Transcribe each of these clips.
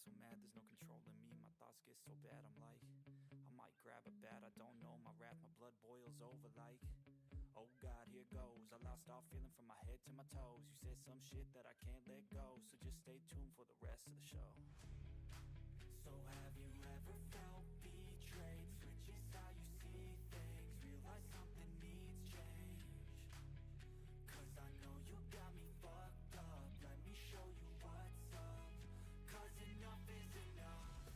so mad, there's no controlling me. My thoughts get so bad, I'm like, I might grab a bat, I don't know. My wrath, my blood boils over like, oh God, here goes. I lost all feeling from my head to my toes. You said some shit that I can't let go, so just stay tuned for the rest of the show. So have you ever felt betrayed? Switches how you see things, realize something needs change. Cause I know you got me fucked up, let me show you what's up. Cause enough is enough.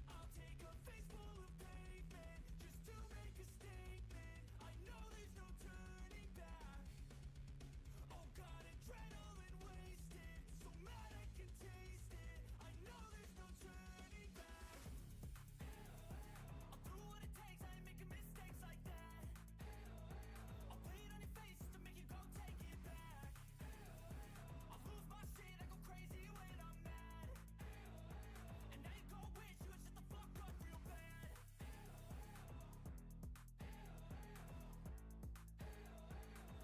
I'll take a face full of pavement just to make a statement. I know there's no turning back. Oh God, adrenaline wasted, so mad I can taste it. I know there's no turning back. I'll do what it takes, I ain't making mistakes like that. I'll play it on your face to make you go take it back. I'll lose my shit, I go crazy when I'm mad. And now you gon' wish you would shut the fuck up real bad.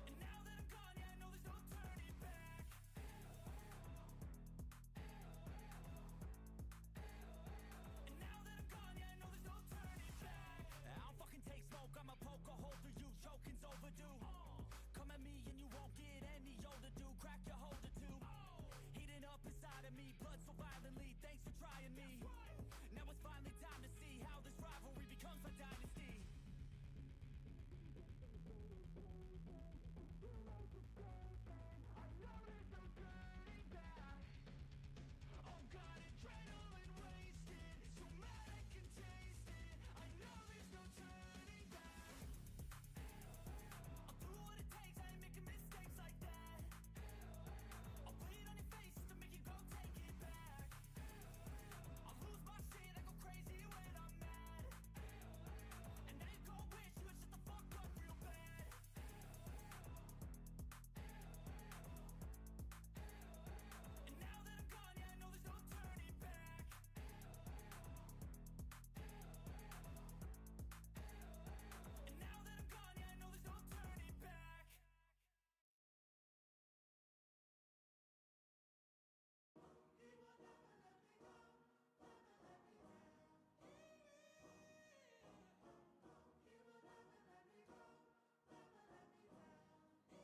And now that I'm gone, yeah, I know there's no turning back. And now that I'm gone, yeah, I know there's no turning back. I don't fucking take smoke, I'ma poke a hole through you, choking's overdue. Come at me and you won't get any older, dude, crack your holder too. Heating up inside of me, blood so violently, thanks for trying me. Now it's finally time to see how this rivalry becomes a dynasty. Oh God, adrenaline wasted, so mad I can taste it. I know there's no turning back. I'll do what it takes, I ain't making mistakes like that. I'll play it on your face to make you go take it back. I'll lose my shit, I go crazy when I'm mad. And now you gon' wish you would shut the fuck up real bad. And now that I'm gone, yeah, I know there's no turning back. And now that I'm gone, yeah, I know there's no turning back.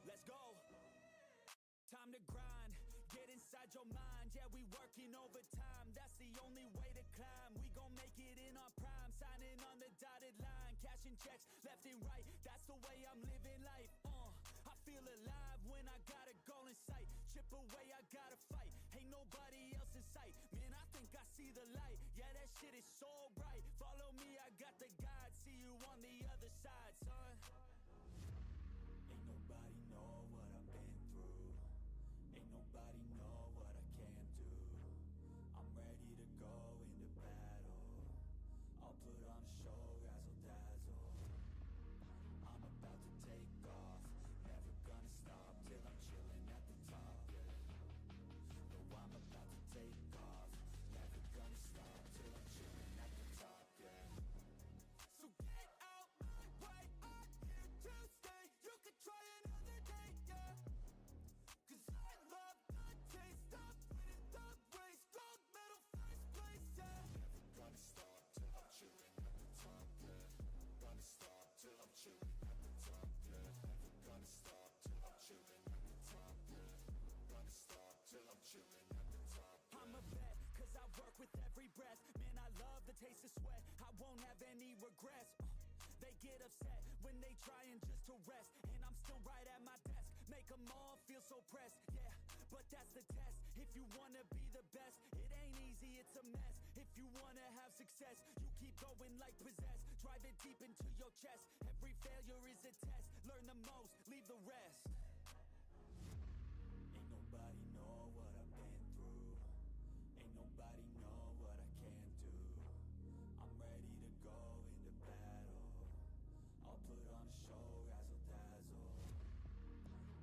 Let's go. Time to grind, get inside your mind. Yeah, we working overtime, that's the only way to climb. We gon' make it in our prime, signing on the dotted line, cashing checks left and right. That's the way I'm living life. I feel alive when I got a goal in sight. Chip away, I gotta fight. Ain't nobody else in sight. Man, I think I see the light. Yeah, that shit is so bright. Follow me, I got the guide. See you on the other side, son. Ain't nobody know what I've been through. Ain't nobody know what I can do. I'm ready to go into battle. I'll put on a show, razzle dazzle. I'm about to take off, never gonna stop till I'm chilling at the top, yeah. No, I'm about to take off, never gonna stop till I'm chilling at the top, yeah. So get out my way, I'm here to stay. You could try another day, yeah. Cause I love the taste of winning the race. Gold medal, first place, yeah. Never gonna stop till I'm chilling at the top, yeah. Gonna stop till I'm chilling at the top, yeah. Never gonna stop till I'm chilling at the top, yeah. Gonna stop till I'm chilling at the top, yeah. I'm a vet, cause I work with every breath. Man, I love the taste of sweat, I won't have any regrets. They get upset when they trying just to rest, and I'm still right at my desk. Make them all feel so pressed, yeah, but that's the test. If you wanna be the best, it ain't easy, it's a mess. If you wanna have success, you keep going like possessed. Drive it deep into your chest. Every failure is a test. Learn the most, leave the rest. Ain't nobody know what I've been through. Ain't nobody know what I can do. I'm ready to go into battle. I'll put on a show, razzle dazzle.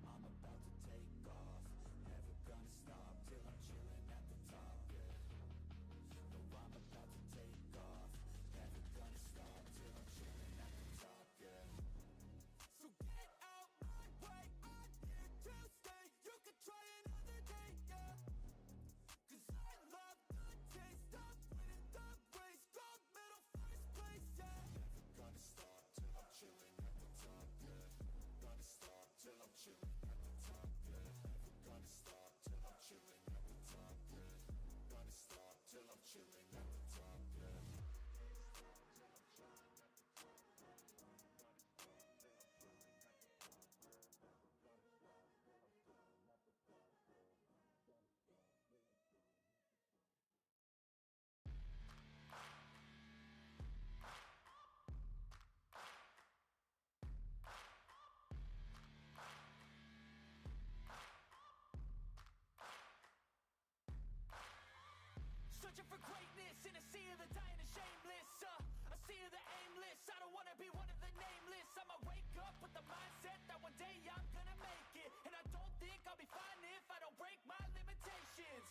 I'm about to take off, never gonna stop till I'm chilling at the top, yeah. No, I'm about to take off, never gonna stop till I'm chilling at the top, yeah. So get out my way, I'm here to stay. You could try another day, yeah. searching for greatness in a sea of the dying and shameless. A sea of the aimless. I don't wanna be one of the nameless. I'ma wake up with the mindset that one day I'm gonna make it, and I don't think I'll be fine if I don't break my limitations.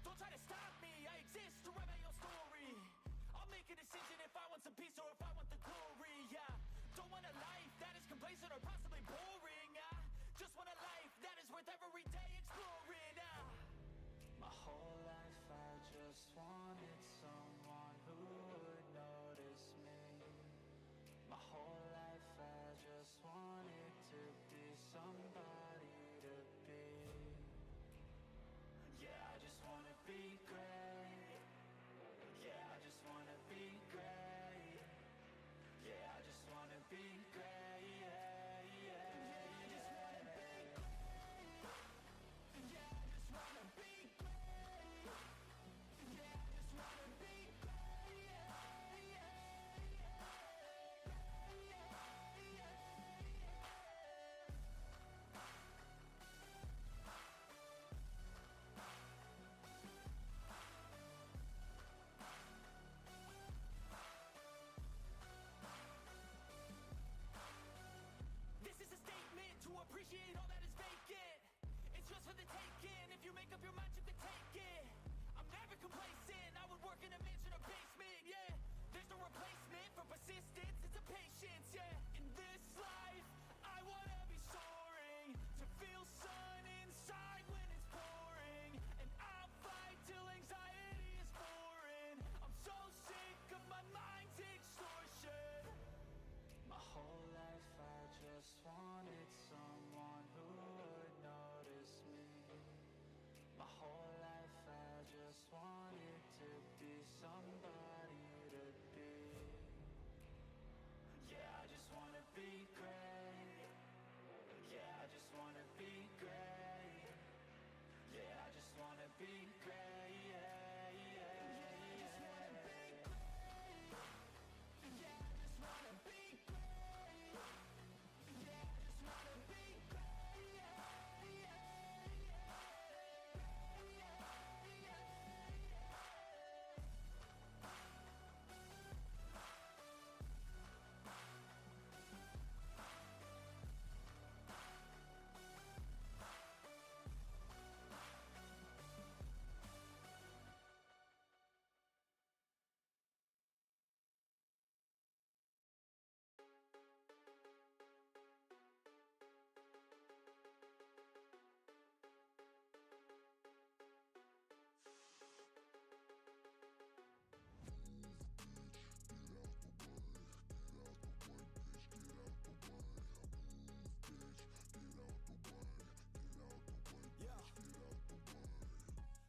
Don't try to stop me, I exist to write my own story. I'll make a decision if I want some peace or if I want the glory. Yeah, don't want a life that is complacent or possibly boring. I just want a life that is worth every day exploring. My whole life I just wanted someone who would notice me. My whole life I just wanted to be somebody to be. Yeah, I just wanna be great. Yeah, I just wanna be great. Yeah, I just wanna be great. Yeah, yeah, yeah, I just wanna be great. Yeah, I just wanna be great. Yeah, I just wanna be great. Yeah, yeah, this is a statement to appreciate all that is vacant. It's yours for the taking. If you make up your mind, you can take it. I'm never complacent. I would work in a mansion or basement. Yeah, there's no replacement for persistence. It's a patience. Yeah, in this life, I wanna be soaring, to feel sun inside when it's pouring, and I'll fight till anxiety is foreign. I'm so sick of my mind's extortion. My whole life I just wanted someone who would notice me. My whole life I just wanted to be somebody to be. Yeah, I just wanna be great. Yeah, I just wanna be great. Yeah, I just wanna be great. Yeah, yeah, yeah, I just wanna be great. Yeah, I just wanna be great. Yeah, I just wanna be great. Yeah, yeah,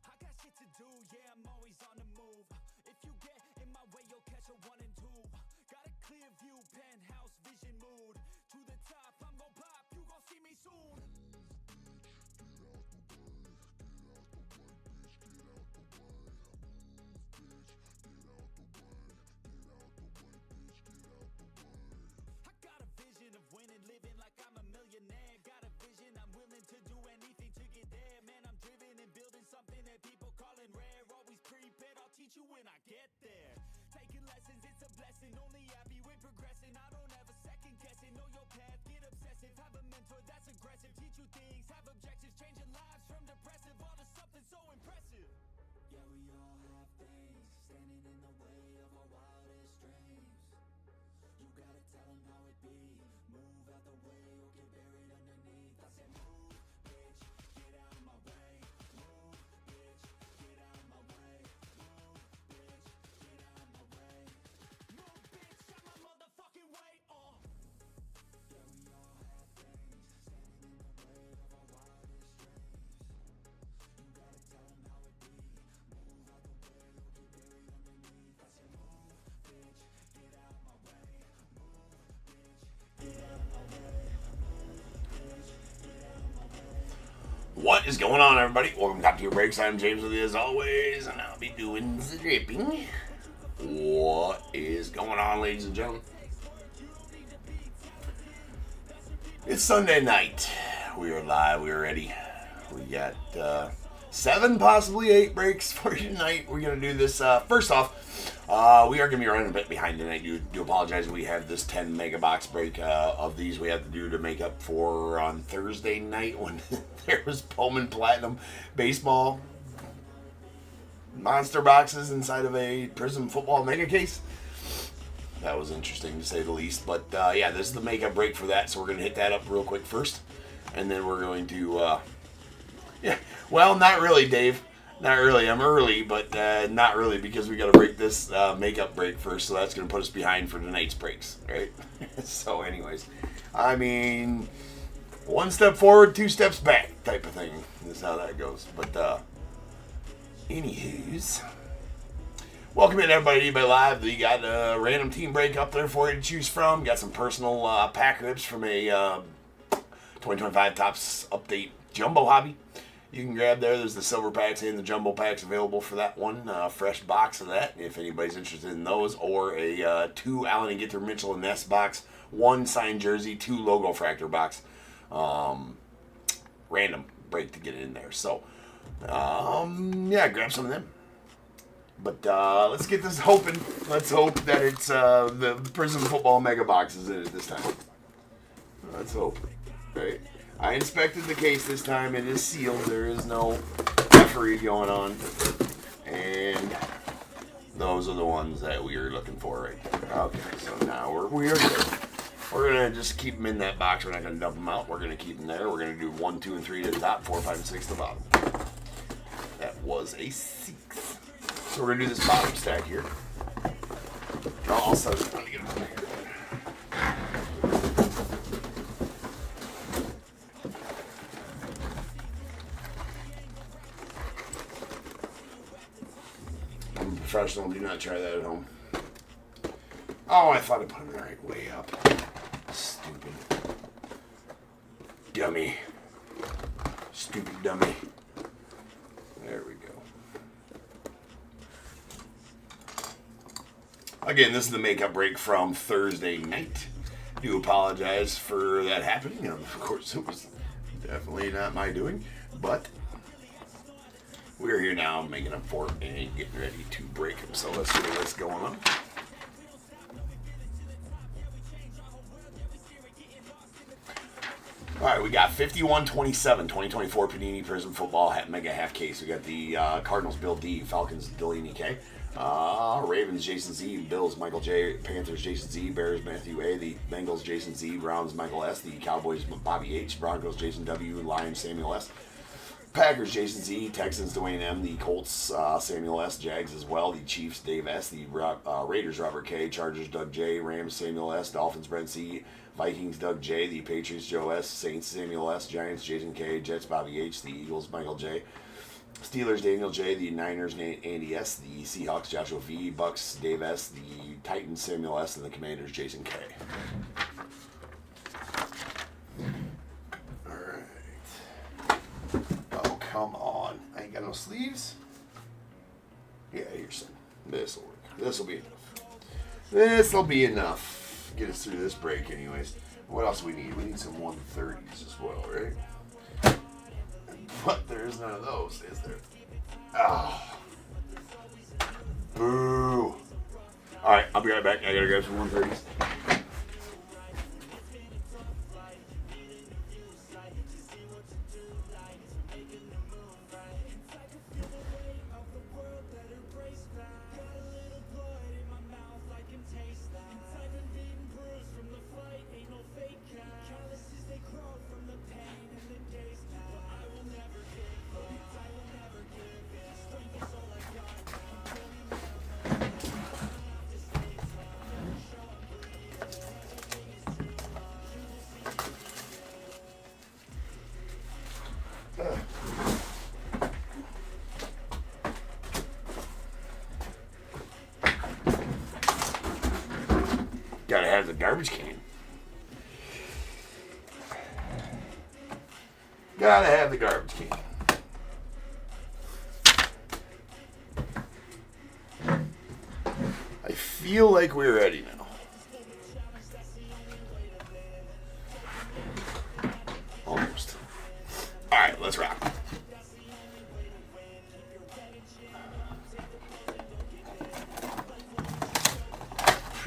I got shit to do, yeah, I'm always on the move. If you get in my way, you'll catch a 1 and 2. Got a clear view, penthouse vision mood. To the top, I'm gon' pop, you gon' see me soon. I got a vision of winning, living like I'm a millionaire. Got a vision, I'm willing to do anything to get there. Man, I'm driven and building something that people calling rare. Always prepared, I'll teach you when I get there. Taking lessons, it's a blessing. Only happy when progressing. I don't ever second guessing. Know your path, get obsessive. Have a mentor that's aggressive. Teach you things, have objectives. Changing lives from depressive all to something so impressive. Yeah, we all have things standing in the way of our wildest dreams. You gotta tell them how it be. Move out the way or get buried underneath. I said move, bitch, get out of my way. Move, bitch, get out of my way. Move, bitch, get out of my way. Move, bitch, out my motherfucking way. Yeah, we all have things standing in the way of our wildest dreams. You gotta tell them how it be. Move out the way or get buried underneath. I said move, bitch, get out of my way. Move, bitch, get out of my way. Move, bitch, get out of my way. What is going on, everybody? Welcome back to your breaks. I'm James with you as always, and I'll be doing the dripping. What is going on, ladies and gentlemen? It's Sunday night. We are live. We are ready. We got 7, possibly 8 breaks for you tonight. We're going to do this. First off, we are going to be running a bit behind tonight. Do apologize. We have this 10 mega box break of these we have to do to make up for on Thursday night when there was BOWMAN Platinum Baseball monster boxes inside of a PRIZM football mega case. That was interesting to say the least. But yeah, this is the makeup break for that. So we're going to hit that up real quick first. And then we're going to, yeah, well, not really, Dave. Not really. I'm early, but not really, because we got to break this makeup break first. So that's going to put us behind for tonight's breaks, right? So anyways, I mean, 1 step forward, 2 steps back type of thing is how that goes. But anywho's, welcome in everybody live. We got a random team break up there for you to choose from. Got some personal pack rips from a 2025 Topps Update Jumbo Hobby. You can grab there. There's the silver packs and the jumbo packs available for that one. Fresh box of that if anybody's interested in those. Or a 2 Allen and Ginter Mitchell and Ness box. 1 signed jersey, 2 logo fractor box. Random break to get it in there. So, yeah, grab some of them. But let's get this hoping. Let's hope that it's the PRIZM football mega boxes in it this time. Let's hope. Right. I inspected the case this time. It is sealed. There is no referee going on. And those are the ones that we are looking for right there. Okay, so now we're good. We're going to just keep them in that box. We're not going to dump them out. We're going to keep them there. We're going to do 1, 2, and 3 to the top, 4, 5, and 6 to the bottom. That was a 6. So we're going to do this bottom stack here. I'll set it down to get them here. I'm a professional. Do not try that at home. Oh, I thought I put them the right way up. Stupid. Dummy. Stupid dummy. There we go. Again, this is the makeup break from Thursday night. Do apologize for that happening. Of course, it was definitely not my doing. But we're here now making up for it and getting ready to break them. So let's see what's going on. All right, we got 51-27, 2024 Panini PRIZM Football Mega Half Case. We got the Cardinals Bill D, Falcons Delaney K, Ravens Jason Z, Bills Michael J, Panthers Jason Z, Bears Matthew A, the Bengals Jason Z, Browns Michael S, the Cowboys Bobby H, Broncos Jason W, Lions Samuel S, Packers Jason Z, Texans Dwayne M, the Colts Samuel S, Jags as well, the Chiefs Dave S, the Raiders Robert K, Chargers Doug J, Rams Samuel S, Dolphins Brent C, Vikings Doug J, the Patriots Joe S, Saints Samuel S, Giants Jason K, Jets Bobby H, the Eagles Michael J, Steelers Daniel J, the Niners Andy S, the Seahawks Joshua V, Bucks Dave S, the Titans Samuel S, and the Commanders Jason K. Alright. Oh, come on. I ain't got no sleeves? Yeah, here's some. This'll work. This'll be enough. This'll be enough. Get us through this break anyways. What else do we need? We need some 130s as well, right? But there's none of those, is there? Oh. Boo. Alright, I'll be right back. I gotta grab some 130s. Gotta have the garbage can. Gotta have the garbage can. I feel like we're ready now. Almost. Alright, let's rock.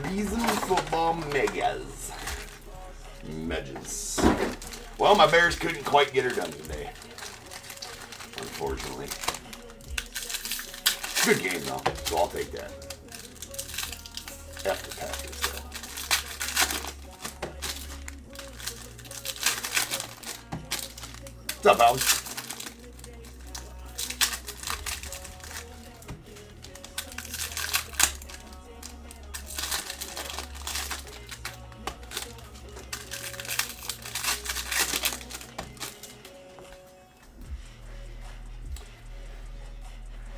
PRIZM Football Megas. Megas. Well, my Bears couldn't quite get her done today. Unfortunately. Good game, though, so I'll take that. F the Packers, though. What's up, Alex?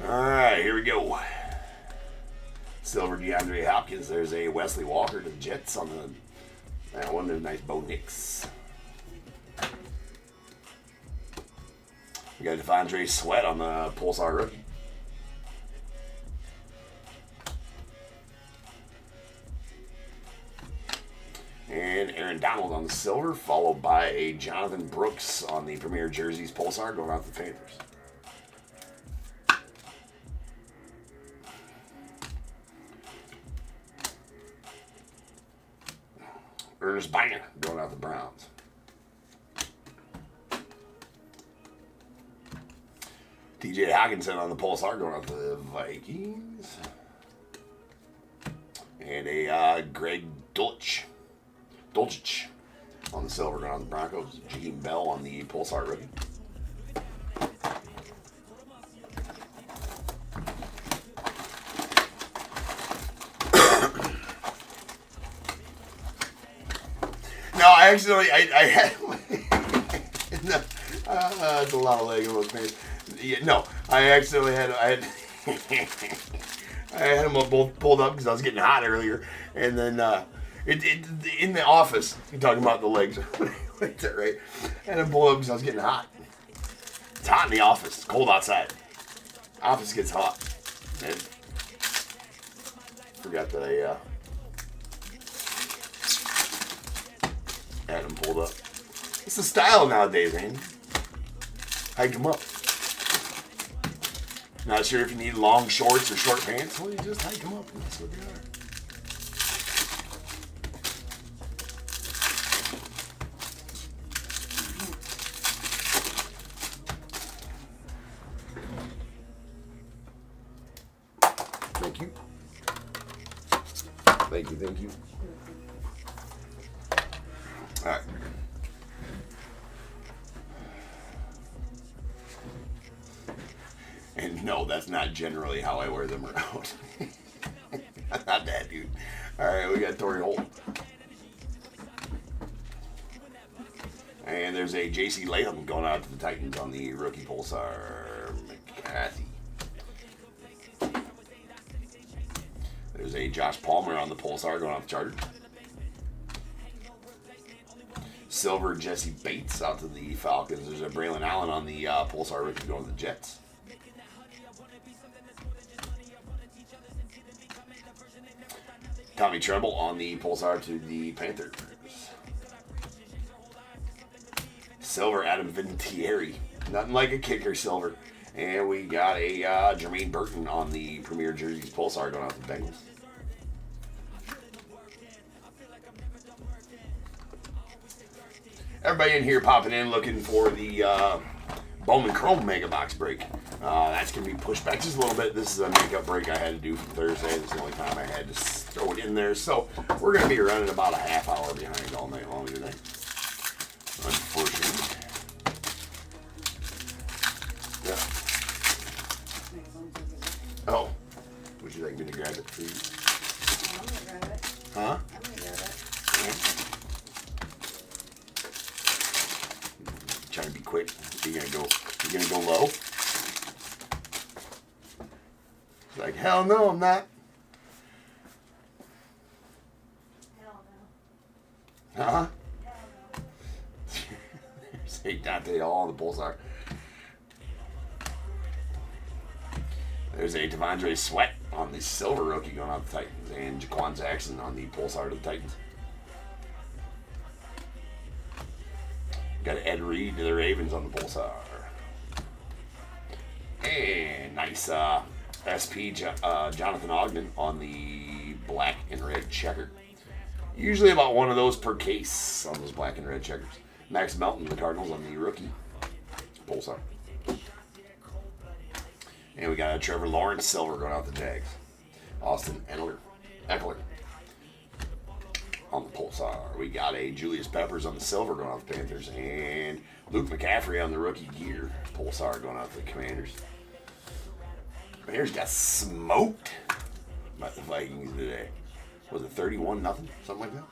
Alright, here we go. Silver DeAndre Hopkins. There's a Wesley Walker to the Jets on that one. There's a nice Bo Nix. We got Devondre Sweat on the Pulsar rookie. And Aaron Donald on the silver, followed by a Jonathan Brooks on the Premier Jerseys Pulsar going out to the Panthers. Ernest Biner going out the Browns. TJ Hockenson on the Pulsar going out to the Vikings. And a Greg Dulcich on the silver going out the Broncos. Jakeem Bell on the Pulsar rookie. No, I accidentally, I had, no, that's a lot of leg in those pants. Yeah, no, I had them all both pulled up because I was getting hot earlier, and then in the office, you're talking about the legs, right there, right? And I pulled up because I was getting hot. It's hot in the office. It's cold outside. Office gets hot. And forgot that I had them pulled up. It's the style nowadays, man. Hike them up. Not sure if you need long shorts or short pants. Well, you just hike them up, and that's what they are. Thank you. Thank you, thank you. All right. And no, that's not generally how I wear them around. Not that, dude. All right, we got Torrey Holt. And there's a J.C. Latham going out to the Titans on the rookie Pulsar McCarthy. There's a Josh Palmer on the Pulsar going out to Chargers. Silver Jesse Bates out to the Falcons. There's a Braylon Allen on the Pulsar rookie going to the Jets. Tommy Tremble on the Pulsar to the Panthers. Silver Adam Vinatieri. Nothing like a kicker silver. And we got a Jermaine Burton on the Premier Jerseys Pulsar going out to the Bengals. Everybody in here popping in looking for the Bowman Chrome Mega Box break. That's going to be pushed back just a little bit. This is a makeup break I had to do from Thursday. This is the only time I had to throw it in there. So we're going to be running about a half hour behind all night long today. Unfortunately. Yeah. Oh. Would you like me to grab it for you? I'm going to grab it. Huh? I'm going to grab it. Yeah. Trying to be quick. You're gonna go low? It's like, hell no, I'm not. Hell Huh? no. Hell no. Say Dante Hall on the Pulsar. There's a Devondre Sweat on the silver rookie going out to the Titans, and Jaquan Jackson on the Pulsar to the Titans. Got Ed Reed to the Ravens on the Pulsar. And nice SP Jonathan Ogden on the black and red checker. Usually about one of those per case on those black and red checkers. Max Melton, the Cardinals, on the rookie Pulsar. And we got a Trevor Lawrence silver going out the Jags. Austin Eckler on the Pulsar. We got a Julius Peppers on the silver going out the Panthers. And Luke McCaffrey on the rookie gear Pulsar going out the Commanders. Commanders got smoked by the Vikings today. Was it 31-0? Something like that?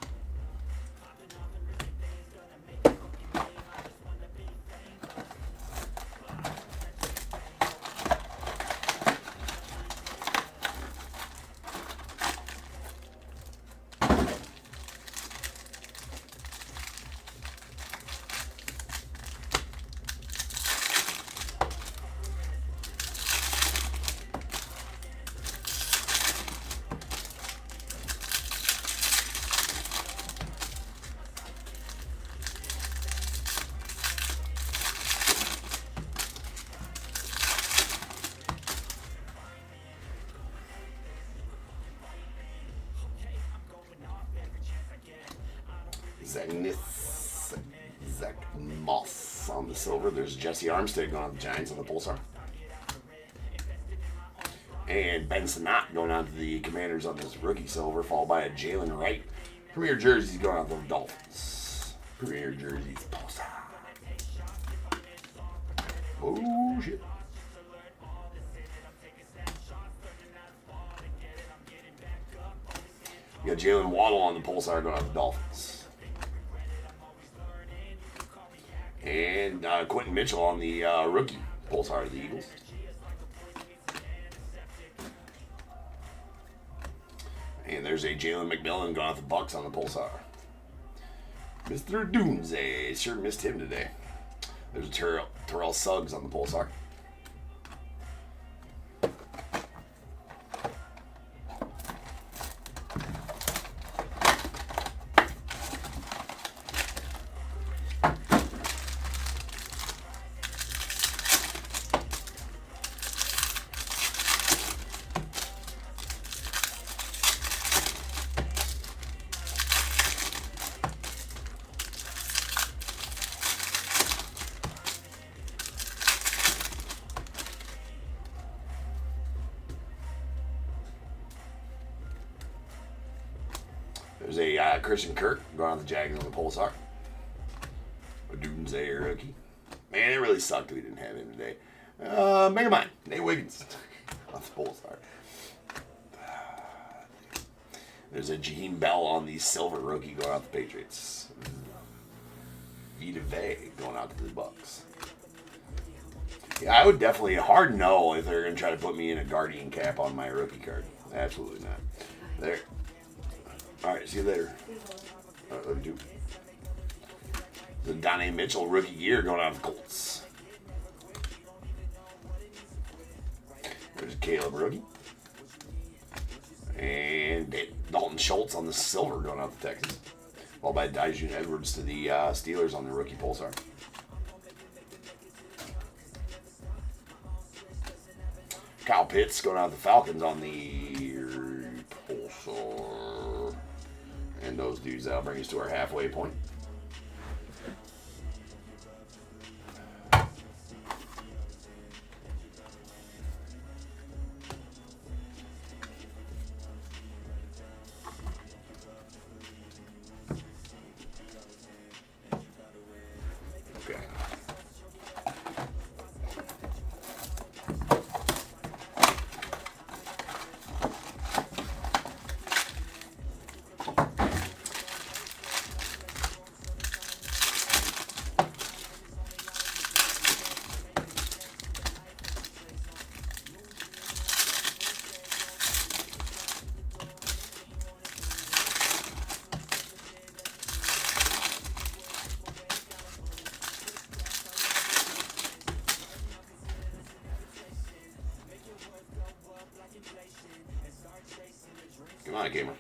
Zach Moss on the silver. There's Jesse Armstead going on the Giants on the Pulsar. And Ben Sinnott going on to the Commanders on this rookie silver, followed by a Jalen Wright. Premier jerseys going on to the Dolphins. Premier jerseys Pulsar. Oh, shit. We got Jalen Waddle on the Pulsar going on to the Dolphins. And Quentin Mitchell on the rookie Pulsar of the Eagles. And there's a Jalen McMillan going off the Bucks on the Pulsar. Mr. Doomsday. Sure missed him today. There's a Terrell Suggs on the Pulsar. There's a Christian Kirk going on the Jags on the Pulsar. A Doomsday rookie. Man, it really sucked we didn't have him today. Mega Mine, Nate Wiggins on the Pulsar. There's a Jaheim Bell on the silver rookie going out the Patriots. Vita Vea going out to the Bucks. Yeah, I would definitely hard no if they're going to try to put me in a Guardian cap on my rookie card. Absolutely not. There. All right, see you later. The Donnie Mitchell rookie gear going out of the Colts. There's a Caleb rookie. And Dalton Schultz on the silver going out to Texas. Followed by Dijun Edwards to the Steelers on the rookie Pulsar. Kyle Pitts going out to the Falcons on the Pulsar. And those dudes, that'll bring us to our halfway point. Come on, gamer.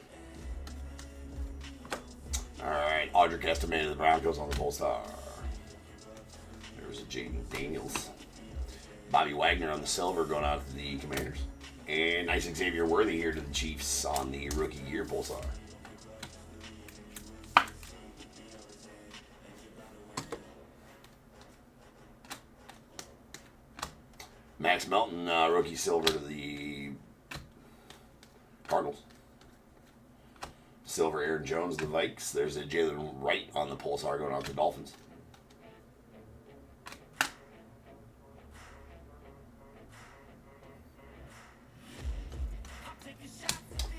Alright, Audric Estime of the Broncos on the Pulsar. There's a Jaden Daniels. Bobby Wagner on the silver going out to the Commanders. And nice Xavier Worthy here to the Chiefs on the rookie year pulsar. Max Melton, rookie silver to the Cardinals. Silver Aaron Jones, the Vikes. There's a Jalen Wright on the pulsar going out to the Dolphins.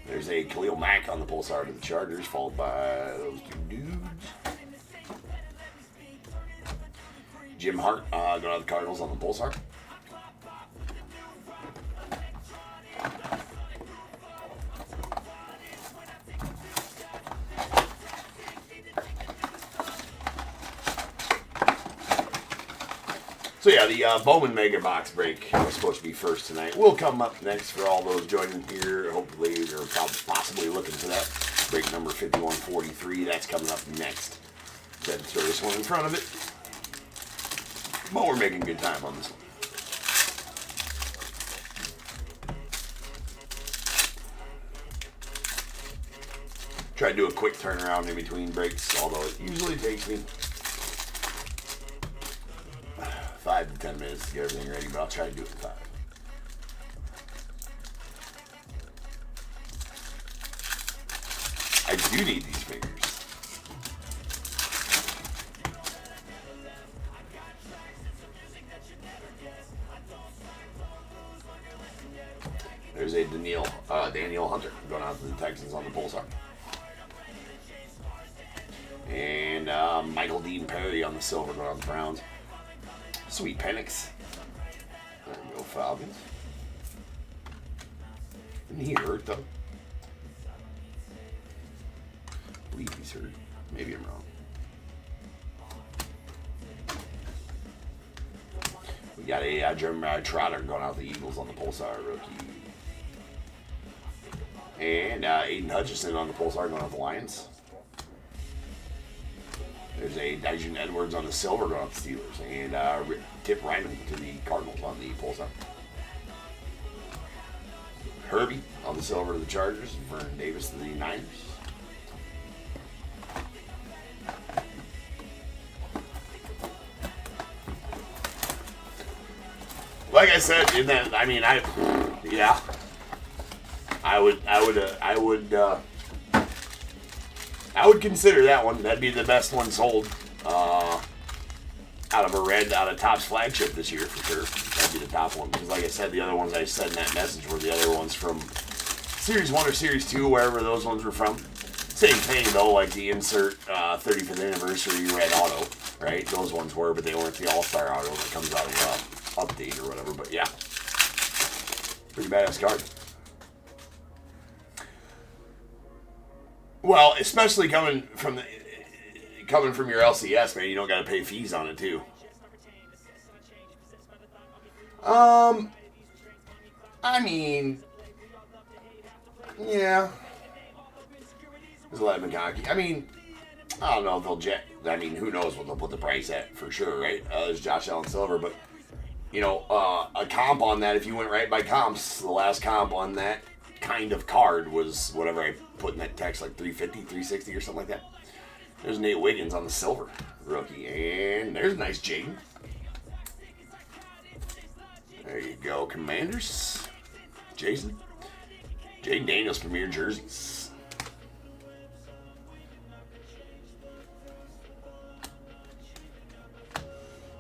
There's a Khalil Mack on the pulsar to the Chargers, followed by those two dudes. Jim Hart going out to the Cardinals on the pulsar. So yeah, the Bowman Mega Box break was supposed to be first tonight. Will come up next for all those joining here. Hopefully, or possibly looking for that. Break number 5143. That's coming up next. Then throw this one in front of it. But we're making good time on this one. Try to do a quick turnaround in between breaks, although it usually takes me 5 to 10 minutes to get everything ready, but I'll try to do it in 5. I do need these fingers. There's a Daniel Hunter going out to the Texans on the pulsar. And Michael Dean Perry on the silver going out to the Browns. Sweet Penix. There we go, Falcons. Isn't he hurt, though? I believe he's hurt. Maybe I'm wrong. We got a Jeremiah Trotter going out the Eagles on the pulsar rookie. And Aiden Hutchinson on the pulsar going out the Lions. There's a Dyson Edwards on the silver going out the Steelers. And Tip Ryman to the Cardinals on the pulsar. Herbie on the silver to the Chargers. Vernon Davis to the Niners. Like I said, in that, I mean, I would consider that one. That'd be the best one sold out of TOPP's flagship this year for sure. That'd be the top one. Because like I said, the other ones I said in that message were the other ones from Series 1 or Series 2, wherever those ones were from. Same thing though, like the insert 35th anniversary red auto, right? Those ones were, but they weren't the All-Star auto that comes out of update or whatever. But yeah, pretty badass card. Well, especially coming from your LCS, man, you don't got to pay fees on it too. I mean, yeah. There's a lot of McConkey. I mean, I don't know if they'll who knows what they'll put the price at for sure, right? There's Josh Allen Silver, but you know, a comp on that, if you went right by comps, the last comp on that kind of card was whatever I put in that text, like 350, 360 or something like that. There's Nate Wiggins on the silver rookie, and there's a nice Jaden. There you go, Commanders. Jaden Daniels Premier Jerseys.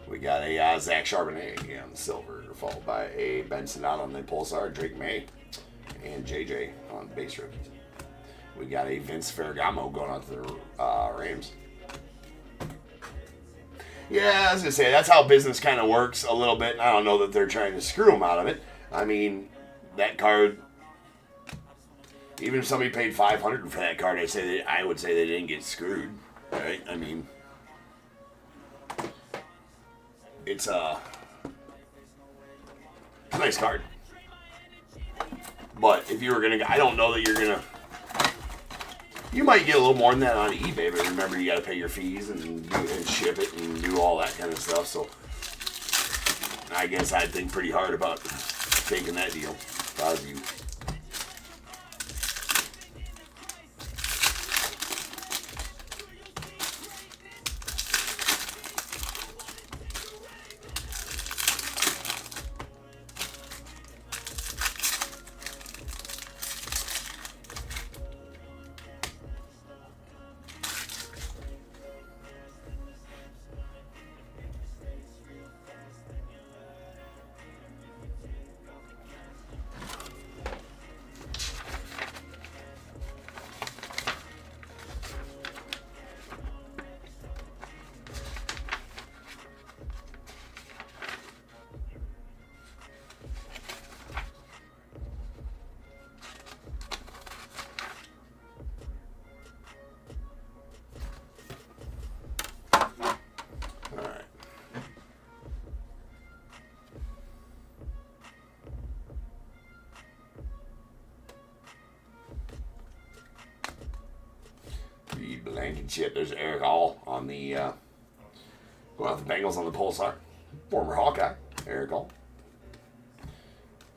We got a Zach Charbonnet on the silver, followed by a Ben Sinnott on the pulsar, Drake May, and JJ on base rookies. We got a Vince Ferragamo going on to the Rams. Yeah, I was going to say, that's how business kind of works a little bit. I don't know that they're trying to screw them out of it. I mean, that card, even if somebody paid $500 for that card, I would say they didn't get screwed, right? I mean, it's a nice card. But if you were going to, I don't know that you're going to, you might get a little more than that on eBay, but remember you got to pay your fees and ship it and do all that kind of stuff. So I guess I'd think pretty hard about taking that deal. Ozzy. Blankenship. There's Eric All on the going out the Bengals on the Pulsar. Former Hawkeye, Eric All.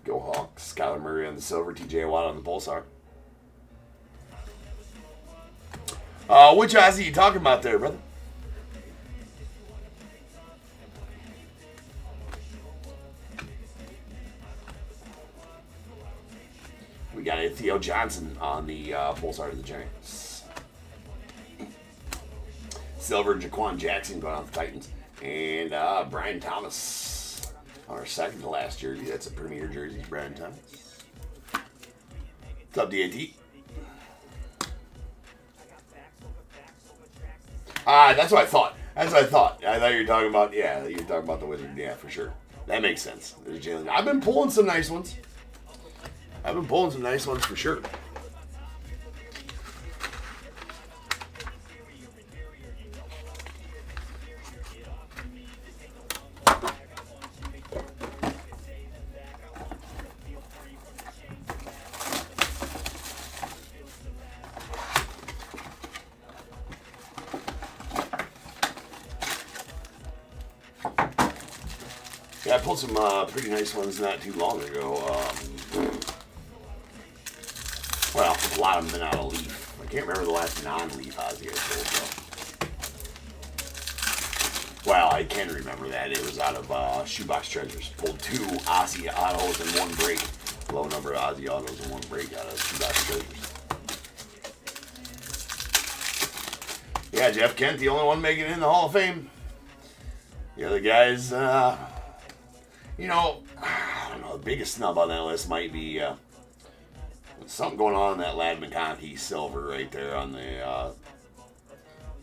Go Hawks. Skylar Murray on the silver. TJ Watt on the Pulsar. Which Ozzy you talking about there, brother? We got a Theo Johnson on the Pulsar of the Giants. Silver, Jaquan Jackson going out the Titans. And Brian Thomas on our second to last jersey. That's a premier jersey, Brian Thomas. What's up, DAT? That's what I thought. I thought you were talking about, you were talking about the Wizard. Yeah, for sure. That makes sense. There's Jalen. I've been pulling some nice ones. For sure. Yeah, I pulled some pretty nice ones not too long ago. Well, a lot of them been out of Leaf. I can't remember the last non-Leaf Ozzy I pulled, though. Well, I can remember that. It was out of Shoebox Treasures. Pulled 2 Ozzy autos in one break. Low number of Ozzy autos in one break out of Shoebox Treasures. Yeah, Jeff Kent, the only one making it in the Hall of Fame. The other guys, you know, I don't know, the biggest snub on that list might be something going on in that Ladd McConkey silver right there on the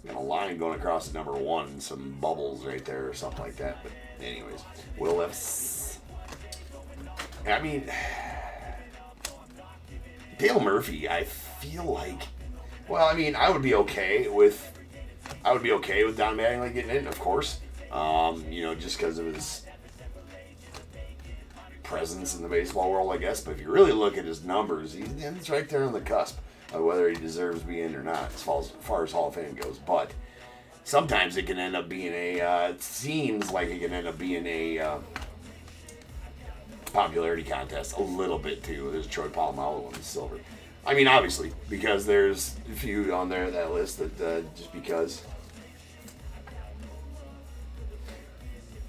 got a line going across the number 1, some bubbles right there or something like that. But anyways, Will Levis. I mean, Dale Murphy, I feel like, well, I mean, I would be okay with Don Mattingly getting in, of course. You know, just because of his presence in the baseball world, I guess. But if you really look at his numbers, he's right there on the cusp of whether he deserves to be in or not, as far as Hall of Fame goes. But sometimes it can end up being it seems like it can end up being a popularity contest a little bit too. There's Troy Polamalu on the silver. I mean, obviously, because there's a few on there that list that just because.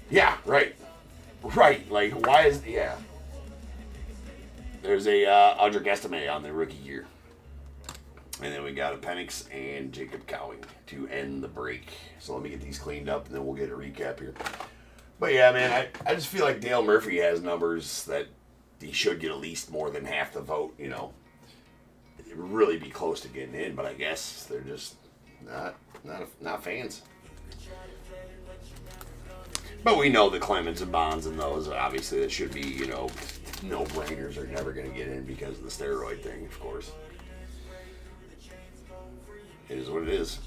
Yeah, right. Like, why is There's a Audric Estime on the rookie year. And then we got a Penix and Jacob Cowing to end the break. So let me get these cleaned up, and then we'll get a recap here. But yeah, man, I just feel like Dale Murphy has numbers that he should get at least more than half the vote, you know. It'd really be close to getting in, but I guess they're just not fans. But we know the Clemens and Bonds and those, obviously, that should be, you know, no-brainers are never going to get in because of the steroid thing, of course. It is what it is.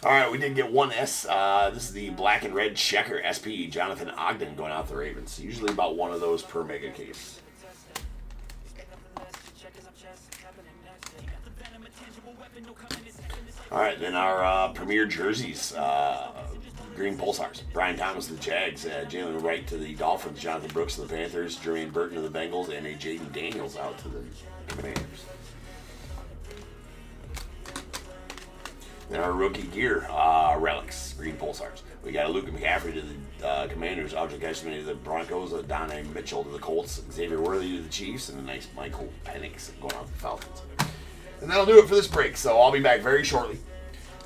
All right, we did get one S. This is the black and red checker SP, Jonathan Ogden going out the Ravens. Usually about one of those per mega case. All right, then our premier jerseys. Green Pulsars. Brian Thomas to the Jags. Jalen Wright to the Dolphins. Jonathan Brooks to the Panthers. Jermaine Burton to the Bengals. And a Jaden Daniels out to the Commanders. Then our rookie gear, relics, Green Pulsars. We got a Luka McCaffrey to the Commanders, Audrey Geisman to the Broncos, Donna Mitchell to the Colts, Xavier Worthy to the Chiefs, and a nice Michael Penix going out to the Falcons. And that'll do it for this break. So I'll be back very shortly,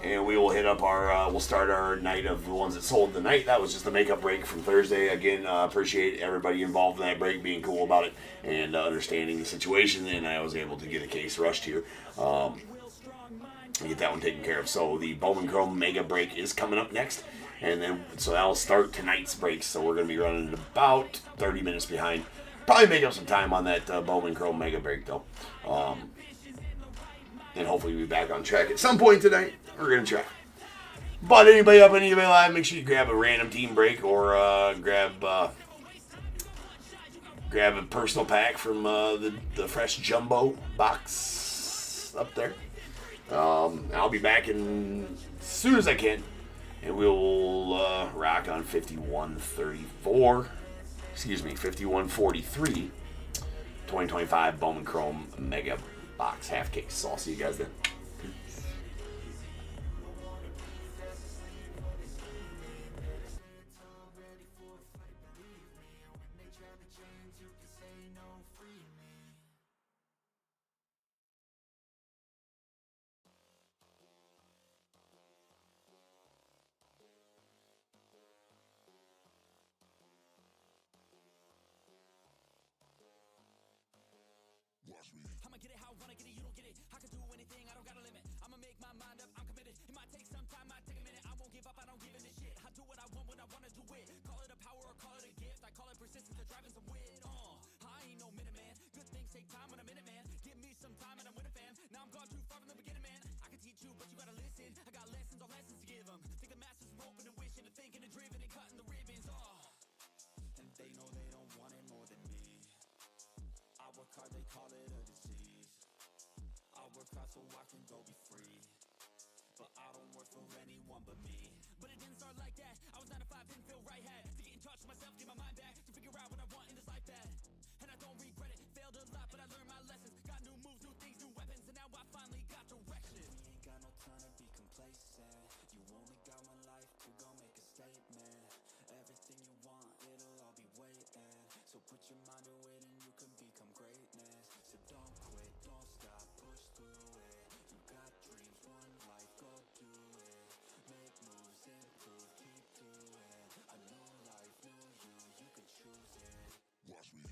and we will hit up we'll start our night of the ones that sold the night. That was just a makeup break from Thursday. Again, appreciate everybody involved in that break, being cool about it, and understanding the situation, and I was able to get a case rushed here. Get that one taken care of. So the Bowman Chrome Mega Break is coming up next, and then so that'll start tonight's break. So we're going to be running about 30 minutes behind. Probably make up some time on that Bowman Chrome Mega Break though, and hopefully we'll be back on track at some point tonight. We're going to try. But anybody up on eBay Live, make sure you grab a random team break or grab a personal pack from the fresh jumbo box up there. I'll be back as soon as I can, and we'll rock on 5143, 2025 Bowman Chrome Mega Box half case. So I'll see you guys then. I'ma get it how I wanna get it, you don't get it. I can do anything, I don't got a limit. I'ma make my mind up, I'm committed. It might take some time, might take a minute. I won't give up, I don't give in this shit. I do what I want when I wanna do it. Call it a power or call it a gift. I call it persistence, the driving some wit. I ain't no minute man. Good things take time when I'm in it, man. Give me some time and I'm with a fam. Now I'm gone too far from the beginning, man. I can teach you, but you gotta listen. I got lessons on lessons to give them. Think the masses are open and wishing and thinking and driven and cutting the ribbons. And they know they don't want it more than me. I work hard, they call it a disease. I work hard so I can go be free, but I don't work for anyone but me. But it didn't start like that. I was 9 to 5, didn't feel right. Had to get in touch with myself, get my mind back, to figure out what I want in this life that. And I don't regret it, failed a lot, but I learned my lessons. Got new moves, new things, new weapons, and now I finally got direction. You ain't got no time to be complacent. You only got one life to go make a statement. Everything you want, it'll all be waiting. So put your mind to it and you can become greatness. So don't quit, don't stop, push through it. You got dreams, one life, go do it. Make moves, improve, keep doing. A new life, new you can choose it. Watch me.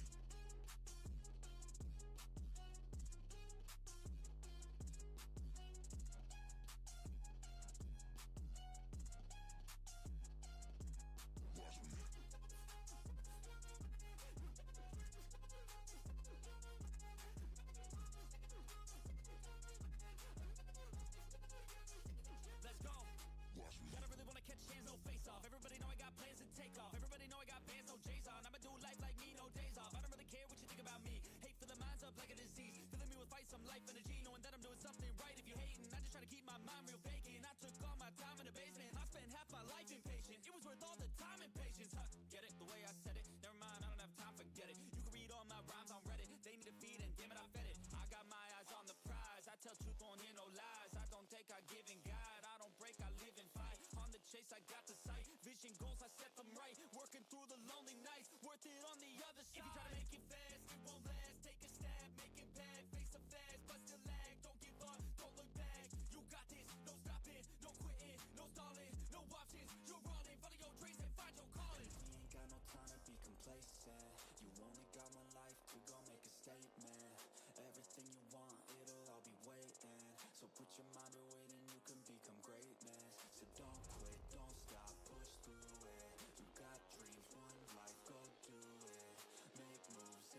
Everybody know I got plans to take off. Everybody know I got bands, no J's on. I'ma do life like me, no days off. I don't really care what you think about me. Hate filling minds up like a disease. Filling me with fight, some life energy. Knowing that I'm doing something right. If you hating, I just try to keep my mind real vacant. I took all my time in the basement. I spent half my life impatient. It was worth all the time and patience. Get it? The way I said it. Never mind, I don't have time, forget it. You can read all my rhymes on Reddit. They need a feed and damn it, I fed it. I got my eyes on the prize. I tell truth, won't hear no lies. I don't take, I give and guide. I don't break, I live and fight. On the chase, I got the sight. Vision goals, I set them right. Working through the lonely nights, worth it on the other side. If you try to make it fast, it won't last. Take a stab, make it bad. Face a fast, but still lag. Don't give up, don't look back. You got this, no stopping, no quitting, no stalling, no options. You're all in, follow your dreams and find your calling. You ain't got no time to be complacent. You only got one life to go make a statement. Everything you want, it'll all be waiting. So put your mind to it and you can become greatness. So don't quit, don't stop, push through it. You got dreams, one life, go do it. Make moves,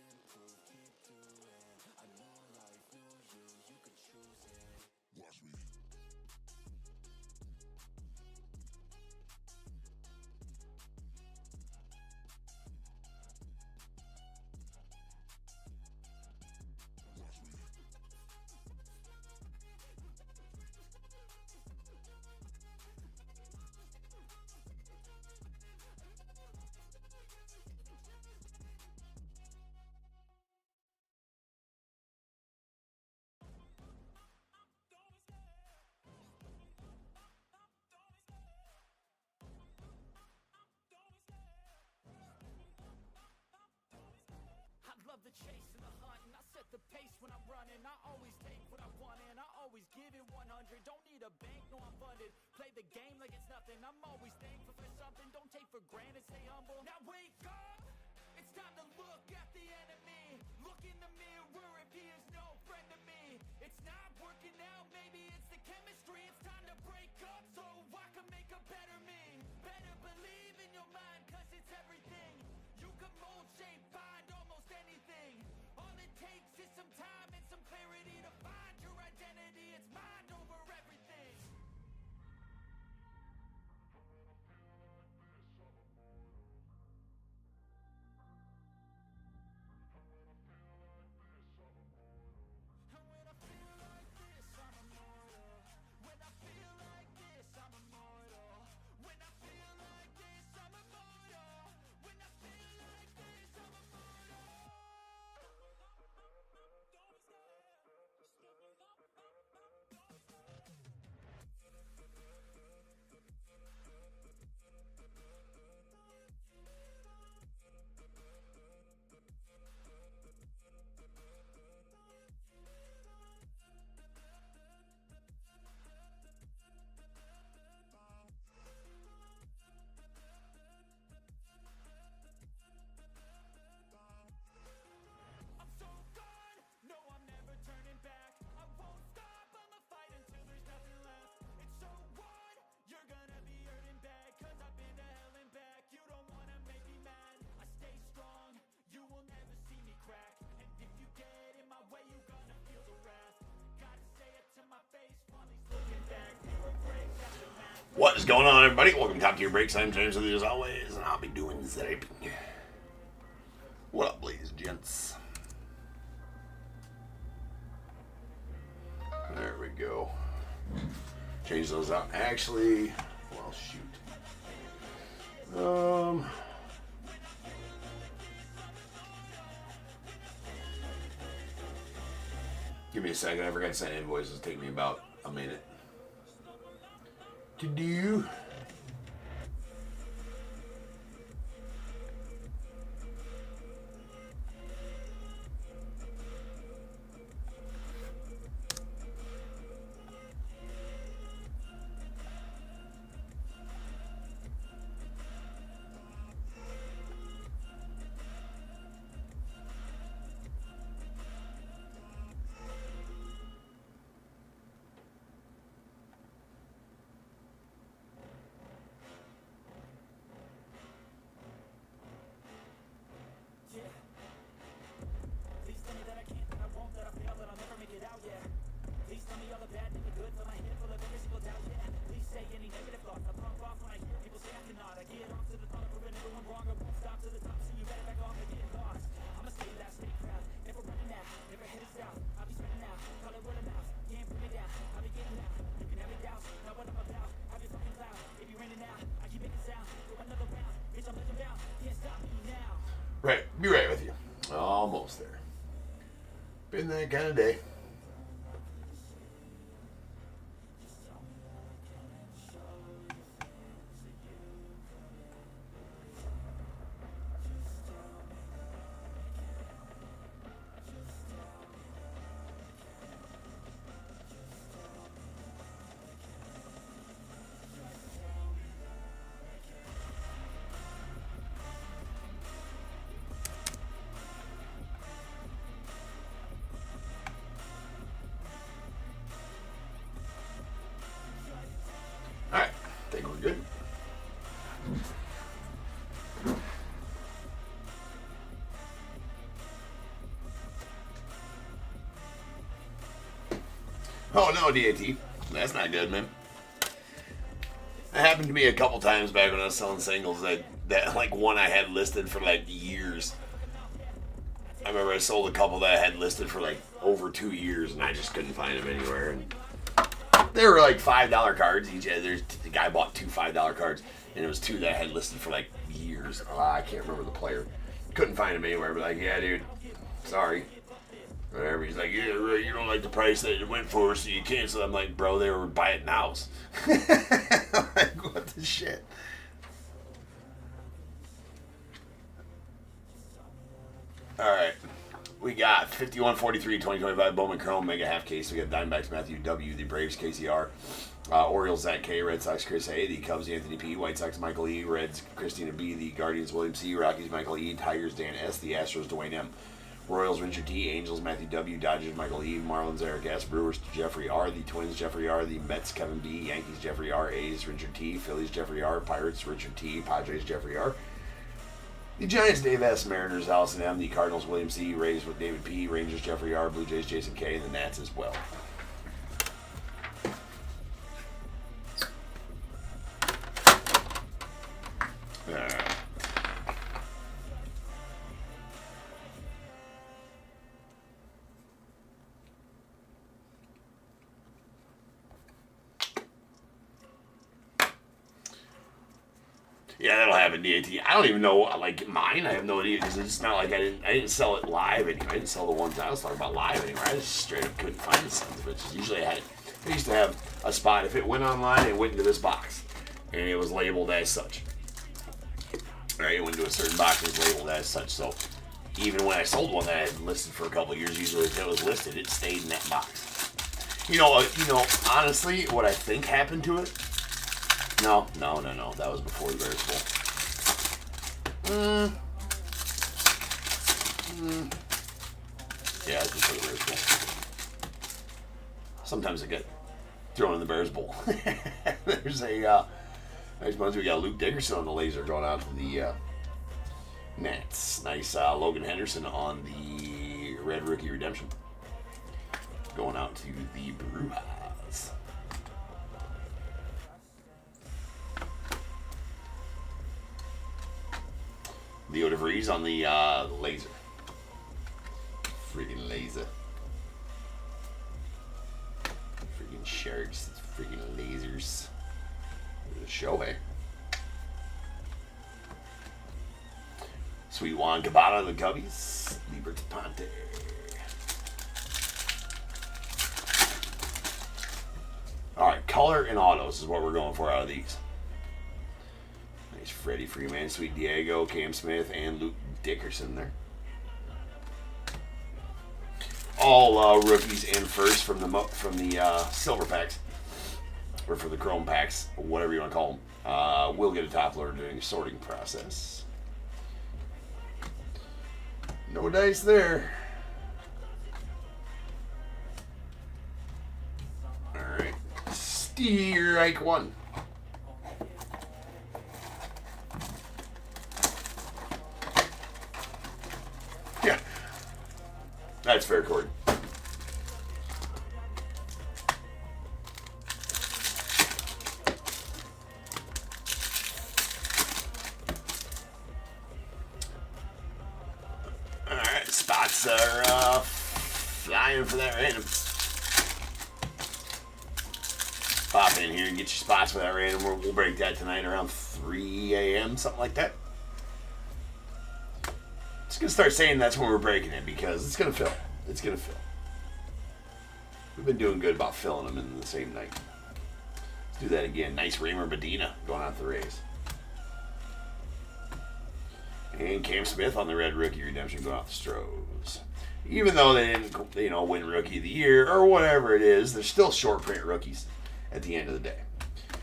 the chase and the hunt, and I set the pace when I'm running. I always take what I want and I always give it 100. Don't need a bank, no I'm funded. Play the game like it's nothing. I'm always thankful for something. Don't take for granted, stay humble. Now wake up! It's time to look at the enemy. Look in the mirror if he is no friend to me. It's not working out, maybe it's the chemistry. It's time to break up so I can make a better me. Better believe in your mind, cause it's everything. You can mold, shape, find almost anything. All it takes is some time and some clarity to find your identity. It's mind over everything. And when I feel like this, I'm immortal. When I feel like this, I'm immortal. When I feel like this, I'm immortal. When I feel like this, I'm immortal. Don't I'm so gone, no I'm never turning back. I won't stop, I'ma fight until there's nothing left. It's so what? You're gonna be hurting bad, cause I've been to hell and back. You don't wanna make me mad, I stay strong, you will never see me crack. And if you get in my way, you gonna feel the wrath. Gotta say it to my face while he's looking back. Fewer breaks after math. What is going on, everybody? Welcome to Top Tier Breaks. I'm James with you as always, and I'll be doing zapping. What up, ladies and gents? There we go. Change those out. Actually, well, shoot. Give me a second. I forgot to send invoices. Take me about a minute to do. Yeah. Please tell me that I can't, that I won't, that I fail, that I'll never make it out, yeah. Please tell me all the bad and the good, fill my head full of every single doubt, yeah. Please say any negative thoughts, I pump off when I hear people say I cannot. I get off to the top, proving everyone wrong, I won't stop to the top, so you better back off and get lost. I'ma stay loud, stay proud, never running out, never headed south. I'll be spreading out, call it word of mouth, can't put me down, I'll be getting loud. You can have it doubts, not what I'm about, have you fucking loud. If you're raining out, I keep making sound, go another round, bitch I'm legend bound, can't stop me now. Right, be right with you. Almost there. Been that kind of day. Alright, I think we're good. Oh no, DAT. That's not good, man. That happened to me a couple times back when I was selling singles. That like one I had listed for like years. I remember I sold a couple that I had listed for like over 2 years, and I just couldn't find them anywhere. And they were like $5 cards each. The guy bought two $5 cards, and it was two that I had listed for like years. I can't remember the player. Couldn't find them anywhere. But like, yeah, dude, sorry. Whatever. He's like, yeah, you don't like the price that it went for, so you cancel. I'm like, bro, they were buy it nows. Like, what the shit? All right. We got 5143 2025 Bowman Chrome Mega Half Case. We got Diamondbacks Matthew W, the Braves KCR, Orioles Zach K, Red Sox Chris A, the Cubs Anthony P, White Sox Michael E, Reds Christina B, the Guardians William C, Rockies Michael E, Tigers Dan S, the Astros Dwayne M, Royals Richard T, Angels Matthew W, Dodgers Michael E, Marlins Eric S, Brewers Jeffrey R, the Twins Jeffrey R, the Mets Kevin B, Yankees Jeffrey R, A's Richard T, Phillies Jeffrey R, Pirates Richard T, Padres Jeffrey R, the Giants Dave S, Mariners Allison M, the Cardinals William C, Rays with David P, Rangers Jeffrey R, Blue Jays Jason K, and the Nats as well. Yeah, that'll happen, DAT. I don't even know, like, mine. I have no idea, because it's not like I didn't sell it live anyway. I didn't sell the ones I was talking about live anyway. I just straight up couldn't find the sons of bitches. Usually I used to have a spot. If it went online, it went into this box. And it was labeled as such. Right, it went into a certain box and it was labeled as such. So, even when I sold one that I had listed for a couple of years, usually if it was listed, it stayed in that box. You know, honestly, what I think happened to it, No. That was before the Bears Bowl. Yeah, it was before the Bears Bowl. Sometimes I get thrown in the Bears Bowl. There's a nice bunch. We got Luke Dickerson on the laser going out to the Nats. Nice Logan Henderson on the Red Rookie Redemption. Going out to the Brewers. Leo DeVries on the laser. Freaking laser. Freaking sharks. Freaking lasers. There's a show, hey? Sweet Juan Cabana of the Cubbies. Liberty Ponte. Alright, color and autos is what we're going for out of these. Nice Freddie Freeman, Sweet Diego, Cam Smith, and Luke Dickerson there. All rookies and first from the silver packs, or for the chrome packs, whatever you want to call them. We'll get a top loader during the sorting process. No dice there. Alright. Strike one. Yeah. That's fair, Corey. Alright, spots are flying for that random. Pop in here and get your spots for that random. We'll break that tonight around 3 a.m., something like that. Just going to start saying that's when we're breaking it because it's going to fill. It's going to fill. We've been doing good about filling them in the same night. Let's do that again. Nice Raymer Medina going out the Rays. And Cam Smith on the Red Rookie Redemption going out the Stros. Even though they didn't, win Rookie of the Year or whatever it is, they're still short print rookies at the end of the day.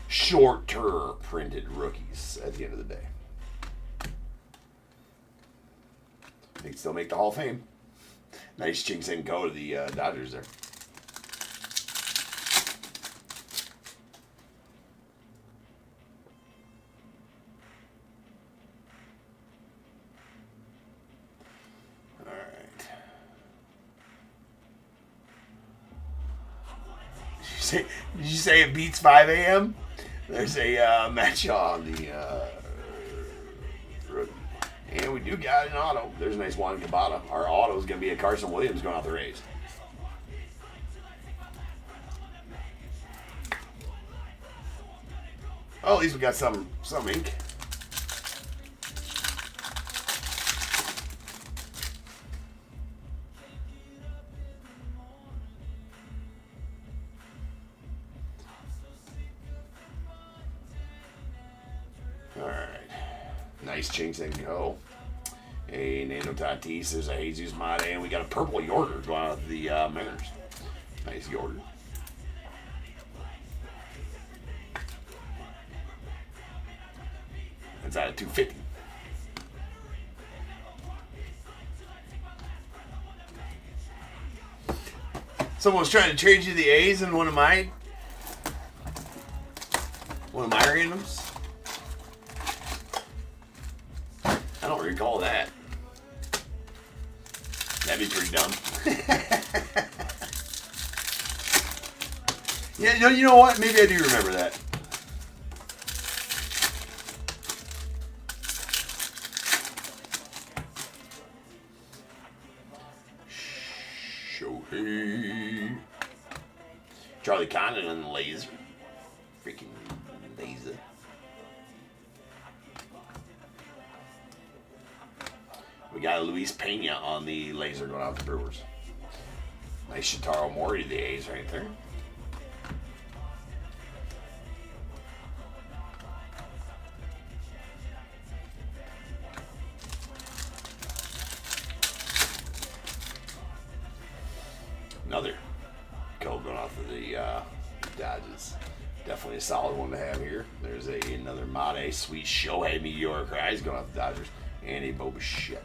Shorter printed rookies at the end of the day. They can still make the Hall of Fame. Nice Chinks and go to the Dodgers there. All right. Did you say it beats 5 a.m.? There's a match on the rookie. And we do got an auto. There's a nice Juan Cabana. Our auto is going to be a Carson Williams going out the Rays. Oh, at least we got some ink. All right. Nice Chinks and go. A Nando Tatis. There's a Jesus Mate. And we got a purple Yorker going out to the Mariners. Nice Yorker. That's out of 250. Someone was trying to trade you the A's in one of my randoms. I don't recall that. That'd be pretty dumb. Yeah, you know what? Maybe I do remember that. Shohei. Charlie Condon on the laser. Freaking laser. We got a Luis Pena on the laser going out to the Brewers. Nice Shintaro Mori to the A's right there. Another code going off of the Dodgers. Definitely a solid one to have here. There's another Mate, sweet Shohei Meteoric Rise going off the Dodgers. And a BOWMAN.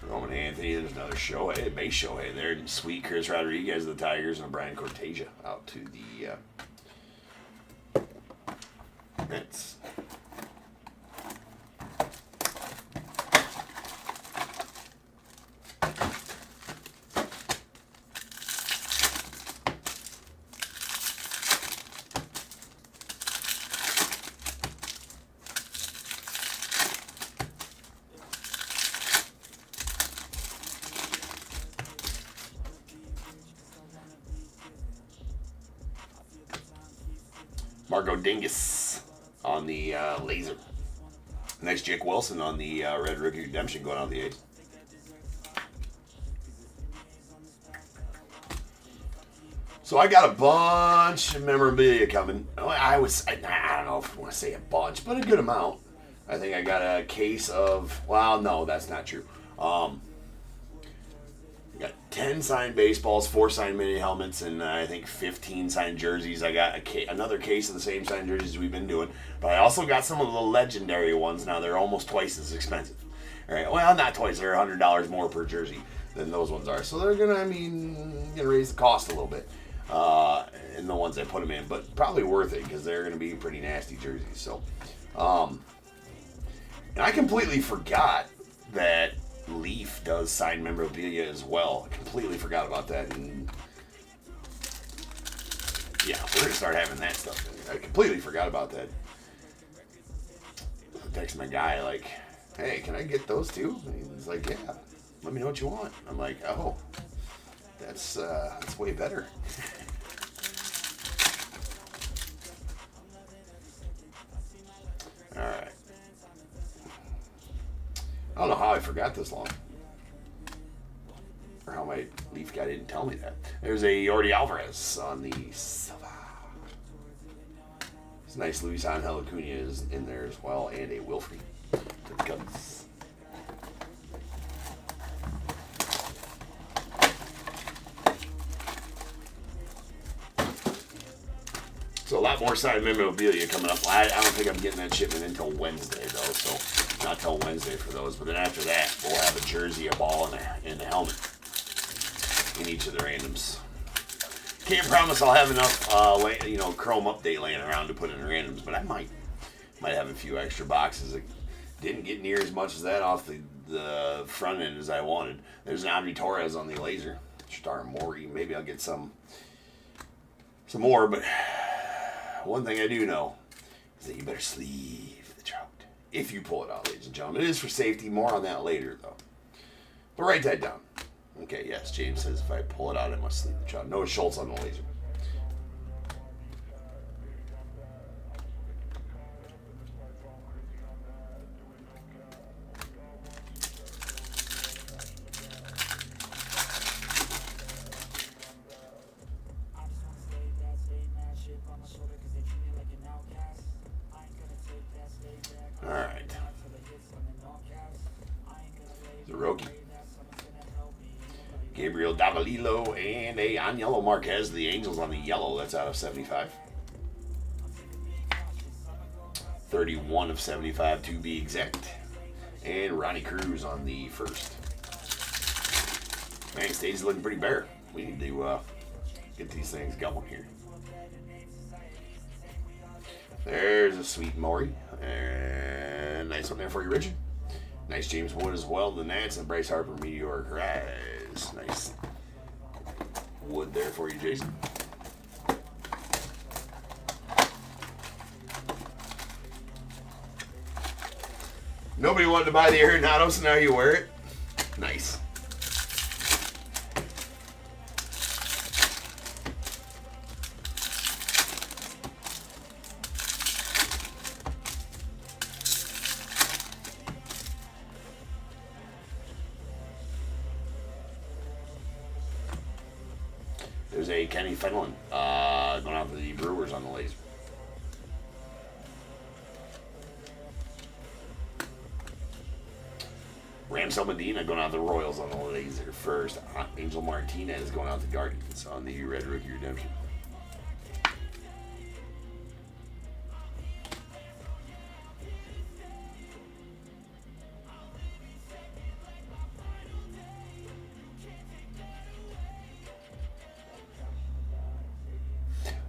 Roman Anthony, there's another Shohei, base Shohei there. And sweet Chris Rodriguez of the Tigers and a Brian Cortesia out to the Mets. Marco Dingus on the laser. Nice Jake Wilson on the Red Rookie Redemption going on the A's. So I got a bunch of memorabilia coming. I don't know if I want to say a bunch, but a good amount. I think I got a case of, well, no, that's not true. I got 10 signed baseballs, 4 signed mini helmets, and I think 15 signed jerseys. I got another case of the same signed jerseys we've been doing. But I also got some of the legendary ones. Now, they're almost twice as expensive. All right, well, not twice. They're $100 more per jersey than those ones are. So they're going to raise the cost a little bit in the ones I put them in. But probably worth it because they're going to be pretty nasty jerseys. So, and I completely forgot that Leaf does sign memorabilia as well. I completely forgot about that. And yeah, we're going to start having that stuff. I completely forgot about that. I text my guy like, hey, can I get those too? And he's like, yeah, let me know what you want. I'm like, oh, that's way better. All right. I don't know how I forgot this long. Or how my Leaf guy didn't tell me that. There's a Yordi Alvarez on the Silva. It's nice Luis Angel Acuna is in there as well. And a Wilfrey to the Cubs. So a lot more signed memorabilia coming up. I don't think I'm getting that shipment until Wednesday, though. So not till Wednesday for those. But then after that, we'll have a jersey, a ball, and a helmet in each of the randoms. Can't promise I'll have enough, Chrome update laying around to put in the randoms, but I might have a few extra boxes. I didn't get near as much as that off the front end as I wanted. There's an Audrey Torres on the laser. Star Mori. Maybe I'll get some more, but one thing I do know is that you better sleeve the trout if you pull it out, ladies and gentlemen. It is for safety. More on that later, though. But write that down. Okay, yes, James says if I pull it out, I must sleeve the trout. Noah Schultz on the laser. rookie. Gabriel Davalillo and a Aniello Marquez, the Angels on the yellow. That's out of 75. 31 of 75 to be exact. And Ronnie Cruz on the first. Man, stage is looking pretty bare. We need to get these things going here. There's a sweet Maury. And nice one there for you, Richard. Nice James Wood as well. The Nats and Bryce Harper, Meteoric Rise. Nice Wood there for you, Jason. Nobody wanted to buy the Arenado, so now you wear it. Nice. There's a Kenny Fenelon going out to the Brewers on the laser. Ramsel Medina going out to the Royals on the laser first. Angel Martinez going out to Guardians on the Red Rookie Redemption.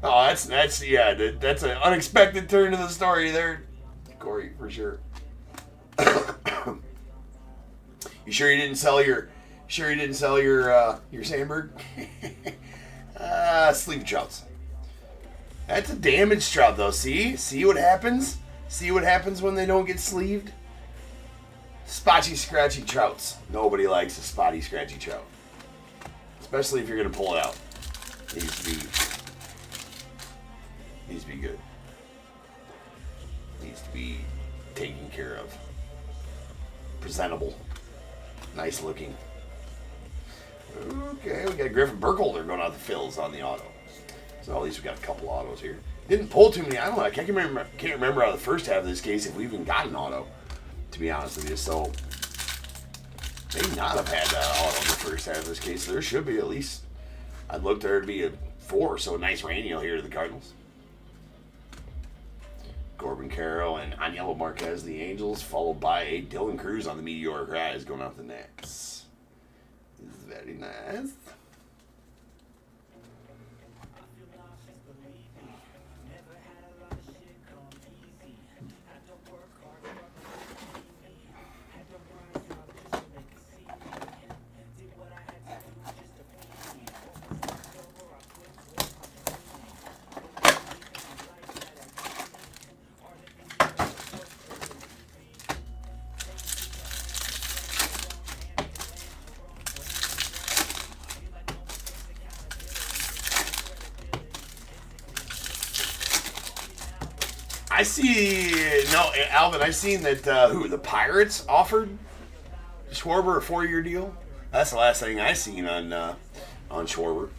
Oh, that's an unexpected turn to the story there, Corey, for sure. You sure you didn't sell your Sandberg? Sleeve trouts. That's a damaged trout though. See what happens? See what happens when they don't get sleeved? Spotty, scratchy trouts. Nobody likes a spotty, scratchy trout, especially if you're gonna pull it out. Needs to be good. Needs to be taken care of. Presentable. Nice looking. Okay, we got Griffin Burkholder going out the Phils on the auto. So at least we got a couple autos here. Didn't pull too many. I don't know. I can't remember out of the first half of this case if we even got an auto, to be honest with you. So may not have had that auto in the first half of this case. So there should be at least. I'd look there to be a 4. So a nice Raniel here to the Cardinals. Corbin Carroll and Aniello Marquez, the Angels, followed by a Dylan Cruz on the Meteoric Rise going out the Nats. This is very nice. I see, no, Alvin, I've seen that, the Pirates offered Schwarber a 4-year deal. That's the last thing I seen on Schwarber.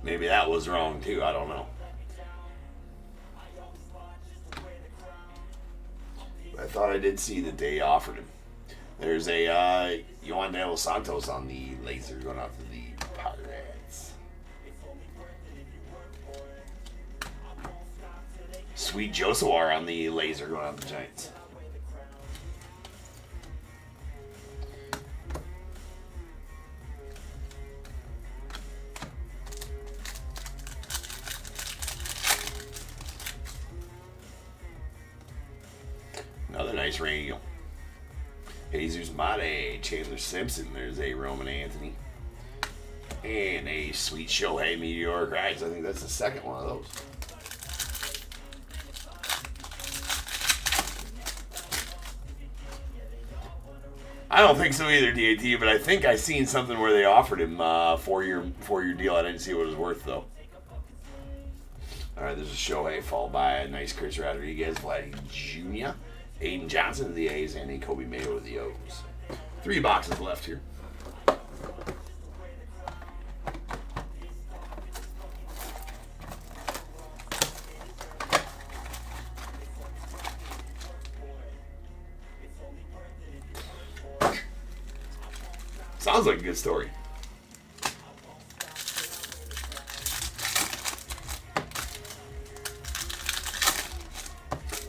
Maybe that was wrong, too. I don't know. I thought I did see that they offered him. There's a Yohan De Los Santos on the laser going out to the Pirates. Sweet Josawar on the laser going out to the Giants. Another nice Raniel. Jesus Mate, Chandler Simpson. There's a Roman Anthony. And a sweet Shohei Meteoric Rise. I think that's the second one of those. I don't think so either, DAT, but I think I seen something where they offered him a 4-year deal. I didn't see what it was worth, though. All right, there's a Shohei, followed by a nice Chris Rodriguez, Vladdy Jr., Aiden Johnson of the A's, and a Kobe Mayo of the O's. 3 boxes left here. Sounds like a good story.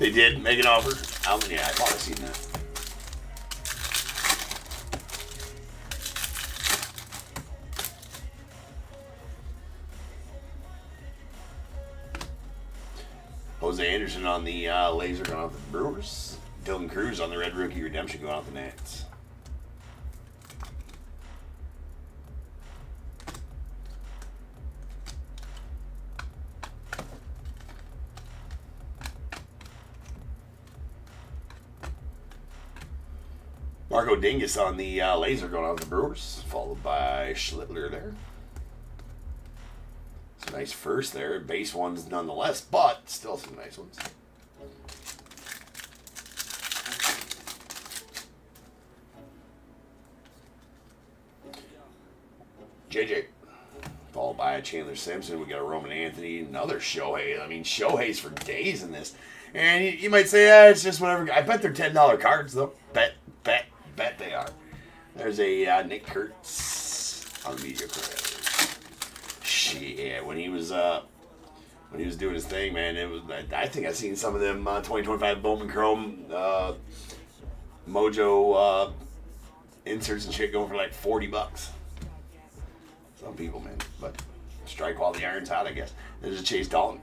They did make an offer. Yeah, I thought I'd seen that. Jose Anderson on the laser going off the Brewers. Dylan Cruz on the red rookie redemption going off the Nats. Marco Dingus on the laser going off the Brewers, followed by Schlittler there. It's a nice first there. Base ones nonetheless, but still some nice ones. JJ, followed by Chandler Simpson. We got a Roman Anthony, another Shohei. I mean, Shohei's for days in this. And you might say, it's just whatever. I bet they're $10 cards, though. Bet they are. There's a Nick Kurtz on the media credit. Shit, when he was doing his thing, man, it was. I think I've seen some of them 2025 Bowman Chrome Mojo inserts and shit going for like $40. Some people, man, but strike while the iron's hot, I guess. There's a Chase Dalton.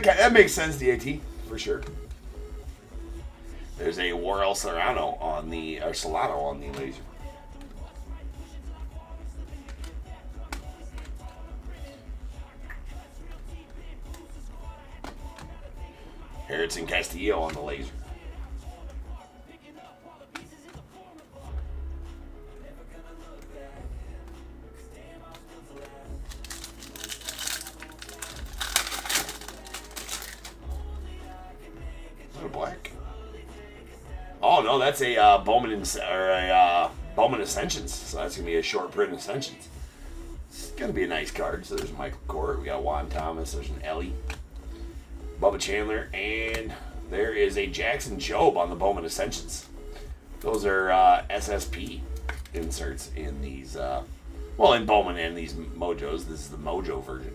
That makes sense, DAT, for sure. There's a Warrell Solano on the laser. Harrison Castillo on the laser. Black. Oh no, that's a Bowman Bowman Ascensions. So that's gonna be a short print Ascensions. It's gonna be a nice card. So there's Michael Court. We got Juan Thomas. There's an Ellie, Bubba Chandler, and there is a Jackson Jobe on the Bowman Ascensions. Those are SSP inserts in these. In Bowman and these Mojos. This is the Mojo version,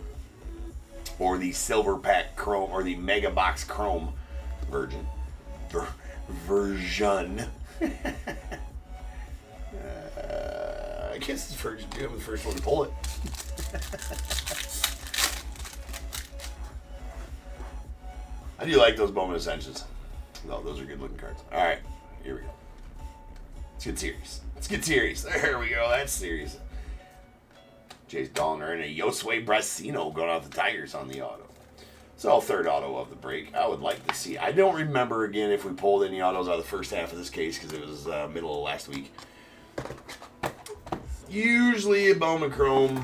or the Silver Pack Chrome, or the Mega Box Chrome version. I guess it's first. I'm the first one to pull it. I do like those Bowman Ascensions. No, those are good looking cards. All right, here we go. Let's get serious. There we go. That's serious. Chase Dallner and a Josue Brasino going off the Tigers on the auto. So, third auto of the break. I would like to see. I don't remember, again, if we pulled any autos out of the first half of this case because it was middle of last week. Usually a Bowman Chrome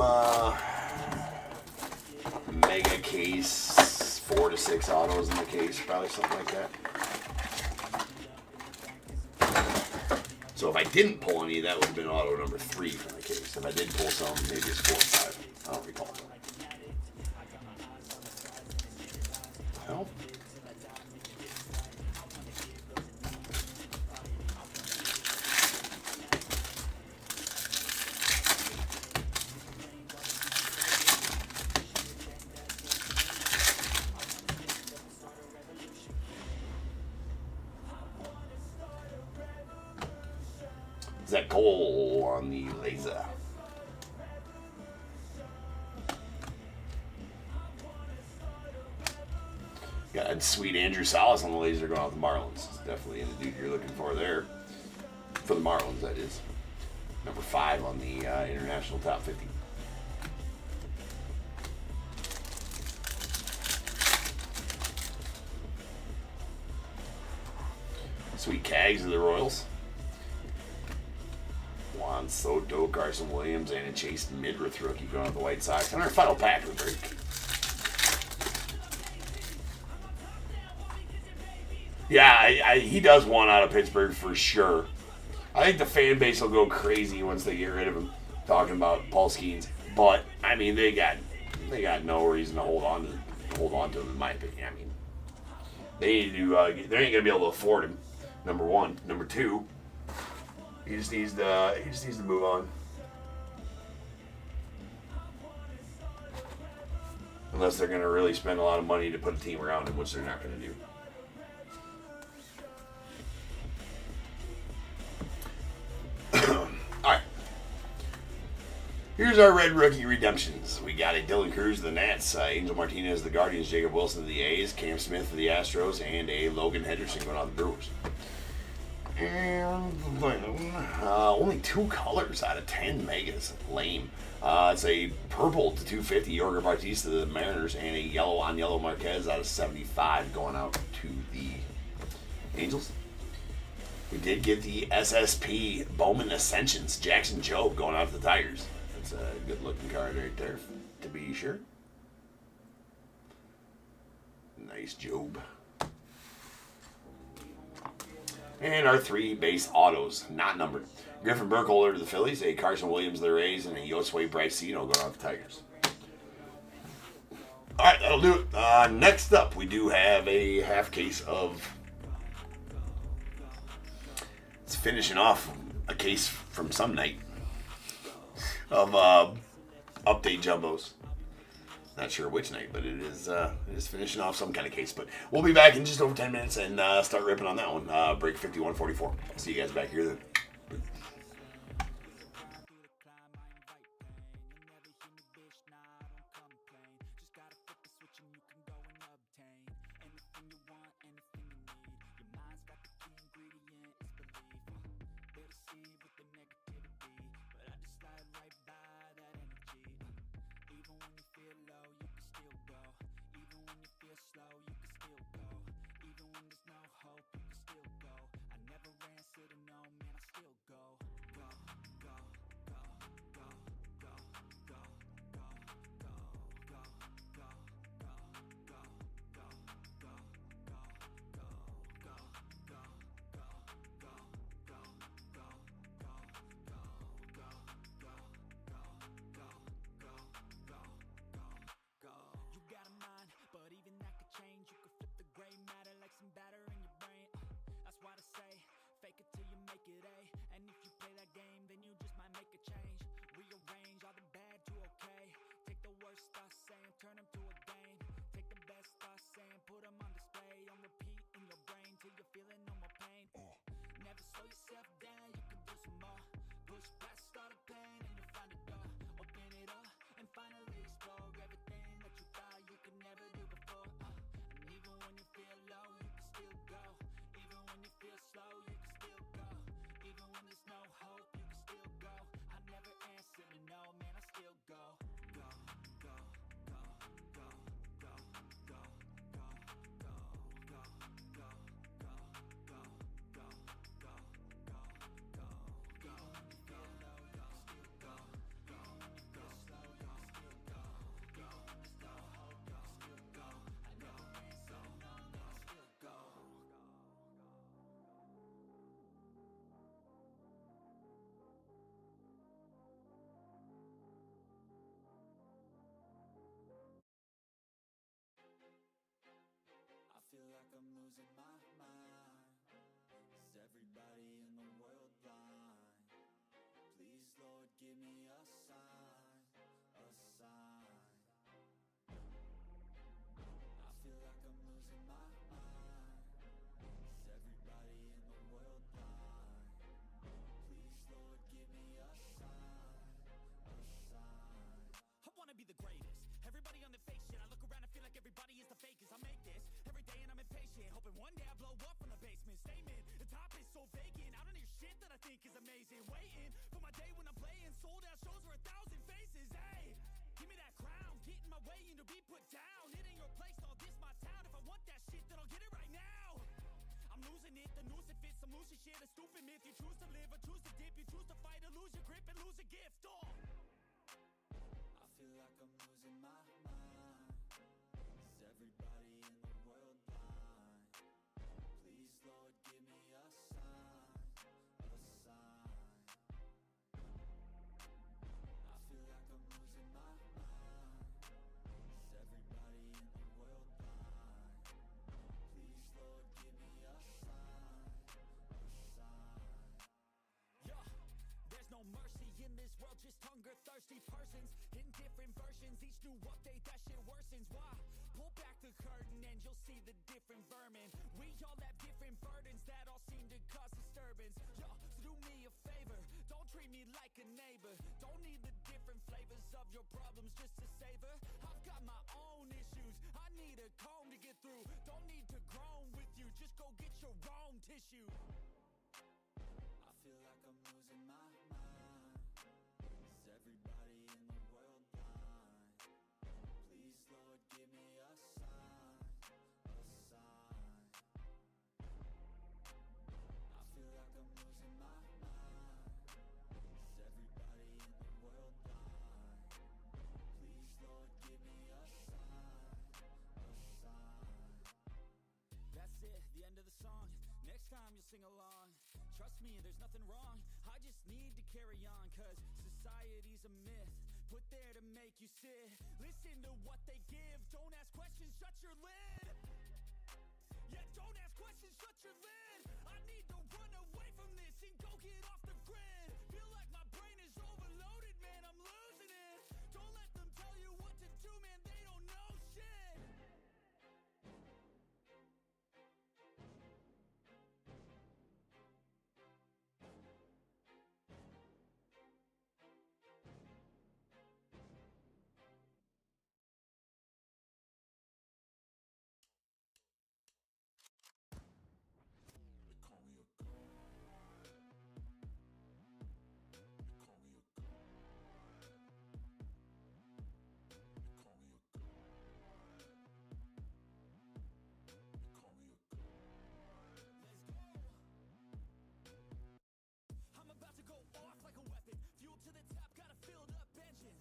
mega case, 4 to 6 autos in the case, probably something like that. So if I didn't pull any, that would have been auto number 3 from the case. If I did pull some, maybe it's 4 or 5. I don't recall. No. Is that Cole on the laser? Got sweet Andrew Salas on the laser going off the Marlins. Definitely the dude you're looking for there. For the Marlins, that is. Number 5 on the International Top 50. Sweet Cags of the Royals. Juan Soto, Carson Williams, and a Chase Midrith rookie going with the White Sox. And our final pack of the break. Yeah, he does want out of Pittsburgh for sure. I think the fan base will go crazy once they get rid of him. Talking about Paul Skeens, but I mean they got no reason to hold on to him in my opinion. I mean they ain't gonna be able to afford him. Number one, number two, he just needs to move on. Unless they're gonna really spend a lot of money to put a team around him, which they're not gonna do. Alright. Here's our red rookie redemptions. We got a Dylan Cruz of the Nats, Angel Martinez of the Guardians, Jacob Wilson of the A's, Cam Smith of the Astros, and a Logan Henderson going on the Brewers. And only 2 colors out of 10 megas. Lame. It's a purple to 250 Yorger Bautista of the Mariners, and a yellow on yellow Marquez out of 75 going out to the Angels. We did get the SSP Bowman Ascensions Jackson Jobe going out to the Tigers. That's a good looking card right there, to be sure. Nice Jobe. And our 3 base autos, not numbered. Griffin Burkholder to the Phillies, a Carson Williams to the Rays, and a Josue Bricino going out to the Tigers. All right, that'll do it. Next up, we do have a half case of... It's finishing off a case from some night of update jumbos. Not sure which night, but it is finishing off some kind of case. But we'll be back in just over 10 minutes and start ripping on that one. Break 5144. See you guys back here then. Feel like I'm losing my mind. Is everybody in the world blind? Please, Lord, give me a sign, a sign. I feel like I'm losing my mind. Is everybody in the world blind? Please, Lord, give me a sign, a sign. I wanna be the greatest. Everybody on the fake shit. I look around and feel like everybody is the fakest. I make this every day and I'm impatient, hoping one day I blow up from the basement. Statement, the top is so vacant. I don't hear shit that I think is amazing. Waiting for my day when I'm playing sold out shows for 1,000 faces. Hey, give me that crown, get in my way and to be put down. It ain't your place, no, this my town. If I want that shit, then I'll get it right now. I'm I'm losing it. The noose it fits, some lucid shit, a stupid myth. You choose to live or choose to dip. You choose to fight or lose your grip and lose a gift. Oh, I feel like I'm losing my mind. Is everybody in the world blind? Please, Lord, give me a sign, a sign. I feel like I'm losing my mind. Is everybody in the world blind? Please, Lord, give me a sign, a sign. Yeah, there's no mercy in this world, just hunger-thirsty persons in different versions. Each new update, that shit worsens. Why? Pull back the curtain and you'll see the different vermin. We all have different burdens that all seem to cause disturbance. Yo, so do me a favor, don't treat me like a neighbor. Don't need the different flavors of your problems just to savor. I've got my own issues, I need a comb to get through. Don't need to groan with you, just go get your own tissue. I feel like I'm losing my mind. Is everybody in the world blind? Please, Lord, give me a sign, a sign. I feel like I'm losing my mind. Is everybody in the world blind? Please, Lord, give me a sign, a sign. That's it, the end of the song. Next time you'll sing along. Trust me, there's nothing wrong. I just need to carry on, cause society's a myth put there to make you sit. Listen to what they give. Don't ask questions, shut your lid. Yeah, don't ask questions, shut your lid. I need to run away from this and go get off the grid. Feel like my brain is overloaded, man, I'm losing it. Don't let them tell you what to do, man, they don't know shit. I'm about to go off like a weapon. Fuel to the top, got a filled up engine.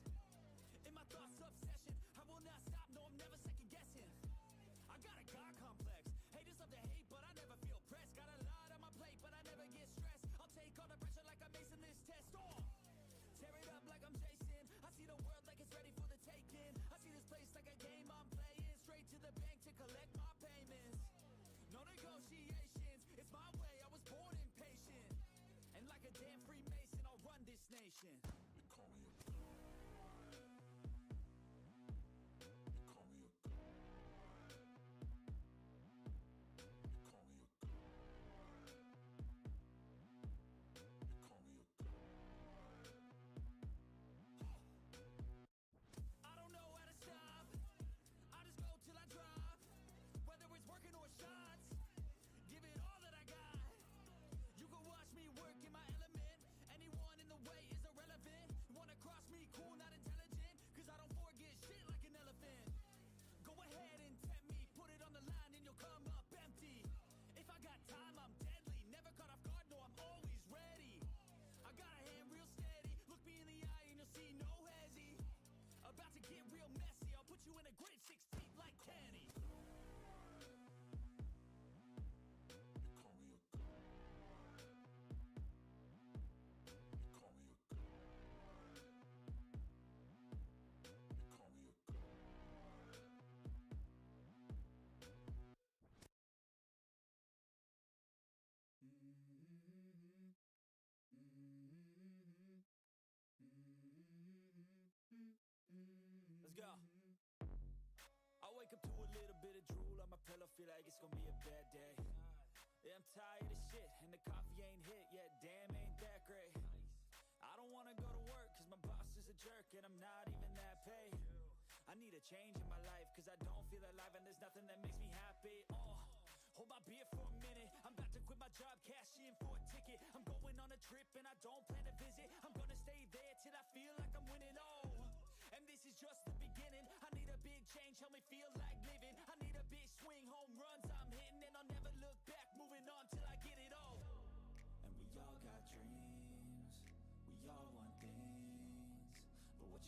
In my thoughts, obsession. I will not stop, no, I'm never second guessing. I got a God complex. Haters love to hate, but I never feel pressed. Got a lot on my plate, but I never get stressed. I'll take all the pressure like I'm acing this test. Oh, tear it up like I'm Jason. I see the world like it's ready for the taking. I see this place like a game I'm playing. Straight to the bank to collect my payments. No negotiations, it's my way, I was born impatient. And like a damn Freemason, I'll run this nation. They call me a god. They call me a god. They call me a god. They call me a god. I don't know how to stop. I just go till I drop. Whether it's working or shots, give it all that I got. You can watch me work in my element. Anyone in the way is irrelevant. You wanna cross me, cool, not intelligent. Cause I don't forget shit like an elephant. Go ahead and tempt me, put it on the line and you'll come up empty. If I got time, I'm deadly. Never caught off guard, no, I'm always ready. I got a hand real steady. Look me in the eye and you'll see no hezzy. About to get real messy. I'll put you in a grave 6 feet like Kenny. Let's go. I wake up to a little bit of drool on my pillow, feel like it's gonna be a bad day. Yeah, I'm tired of shit, and the coffee ain't hit yet, damn, ain't that great. I don't wanna go to work, cause my boss is a jerk, and I'm not even that paid. I need a change in my life, cause I don't feel alive, and there's nothing that makes me happy. Oh, hold my beer for a minute, I'm about to quit my job, cash in for a ticket. I'm going on a trip, and I don't plan to visit. I'm gonna stay there till I feel like I'm winning, oh. And this is just the beginning. I need a big change, help me feel like living. I need a big swing, home runs I'm hitting, and I'll never look back, moving on.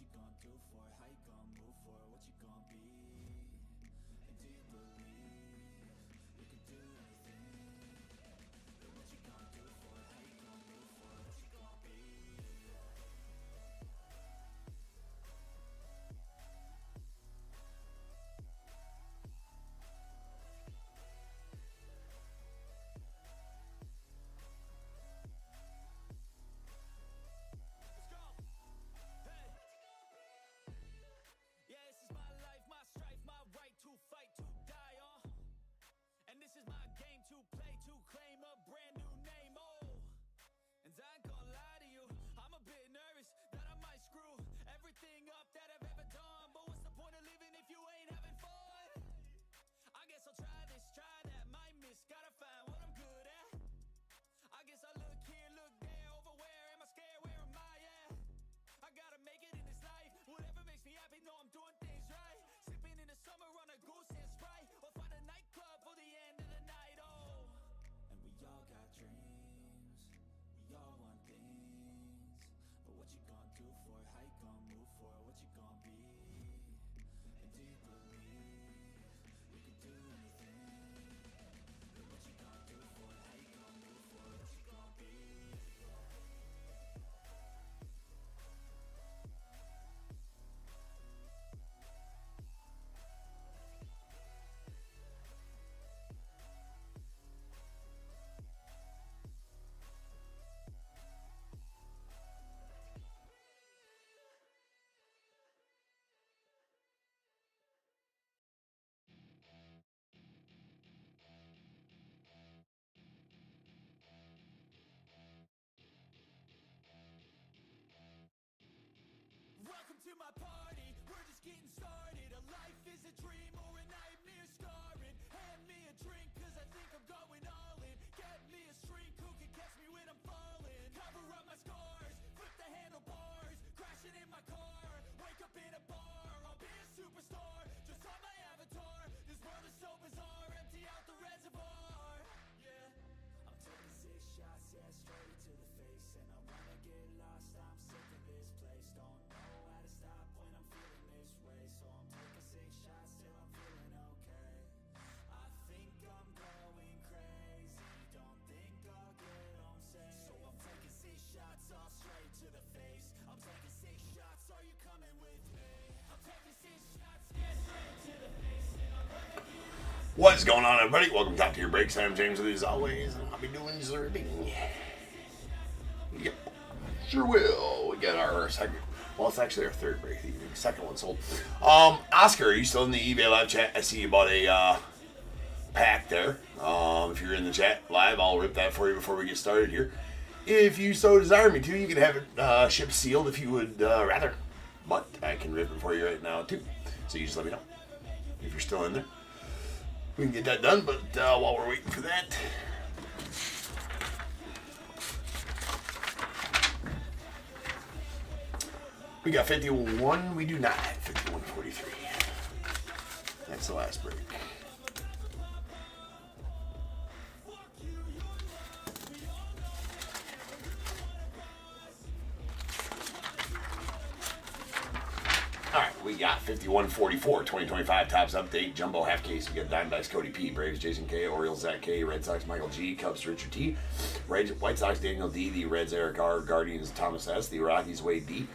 you gonna do for it? How you gonna move for it? What you gonna be? And do you believe you can do anything? And what you gonna do for it? How you gonna move for it? What you gonna be? Let's go. Hey. Yeah, this is my life, my strife, my right to fight, to die on. And this is my game to play, to claim a brand new name. Oh, and I ain't gonna lie to you, I'm a bit nervous that I might screw everything up that I've ever done. But what's the point of living if you ain't having fun? I guess I'll try this, try that, might miss, gotta find what I'm good at. I guess I look here, look there, over where am I scared, where am I at? I gotta make it in this life, whatever makes me happy, know I'm doing things right. Sipping in the summer on a goose and Sprite, or find a nightclub for the end of the night, oh. And we all got dreams, we all want things. But what you gonna do for it? How you gonna move for it? What you gonna be? And do you believe you can do anything? And what you gonna do for it? How you gonna move for it? What you gonna be? Welcome to my party, we're just getting started. A life is a dream or a nightmare scarring. Hand me a drink cause I think I'm going all in. Get me a shrink who can catch me when I'm falling. Cover up my scars, flip the handlebars. Crashing in my car, wake up in a bar. I'll be a superstar, just on my avatar. This world is so bizarre, empty out the reservoir. Yeah, I'm taking 6 shots, yeah, straight to the face. And I wanna get lost, I'm sick of this place. Don't know how to stop when I'm feeling this way. So I'm taking 6 shots till I'm feeling okay. I think I'm going crazy, don't think I'll get home safe. So I'm taking 6 shots all straight to the face. I'm taking 6 shots, are you coming with me? I'm taking 6 shots, yeah, straight to the face. And I'm gonna get lost. What is going on, everybody? Welcome to Top Tier Breaks. I'm James with you as always, and I'll be doing zerby. Yep, sure will. We got our second. Well, it's actually our third break. The second one sold. Oscar, are you still in the eBay live chat? I see you bought a pack there. If you're in the chat live, I'll rip that for you before we get started here. If you so desire me to, you can have it shipped sealed if you would rather. But I can rip it for you right now too. So you just let me know if you're still in there. We can get that done, but while we're waiting for that, we got 51. We do not have 51.43. That's the last break. Alright, we got 51.44, 2025 Topps Update, Jumbo Half Case. We got Diamondbacks Cody P, Braves Jason K, Orioles Zach K, Red Sox Michael G, Cubs Richard T, White Sox Daniel D, the Reds Eric R, Guardians Thomas S, the Rockies Wade D,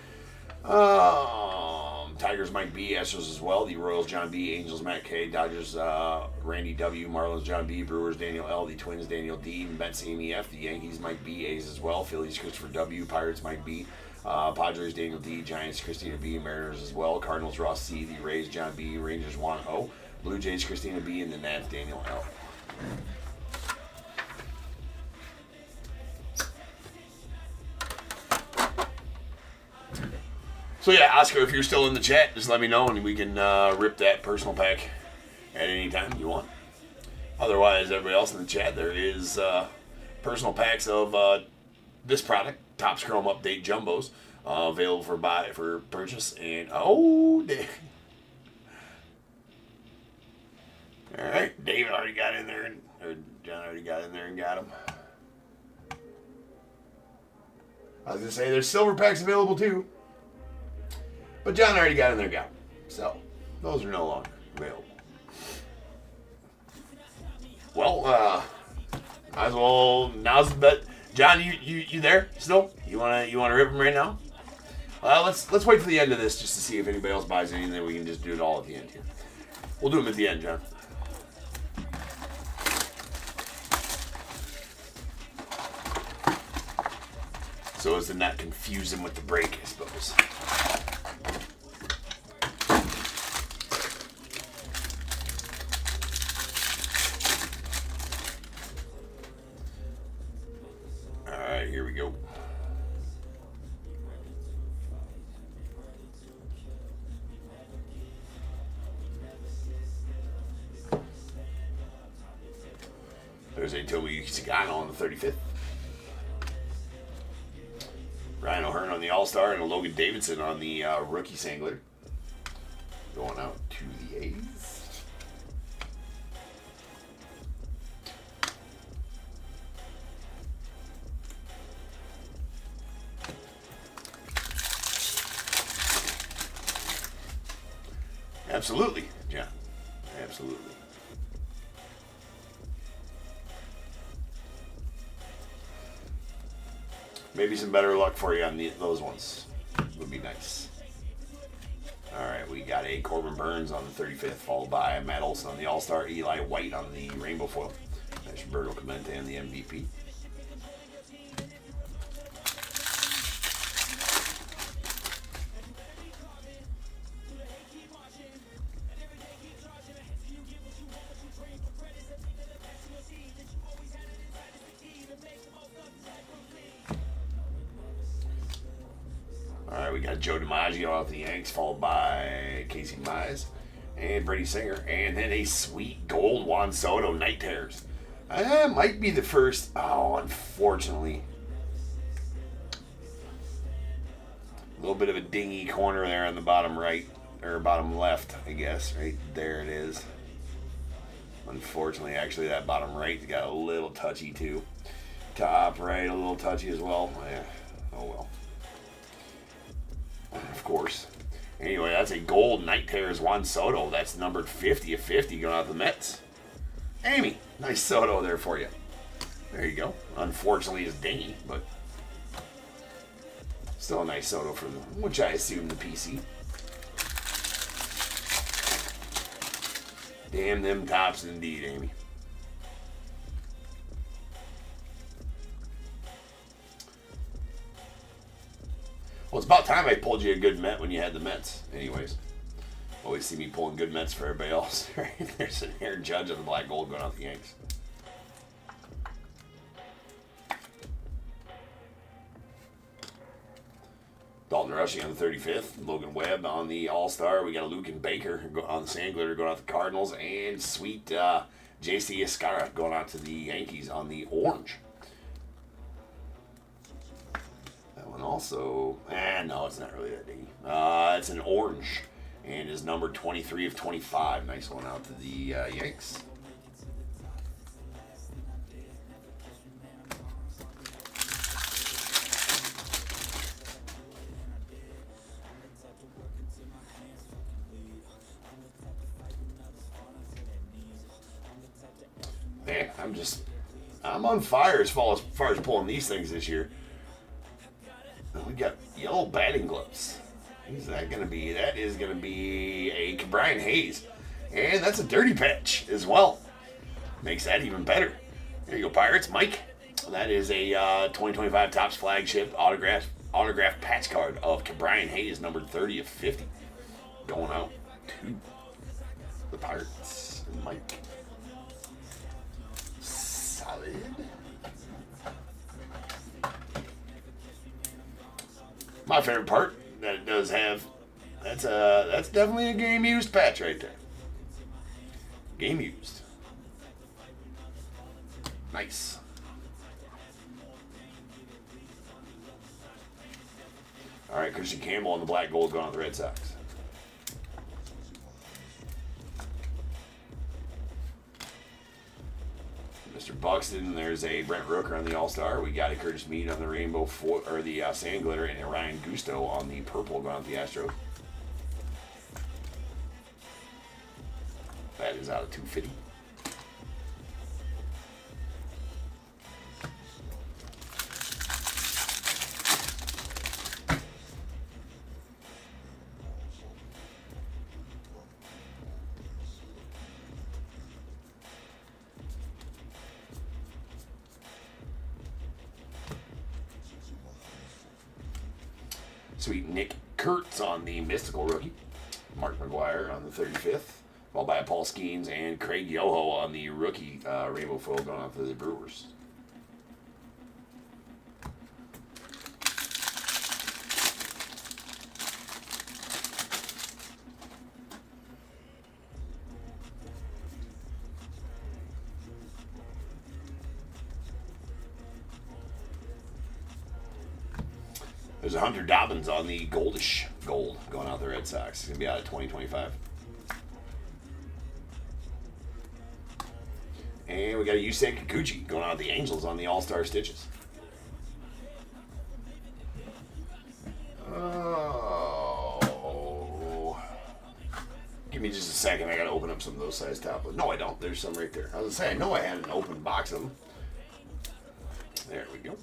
Tigers Mike B, Astros as well, the Royals John B, Angels Matt K, Dodgers Randy W, Marlins John B, Brewers Daniel L, the Twins Daniel D, Mets Amy F, the Yankees Mike B, A's as well, Phillies Christopher W, Pirates Mike B, Padres Daniel D, Giants Christina B, Mariners as well, Cardinals Ross C, the Rays John B, Rangers Juan O, Blue Jays Christina B, and the Nats Daniel L. So yeah, Oscar, if you're still in the chat, just let me know and we can rip that personal pack at any time you want. Otherwise, everybody else in the chat, there is personal packs of this product, Topps Chrome Update Jumbos, available for purchase. And oh, Dave. All right, David already got in there, or John already got in there and got them. I was gonna say there's silver packs available too. But John already got in there, got. So those are no longer available. Well, might as well. Now's the bet. John, you there still? You wanna rip them right now? Let's wait for the end of this just to see if anybody else buys anything. Then we can just do it all at the end here. We'll do them at the end, John. So as to not confuse him with the break, I suppose. All right, here we go. There's a Toby Cigano on the 35th. Ryan O'Hearn on the All-Star and a Logan Davidson on the rookie Sangler. Going out to the A's. Absolutely, John. Absolutely. Maybe some better luck for you on those ones. Would be nice. All right, we got a Corbin Burns on the 35th, followed by Matt Olson on the All-Star, Eli White on the Rainbow Foil. There's Roberto Clemente and the MVP. All right, we got Joe DiMaggio off the Yanks, followed by Casey Mize and Brady Singer, and then a sweet gold Juan Soto Night Terrors. Might be the first. Oh, unfortunately, a little bit of a dingy corner there on the bottom right or bottom left, I guess. Right there it is. Unfortunately, actually, that bottom right got a little touchy too. Top right, a little touchy as well. Oh well. Of course. Anyway, that's a gold Night Terrors Juan Soto. That's numbered 50 of 50 going out the Mets. Amy, nice Soto there for you. There you go. Unfortunately, it's dingy, but still a nice Soto from which I assume the PC. Damn them tops indeed, Amy. Well, it's about time I pulled you a good Met when you had the Mets. Anyways, always see me pulling good Mets for everybody else. Right? There's an Aaron Judge of the black gold going out the Yanks. Dalton Rushing on the 35th. Logan Webb on the All-Star. We got a Luke and Baker on the Sandglitter going out to the Cardinals. And sweet J.C. Escara going out to the Yankees on the orange. And also, no, it's not really that dingy. It's an orange and is numbered 23 of 25. Nice one out to the Yanks. Man, I'm on fire as far as pulling these things this year. We got yellow batting gloves. Who's that going to be? That is going to be a Brian Hayes. And that's a dirty patch as well. Makes that even better. There you go, Pirates. Mike. That is a 2025 Topps flagship autograph patch card of Brian Hayes, numbered 30 of 50. Going out to the Pirates. And Mike. Solid. My favorite part that it does have, that's definitely a game used patch right there. Game used. Nice. All right, Christian Campbell on the black gold going on the Red Sox. Mr. Buxton, there's a Brent Rooker on the All-Star. We got a Curtis Mead on the Rainbow or the Sand Glitter, and a Ryan Gusto on the purple going out the Astros. That is out of 250. Sweet Nick Kurtz on the Mystical rookie. Mark McGuire on the 35th. Followed by Paul Skeens and Craig Yoho on the rookie Rainbow Foil going out to the Brewers. There's a Hunter Dobbins on the goldish gold going out the Red Sox. It's going to be out of 2025. And we got a Yusei Kikuchi going out the Angels on the All-Star Stitches. Oh. Give me just a second. I got to open up some of those size tablets. No, I don't. There's some right there. I was going to say, I know I had an open box of them. There we go.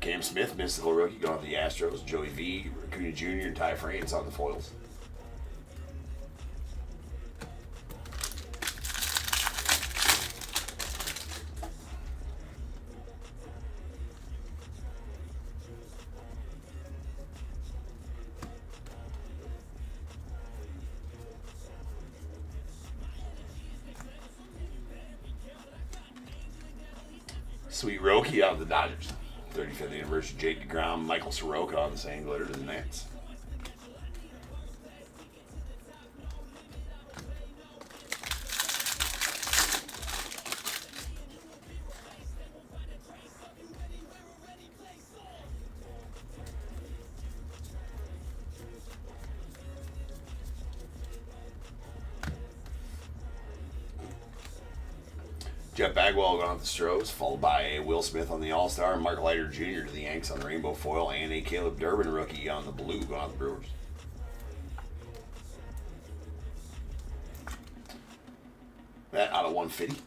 Cam Smith, Mystical rookie, going on the Astros. Joey V, Acuna Jr., and Ty France on the foils. Sweet Roki out of the Dodgers. 35th anniversary, Jake DeGrom, Michael Soroka on the same glitter to the Nats. Jeff Bagwell going off the Stros, followed by Will Smith on the All-Star, Mark Leiter Jr. to the Yanks on the Rainbow Foil, and a Caleb Durbin rookie on the blue going off the Brewers. That out of 150.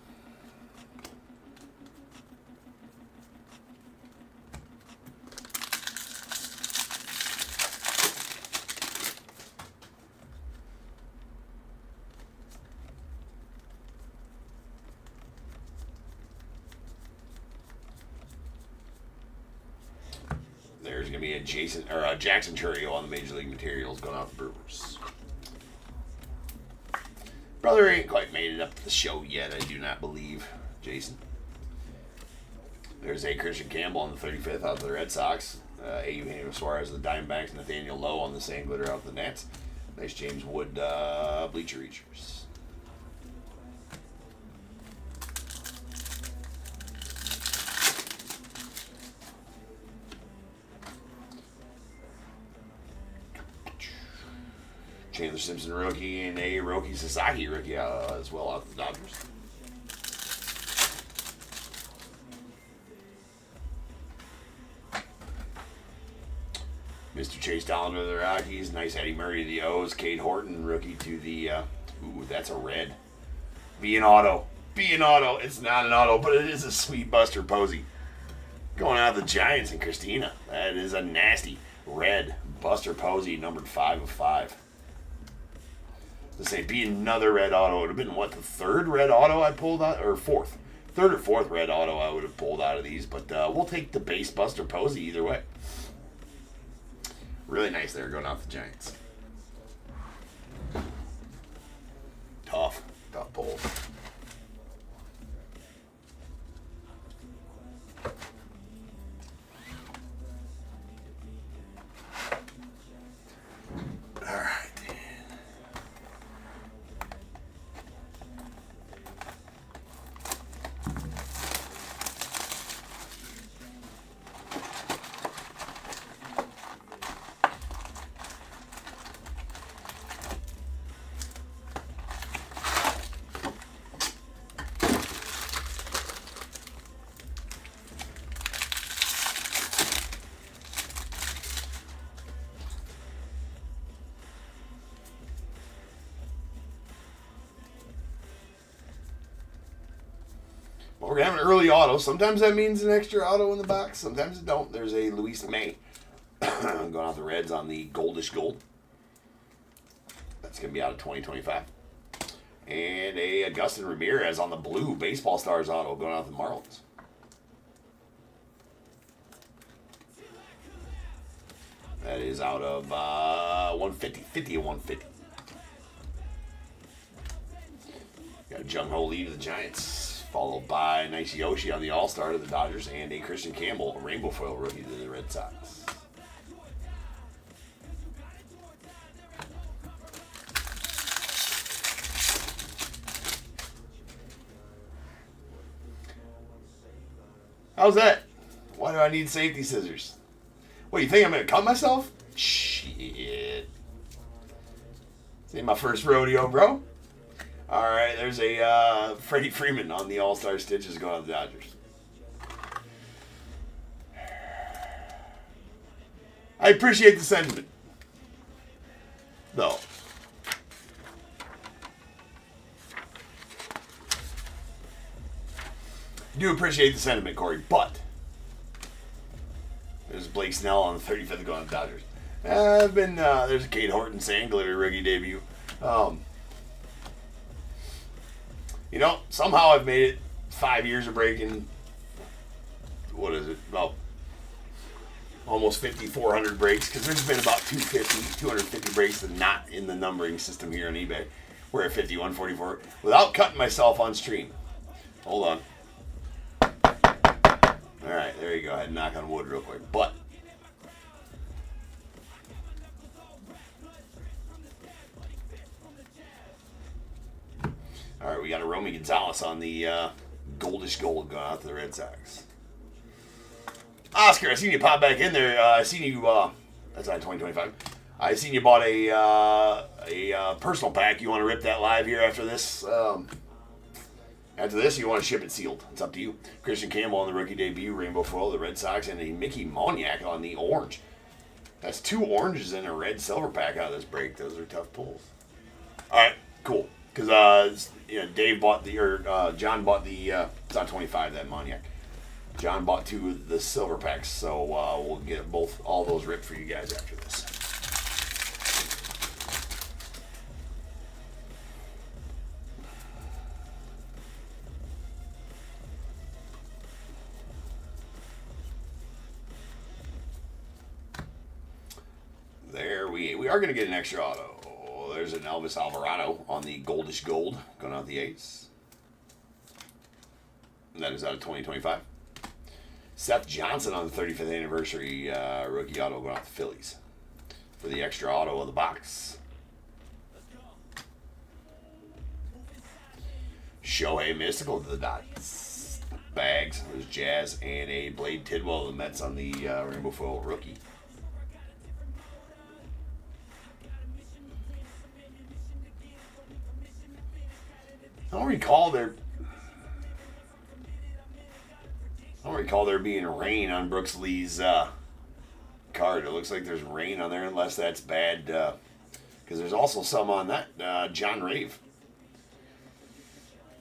There's going to be a Jackson Churio on the Major League Materials going off the Brewers. Brother ain't quite made it up to the show yet, I do not believe, Jason. There's a Christian Campbell on the 35th out of the Red Sox. Eugenio Suarez of the Diamondbacks. Nathaniel Lowe on the same glitter out of the Nats. Nice James Wood Bleacher Reachers. Chandler Simpson rookie and a Roki Sasaki rookie as well out of the Dodgers. Mr. Chase Dollander of the Rockies. Nice Eddie Murray of the O's. Cade Horton rookie to the... ooh, that's a red. Be an auto. Be an auto. It's not an auto, but it is a sweet Buster Posey. Going out of the Giants and Christina. That is a nasty red Buster Posey, numbered 5 of 5. To say, be another red auto. It would have been, what, the third red auto I pulled out? Or fourth. Third or fourth red auto I would have pulled out of these. But we'll take the base Buster Posey either way. Really nice there going off the Giants. Tough pull. All right. Well, we're going to have an early auto. Sometimes that means an extra auto in the box. Sometimes it don't. There's a Luis May going out the Reds on the goldish gold. That's going to be out of 2025. And a Augustin Ramirez on the blue Baseball Stars auto going out the Marlins. That is out of 150. 50 and 150. Got a Jung Ho Lee to the Giants, followed by Nice Yoshi on the All-Star to the Dodgers, and a Christian Campbell, a rainbow foil rookie to the Red Sox. How's that? Why do I need safety scissors? What, you think I'm going to cut myself? Shit. This ain't my first rodeo, bro. Alright, there's a Freddie Freeman on the All-Star stitches going to the Dodgers. I appreciate the sentiment, though. I do appreciate the sentiment, Corey, but there's Blake Snell on the 35th going to the Dodgers. There's a Kate Horton Sandler rookie debut. You know, somehow I've made it 5 years of breaking, what is it, about almost 5,400 breaks, because there's been about 250 breaks that are not in the numbering system here on eBay. We're at 5144 without cutting myself on stream. Hold on. All right, there you go. I had to knock on wood real quick. But all right, we got a Romy Gonzalez on the goldish gold going out to the Red Sox. Oscar, I seen you pop back in there. I seen you. That's on 2025. I seen you bought a personal pack. You want to rip that live here after this? After this, you want to ship it sealed. It's up to you. Christian Campbell on the rookie debut, rainbow foil, the Red Sox, and a Mickey Moniak on the orange. That's 2 oranges in a red silver pack out of this break. Those are tough pulls. All right, cool. Because Dave bought John bought the. It's on 25 that Moniak. John bought 2 of the silver packs, so we'll get all those ripped for you guys after this. There we are going to get an extra auto. There's an Elvis Alvarado on the goldish gold going out the ace. And that is out of 2025. Seth Johnson on the 35th anniversary rookie auto going out the Phillies for the extra auto of the box. Shohei Mystical to the Dodgers. Bags. There's Jazz and a Blade Tidwell of the Mets on the rainbow foil rookie. I don't recall there being rain on Brooks Lee's card. It looks like there's rain on there, unless that's bad. Because there's also some on that John Rave.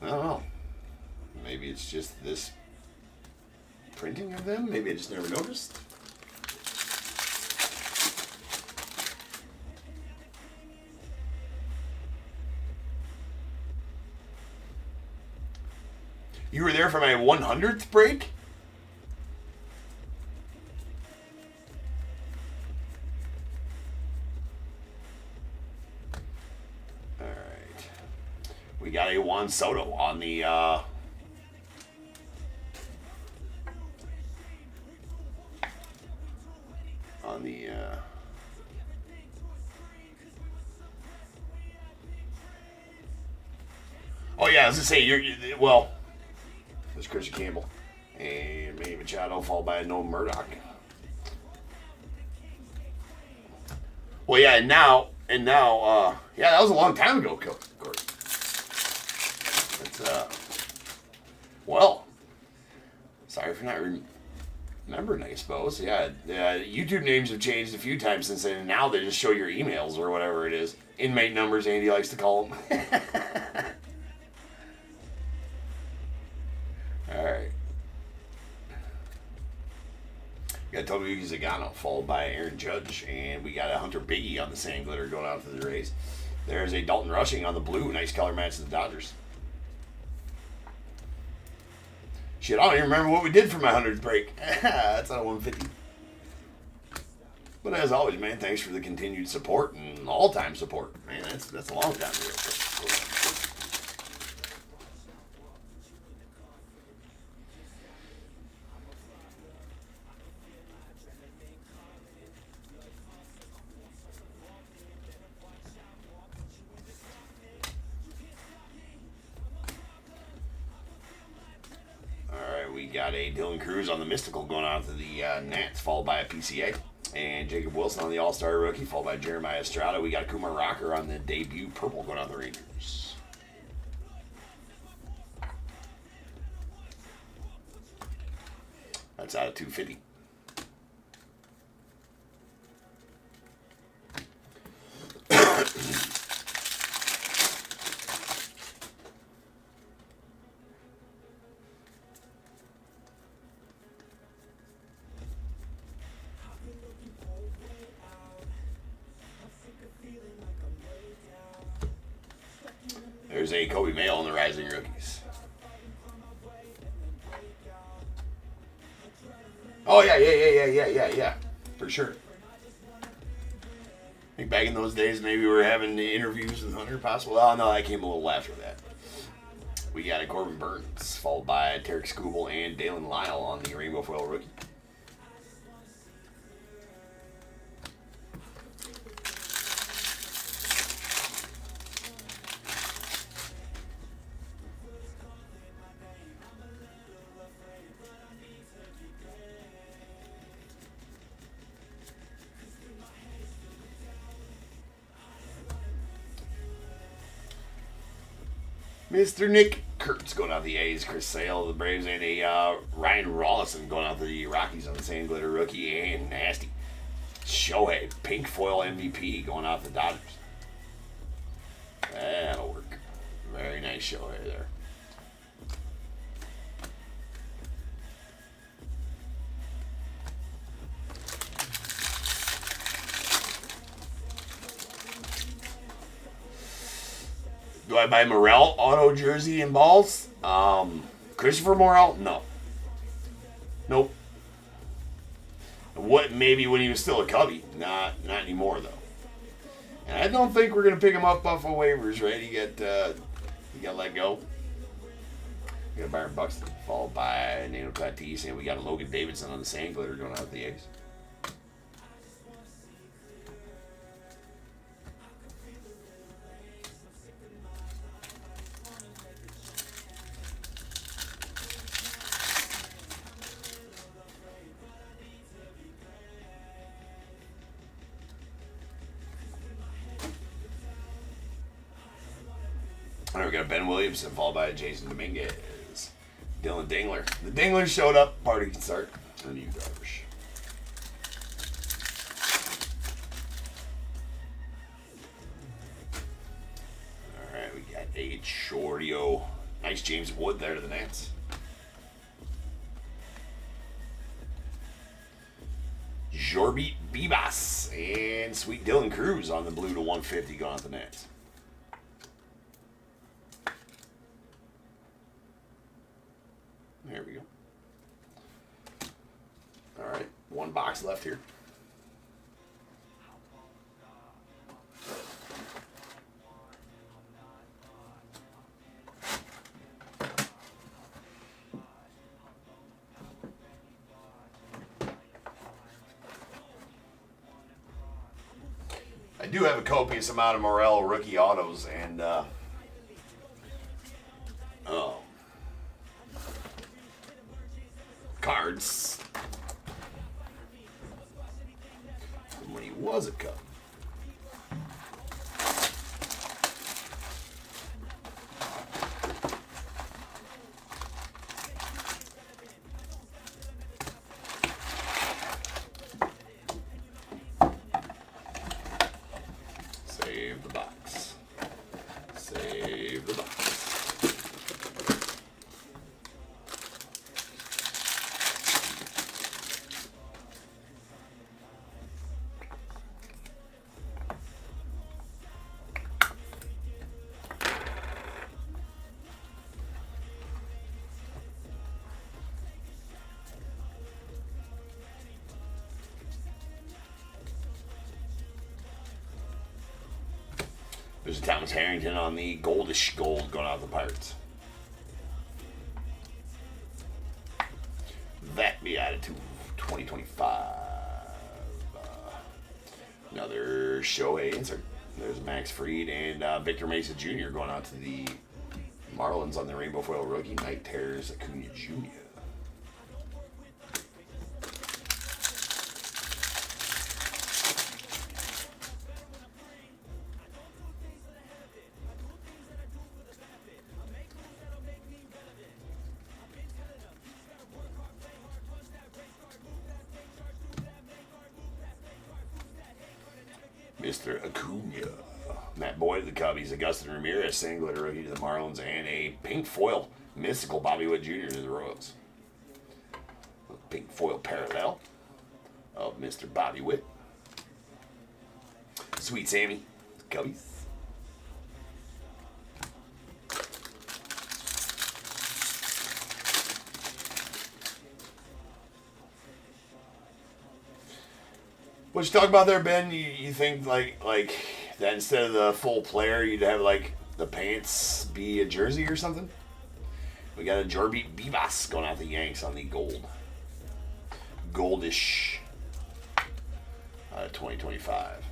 I don't know. Maybe it's just this printing of them. Maybe I just never noticed. You were there for my 100th break? All right. We got a Juan Soto on the oh yeah, I was gonna say well. There's Christian Campbell and Manny Machado, followed by Noah Murdoch. Well, yeah, and now, yeah, that was a long time ago, Corey. Well, sorry for not remembering, I suppose. Yeah, YouTube names have changed a few times since then, and now they just show your emails or whatever it is. Inmate numbers, Andy likes to call them. All got Toby Zagano, followed by Aaron Judge, and we got a Hunter Biggie on the sand glitter going out to the Rays. There's a Dalton Rushing on the blue. Nice color match to the Dodgers. Shit, I don't even remember what we did for my 100th break. That's on a 150. But as always, man, thanks for the continued support and all-time support. Man, that's a long time ago. We got a Dylan Cruz on the Mystical going out to the Nats, followed by a PCA. And Jacob Wilson on the All-Star Rookie, followed by Jeremiah Estrada. We got Kumar Rocker on the debut Purple going out to the Rangers. That's out of 250. There's a Kobe Mayo on the Rising Rookies. Oh, yeah. For sure. I think back in those days, maybe we were having interviews with Hunter, possible. Oh, no, that came a little after that. We got a Corbin Burns, followed by Tarek Skubal and Dalen Lyle on the Rainbow Foil Rookie. Mr. Nick Kurtz going out the A's, Chris Sale, the Braves, and a Ryan Rollison going out the Rockies on the Sand Glitter Rookie, and nasty Shohei, pink foil MVP going out the Dodgers. That'll work. Very nice Shohei there. Do I buy Morel auto jersey and balls? Christopher Morel? No. Nope. What? Maybe when he was still a Cubby. Not anymore though. And I don't think we're gonna pick him up off of waivers, right? He got let go. We got Byron Buxton, followed by Nano Tatis, and we got a Logan Davidson on the Sand Glitter going out with the A's. All right, we got Ben Williamson, followed by Jason Dominguez. Dylan Dingler. The Dinglers showed up. Party can start. And you drivers. All right, we got a Shortio. Nice James Wood there to the Nats. Jorbeat Bibas and Sweet Dylan Cruz on the blue to 150 going out the Nats. There we go. All right, one box left here. I do have a copious amount of Morel rookie autos and cards from when he was a Cub. Save the box. Save the box. There's a Thomas Harrington on the goldish gold going out to the Pirates. That be added to 2025. Another Shohei insert. There's Max Fried and Victor Mesa Jr. going out to the Marlins on the Rainbow Foil rookie. Night Terrors Acuna Jr. Mr. Acuna. Matt Boyd, the Cubbies. Augustin Ramirez, Sangler rookie to the Marlins. And a pink foil, mystical Bobby Witt Jr. to the Royals. A pink foil parallel of Mr. Bobby Witt. Sweet Sammy, Cubbies. What you talk about there, Ben? You think like that instead of the full player, you'd have like the pants be a jersey or something? We got a Jorby Bivas going out the Yanks on the gold, goldish, 2025.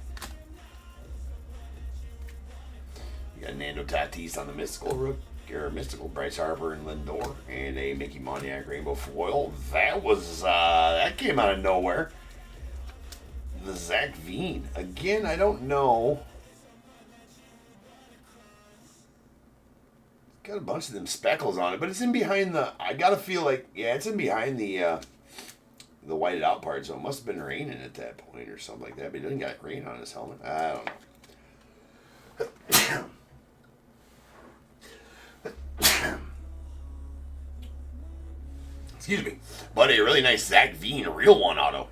You got Nando Tatis on the mystical Bryce Harper and Lindor, and a Mickey Moniak rainbow foil. That came out of nowhere. The Zach Veen. Again, I don't know. Got a bunch of them speckles on it, but it's in behind the... I gotta feel like... Yeah, it's in behind the whited out part, so it must have been raining at that point or something like that, but he doesn't got rain on his helmet. I don't know. Excuse me. But a really nice Zach Veen, a real one auto.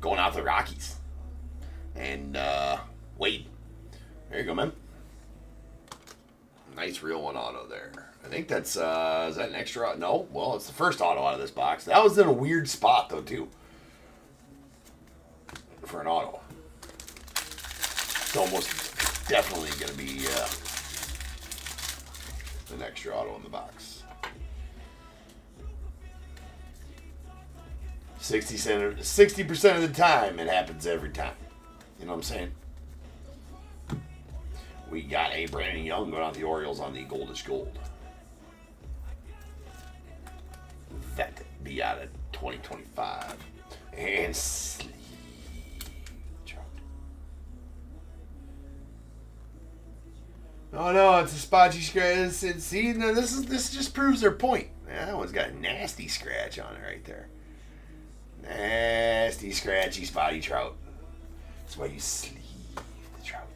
Going out the Rockies. And, Wade. There you go, man. Nice real one auto there. I think that's, is that an extra? No? Well, it's the first auto out of this box. That was in a weird spot, though, too. For an auto. It's almost definitely going to be, an extra auto in the box. 60% of the time, it happens every time. You know what I'm saying? We got a Brandon Young going on the Orioles on the goldish gold. That be out of 2025. And sleeve. Oh no, it's a spotchy scratch. See, no, this just proves their point. That one's got a nasty scratch on it right there. Nasty, scratchy, spotty trout. That's why you sleeve the trout.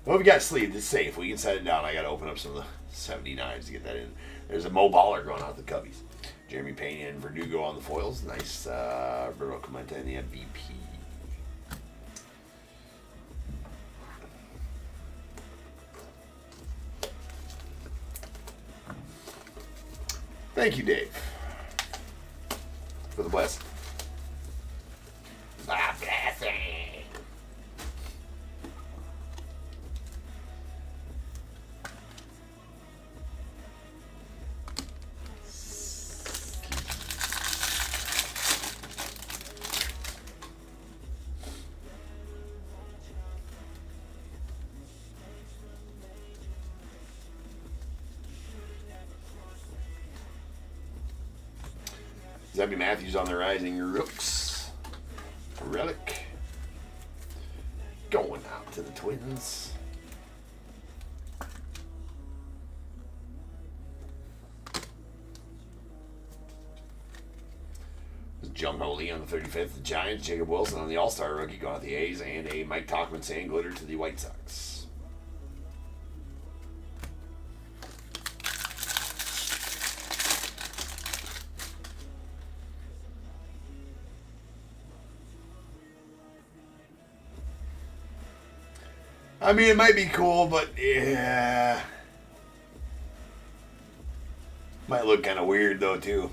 Well, we got sleeved. It's safe. We can set it down. I got to open up some of the 79s to get that in. There's a Mo Baller going out the Cubbies. Jeremy Pena and Verdugo on the foils. Nice Roberto Clemente in the MVP. Thank you, Dave, for the blessing. My blessing. Zebby Matthews on the Rising Rooks. Relic. Going out to the Twins. Jung Ho Lee on the 35th. The Giants. Jacob Wilson on the All-Star rookie going out the A's. And a Mike Tauchman sand glitter to the White Sox. I mean, it might be cool, but yeah. Might look kind of weird, though, too.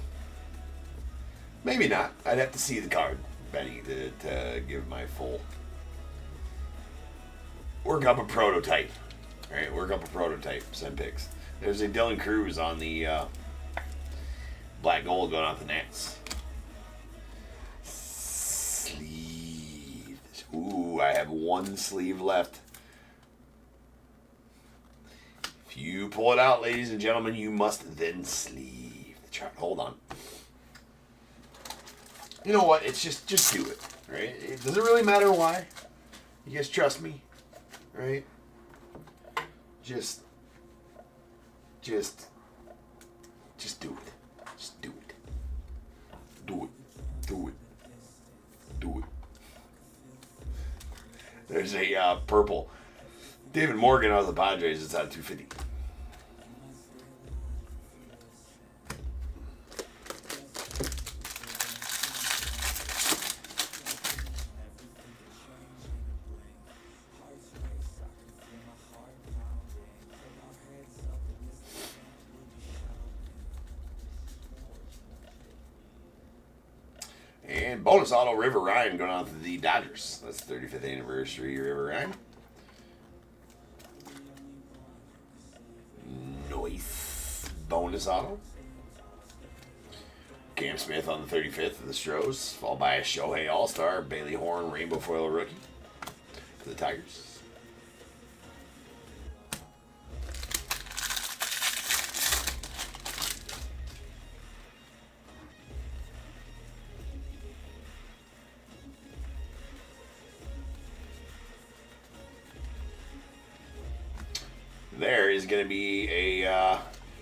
Maybe not. I'd have to see the card, Benny, to give my full... Work up a prototype. All right, work up a prototype. Send pics. There's a Dylan Cruz on the black gold going off the Nats. Sleeve. Ooh, I have one sleeve left. If you pull it out, ladies and gentlemen, you must then sleeve the chart. Hold on. You know what? It's just do it, right? Does it really matter why? You guys trust me, right? Just do it. Just do it. Do it. Do it. Do it. There's a purple. David Morgan out of the Padres. It's at 250. And bonus auto River Ryan going on to the Dodgers. That's 35th anniversary River Ryan. Nice bonus auto. Cam Smith on the 35th of the Stros, followed by a Shohei All-Star, Bailey Horn, Rainbow Foil rookie for the Tigers. There is going to be a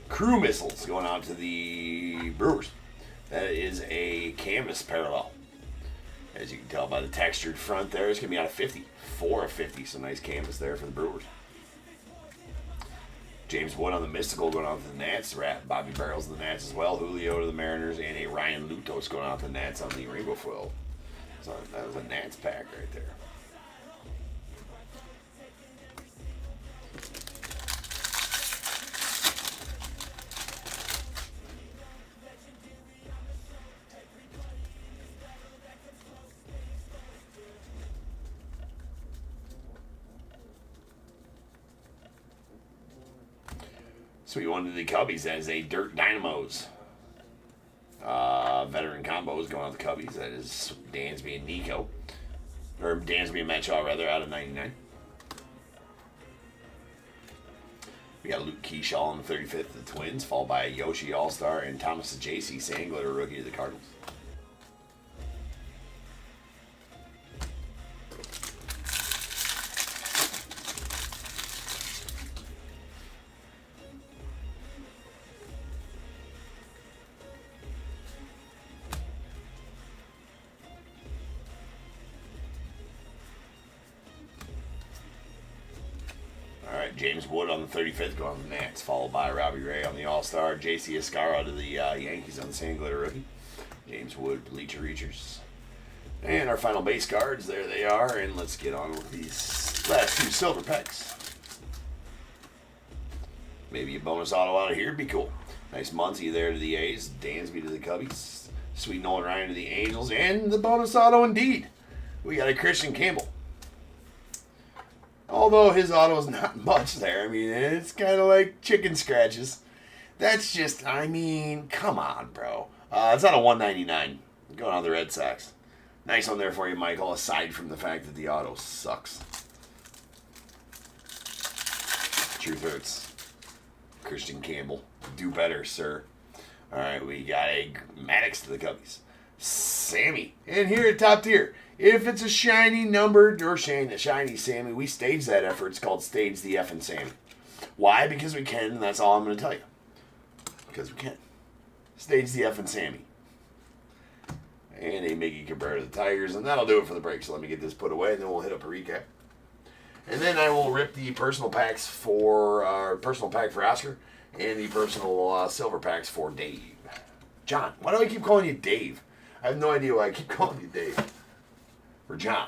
Crew Missiles going out to the Brewers. That is a canvas parallel. As you can tell by the textured front there, it's going to be out of 50. 4 of 50, so nice canvas there for the Brewers. James Wood on the Mystical going out to the Nats. Bobby Barrels to the Nats as well. Julio to the Mariners. And a Ryan Lutos going out to the Nats on the Rainbow Foil. So that was a Nats pack right there. Sweet one to the Cubbies as a Dirt Dynamos. Veteran combos going on the Cubbies. That is Dansby and Nico. Or Dansby and Matt Shaw, rather, out of 99. We got Luke Keyshaw on the 35th of the Twins, followed by a Yoshi All-Star and Thomas J.C. Sangler, rookie of the Cardinals. James Wood on the 35th going on the Nats, followed by Robbie Ray on the All-Star, J.C. Escara to the Yankees on the Sand Glitter rookie. James Wood, Bleacher Reachers. And our final base cards, there they are. And let's get on with these last two silver packs. Maybe a bonus auto out of here would be cool. Nice Muncy there to the A's, Dansby to the Cubbies, Sweet Nolan Ryan to the Angels, and the bonus auto indeed. We got a Christian Campbell. Although his auto is not much there. I mean, it's kind of like chicken scratches. That's just, I mean, come on, bro. It's out of 199. Going on the Red Sox. Nice one there for you, Michael, aside from the fact that the auto sucks. Truth hurts. Christian Campbell. Do better, sir. All right, we got a Maddox to the Cubbies. Sammy. And here at Top Tier, if it's a shiny numbered or shiny Sammy, we stage that effort. It's called Stage the F and Sammy. Why? Because we can, and that's all I'm going to tell you. Because we can. Stage the F and Sammy. And a Miggy Cabrera to the Tigers, and that'll do it for the break. So let me get this put away, and then we'll hit up a recap. And then I will rip the personal packs for our personal pack for Oscar and the personal silver packs for Dave. John, why do I keep calling you Dave? I have no idea why I keep calling you Dave. For John.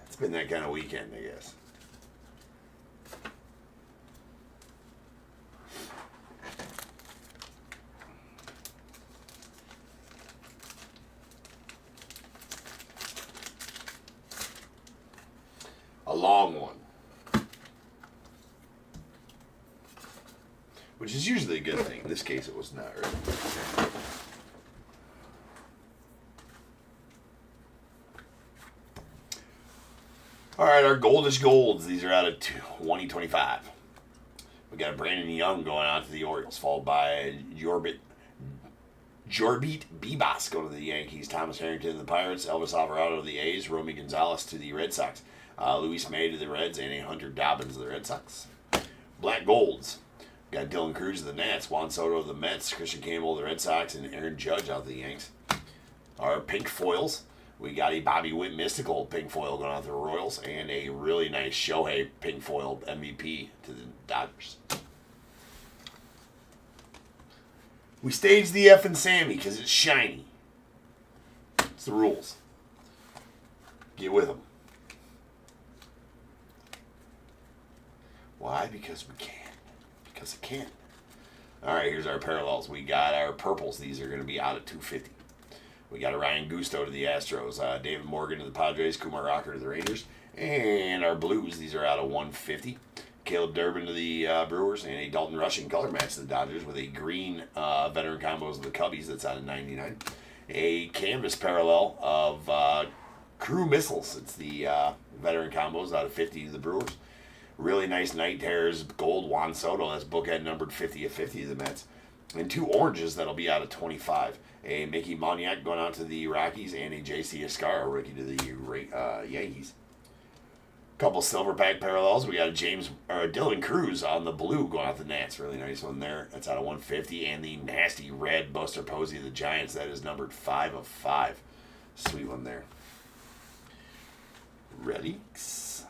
It's been that kind of weekend, I guess. long one. Which is usually a good thing. In this case, it was not, right? All right, our goldish golds. These are out of 2025. We got a Brandon Young going out to the Orioles, followed by Jorbit Bebas going to the Yankees, Thomas Harrington to the Pirates, Elvis Alvarado to the A's, Romy Gonzalez to the Red Sox, Luis May to the Reds, and a Hunter Dobbins to the Red Sox. Black golds. Got Dylan Cruz to the Nats, Juan Soto to the Mets, Christian Campbell to the Red Sox, and Aaron Judge out to the Yanks. Our pink foils, we got a Bobby Witt Mystical pink foil going out to the Royals, and a really nice Shohei pink foil MVP to the Dodgers. We staged the F and Sammy because it's shiny. It's the rules. Get with them. Why? Because we can. Because it can. All right, here's our parallels. We got our purples. These are going to be out at 250. We got a Ryan Gusto to the Astros, David Morgan to the Padres, Kumar Rocker to the Rangers, and our blues. These are out of 150. Caleb Durbin to the Brewers, and a Dalton Rushing color match to the Dodgers with a green veteran combos of the Cubbies. That's out of 99. A canvas parallel of Crew Missiles. It's the veteran combos out of 50 to the Brewers. Really nice Night Terrors gold Juan Soto. That's bookend numbered 50 of 50 to the Mets. And two oranges that'll be out of 25. A Mickey Moniak going out to the Rockies, and a J.C. Escarra rookie to the Yankees. Couple silver pack parallels. We got a Dylan Cruz on the blue going out the Nats. Really nice one there. That's out of 150. And the nasty red Buster Posey of the Giants. That is numbered 5 of 5. Sweet one there. Relics.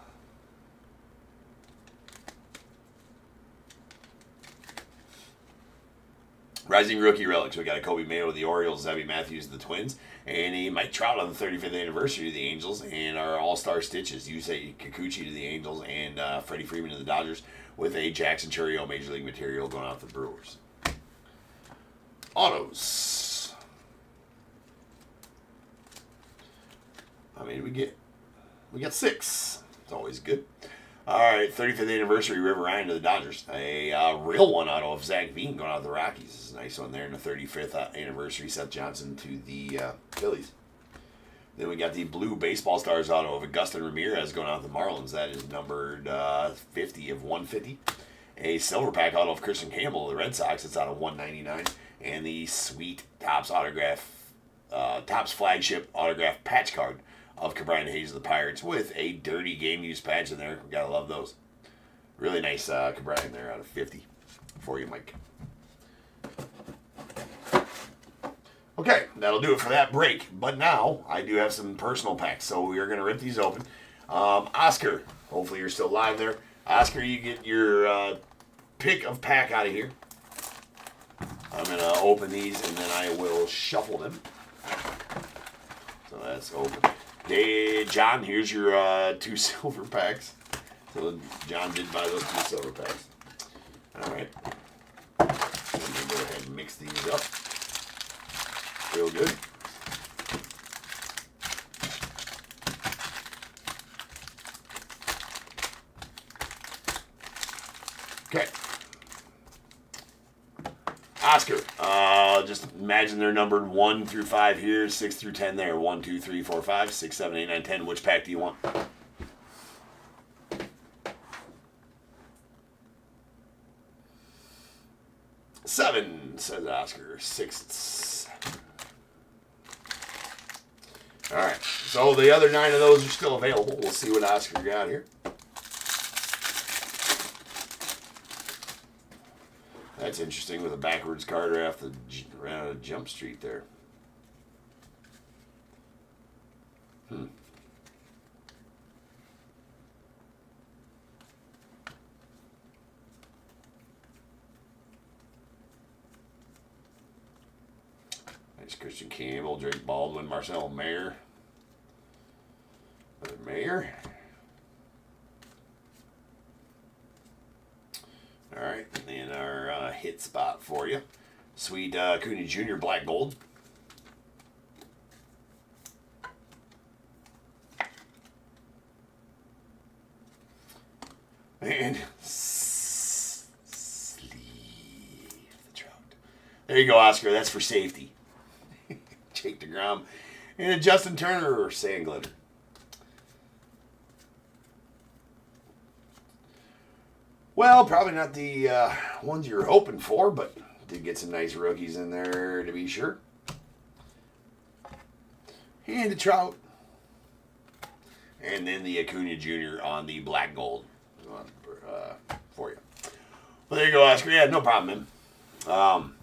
Rising Rookie Relics. We got a Kobe Mayo of the Orioles, Zebby Matthews of the Twins, and a Mike Trout on the 35th anniversary of the Angels, and our All-Star Stitches, Yusei Kikuchi to the Angels, and Freddie Freeman to the Dodgers, with a Jackson Churio Major League material going out to the Brewers. Autos. I mean, we got 6. It's always good. All right, 35th anniversary River Ryan to the Dodgers. A real one auto of Zach Veen going out to the Rockies. This is a nice one there. And the 35th anniversary Seth Johnson to the Phillies. Then we got the blue Baseball Stars auto of Augustin Ramirez going out to the Marlins. That is numbered 50 of 150. A silver pack auto of Christian Campbell of the Red Sox. It's out of 199. And the sweet Topps flagship autograph patch card of Cabrian Hayes of the Pirates with a dirty game use patch in there. We gotta love those. Really nice Cabrian there out of 50 for you, Mike. Okay, that'll do it for that break. But now I do have some personal packs, so we are gonna rip these open. Oscar, hopefully you're still live there. Oscar, you get your pick of pack out of here. I'm gonna open these and then I will shuffle them. So that's open. Hey, John, here's your 2 silver packs. So John did buy those 2 silver packs. All right. I'm going to go ahead and mix these up. Real good. Okay. Oscar, just imagine they're numbered 1 through 5 here, 6 through 10 there. 1, 2, 3, 4, 5, 6, 7, 8, 9, 10. Which pack do you want? Seven, says Oscar. 6. All right, so the other 9 of those are still available. We'll see what Oscar got here. That's interesting with a backwards card right out of Jump Street there. Nice Christian Campbell, Drake Baldwin, Marcel Mayer. Another Mayer. All right, and then our hit spot for you. Sweet Cooney Jr. Black Gold. And sleeve the trout. There you go, Oscar. That's for safety. Jake DeGrom. And a Justin Turner sand glitter. Well, probably not the ones you were hoping for, but did get some nice rookies in there to be sure. And a Trout. And then the Acuna Jr. on the black gold for you. Well, there you go, Oscar. Yeah, no problem, man.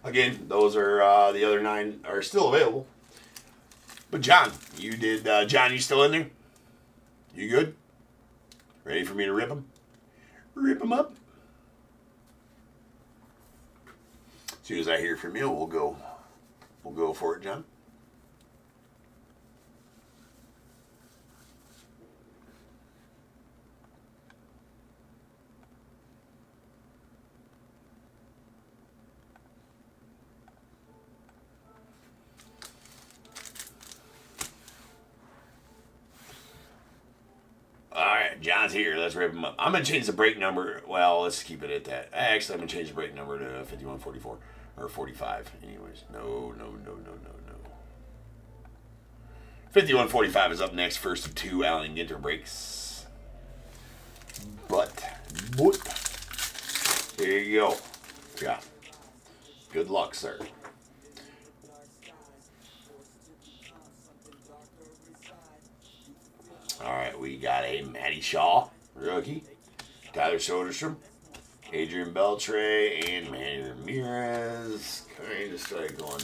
Again, those are the other 9 are still available. But John, you did. John, you still in there? You good? Ready for me to rip them? Rip them up. As soon as I hear from you, we'll go for it, John. John's here. Let's rip him up. I'm going to change the break number. Well, let's keep it at that. Actually, I'm going to change the break number to 5144 or 45. Anyways, no. 5145 is up next. First of 2 Allen and Ginter breaks. But, here you go. Yeah. Good luck, sir. All right, we got a Matty Shaw, rookie, Tyler Soderstrom, Adrian Beltre, and Manny Ramirez. Kind of strike one.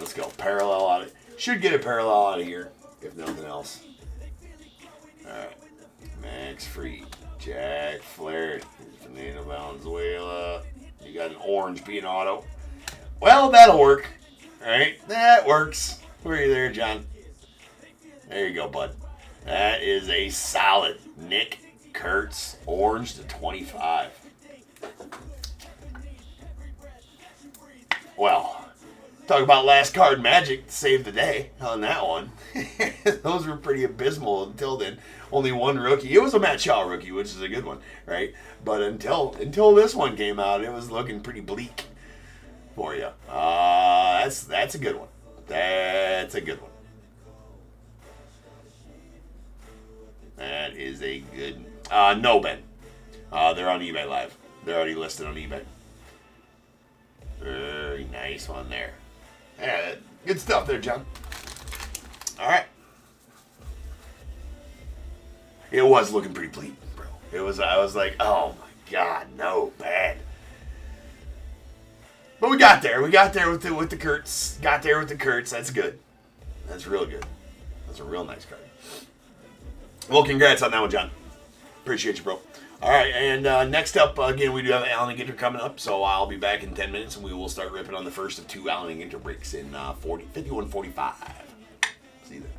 Let's go. Parallel out of should get a parallel out of here, if nothing else. All right, Max Fried, Jack Flaherty, Fernando Valenzuela. You got an orange being auto. Well, that'll work. All right, that works. Where are you there, John? There you go, bud. That is a solid Nick Kurtz orange to 25. Well, talk about last card magic to save the day on that one. Those were pretty abysmal until then. Only one rookie. It was a Matt Shaw rookie, which is a good one, right? But until this one came out, it was looking pretty bleak for you. That's a good one. That's a good one. That is a good... no, Ben. They're on eBay Live. They're already listed on eBay. Very nice one there. Yeah, good stuff there, John. All right. It was looking pretty bleak, bro. I was like, oh my God, no, bad. But we got there. We got there with the Kurtz. Got there with the Kurtz. That's good. That's real good. That's a real nice card. Well, congrats on that one, John. Appreciate you, bro. All right, and next up, again, we do have Allen and Ginter coming up, so I'll be back in 10 minutes, and we will start ripping on the first of 2 Allen and Ginter breaks in 51:45. See you then.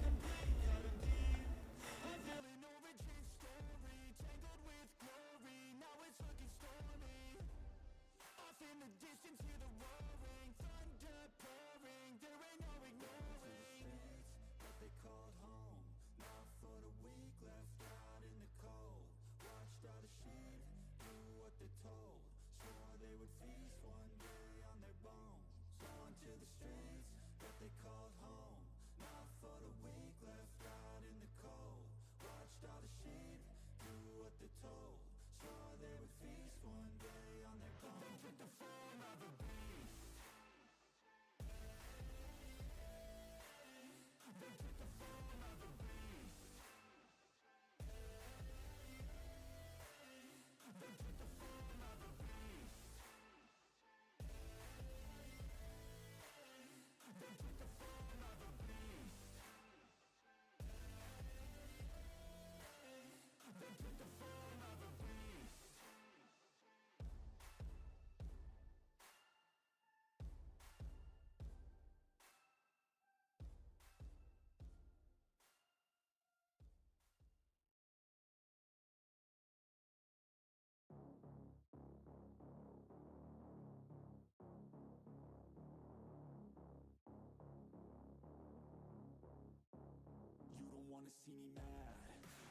You don't wanna see me mad.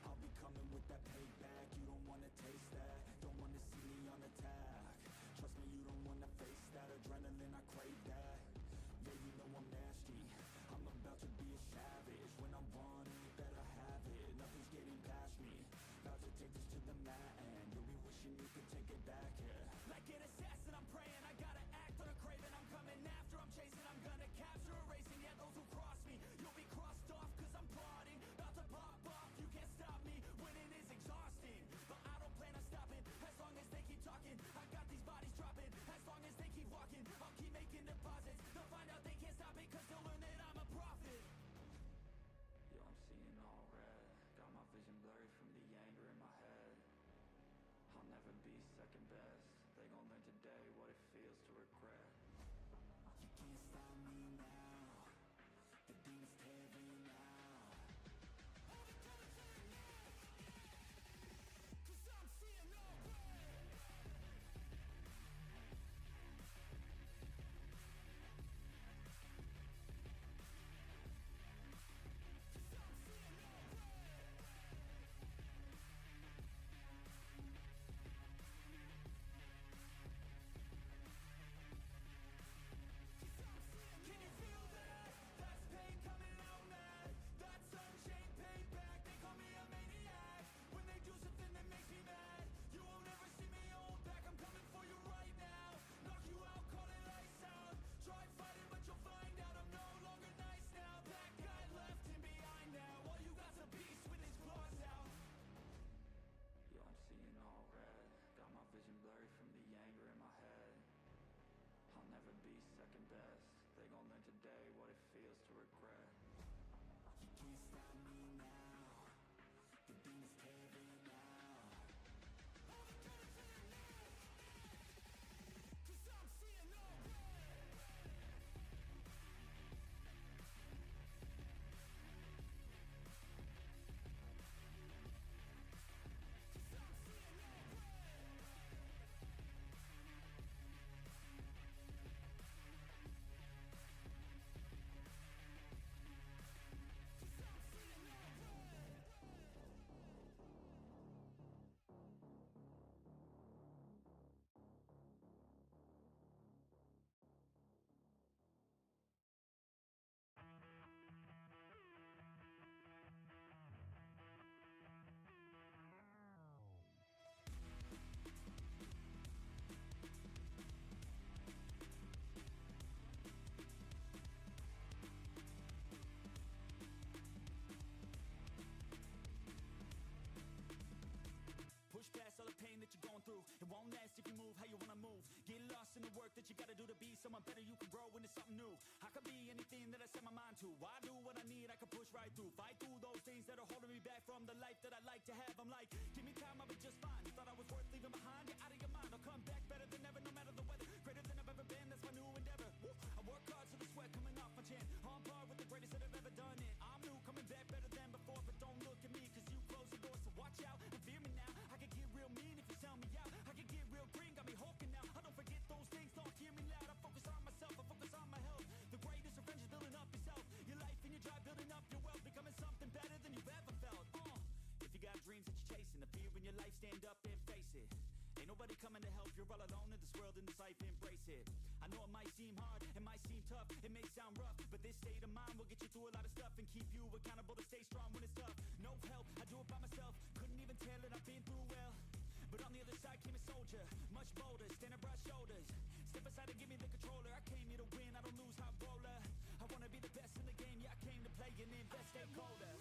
I'll be coming with that payback. You don't wanna taste that, don't wanna see me on attack. Trust me, you don't wanna face that adrenaline, I crave that. Yeah, you know I'm nasty, I'm about to be a savage. When I want it, better have it, nothing's getting past me. About to take this to the mat and you'll be wishing you could take it back, yeah. Like an assassin, I'm praying, I gotta act on a craving. I'm coming after, I'm chasing, I'm gonna capture, erasing. Yeah, those who cross me, you'll be crossed off, cause I'm plotting. About to pop off, you can't stop me, winning is exhausting. But I don't plan on stopping, as long as they keep talking. I got these bodies dropping, as long as they keep walking. I'll keep making deposits, they'll find out they can't stop it, cause they'll learn that I'm a prophet. Yo, I'm seeing all red, got my vision blurry from the anger in my head. I'll never be second best, they gon' learn today what it feels to regret. You can't stop me now, the demons tearing out. Hold it till it's in now, cause I'm seeing all red. Cause I'm seeing all red. Can you feel that? That's pain coming out mad. That's unchained payback. They call me a maniac. When they do something that makes me mad, you won't ever see me hold back. I'm coming for you right now. Knock you out, call it lights out. Try fighting, but you'll find out I'm no longer nice now. That guy left him behind now. All you got's a beast with his claws out. Yo, I'm seeing all red. Got my vision blurry from the anger in my head. I'll never be second best. They gon' learn today what it feels to regret. You can't stop me now, the demons tearing out. Hold it till it's in now, cause I'm seeing all red. Cause I'm seeing all red. Cause I'm seeing all red. Push past all the pain that you're going through. It won't last if you move how you wanna move. Get lost in the work that you gotta do to be someone better. You can grow into something new. I could be anything that I set my mind to. I do what I need, I can push right through. Fight through those things that are holding me back from the life that I like to have. I'm like, give me time, I'll be just fine. Thought I was worth leaving behind, you're out of your mind. I'll come back better than ever, no matter the weather. Greater than I've ever been, that's my new endeavor. Woo. I work hard so the sweat coming off my chin. On par with the greatest that have ever done it. I'm new, coming back better than before. But don't look at me, cause you close the door. So watch out and fear me now. I can get real mean if you sell me out. I can get real green, got me hulking now. I don't forget those things, don't hear me loud. I focus on myself, I focus on my health. The greatest revenge is building up yourself. Your life and your drive, building up your wealth. Becoming something better than you've ever felt. If you got dreams that you're chasing, the fear in your life, stand up and face it. Ain't nobody coming to help, you're all alone in this world, in this life, embrace it. I know it might seem hard, it might seem tough, it may sound rough, but this state of mind will get you through a lot of stuff and keep you accountable to stay strong when it's tough. No help, I do it by myself, couldn't even tell it, I've been through well. But on the other side came a soldier, much bolder, standing broad shoulders. Step aside and give me the controller, I came here to win, I don't lose, high roller. I wanna be the best in the game, yeah, I came to play and invest, stay colder.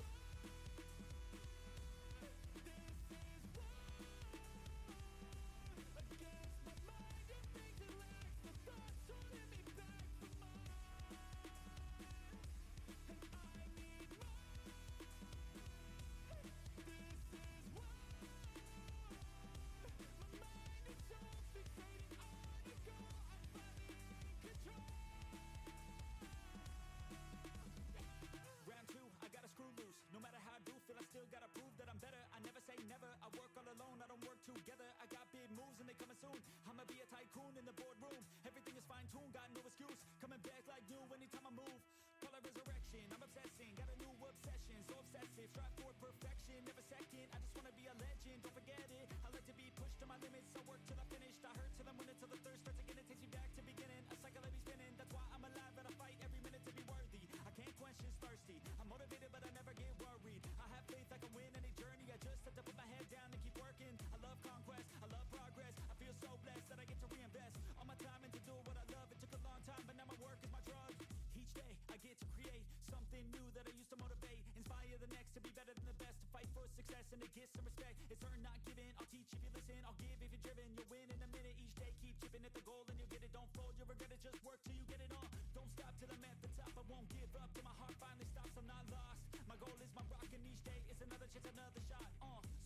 No matter how I do feel, I still gotta prove that I'm better. I never say never, I work all alone, I don't work together. I got big moves and they coming soon. I'ma be a tycoon in the boardroom. Everything is fine-tuned, got no excuse. Coming back like new anytime I move. Call it resurrection, I'm obsessing. Got a new obsession, so obsessive. Strive for perfection. passion, never second. I just wanna be a legend, don't forget it. I like to be pushed to my limits, I work till I finished. I hurt till I'm winning, till the thirst starts again. It takes me back to beginning, a cycle let me spinning. That's why I'm alive and I fight every minute to be worthy. I can't quench this thirsty, I'm motivated but I never get worried. I have faith I can win any journey, I just have to put my head down and keep working. I love conquest, I love progress, I feel so blessed that I get to reinvest all my time into doing what I love. It took a long time but now my work is my drug. Each day I get to create something new that I used to motivate, inspire the next to be better than the best, to fight for success and to get some respect. It's earned not given, I'll teach if you listen, I'll give if you're driven. You'll win in a minute, each day keep chipping at the goal and you'll get it. Don't fold, you'll regret it, just work till you get it all. Don't stop till I'm at the top, I won't give up till my heart finally stops. I'm not lost, my goal is my rock and each day it's another chance, another shot.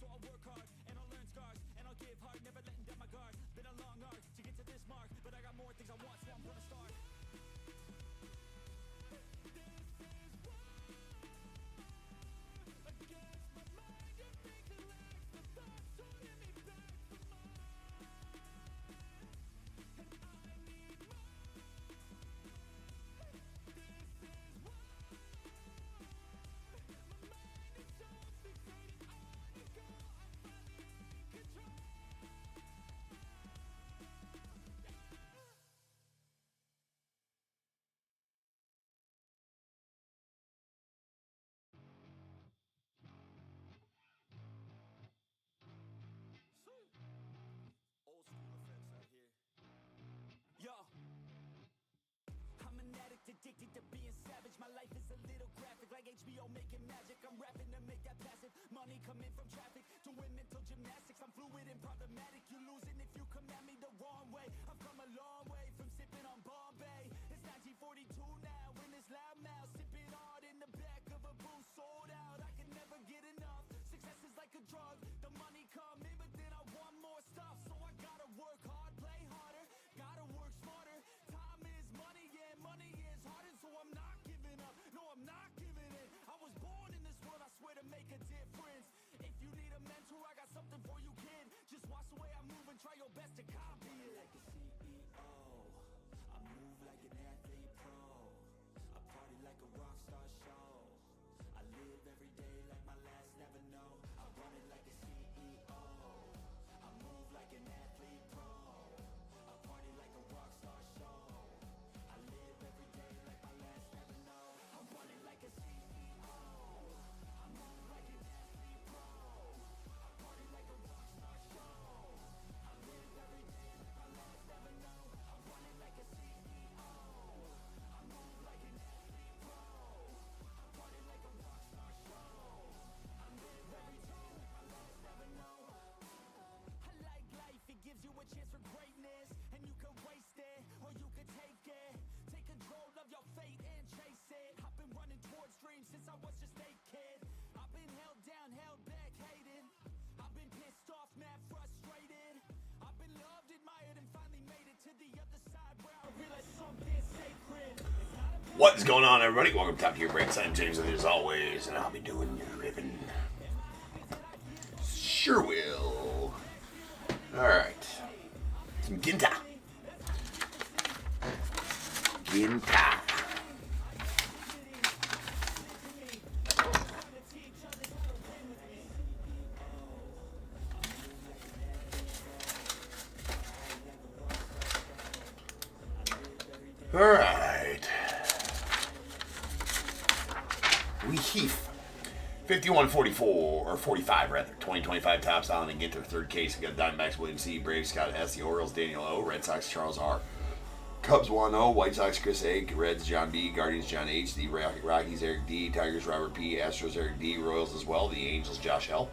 So I'll work hard and I'll learn scars and I'll give hard, never letting down my guard. Been a long arc to get to this mark, but I got more things I want, so I'm gonna start. Old school effects out here. Yo, I'm an addict, addicted to being savage. My life is a little graphic, like HBO making magic. I'm rapping to make that passive money coming from traffic, doing mental gymnastics. I'm fluid and problematic. You losing if you come at me the wrong way. I've come a long way from sipping on Bombay. It's 1942 now, in this loud mouth, sipping hard in the back of a booth, sold out. I can never get enough. Success is like a drug. The money come in, but then I want more stuff. So I gotta work hard, play harder, gotta work smarter. Time is money, yeah, money is harder. So I'm not giving up, no, I'm not giving in. I was born in this world, I swear, to make a difference. If you need a mentor, I got something for you, kid. Just watch the way I move and try your best to copy it. Like a CEO, I move like an athlete pro. I party like a rock star show. I live every day like my last, never know. I run it like a CEO. I move like an athlete pro. I party like a rock star show. I live every day like my last, never know. I run it like a CEO. I move like an athlete pro. I party like a rock star show. I live every day like my last, never know. I run it like a CEO. I move like an athlete pro. I party like a rock star show. I live every day like my last, never know. I like life, it gives you a chance for greatness, and you can waste it, or you can take it. Take control of your fate and chase it. I've been running towards dreams since I was just a kid. I've been held down, held back, hated. I've been pissed off, mad, frustrated. I've been loved, admired, and finally made it to the other side where I realized something sacred. What's going on, everybody? Welcome to Top Tier Breaks. I'm James, and as always, and I'll be doing your ribbon. Sure will. Alright. Some Ginter. Ginter. Alright. We Heath. 51-44, or 45 rather. 2025 Topps Allen and Ginter. Third case. We got Diamondbacks William C. Braves Scott S. The Orioles Daniel O. Red Sox Charles R. Cubs Juan O. White Sox Chris A. Reds John B. Guardians John H. The Rockies Eric D. Tigers Robert P. Astros Eric D. Royals as well. The Angels Josh L.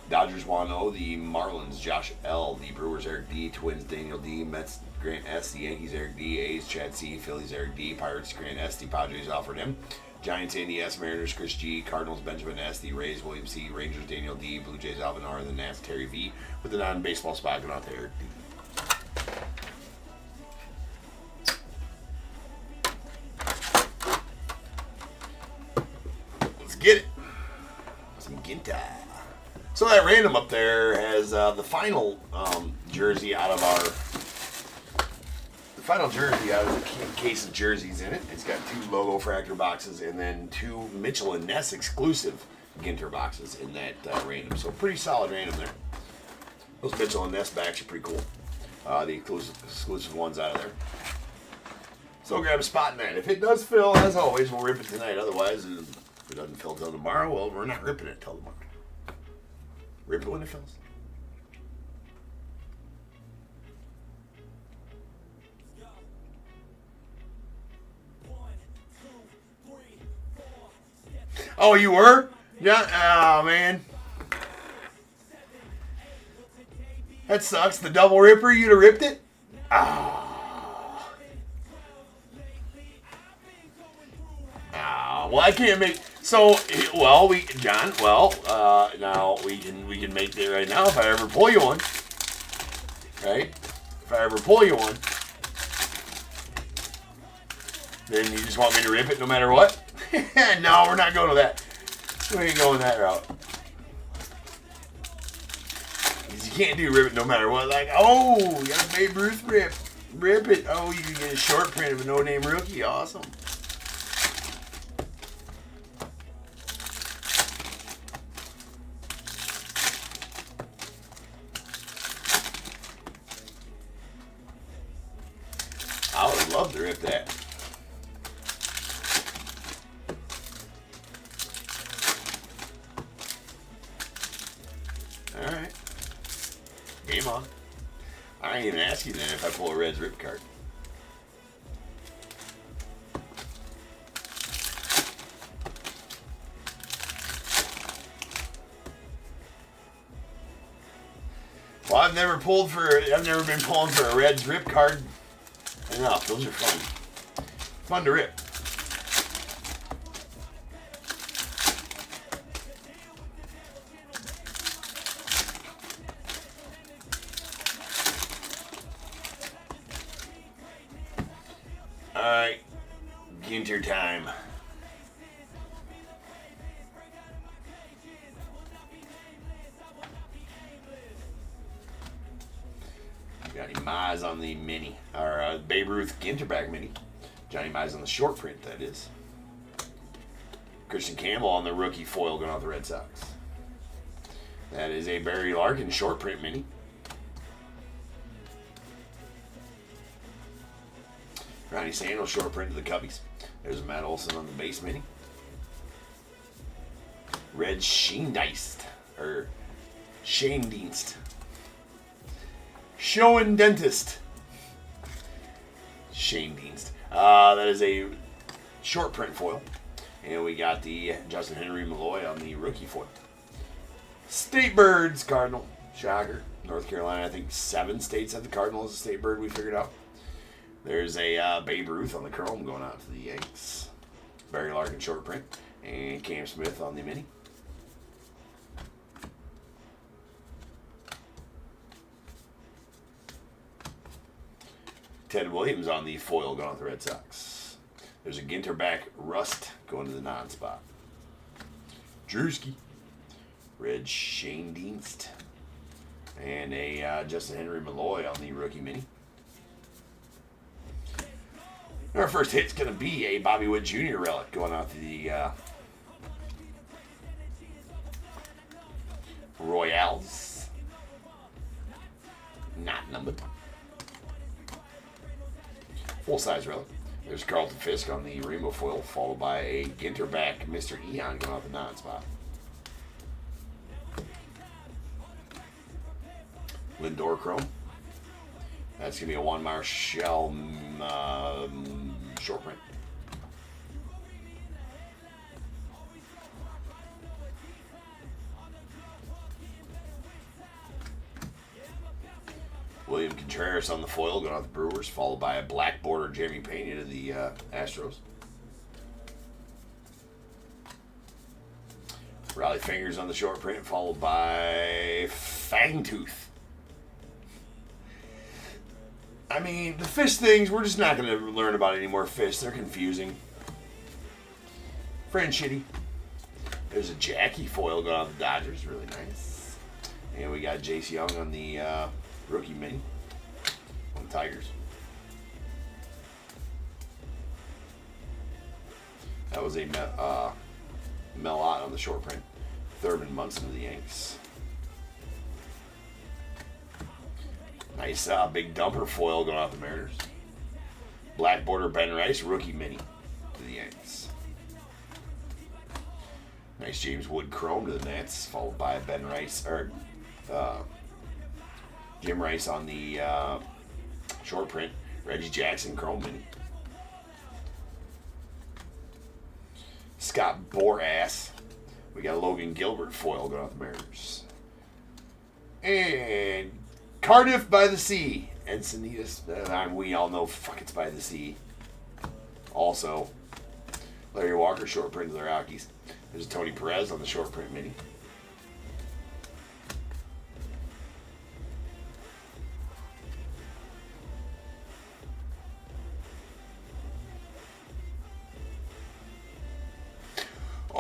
Dodgers Juan O. The Marlins Josh L. The Brewers Eric D. Twins Daniel D. Mets Grant S. The Yankees Eric D. A's Chad C. Phillies Eric D. Pirates Grant S. The Padres offered him. Giants Andy S. Mariners Chris G. Cardinals Benjamin S. The Rays William C. Rangers Daniel D. Blue Jays Alvin R. And the Nats Terry V. With the non-baseball spot going out there, Eric D. Let's get it. Some Ginter. So that random up there has the final jersey out of our... Final jersey out of the case of jerseys in it. It's got 2 logo fractor boxes and then 2 Mitchell & Ness exclusive Ginter boxes in that random. So pretty solid random there. Those Mitchell and Ness backs are pretty cool. The exclusive ones out of there. So grab a spot in that. If it does fill, as always, we'll rip it tonight. Otherwise, if it doesn't fill till tomorrow, well, we're not ripping it till tomorrow. Rip it when it fills. Oh, you were? Yeah. Oh, man. That sucks. The double ripper, you'd have ripped it? Ah. Well, I can't make. So, well, John. Well, now we can make that right now. If I ever pull you one, right? If I ever pull you one, then you just want me to rip it no matter what? No, we're not going to that. We ain't going that route. You can't do rip it no matter what. Like, oh, you got a Babe Ruth rip. Rip it. Oh, you can get a short print of a no-name rookie. Awesome. I would love to rip that. Alright. Game on. I ain't even ask you then if I pull a Reds rip card. Well, I've never been pulling for a Reds rip card enough. Those are fun. Fun to rip. Alright, Ginter time. Johnny Mize on the mini, or Babe Ruth Ginterback mini. Johnny Mize on the short print, that is. Christian Campbell on the rookie foil going off the Red Sox. That is a Barry Larkin short print mini. Ronnie Sanders short print to the Cubbies. There's Matt Olson on the base mini. Red Schoendienst, or Schoendienst. Schoen Dentist. Schoendienst. That is a short print foil. And we got the Justin Henry Malloy on the rookie foil. State Birds Cardinal. Shocker. North Carolina, I think 7 states have the Cardinal as a state bird, we figured out. There's a Babe Ruth on the chrome going out to the Yanks. Barry Larkin short print. And Cam Smith on the mini. Ted Williams on the foil going with the Red Sox. There's a Ginterback Rust going to the non-spot. Drewski. Red Schoendienst. And a Justin Henry Malloy on the rookie mini. Our first hit's going to be a Bobby Wood Jr. relic going out to the Royals. Not numbered. Full-size relic. There's Carlton Fisk on the rainbow foil, followed by a Ginterback Mr. Eon going out the non-spot. Lindor chrome. That's going to be a Juan Marshall short print. William Contreras on the foil going out the Brewers, followed by a black border Jeremy Pena to the Astros. Raleigh Fingers on the short print, followed by Fangtooth. I mean, the fish things, we're just not going to learn about any more fish. They're confusing. Friend shitty. There's a Jackie foil going on the Dodgers. Really nice. And we got Jace Young on the rookie mini on the Tigers. That was a Mel Ott on the short print. Thurman Munson of the Yanks. Nice big dumper foil going off the Mariners. Black border Ben Rice, rookie mini to the Yanks. Nice James Wood chrome to the Nats, followed by Ben Rice, or Jim Rice on the short print. Reggie Jackson chrome mini. Scott Boras. We got Logan Gilbert foil going off the Mariners. And Cardiff by the Sea. Encinitas. We all know fuck it's by the sea. Also, Larry Walker short print of the Rockies. There's Tony Perez on the short print mini.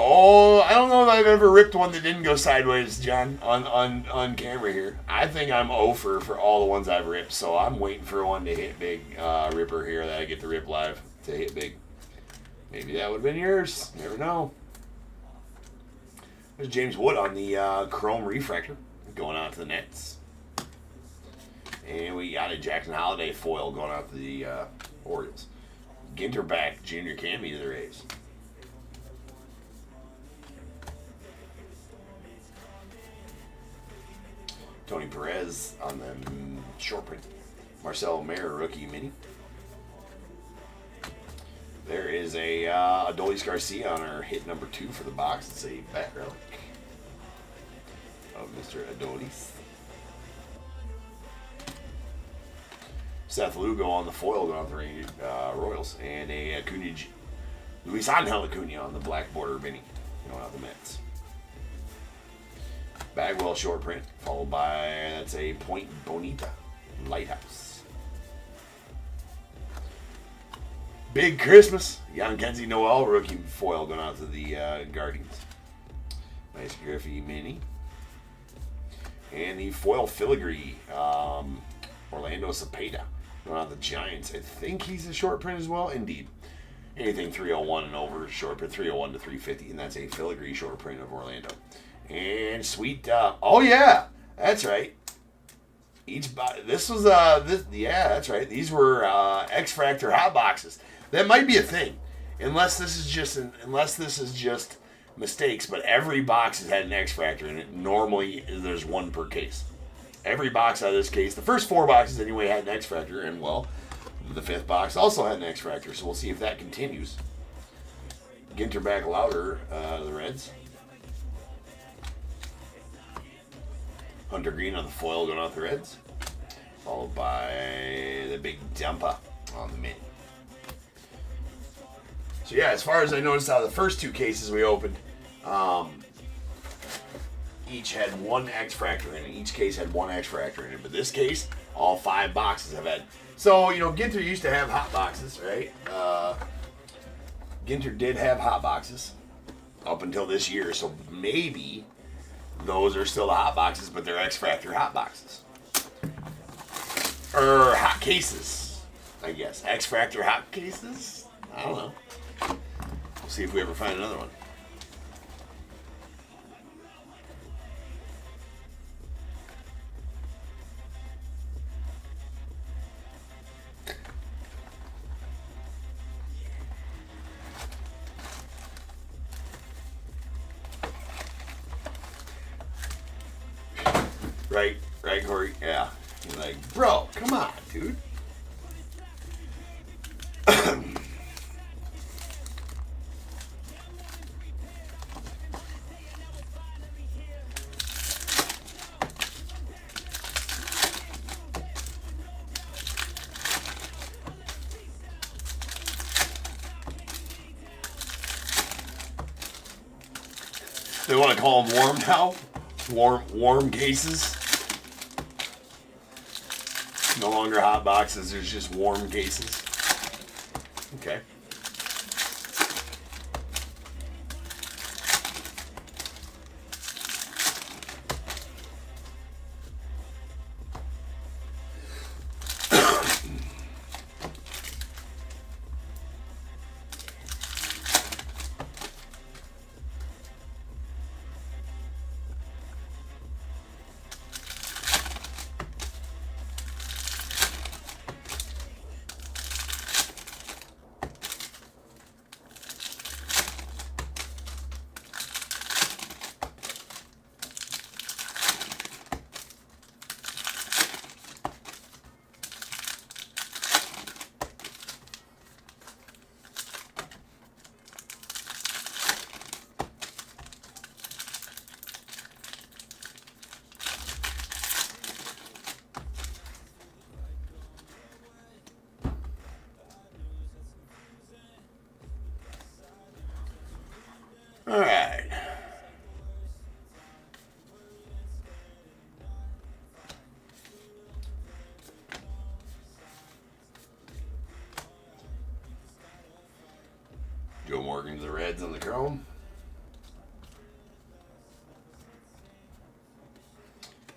Oh, I don't know if I've ever ripped one that didn't go sideways, John, on camera here. I think I'm 0 for all the ones I've ripped, so I'm waiting for one to hit big ripper here that I get to rip live to hit big. Maybe that would have been yours. Never know. There's James Wood on the chrome refractor going out to the Nets. And we got a Jackson Holiday foil going out to the Orioles. Ginter back, junior Cammy to the Rays. Tony Perez on the short print. Marcel Mayer rookie mini. There is a Adolis Garcia on our hit number 2 for the box. It's a bat relic of Mr. Adolis. Seth Lugo on the foil going off the Royals. And a Acuna, Luis Angel Acuna on the black border mini going out the Mets. Bagwell short print, followed by, that's a Point Bonita Lighthouse. Big Christmas. Jan Kenzie Noel rookie foil going out to the Guardians. Nice Griffey mini. And the foil filigree, Orlando Cepeda going out to the Giants. I think he's a short print as well. Indeed. Anything 301 and over, short print 301 to 350, and that's a filigree short print of Orlando. And sweet, oh yeah, that's right. This was yeah, that's right. These were X Factor hot boxes. That might be a thing, unless this is just mistakes. But every box has had an X Factor in it. Normally, there's one per case. Every box out of this case, the first 4 boxes anyway, had an X Factor, and well, the 5th box also had an X Factor. So we'll see if that continues. Ginter back louder, the Reds. Hunter Green on the foil going off the Reds. Followed by the big dumper on the mini. So yeah, as far as I noticed out of the first 2 cases we opened, each had 1 X Factor in it. Each case had 1 X Factor in it. But this case, all 5 boxes have had. So, you know, Ginter used to have hot boxes, right? Ginter did have hot boxes up until this year. So maybe those are still the hot boxes, but they're X Factor hot boxes. Or hot cases, I guess. X Factor hot cases? I don't know. We'll see if we ever find another one. Right, Corey? Yeah. You're like, bro, come on, dude. They want to call them warm now? Warm cases? No longer hot boxes, there's just warm cases. Okay.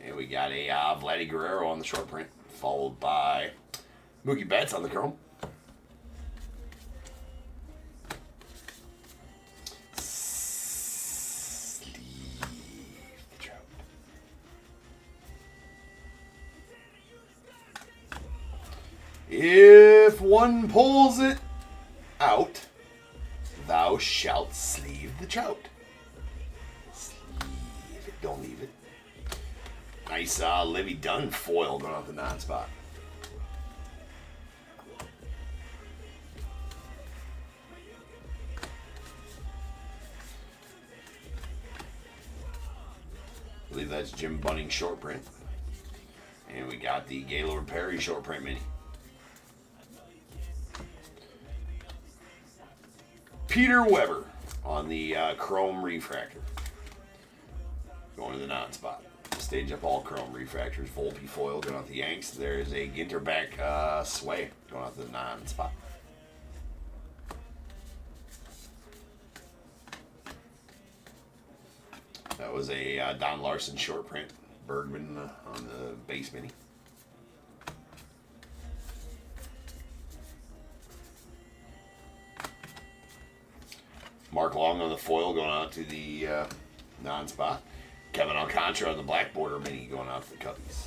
And we got a Vladdy Guerrero on the short print, followed by Mookie Betts on the chrome. If one pulls it out, thou shalt sleeve the trout. Sleeve it, don't leave it. Nice Livy Dunn foil going off the non-spot. I believe that's Jim Bunning short print. And we got the Gaylord Perry short print mini. Peter Weber on the chrome refractor. Going to the non-spot. Stage up all chrome refractors. Volpe foil going off the Yanks. There's a Ginter back sway going off the non-spot. That was a Don Larson short print. Bergman on the base mini. Mark Long on the foil going out to the non-spot. Kevin Alcantara on the black border mini going out to the Cubbies.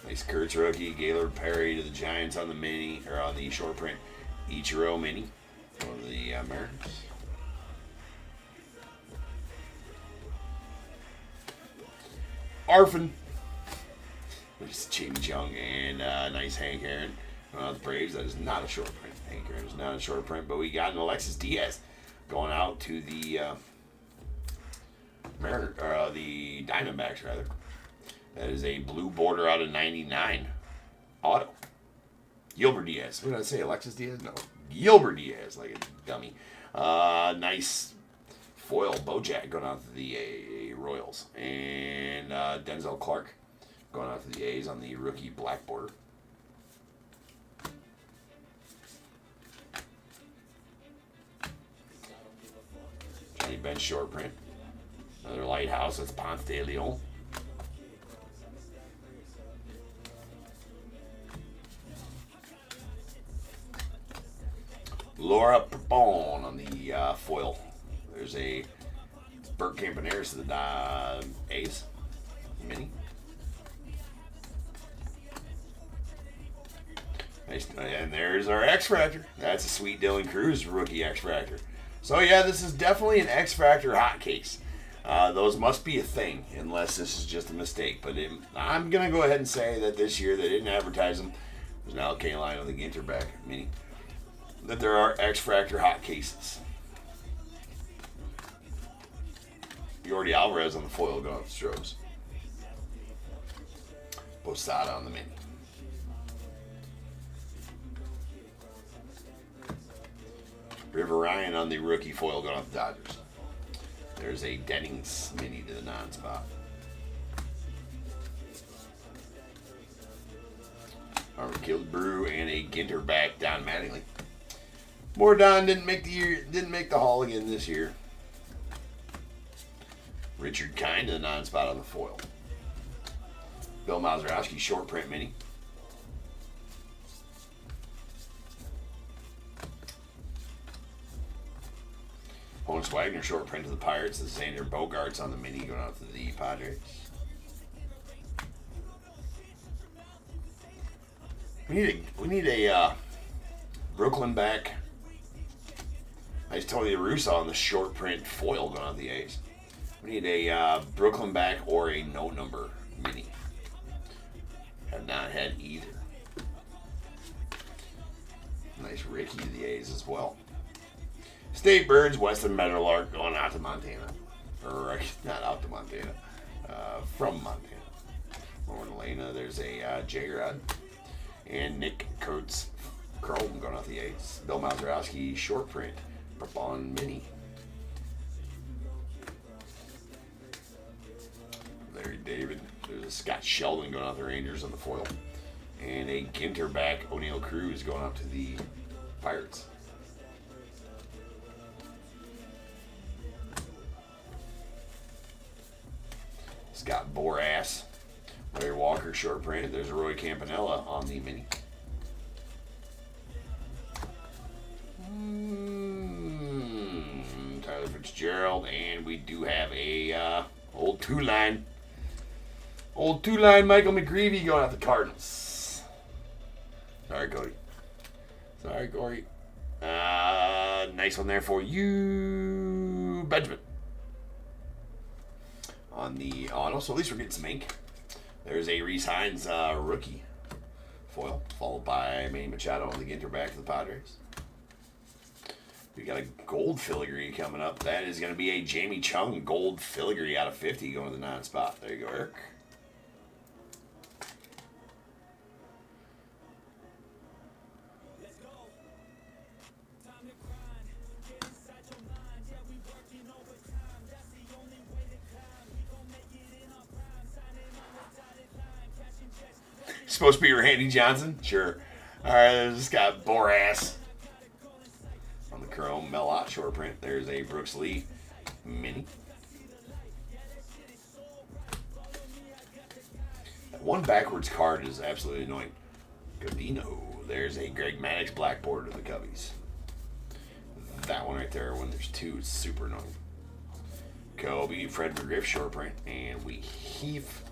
Nice Kurtz rookie. Gaylord Perry to the Giants on the mini, or on the short print. Ichiro mini going to the Mariners. Arfin. Which is Jamie Chung and nice Hank Aaron. The Braves, that is not a short print. Hank Aaron is not a short print, but we got an Alexis Diaz going out to the the Diamondbacks rather. That is a blue border out of 99 auto. Gilbert Diaz. What did I say? Alexis Diaz? No, Gilbert Diaz, like a dummy. Nice foil Bojack going out to the Royals, and Denzel Clark going out to the A's on the rookie black border. Johnny Bench short print. Another Lighthouse. That's Ponce de Leon. Laura Pepon on the foil. There's a Burt Campaneris to the A's mini. Nice. And there's our X-Fractor. That's a sweet Dylan Cruz rookie X-Fractor. So yeah, this is definitely an X-Fractor hot case. Those must be a thing, unless this is just a mistake. But I'm going to go ahead and say that this year they didn't advertise them. There's an LK line on the Ginter back mini. That there are X-Fractor hot cases. Yordi Alvarez on the foil going off the Stros. Posada on the mini. River Ryan on the rookie foil going off the Dodgers. There's a Dennings mini to the non-spot. Harvard Killebrew and a Ginter back Don Mattingly. More Don didn't make the haul again this year. Richard Kind to the non-spot on the foil. Bill Mazeroski short print mini. Honus Wagner short print to the Pirates. The Xander Bogaerts on the mini going out to the Padres. We need a Brooklyn back. Nice Tony La Russa on the short print foil going on the A's. We need a Brooklyn back or a no number mini. Have not had either. Nice Ricky to the A's as well. State Birds, Western Meadowlark going out to Montana. Or not out to Montana. From Montana. Lauren Elena, there's a J-Rod. And Nick Kurtz Chrome going out the A's. Bill Mazeroski short print. Bond mini. Larry David. There's a Scott Sheldon going out the Rangers on the foil. And a Ginter back O'Neill Cruz going up to the Pirates. It's got Boras. Larry Walker short print. There's Roy Campanella on the mini. Tyler Fitzgerald, and we do have a old two-line. Old two-line Michael McGreevy going out the Cardinals. Sorry, Cody. Sorry, Corey. Nice one there for you, Benjamin. On the auto, so at least we're getting some ink. There's a Reese Hines rookie foil, followed by Manny Machado on the Ginter back to the Padres. We got a gold filigree coming up. That is going to be a Jamie Chung gold filigree out of 50 going to the non-spot. There you go, Eric. Supposed to be Randy Johnson? Sure. Alright, this got Boras. On the chrome, Melot short print. There's a Brooks Lee mini. That one backwards card is absolutely annoying. Godino. There's a Greg Maddux black border to the Cubbies. That one right there, when there's two, it's super annoying. Kobe, Fred McGriff short print. And we heave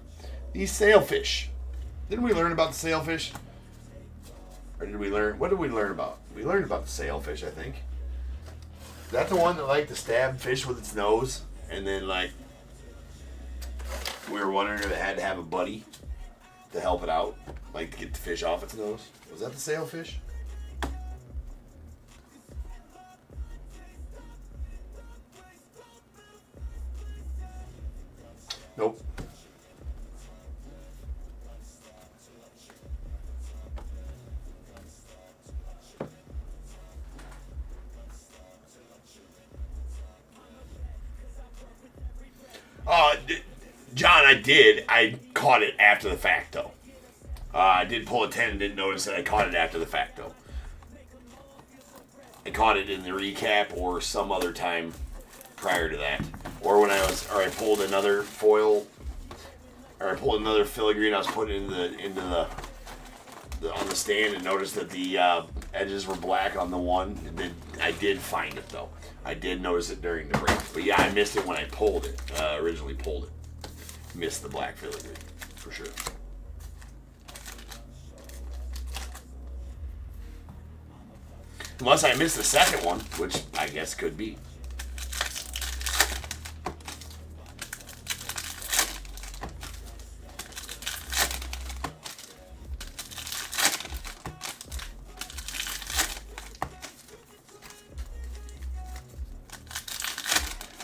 these sailfish. Didn't we learn about the sailfish? Or did we learn? What did we learn about? We learned about the sailfish, I think. Is that the one that liked to stab fish with its nose? And then, like, we were wondering if it had to have a buddy to help it out, like to get the fish off its nose. Was that the sailfish? Nope. John, I did. I caught it after the fact, though. I did pull a 10 and didn't notice that I caught it after the fact, though. I caught it in the recap or some other time prior to that. Or when I pulled another foil, or I pulled another filigree and I was putting it on the stand and noticed that the edges were black on the one. And then I did find it, though. I did notice it during the break. But yeah, I missed it when I pulled it, originally pulled it. Missed the black filigree, for sure. Unless I missed the second one, which I guess could be.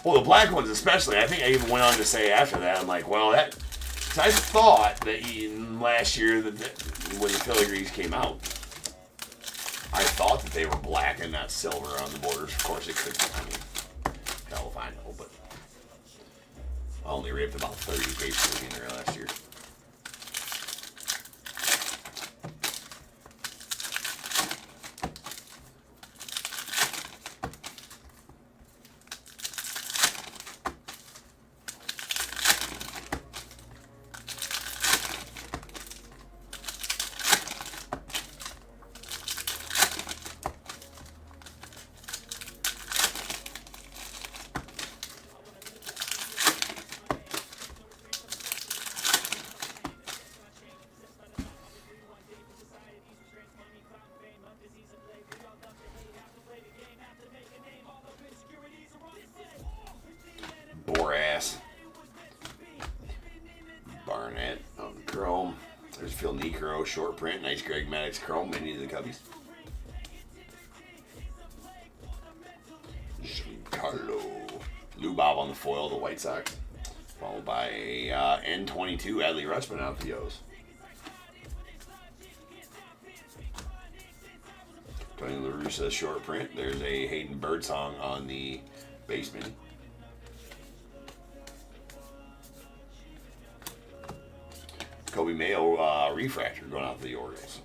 Well, the black ones especially, I think I even went on to say after that, I'm like, well, I thought that last year when the filigrees came out, I thought that they were black and not silver on the borders. Of course, it could be. I mean, hell if I know, but I only ripped about 30 cases in there last year. Boras. Barnett on the chrome. There's Phil Necro, short print. Nice Greg Maddux chrome mini to the Cubbies. Giancarlo. Lou Bob on the foil, the White Sox. Followed by a N22, Adley Rutschman out the O's. Tony La Russa short print. There's a Hayden Birdsong on the base mini. Kobe Mayo refractor going out to the Orioles.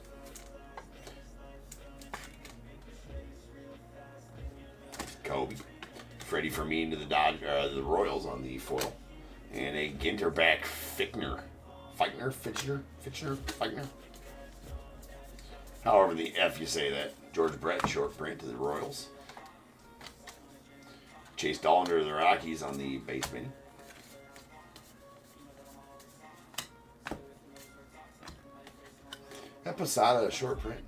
Kobe. Freddie Fermin to the Royals on the foil. And a Ginter back Fichtner. Fichtner. However the F you say that. George Brett, short print to the Royals. Chase Dollander to the Rockies on the baseman. That Posada a short print?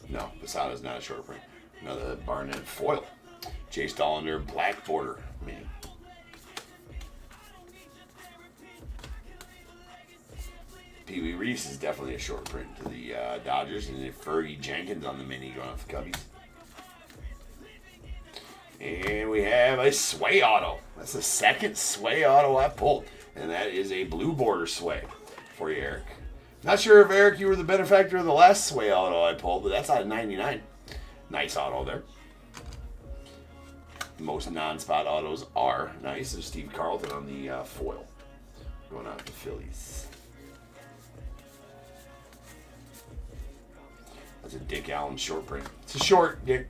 No, Posada's not a short print. Another Barnett foil. Chase Dollander, black border mini. Pee Wee Reese is definitely a short print to the Dodgers. And then Fergie Jenkins on the mini going off the Cubbies. And we have a Sway auto. That's the second Sway auto I pulled. And that is a blue border Sway for you, Eric. Not sure if, Eric, you were the benefactor of the last Sway auto I pulled, but that's out of 99. Nice auto there. Most non-spot autos are nice. There's Steve Carlton on the foil. Going out to Phillies. That's a Dick Allen short print. It's a short, Dick.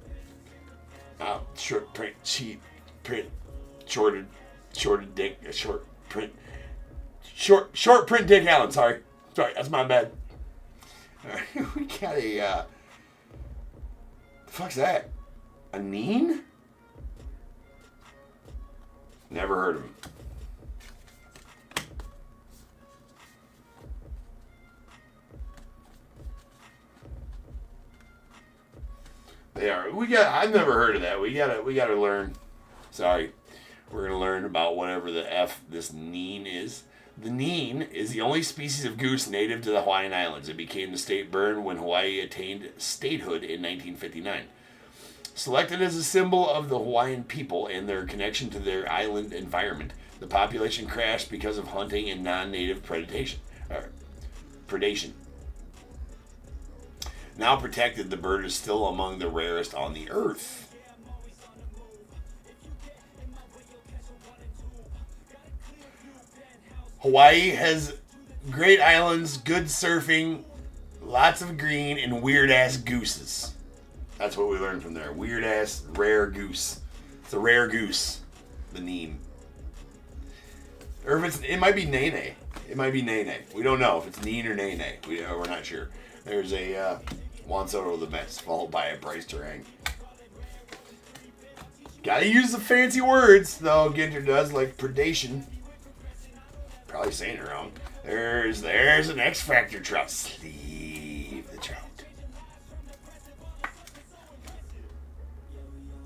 Short print, cheap print, shorted Dick, a short print. Short print Dick Allen, sorry, that's my bad. Alright, we got a, the fuck's that? A Neen? Never heard of him. They are. I've never heard of that. We gotta learn. Sorry. We're gonna learn about whatever the F this Neen is. The Neen is the only species of goose native to the Hawaiian Islands. It became the state bird when Hawaii attained statehood in 1959. Selected as a symbol of the Hawaiian people and their connection to their island environment, the population crashed because of hunting and non-native predation. Now protected, the bird is still among the rarest on the earth. Hawaii has great islands, good surfing, lots of green, and weird-ass gooses. That's what we learned from there. Weird-ass, rare goose. It's a rare goose, the Neen. Or if it might be Nene. It might be Nene. We don't know if it's Neen or Nene. We're not sure. There's a Juan Soto of the Mets, followed by a Bryce Terang. Gotta use the fancy words, though. Ginter does, like predation. Probably saying it wrong. There's an X Factor trout. Sleeve the trout.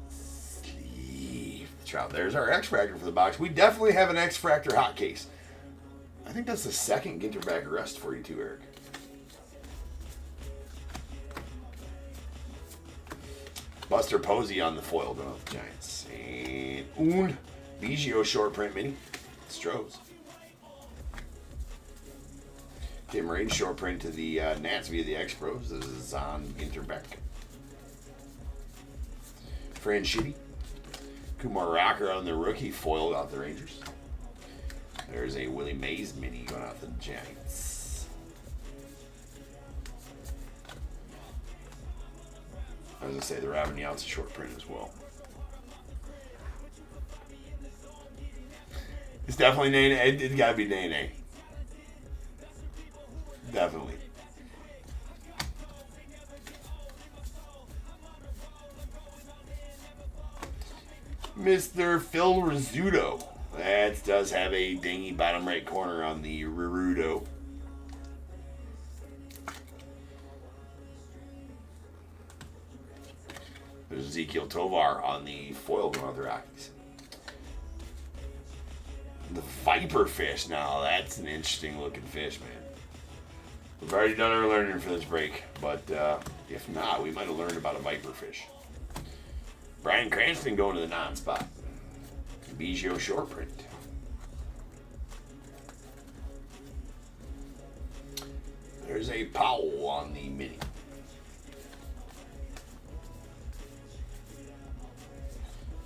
Sleeve the trout. There's our X Factor for the box. We definitely have an X Factor hot case. I think that's the second Ginter back arrest for you too, Eric. Buster Posey on the foil going with the Giants. And Un Biggio short print mini. Strohs. Tim Raines short print to the Nats via the Expros. This is on Ginter back. Fran Shitty. Kumar Rocker on the rookie foiled out the Rangers. There's a Willie Mays mini going out the Giants. I was going to say the Ravignout's a short print as well. It's definitely Nene. It's got to be Nene. Definitely. Mr. Phil Rizzuto. That does have a dingy bottom right corner on the Rizzuto. There's Ezekiel Tovar on the foil going out the Rockies. The Viper fish. Now, that's an interesting looking fish, man. We've already done our learning for this break, but if not, we might have learned about a Viper fish. Brian Cranston going to the non-spot. Biggio short print. There's a Powell on the mini.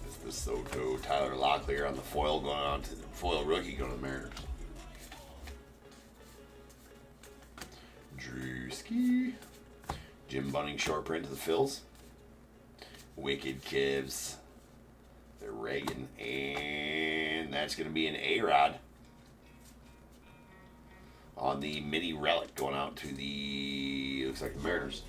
It's the Soto Tyler Locklear on the foil going on to the foil rookie going to the Mariners. Drewski. Jim Bunning short print to the Phils. Wicked Kivs. The Reagan. And that's going to be an A-Rod. on the mini relic going out to the, looks like the Mariners.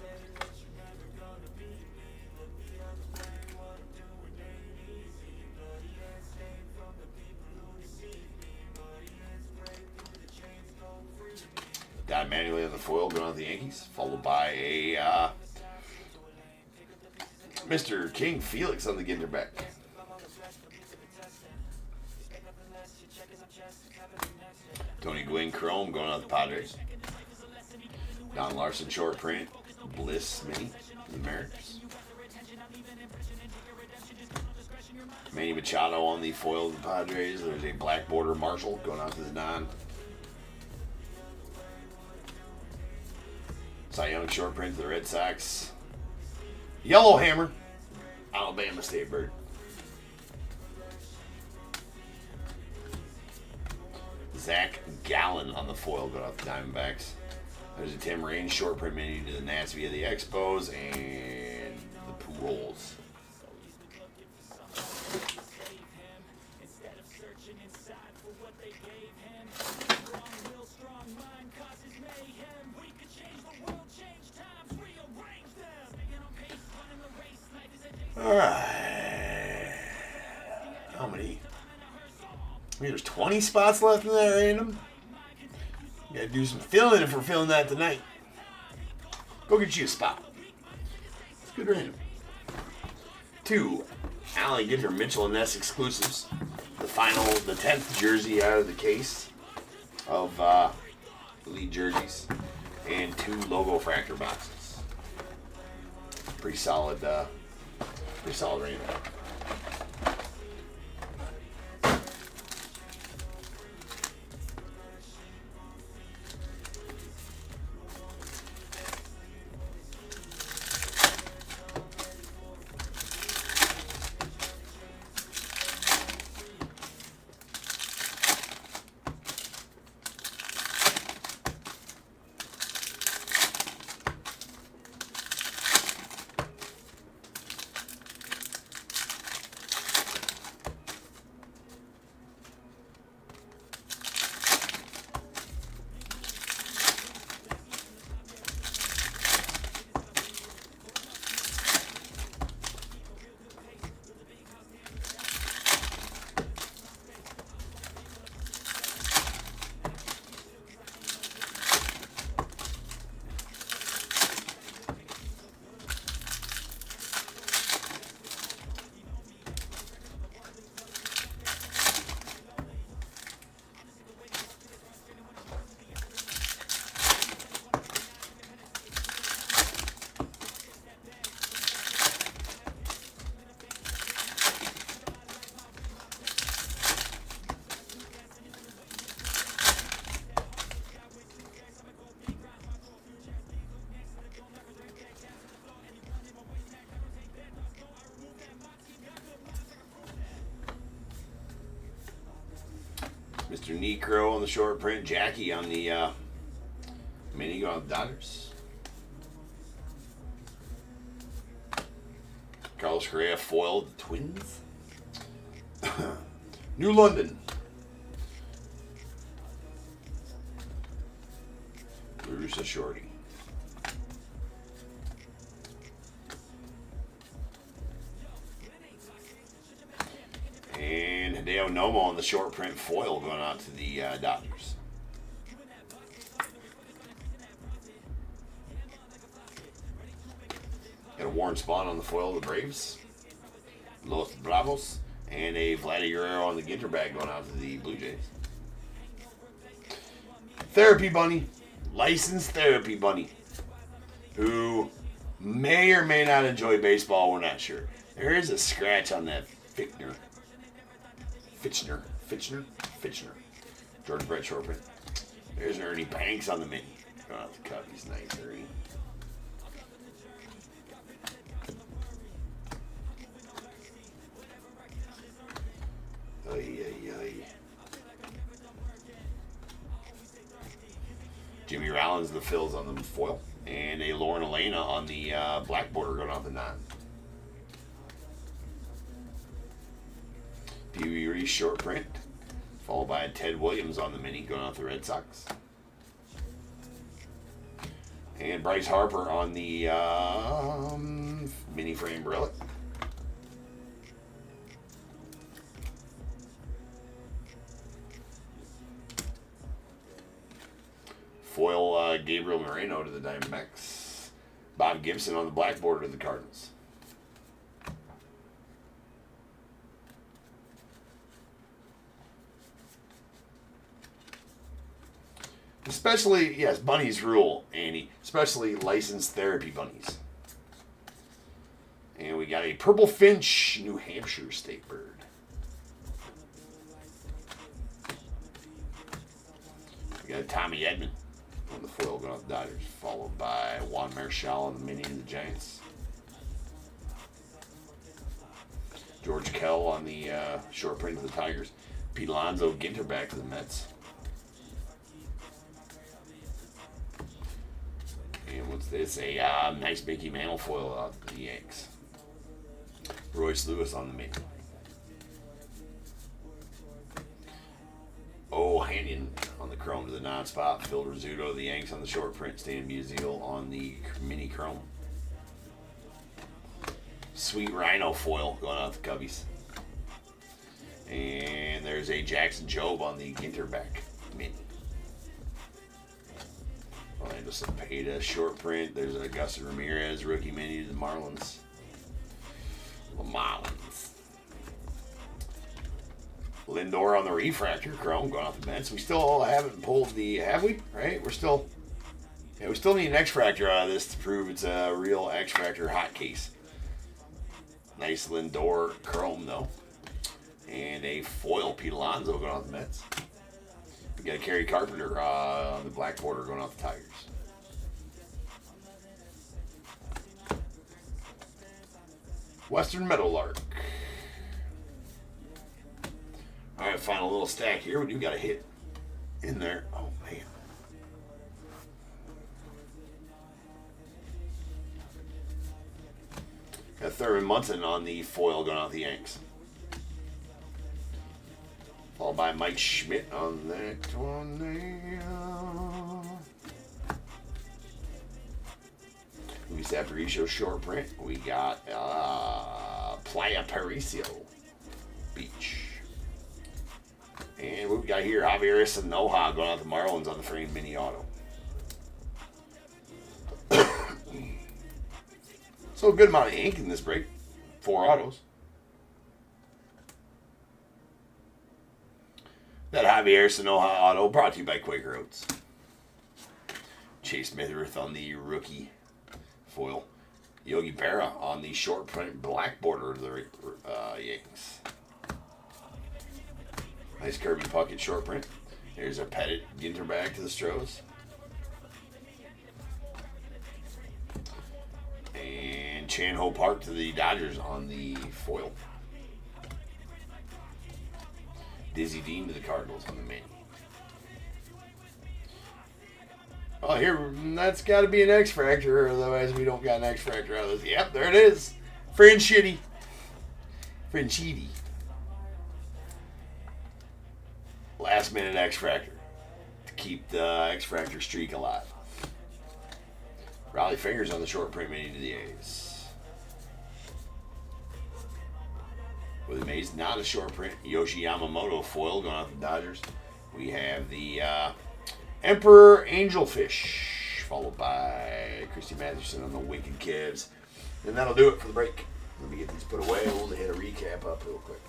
Don manually on the foil going out to the Yankees, followed by a Mr. King Felix on the Ginter back. Tony Gwynn Chrome going out the Padres. Don Larson short print. Bliss mini, the Mariners. Manny Machado on the foil of the Padres. There's a black border Marshall going out to the Don. Cy Young short print to the Red Sox. Yellow Hammer, Alabama State Bird. Zach Gallen on the foil going out the Diamondbacks. There's a Tim Raine short print mini to the Nats via the Expos and the Pujols. Alright. How many? There's 20 spots left in that random. You gotta do some filling if we're filling that tonight. Go get you a spot. It's good random. 2 Allen Ginter Mitchell and Ness exclusives. The final, the 10th jersey out of the case of elite jerseys. And 2 logo fractor boxes. Pretty solid random. Mr. Necro on the short print. Jackie on the mini on the Dodgers. Carlos Correa foiled the Twins. New London. Bruce Shorty. And Hideo Nomo on the short print foil going out to the Dodgers. Got a Warren Spahn on the foil of the Braves. Los Bravos. And a Vladdy Guerrero on the Ginter bag going out to the Blue Jays. Therapy Bunny. Licensed Therapy Bunny. Who may or may not enjoy baseball, we're not sure. There is a scratch on that Fitchner. Jordan Brett short print. There's an Ernie Banks on the mini. Going out the cup. He's nice, Ernie. Jimmy Rollins, the fills on the foil. And a Lauren Elena on the black border going off the 9. Pee Wee Reese short print. Followed by a Ted Williams on the mini going off the Red Sox. And Bryce Harper on the mini frame relic. Foil Gabriel Moreno to the Diamondbacks. Bob Gibson on the black border to the Cardinals. Especially, yes, bunnies rule, Andy. Especially licensed therapy bunnies. And we got a Purple Finch, New Hampshire State Bird. We got Tommy Edman on the foil going off the Dodgers, followed by Juan Marichal on the mini of the Giants. George Kell on the short print of the Tigers. Pete Alonso, Ginter back to the Mets. And what's this? A nice Mickey Mantle foil out to the Yanks. Royce Lewis on the mini. O'Hanian on the chrome to the non-spot. Phil Rizzuto, the Yanks on the short print. Stan Musial on the mini chrome. Sweet Rhino foil going out the Cubbies. And there's a Jackson Jobe on the Ginter back mini. Orlando Cepeda short print. There's an Augusta Ramirez rookie mini to the Marlins. The Marlins. Lindor on the refractor chrome going off the Mets. We still haven't pulled the, have we? Right? We still need an X-Fractor out of this to prove it's a real X-Fractor hot case. Nice Lindor chrome though. And a foil Pete Alonso going off the Mets. We got a Kerry Carpenter on the black border going off the Tigers. Western Meadowlark. All right, final little stack here. We do got a hit in there. Oh, man. Got Thurman Munson on the foil going off the Yanks. Followed by Mike Schmidt on that one there. Luis Aparicio short print. We got Playa Paricio Beach. And what we got here, Javier Sanoja going out the Marlins on the frame mini auto. So a good amount of ink in this break. 4 autos. That Javier Sanoja auto brought to you by Quaker Oats. Chase Mithrath on the rookie foil. Yogi Berra on the short print black border of the Yanks. Nice Kirby Puckett short print. There's a Pettit Ginter back to the Stros. And Chan Ho Park to the Dodgers on the foil. Dizzy Dean to the Cardinals on the mini. Oh, here, that's got to be an X-Fractor, otherwise we don't got an X-Fractor out of this. Yep, there it is. Franchitti. Last minute X-Fractor to keep the X-Fractor streak alive. Raleigh Fingers on the short print mini to the A's. With him, A's not a short print. Yoshi Yamamoto foil going off the Dodgers. We have the Emperor Angelfish, followed by Christy Mathewson on the Wicked Cavs. And that'll do it for the break. Let me get these put away. We'll hit a recap up real quick.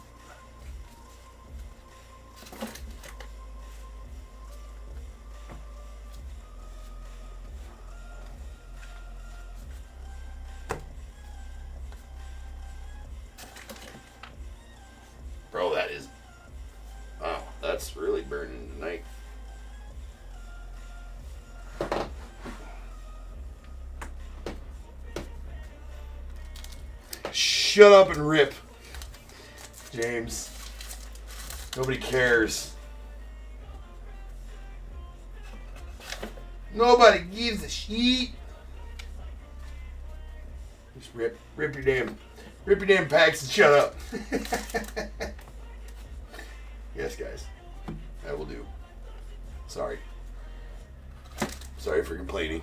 Bro, that is... Wow, that's really burning tonight. Shut up and rip, James. Nobody cares. Nobody gives a shit. Just rip your damn packs and shut up. Yes, guys, that will do. Sorry for complaining.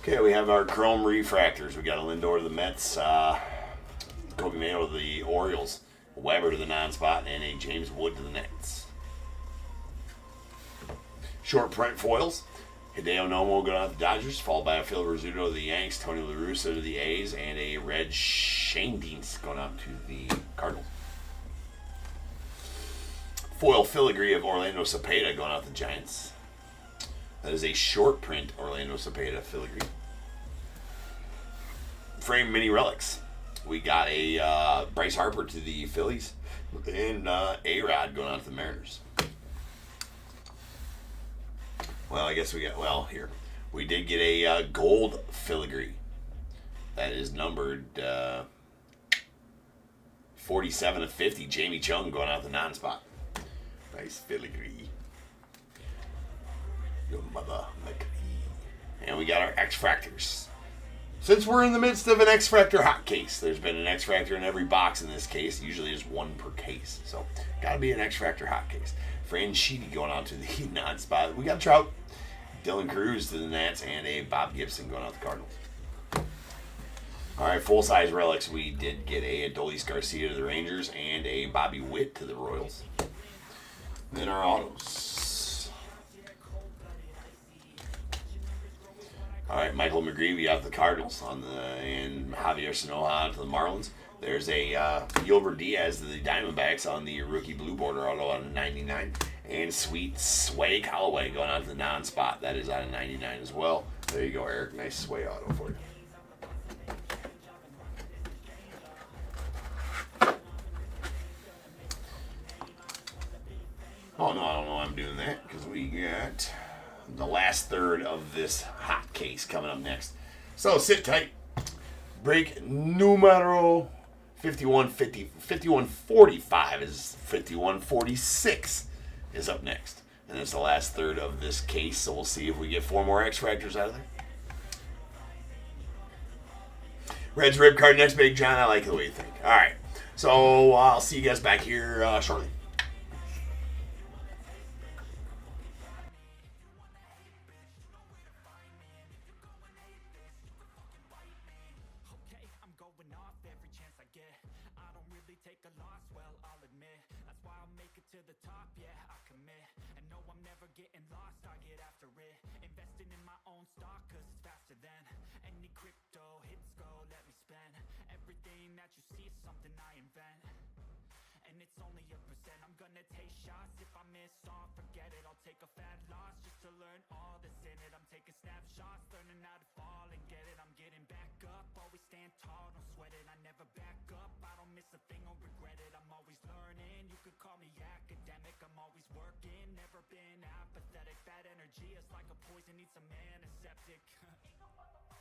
Okay, we have our Chrome Refractors. We got a Lindor to the Mets, Kobe Mayo to the Orioles, Weber to the non-spot, and a James Wood to the Nets. Short print foils. Hideo Nomo going out to the Dodgers, followed by a Phil Rizzuto to the Yanks, Tony La Russa to the A's, and a red Shane Deans going out to the Cardinals. Foil filigree of Orlando Cepeda going out to the Giants. That is a short print Orlando Cepeda filigree. Frame mini relics. We got a Bryce Harper to the Phillies, and A-Rod going out to the Mariners. Well, I guess we got, well, here. We did get a gold filigree. That is numbered 47 of 50. Jamie Chung going out the non-spot. Nice filigree. Your mother, McCree. And we got our X-Fractors. Since we're in the midst of an X-Fractor hot case, there's been an X-Fractor in every box in this case. Usually there's one per case. So, gotta be an X-Fractor hot case. Fran Sheedy going out to the non-spot. We got Trout, Dylan Cruz to the Nats, and a Bob Gibson going out to the Cardinals. All right, full-size relics. We did get a Adolis Garcia to the Rangers and a Bobby Witt to the Royals. Then our autos. All right, Michael McGreevy out to the Cardinals and Javier Sanoja to the Marlins. There's a Gilbert Diaz to the Diamondbacks on the rookie blue border auto out of 99. And Sweet Sway Callaway going out to the non-spot. That is out of 99 as well. There you go, Eric. Nice Sway auto for you. Oh, no, I don't know why I'm doing that, because we got the last third of this hot case coming up next. So sit tight. Break numero 5145 is 5146 is up next. And it's the last third of this case, so we'll see if we get 4 more X-Fractors out of there. Red's Rib Card next, Big John. I like the way you think. All right. So I'll see you guys back here shortly. To the top, yeah, I commit. And no, I'm never getting lost, I get after it. Investing in my own stock, cause it's faster than any crypto hits go, let me spend. Everything that you see is something I invent. And it's only a percent, I'm gonna take shots. If I miss off, forget it, I'll take a fat loss just to learn all that's in it. I'm taking snapshots, learning how to fall and get it. I'm getting back up, always stand tall, don't sweat it. I never back up, I don't miss a thing or regret it. I'm always learning, you could call me academic. I'm always working, never been apathetic. Bad energy is like a poison, needs some antiseptic. Ain't no motherfucker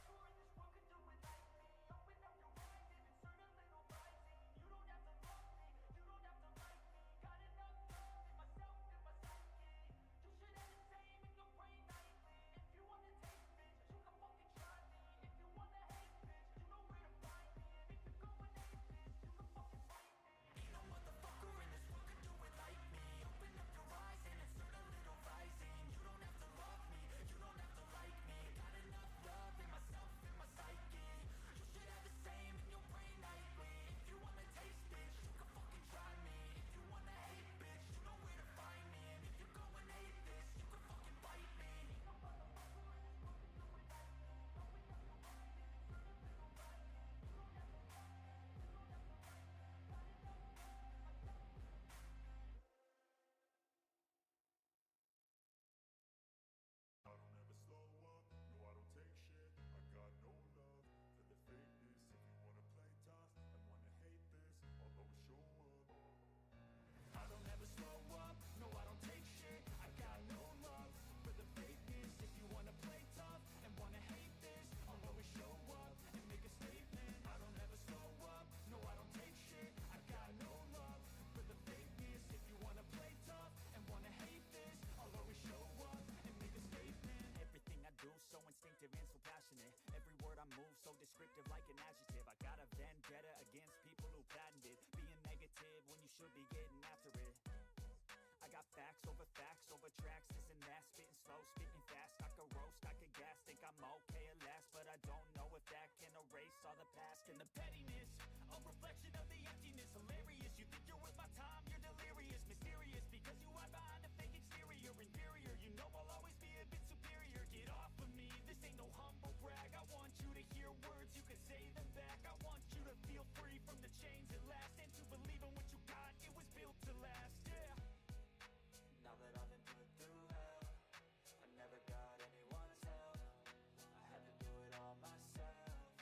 in this world can do it like me. Open up your mind and insert a little rising. You don't have to love me, you don't have to like me. Got enough love in myself and my psyche. You should have the same in your brain nightly. If you wanna taste, bitch, you can fucking try me. If you wanna hate, bitch, you know where to find me. And if you're going hate, bitch, you can fucking fight me. Ain't no motherfucker in this world can do it like me. Open up your eyes and insert a little rising. You don't have to love me, you don't have to like me. Got enough love in myself and my psyche. You should have the same in your brain nightly. If you wanna taste, bitch, you can fucking try me. If you wanna hate, bitch, you know where to find me. And if you're going hate this, you can fucking fight me. Ain't no motherfucker in this world can do it like me. Open up your mind and insert a little rising. You don't have to love me, you don't have to like me. Got enough love in myself and my psyche. I don't ever slow up, no I don't take shit. I got no love for the fakeness. If you wanna play tough and wanna hate this, I'll always show up. I don't ever slow up, no I don't take shit. I got no love for the fakeness. If you wanna play tough and wanna hate this, I'll always show up and make a statement. I don't ever slow up, no I don't take shit. I got no love for the fakeness. If you wanna play tough and wanna hate this, I'll always show up and make a statement. Everything I do so instinctive and so passionate. Every word I move so descriptive like an adjective. I got a vendetta against people who patented being negative when you should be getting after it. I got facts over tracks, this and that. Spitting slow, spitting fast, I could roast, I could gas. Think I'm okay at last, but all the past and the pettiness, a reflection of the emptiness. Hilarious, you think you're worth my time, you're delirious. Mysterious, because you hide behind a fake exterior. Inferior, you know I'll always be a bit superior. Get off of me, this ain't no humble brag. I want you to hear words, you can say them back. I want you to feel free from the chains at last, and to believe in what you got, it was built to last, yeah. Now that I've been put through hell, I never got anyone's help, I had to do it all myself.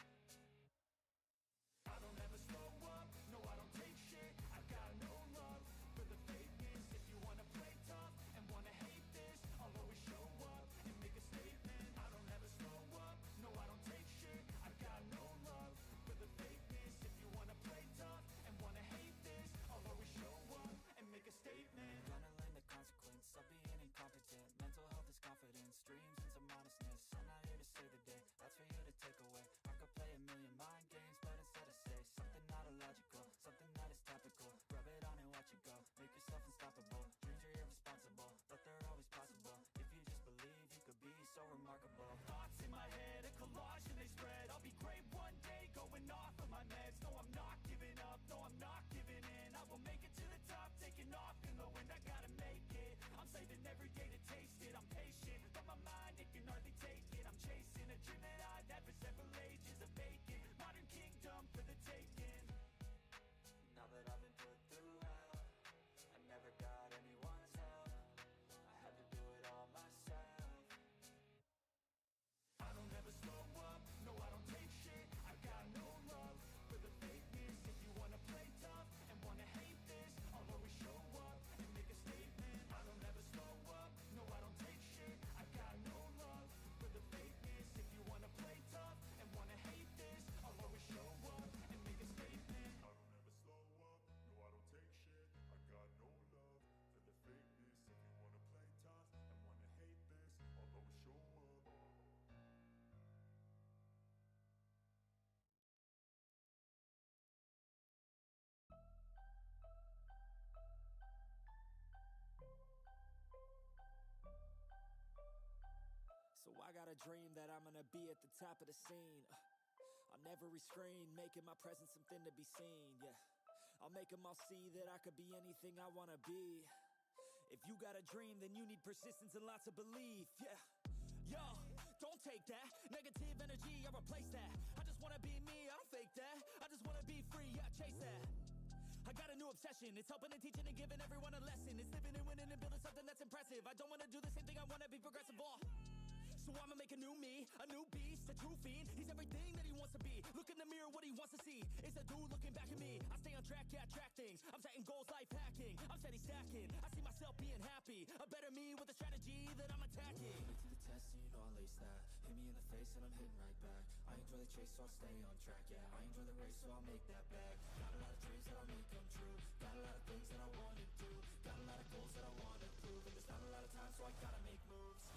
I don't ever slow up, no I don't take shit, I got no love for the fakeness. If you wanna play tough and wanna hate this, I'll always show up and make a statement. I don't ever slow up, no I don't take shit, I got no love for the fakeness. If you wanna play tough and wanna hate this, I'll always show up and make a statement. Gonna learn the consequence of being incompetent. Mental health is confidence, dreams and some honestness. I'm not here to save the day, that's for you to take away. I could play a million mind games, but instead I say something not illogical, something that is topical. Rub it on and watch it go, make yourself unstoppable. Dreams are irresponsible, but they're always possible. If you just believe, you could be so remarkable. Thoughts in my head, a collage and they spread. I'll be great one day, going off of my meds. No, I'm not giving up, no, I'm not giving in. I will make it to the top, taking off in the wind. I gotta make it, I'm saving every day to taste it. I'm patient, but my mind, it can hardly take it. I'm chasing a dream that I've had for several ages, a vacant modern kingdom for the taking. Now that I've been put through hell, I never got anyone's help, I had to do it all myself. I don't ever slow up, no I don't take shit, I got no love for the fakeness. If you wanna play tough and wanna hate this, I'll always show up and make a statement. I don't ever slow up, no I don't take shit, I got no love for the fakeness. If you wanna play tough and wanna hate this, I'll always show up and make a statement. I don't ever slow up, no I don't take shit, I got no love for the fakeness. If you wanna play tough and wanna hate this, I'll always show up. So I got a dream that I'm gonna be at the top of the scene. On every screen, making my presence something to be seen, yeah. I'll make them all see that I could be anything I wanna be. If you got a dream, then you need persistence and lots of belief, yeah. Yo, don't take that negative energy, I replace that. I just wanna be me, I don't fake that. I just wanna be free, yeah, chase that. I got a new obsession, it's helping and teaching and giving everyone a lesson. It's living and winning and building something that's impressive. I don't wanna do the same thing, I wanna be progressive, so I'ma make a new me, a new beast, a true fiend. He's everything that he wants to be. Look in the mirror, what he wants to see is a dude looking back at me. I stay on track, yeah, track things. I'm setting goals, life hacking. I'm steady stacking. I see myself being happy. A better me with a strategy that I'm attacking. Put me to the test, and you know I'll ace that. Hit me in the face, and I'm hitting right back. I enjoy the chase, so I'll stay on track. Yeah, I enjoy the race, so I'll make that bag. Got a lot of dreams that I'll make come true. Got a lot of things that I wanna do. Got a lot of goals that I wanna prove. And there's not a lot of time, so I gotta make moves.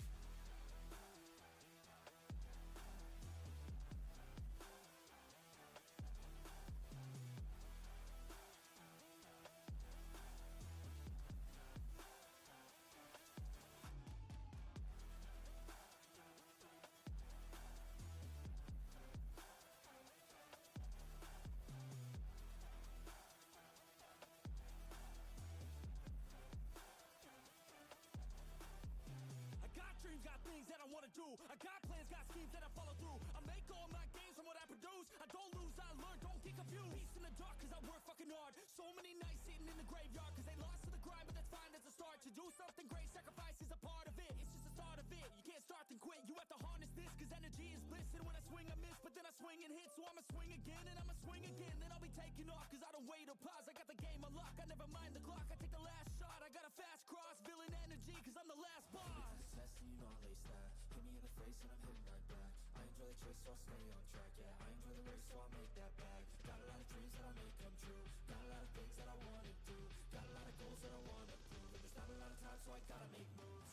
Got things that I wanna do. I got plans, got schemes that I follow through. I make all my gains from what I produce. I don't lose, I learn, don't get confused. Peace in the dark, cause I work fucking hard. So many nights sitting in the graveyard, cause they lost to the grind, but that's fine, that's a start. To do something great, sacrifice is a part of it. It's just the start of it. You can't start then quit, you have to harness this, cause energy is bliss. And when I swing, I miss, but then I swing and hit. So I'ma swing again, and I'ma swing again. Then I'll be taking off, cause I don't wait or pause. I got the game unlocked, I never mind the clock. I take the last shot, I got a fast cross. Villain energy, cause I'm the last boss. Test, and you know I'll ace that. Hit me in the face and I'm hitting right back. I enjoy the chase, so I'll stay on track. Yeah, I enjoy the race, so I'll make that bag. Got a lot of dreams that I'll make come true. Got a lot of things that I wanna do. Got a lot of goals that I wanna prove. And there's not a lot of time, so I gotta make moves.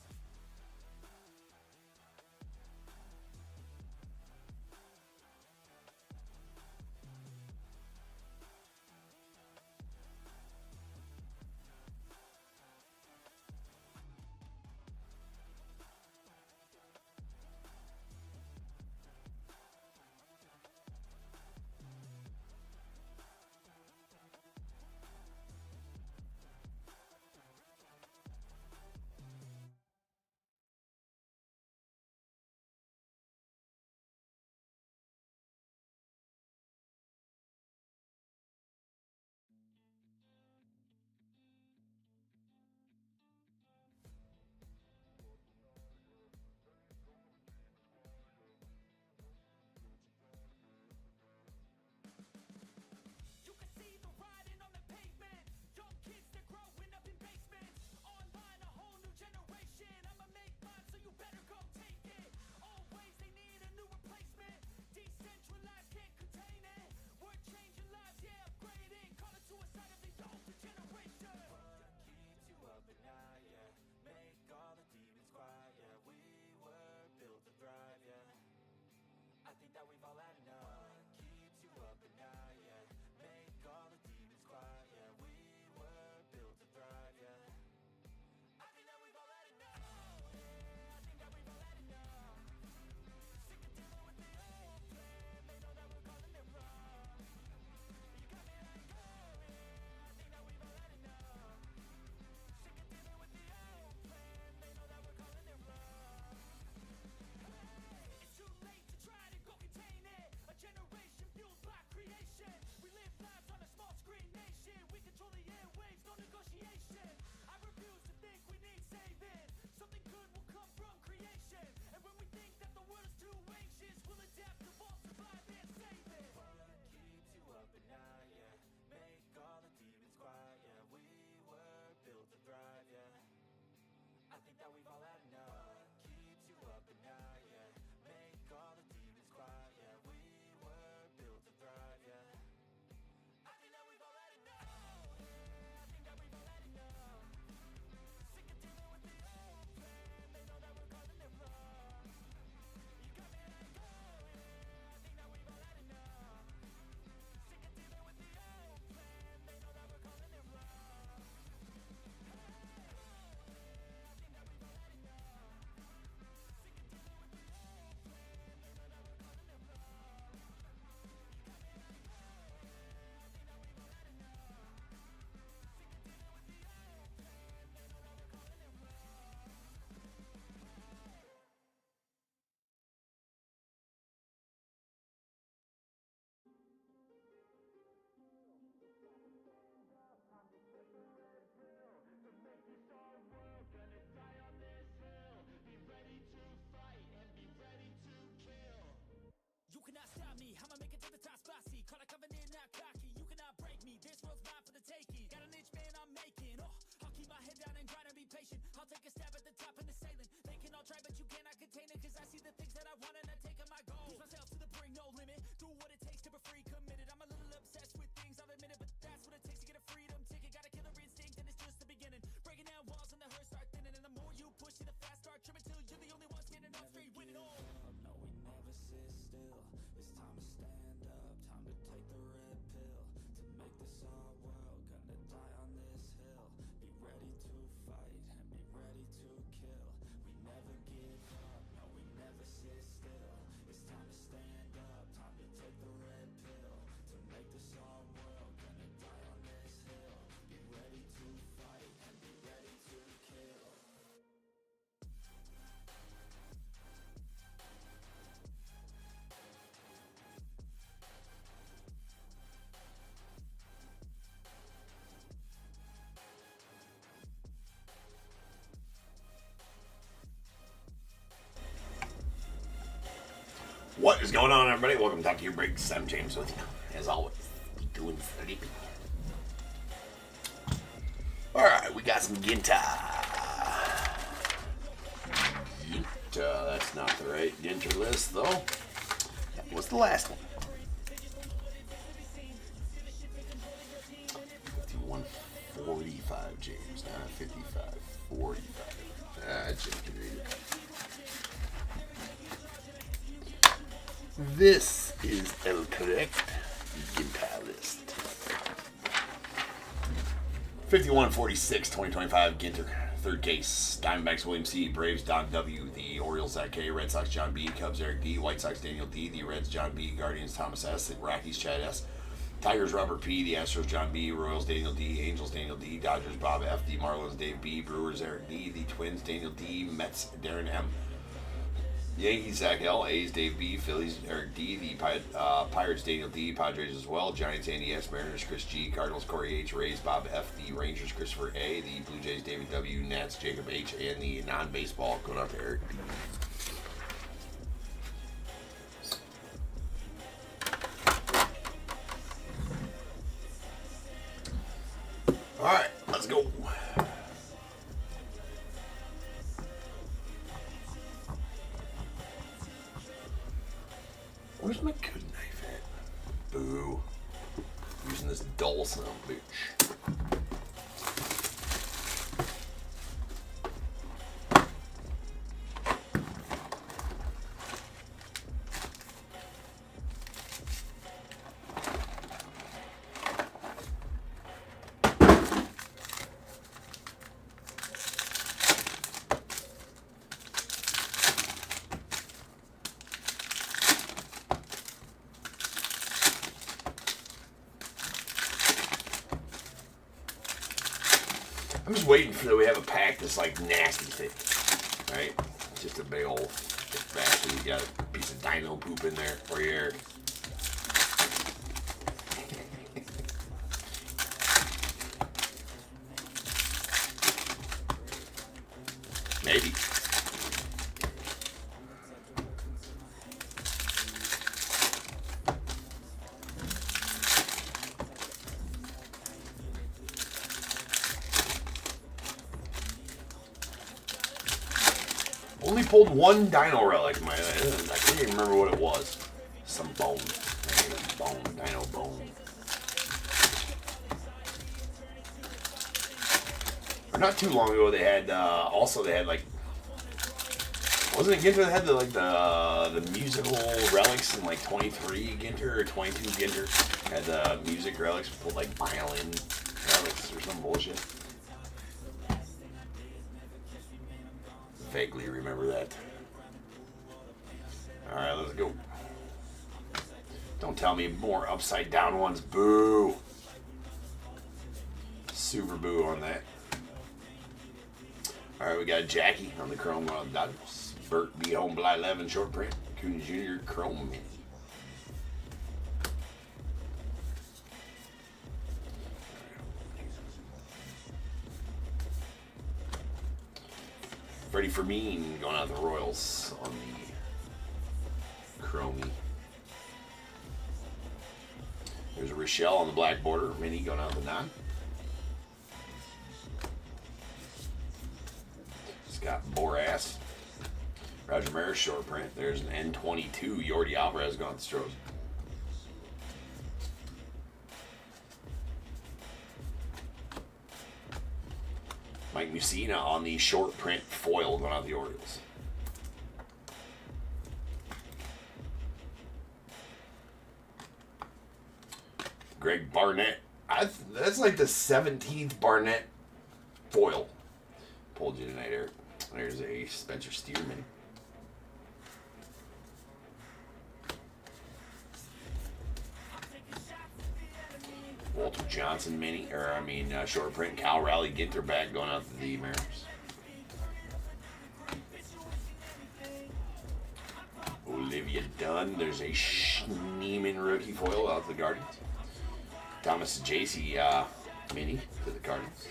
What is going on, everybody? Welcome to Talk to Your Breaks. I'm James with you, as always. Doing sleepy. Alright, we got some Ginter. That's not the right Ginter list, though. That was the last one. 51-45, James. Not 55-45. Jim can read it. This is el correct Ginter list. 51-46, 2025 Ginter. Third case. Diamondbacks William C. Braves Don W. The Orioles Zach K. Red Sox John B. Cubs Eric D. White Sox Daniel D. The Reds John B. Guardians Thomas S. The Rockies Chad S. Tigers Robert P. The Astros John B. Royals Daniel D. Angels Daniel D. Dodgers Bob F. The Marlins Dave B. Brewers Eric D. The Twins Daniel D. Mets Darren M. Yankees Zach L. A's Dave B. Phillies Eric D. The Pirates Daniel D. Padres as well. Giants Andy S. Mariners Chris G. Cardinals Corey H. Rays Bob F. The Rangers Christopher A. The Blue Jays David W. Nats Jacob H. And the non-baseball going up to Eric D. Alright, let's go. Where's my good knife at? Boo. Using this dull son of a bitch. I'm just waiting for we have a pack that's like nasty thick, right? Just a big old thick bastard. You got a piece of dino poop in there for your Eric. Maybe. Only pulled one dino relic in my life. I can't even remember what it was. Some bone. Dino bone. Or not too long ago, they had like, wasn't it Ginter that had the musical relics in like 23 Ginter or 22 Ginter had the music relics pulled like violin relics or some bullshit. Vaguely remember that. Alright, let's go. Don't tell me more upside down ones. Boo. Super boo on that. Alright, we got Jackie on the Chrome Dodgers. Burt B. Home Bly 11 short print. Coon Jr. Chrome Mini. Freddie Fermin going out the Royals on the Chromie. There's a Rochelle on the black border. Mini going out the non. Scott Boras. Roger Maris short print. There's an N22. Yordi Alvarez going out the Stros. Mike Mussina on the short print foil going out the Orioles. Greg Barnett. That's like the 17th Barnett foil. Pulled you tonight, Eric. There's a Spencer Steerman. Walter Johnson mini, short print. Cal Raleigh Ginter back going out to the Mariners. Olivia Dunn. There's a Schneeman rookie foil out to the Guardians. Thomas J.C. mini to the Cardinals.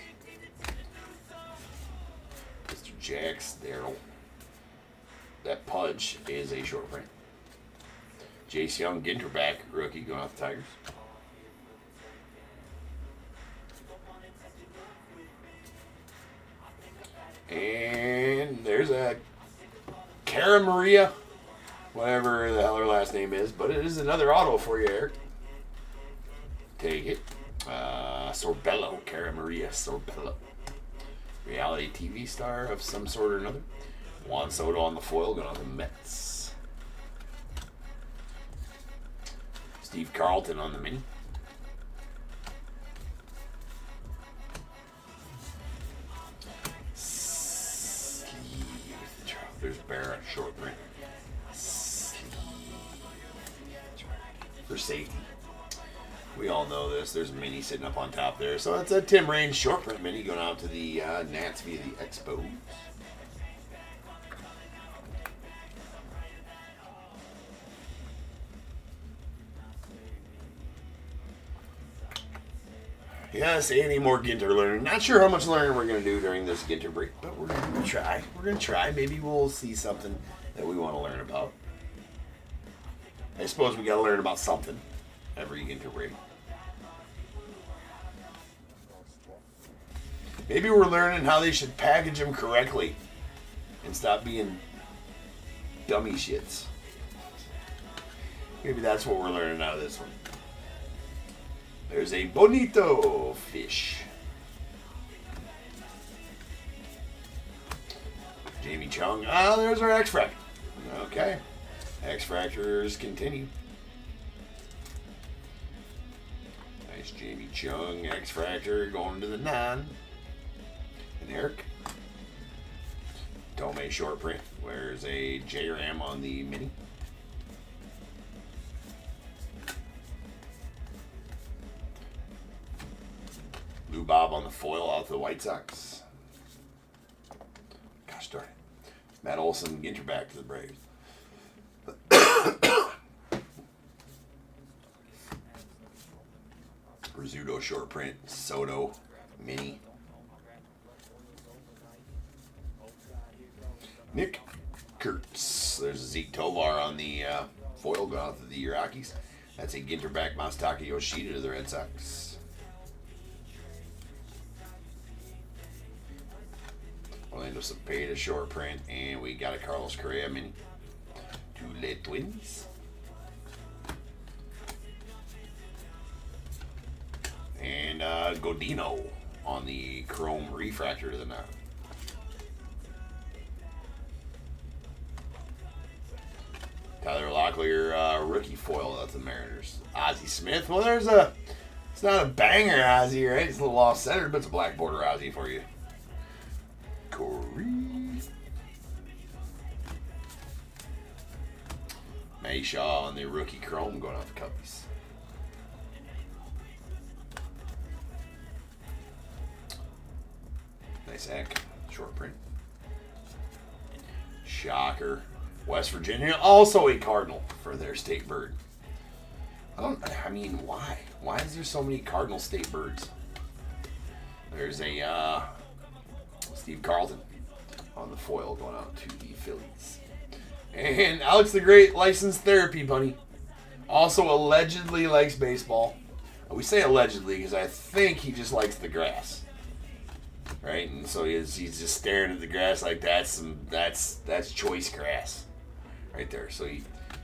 Mr. Jax Darryl. That Pudge is a short print. Jace Young, Ginter back, rookie, going off the Tigers. And there's a Cara Maria, whatever the hell her last name is, but it is another auto for you, Eric. Take it. Sorbello, Cara Maria Sorbello. Reality TV star of some sort or another. Juan Soto on the foil, going on the Mets. Steve Carlton on the mini. There's Barrett, short print. For safety. We all know this. There's a mini sitting up on top there. So it's a Tim Raines short print mini going out to the Nats via the Expos. Yes, any more Ginter learning. Not sure how much learning we're going to do during this Ginter break, but we're going to try. We're going to try. Maybe we'll see something that we want to learn about. I suppose we got to learn about something every Ginter break. Maybe we're learning how they should package them correctly and stop being dummy shits. Maybe that's what we're learning out of this one. There's a Bonito fish. Jamie Chung. Ah, there's our X-Fractor. Okay. X-Fractors continue. Nice Jamie Chung X-Fractor going to the 9. And Eric. Tomei short print. Where's a J-Ram on the mini? Lou Bob on the foil out to the White Sox. Gosh darn it. Matt Olson, Ginter back to the Braves. Rizzuto short print. Soto mini. Nick Kurtz. There's a Zeke Tovar on the foil going out to the Rockies. That's a Ginter back Masataka Yoshida to the Red Sox. Orlando Cepeda short print, and we got a Carlos Correa mini. Tule Twins. And Godino on the chrome refractor to the 9. Tyler Locklear rookie foil out to the Mariners. Ozzie Smith. Well, it's not a banger Ozzie, right? It's a little off-centered, but it's a black border Ozzie for you. Corey. May Shaw on the rookie chrome going out the Cubbies. Nice hack. Short print. Shocker. West Virginia, also a Cardinal for their state bird. I mean, why? Why is there so many Cardinal state birds? There's a Steve Carlton on the foil going out to the Phillies. And Alex the Great, licensed therapy bunny. Also allegedly likes baseball. We say allegedly because I think he just likes the grass. Right? And so he's just staring at the grass like that's choice grass. Right there. So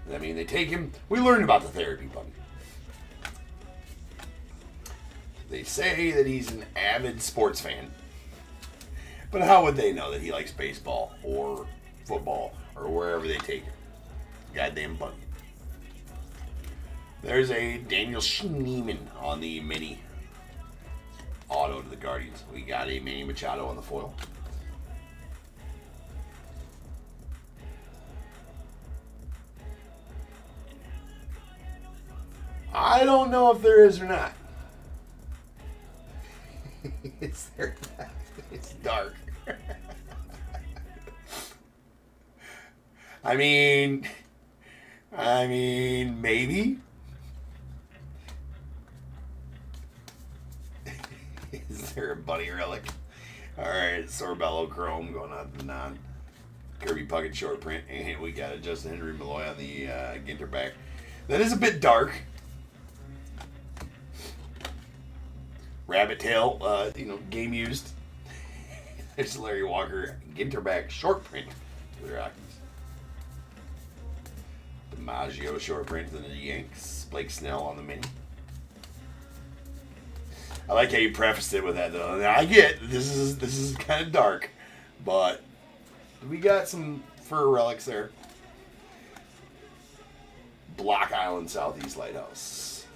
they take him. We learned about the therapy bunny. They say that he's an avid sports fan. But how would they know that he likes baseball or football or wherever they take him? Goddamn bunny. There's a Daniel Schneemann on the mini auto to the Guardians. We got a Manny Machado on the foil. I don't know if there is or not. It's there. It's dark. I mean, maybe. Is there a bunny relic? All right, Sorbello Chrome going on the 9. Kirby Puckett short print, and we got a Justin Henry Malloy on the Ginter back. That is a bit dark. Rabbit tail, game used. There's Larry Walker, Ginter back, short print to the Rockies. DiMaggio short print to the Yanks. Blake Snell on the mini. I like how you prefaced it with that though. Now I get this is kind of dark, but we got some fur relics there. Block Island Southeast Lighthouse.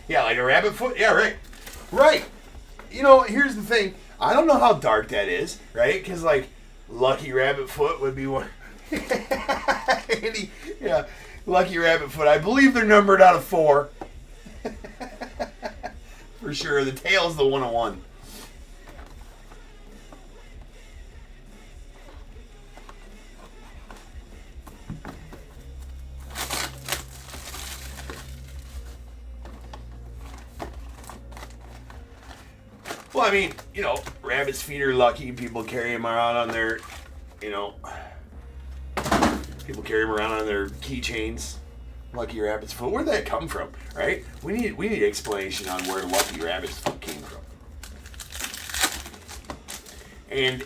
Yeah, like a rabbit foot. Yeah, right. Right. Here's the thing. I don't know how dark that is, right? Because like Lucky Rabbit Foot would be one. Yeah, Lucky Rabbit Foot. I believe they're numbered out of 4. For sure. The tail's the 101. Well, I mean, rabbit's feet are lucky. People carry them around on their, people carry them around on their keychains. Lucky rabbit's foot. Where'd that come from, right? We need explanation on where Lucky Rabbit's foot came from. And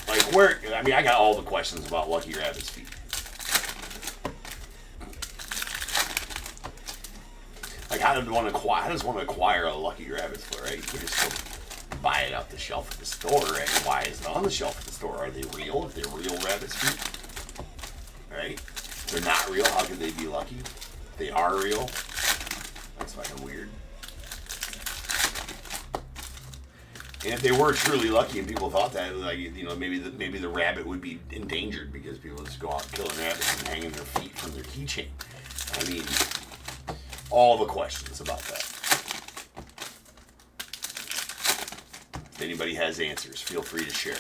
like where? I mean, I got all the questions about Lucky Rabbit's feet. Like, how does one acquire a Lucky Rabbit's foot, right? You can just go buy it off the shelf at the store, right? Why is it on the shelf at the store? Are they real? If they're real rabbit's feet, right? If they're not real, how could they be lucky? If they are real, that's fucking weird. And if they were truly lucky and people thought that, like, maybe the rabbit would be endangered because people just go out killing rabbits and hanging their feet from their keychain. I mean, all the questions about that. If anybody has answers, feel free to share.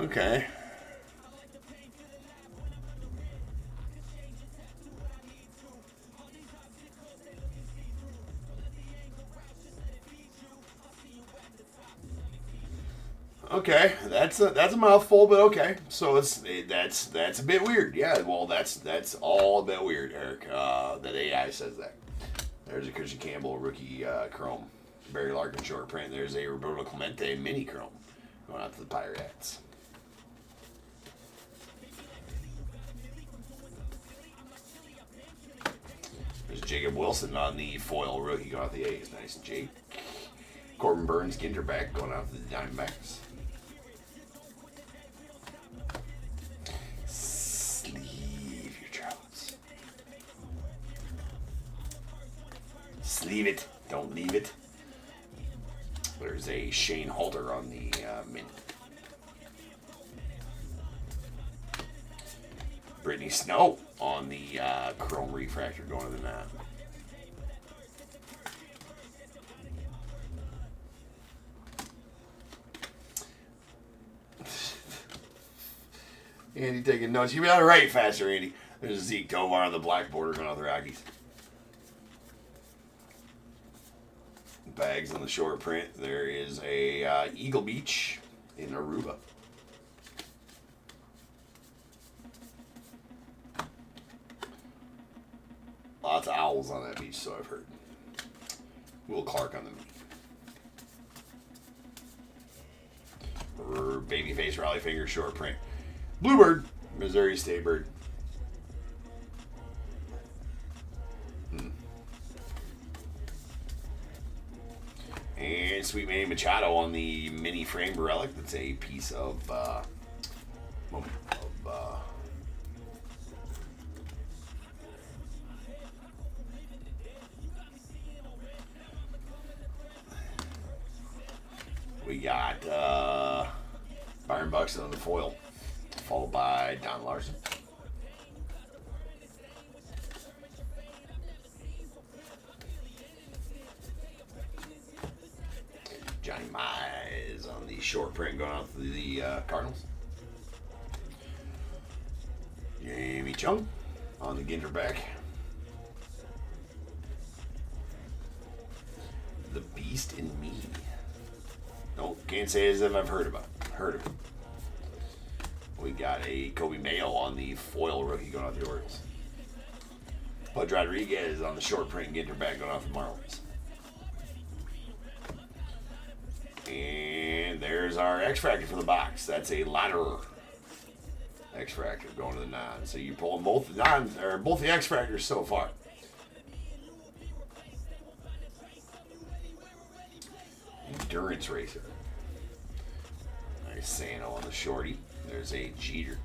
Okay. Okay, that's a mouthful, but okay. So that's a bit weird. Yeah, well, that's all a bit weird, Eric. That AI says that. There's a Christian Campbell rookie chrome, Barry Larkin short print. There's a Roberto Clemente mini chrome going out to the Pirates. There's Jacob Wilson on the foil rookie going out the A's. Nice, Jake. Corbin Burns, Ginter back going out to the Diamondbacks. Sleeve your trouts. Sleeve it. Don't leave it. There's a Shane Halter on the mint. Brittany Snow on the chrome refractor going to the net. Andy taking notes. You got to write faster, Andy. There's a Zeke Tovar on the black border going out the Rockies. Bags on the short print. There is a Eagle Beach in Aruba. Lots of owls on that beach, so I've heard. Will Clark on the Babyface Raleigh Finger short print. Bluebird, Missouri State Bird. And Sweet Manny Machado on the mini frame relic. That's a piece of We got Byron Buxton on the foil, followed by Don Larson. Johnny Mize on the short print going out to the Cardinals. Jamie Chung on the Ginter back. The Beast in Me. Nope, can't say as if I've heard of it. We got a Kobe Mayo on the foil rookie going out the Orioles. Pudge Rodriguez on the short print Ginter back going off the Marlins. And there's our X Factor for the box. That's a ladder X Factor going to the non. So you're pulling both the non or both the X Factors so far. Endurance Racer. Nice Sano on the shorty. There's a Jeter.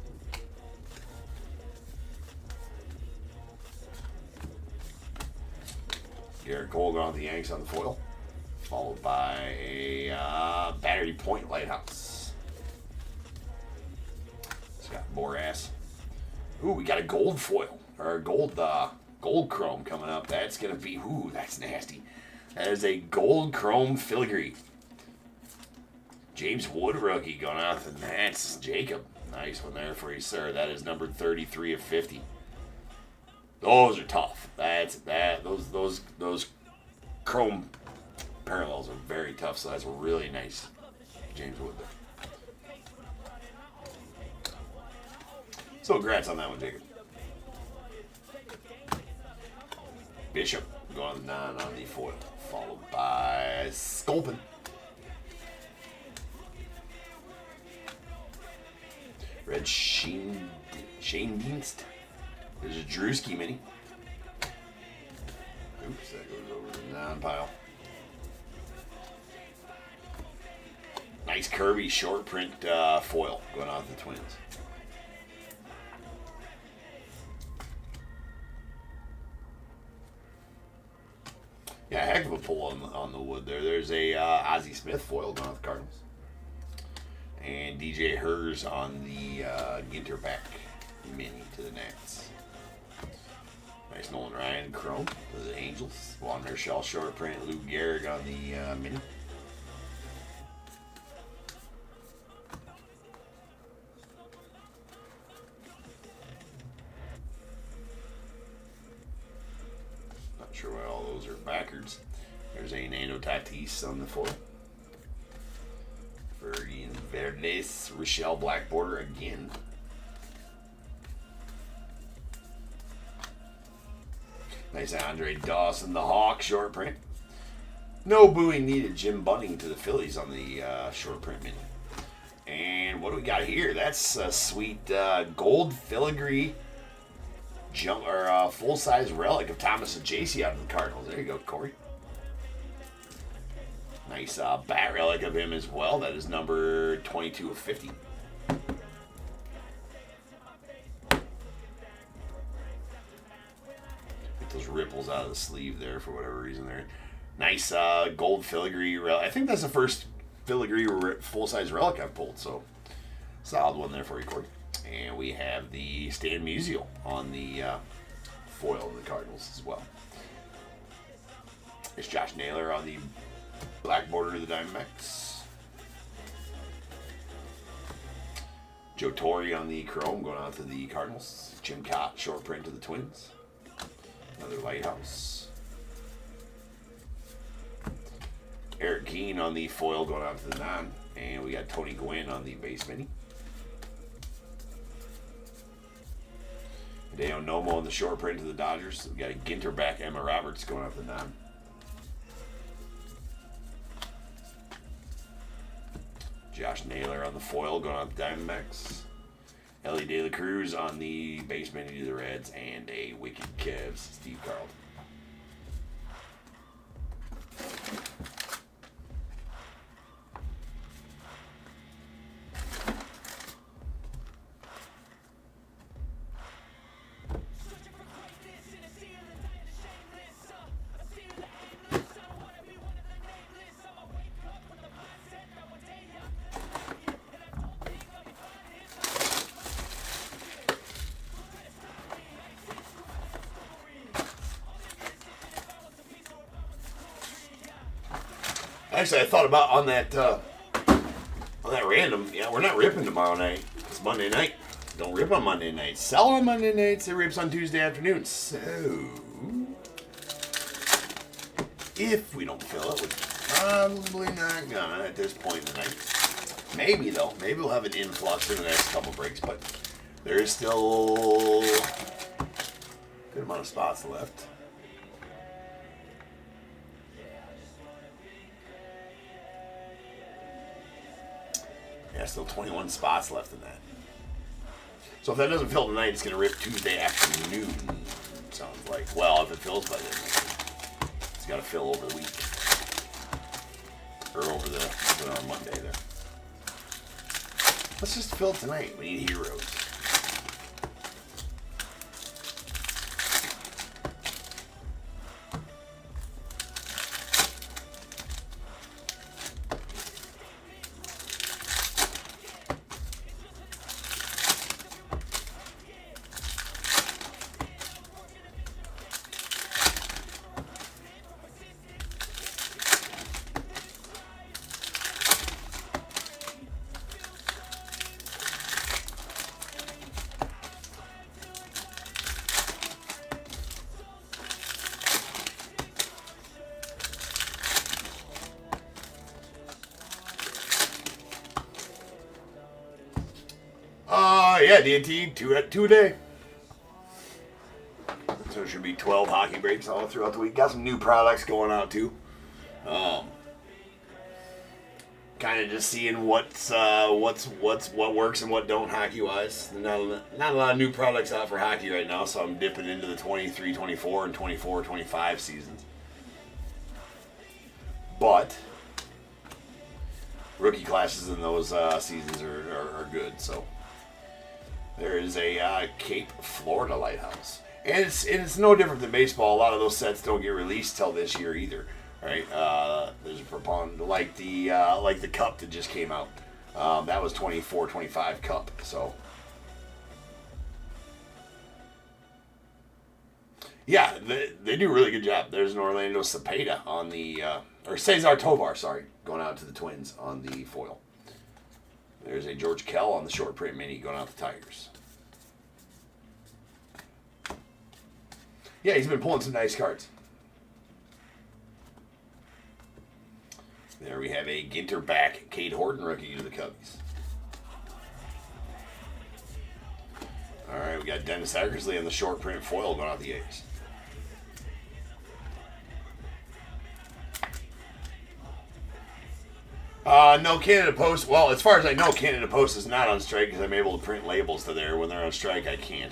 Garrett Cole going on the Yanks on the foil. Followed by a Battery Point Lighthouse. Scott Boras. Ooh, we got a gold foil. Or a gold chrome coming up. That's going to be, ooh, that's nasty. That is a gold chrome filigree. James Wood rookie going off, and that's Jacob. Nice one there for you, sir. That is number 33 of 50. Those are tough. Those chrome parallels are very tough, so that's a really nice James Wood there. So congrats on that one, Jacob. Bishop going on the 9 on the foil, followed by Sculpin. Red Shane Dienst. There's a Drewski mini. Oops, that goes over to the 9 pile. Nice Kirby short print foil going on the Twins. Yeah, heck of a pull on the wood there. There's a Ozzie Smith foil going off the Cardinals. And DJ Hers on the Ginter back mini to the Nats. Nice Nolan Ryan chrome to the Angels. Juan Herschel short print. Luke Gehrig on the mini. Not sure why all those are backwards. There's a Nando Tatis on the foil. Fergie Verdes, Rochelle black border again. Nice Andre Dawson, the Hawk short print. No booing needed. Jim Bunning to the Phillies on the short print mini. And what do we got here? That's a sweet gold filigree full size relic of Thomas and JC out of the Cardinals. There you go, Corey. Nice bat relic of him as well. That is number 22 of 50. Get those ripples out of the sleeve there for whatever reason there. Nice gold filigree relic. I think that's the first filigree full-size relic I've pulled, so solid one there for you, Corey. And we have the Stan Musial on the foil of the Cardinals as well. There's Josh Naylor on the black border of the Diamondbacks. Joe Torre on the chrome going out to the Cardinals. Jim Cott short print to the Twins. Another Lighthouse. Eric Keane on the foil going out to the 9. And we got Tony Gwynn on the base mini. Hideo Nomo on the short print to the Dodgers. We got a Ginter back Emma Roberts going out to the 9. Josh Naylor on the foil going on the Diamondbacks. Ellie De La Cruz on the base mini to the Reds. And a Wicked Kevs, Steve Carlton. Actually, I thought about on that random. Yeah, we're not ripping tomorrow night. It's Monday night. Don't rip on Monday nights. Sell on Monday nights. It rips on Tuesday afternoons. So, if we don't fill it, we're probably not gonna at this point in the night. Maybe though. Maybe we'll have an influx in the next couple breaks, but there is still a good amount of spots left. Yeah, still 21 spots left in that. So if that doesn't fill tonight, it's going to rip Tuesday afternoon. Sounds like. Well, if it fills by then, it's got to fill over the week. Or on Monday there. Let's just fill tonight. We need heroes. Yeah, D&T, two a day. So it should be 12 hockey breaks all throughout the week. Got some new products going out too. Kind of just seeing what works and what don't hockey wise. Not a lot of new products out for hockey right now, so I'm dipping into the 23-24 and 24-25 seasons. But rookie classes in those seasons are good, so. There is a Cape Florida lighthouse, and it's no different than baseball. A lot of those sets don't get released till this year either, right? There's a preponderance like the cup that just came out. That was 24-25 cup. So yeah, they do a really good job. There's an Orlando Cepeda on the or Cesar Tovar, sorry, going out to the Twins on the foil. There's a George Kell on the short print mini going out the Tigers. Yeah, he's been pulling some nice cards. There we have a Ginter back, Cade Horton rookie to the Cubbies. All right, we got Dennis Eckersley on the short print foil going out the A's. No, Canada Post. Well, as far as I know, Canada Post is not on strike because I'm able to print labels to there. When they're on strike, I can't.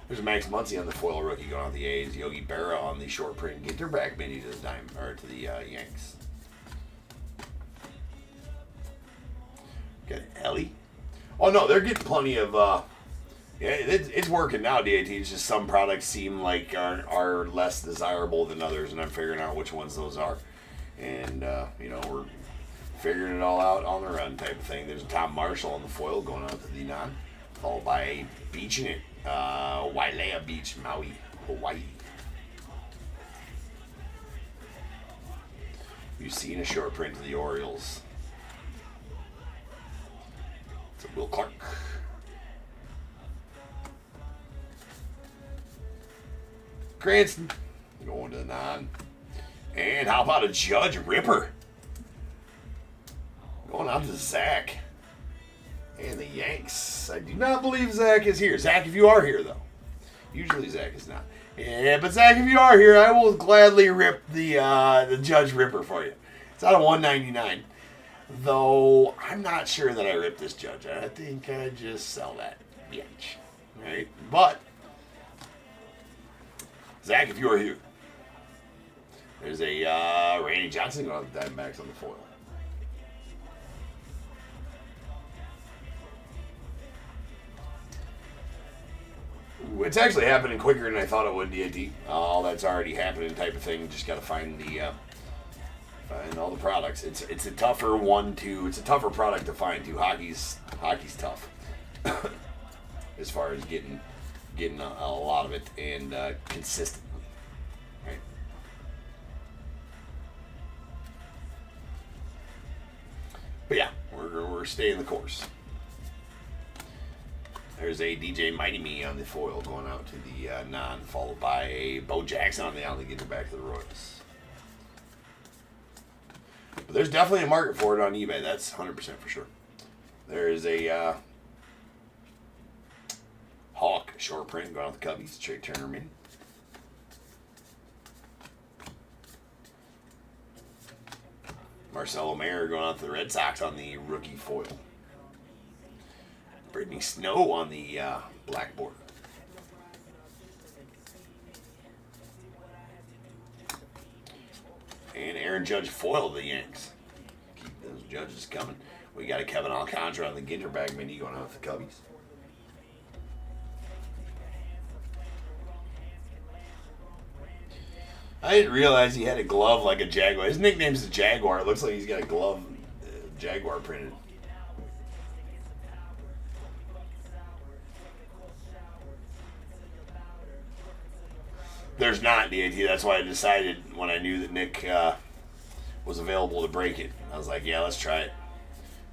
There's Max Muncy on the foil rookie going on the A's. Yogi Berra on the short print. Ginter back mini to the Yanks. Got Ellie. Oh no, they're getting plenty of. Yeah, it's working now. DAT. It's just some products seem like are less desirable than others, and I'm figuring out which ones those are. And we're figuring it all out on the run type of thing. There's Tom Marshall on the foil going out to the non, followed by a beach in it, Wailea Beach, Maui, Hawaii. You've seen a short print of the Orioles. It's a Will Clark. Cranston going to the non. And how about a Judge Ripper? Going on to Zach. And the Yanks. I do not believe Zach is here. Zach, if you are here, though. Usually Zach is not. Yeah, but Zach, if you are here, I will gladly rip the Judge Ripper for you. It's out of $199. Though, I'm not sure that I ripped this Judge. I think I just sell that bitch. Right? But, Zach, if you are here, there's a Randy Johnson going on the Diamondbacks on the foil. It's actually happening quicker than I thought it would, DAT. All that's already happening type of thing. Just got to find find all the products. It's a tougher one to. It's a tougher product to find too. Hockey's tough as far as getting a lot of it and consistently. Right. But yeah, we're staying the course. There's a DJ Mighty Me on the foil going out to the non, followed by a Bo Jackson on the alley getting back to the Royals. But there's definitely a market for it on eBay. That's 100% for sure. There's a Hawk short print going out the Cubbies. Trey Turner mini. Marcelo Mayer going out to the Red Sox on the rookie foil. Brittany Snow on the black border. And Aaron Judge foil the Yanks. Keep those Judges coming. We got a Kevin Alcantara on the Ginter bag mini going out to the Cubbies. I didn't realize he had a glove like a Jaguar. His nickname's the Jaguar. It looks like he's got a glove Jaguar printed. There's not DAT. That's why I decided when I knew that Nick was available to break it. I was like, yeah, let's try it.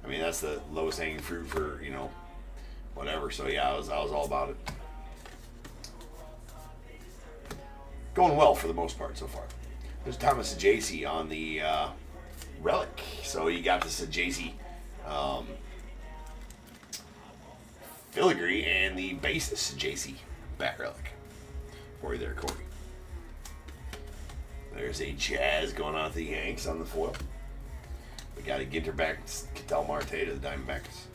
I mean, that's the lowest hanging fruit for, you know, whatever. So yeah, I was all about it. Going well for the most part so far. There's Thomas Sajacy on the relic. So you got the Sajacy filigree and the base Sajacy bat relic for you there, Corey. There's a Jazz going on to the Yanks on the foil. We got a Ginter back, Ketel Marte to the Diamondbacks.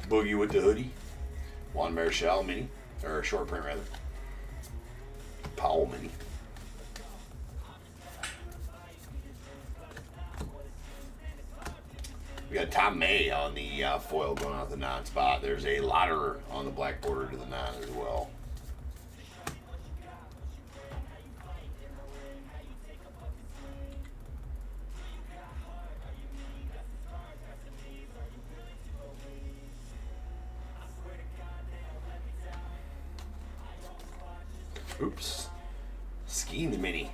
Boogie with the hoodie. Juan Marichal mini. Or short print, rather. Powell mini. We got Tom May on the foil going out the non-spot. There's a Lotterer on the black border to the non as well. Oops. Skiing mini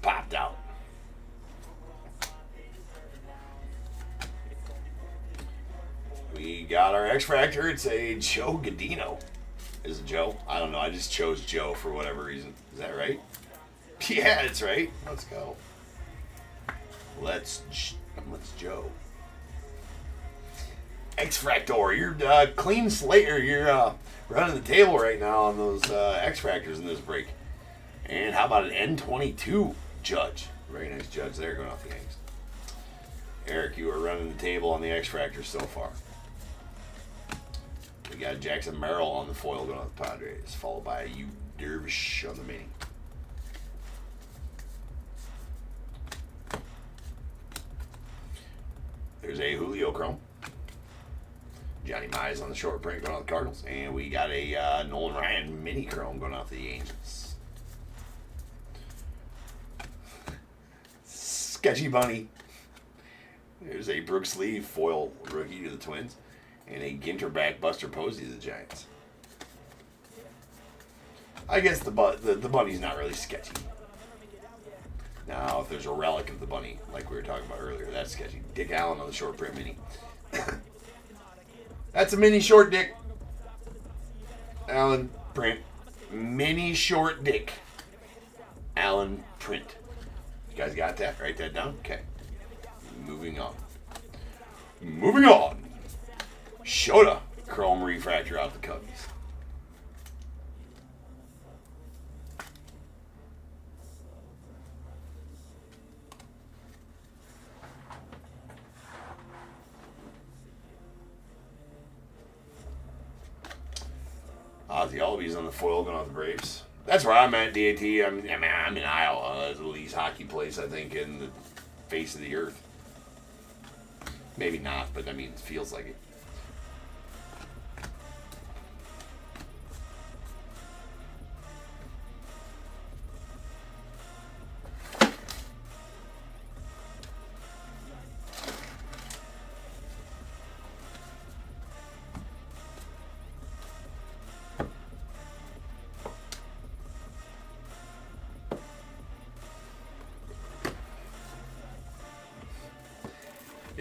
popped out. We got our X-Factor. It's a Joe Godino. Is it Joe? I don't know. I just chose Joe for whatever reason. Is that right? Yeah, it's right. Let's go. Let's Joe. X-Fractor. You're clean slate, or you're running the table right now on those X-Fractors in this break. And how about an N22 Judge? Very nice Judge there going off the Yanks. Eric, you are running the table on the X-Fractors so far. We got Jackson Merrill on the foil going off the Padres, followed by U Dervish on the mini. There's a Julio Chrome. Johnny Mize on the short print going off the Cardinals. And we got a Nolan Ryan mini chrome going off the Angels. Sketchy Bunny. There's a Brooks Lee foil rookie to the Twins. And a Ginter back Buster Posey to the Giants. I guess the bunny's not really sketchy. Now, if there's a relic of the bunny, like we were talking about earlier, that's sketchy. Dick Allen on the short print mini. That's a mini short dick. Allen print. Mini short dick. Allen print. You guys got that? Write that down? Okay. Moving on. Moving on. Shota chrome refractor out the Cubbies. Ozzy Albies on the foil going off the Braves. That's where I'm at, DAT. I'm in Iowa. It's the least hockey place, I think, in the face of the earth. Maybe not, but I mean, it feels like it.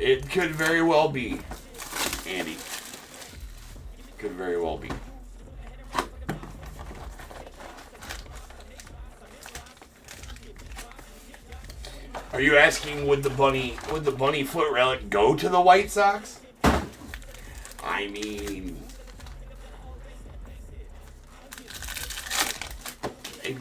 It could very well be, Andy. Could very well be. Are you asking would the bunny foot relic go to the White Sox? I mean, it,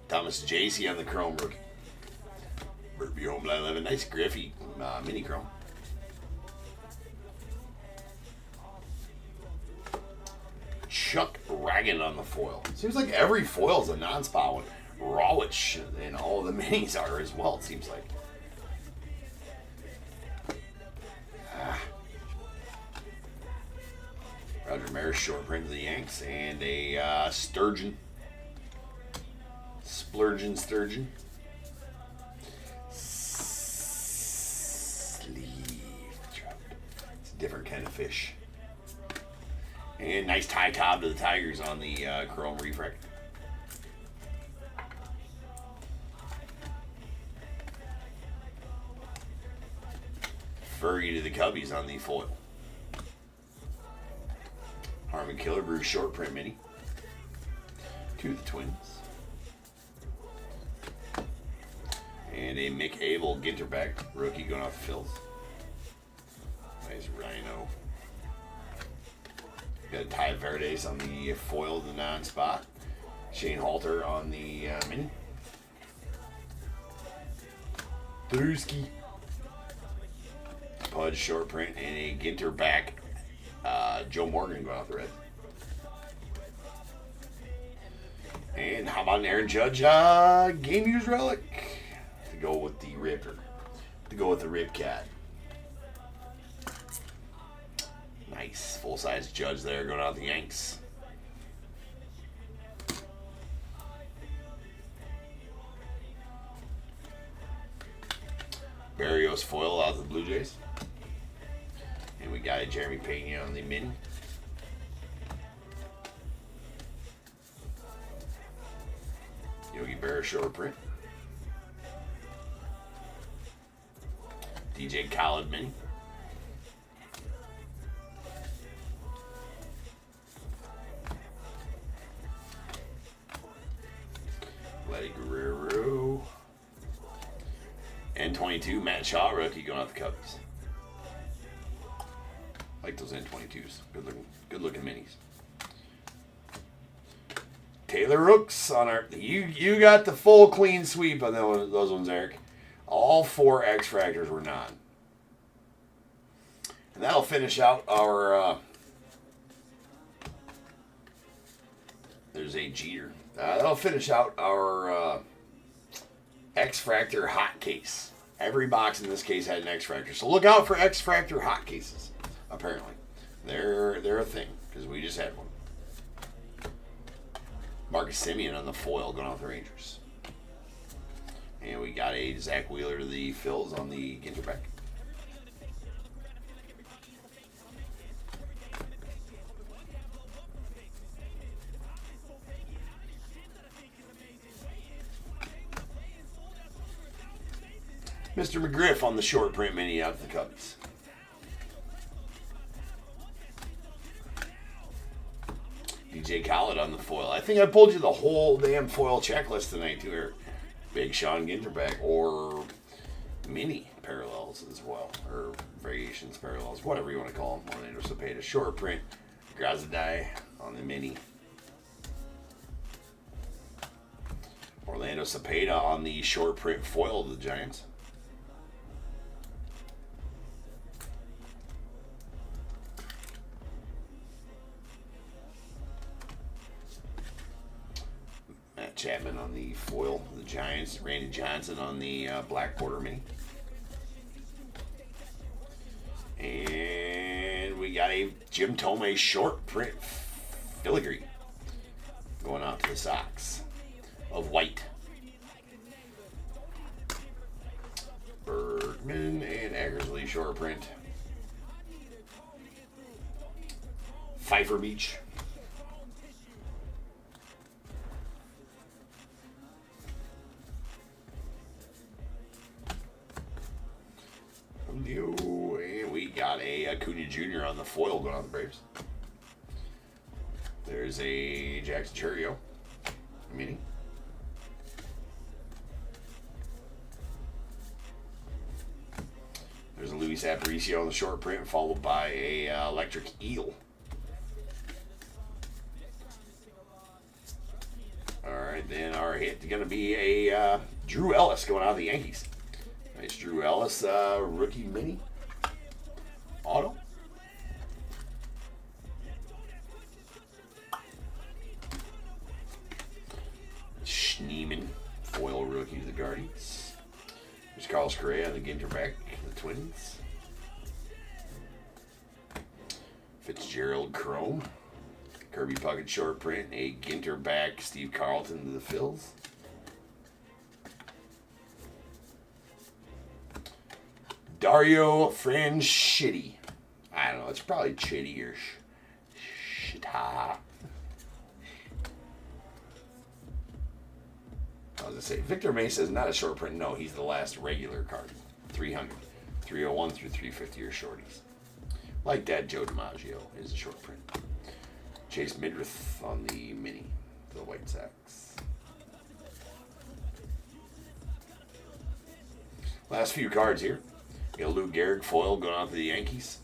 Thomas J.C. on the Chrome rookie. Burby Homeland 11. Nice Griffey mini Chrome. Chuck Ragan on the foil. Seems like every foil is a non-spot one. Rawich and all the minis are as well, it seems like. Roger Maris short print of the Yanks and a Sturgeon. Splurgeon Sturgeon. Sleeve trout. It's a different kind of fish. And nice tie cob to the Tigers on the Chrome Refract. Fergie to the Cubbies on the foil. Harmon Killebrew short print mini. To the Twins. And a Mick Abel Ginter back rookie going off the Phils. Nice Rhino. Got Ty Verdes on the foil, the non-spot. Shane Halter on the mini. Drewski. Pudge short print and a Ginter back. Joe Morgan going off the red. And how about an Aaron Judge game used relic? To go with the Ripper. To go with the Rip Cat. Nice full-size Judge there going out the Yanks. Barrios foil out of the Blue Jays. And we got a Jeremy Pena on the mini. Yogi Berra short print. DJ Khaled mini. Vladdy Guerrero. N22 Matt Shaw rookie going out the Cubs. Like those N22s. Good looking minis. Taylor Rooks on our. You got the full clean sweep on those ones, Eric. All 4 X-Fractors were non. And that'll finish out our. There's a Jeter. That'll finish out our X-Fractor hot case. Every box in this case had an X-Fractor. So look out for X-Fractor hot cases. Apparently, they're a thing because we just had one. Marcus Semien on the foil going off the Rangers, and we got a Zach Wheeler to the Phils on the Ginter back. Mr. McGriff on the short print mini out to the Cubbies. DJ Khaled on the foil. I think I pulled you the whole damn foil checklist tonight too, Eric. Big Sean Ginter back, or mini parallels as well, or variations parallels, whatever you want to call them. Orlando Cepeda short print, Grazadai on the mini. Orlando Cepeda on the short print foil of the Giants. Matt Chapman on the foil of the Giants. Randy Johnson on the black border mini. And we got a Jim Thome short print filigree going out to the Sox of white. Bergman and Eckersley short print. Pfeiffer Beach. And we got a Acuna Jr. on the foil going on the Braves. There's a Jackson Churio mini. There's a Luis Aparicio on the short print, followed by a Electric Eel. All right, then our hit is going to be a Drew Ellis going out of the Yankees. Nice Drew Ellis rookie mini auto. Schneeman foil rookie to the Guardians. There's Carlos Correa, the Ginter back, the Twins. Fitzgerald Chrome. Kirby Puckett short print, a Ginter back, Steve Carlton to the Phils. Dario Franchitti. I don't know, it's probably Chitty or Shita. I was going to say, Victor Mesa is not a short print. No, he's the last regular card. 300, 301 through 350 are shorties. Like that, Joe DiMaggio is a short print. Chase Midrith on the mini, the White Sox. Last few cards here. We got Lou Gehrig foil going out to the Yankees.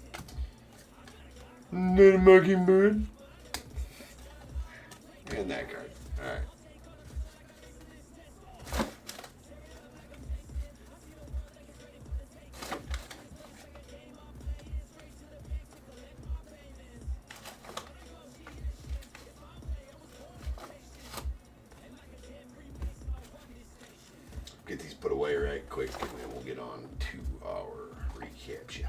Not a mockingbird. And that card. All right. Get these put away right quick, and then we'll get on to our recap. Yeah.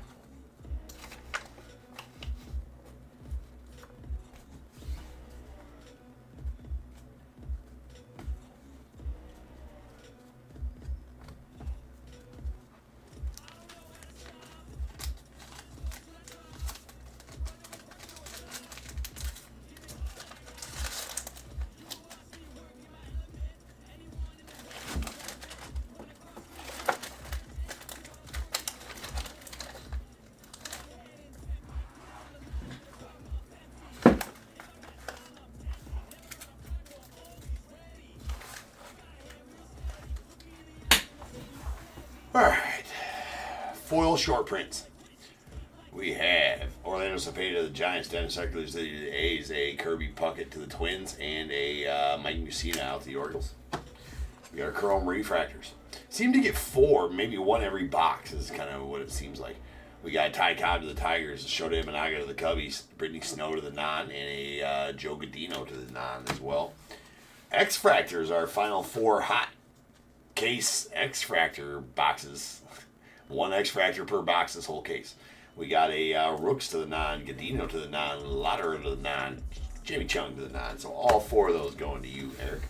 All right, foil short prints. We have Orlando Cepeda to the Giants, Dennis Eckersley to the A's, a Kirby Puckett to the Twins, and a Mike Mussina out to the Orioles. We got our Chrome refractors. Seem to get 4, maybe 1 every box is kind of what it seems like. We got Ty Cobb to the Tigers, Shota Imanaga to the Cubbies, Brittany Snow to the Non, and a Joe Godino to the Non as well. X-Fractors, our final 4 hot case X-Fractor boxes. 1 X-Fractor per box this whole case. We got a Rooks to the Non, Godino to the Non, Lauder to the Non, Jamie Chung to the Non. So all 4 of those going to you, Eric.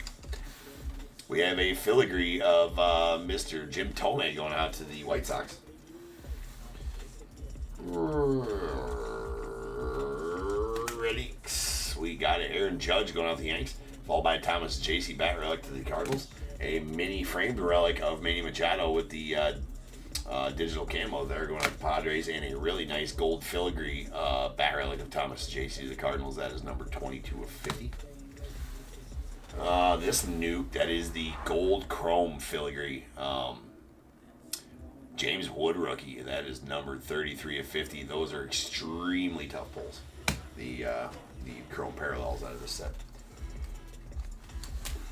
We have a filigree of Mr. Jim Thome going out to the White Sox. Relics. We got Aaron Judge going out to the Yanks, followed by Thomas J.C. Bat relic to the Cardinals. A mini framed relic of Manny Machado with the digital camo there going on the Padres, and a really nice gold filigree bat relic of Thomas J.C. of the Cardinals. That is number 22 of 50. This nuke, that is the gold chrome filigree. James Wood rookie, that is number 33 of 50. Those are extremely tough pulls. The chrome parallels out of this set.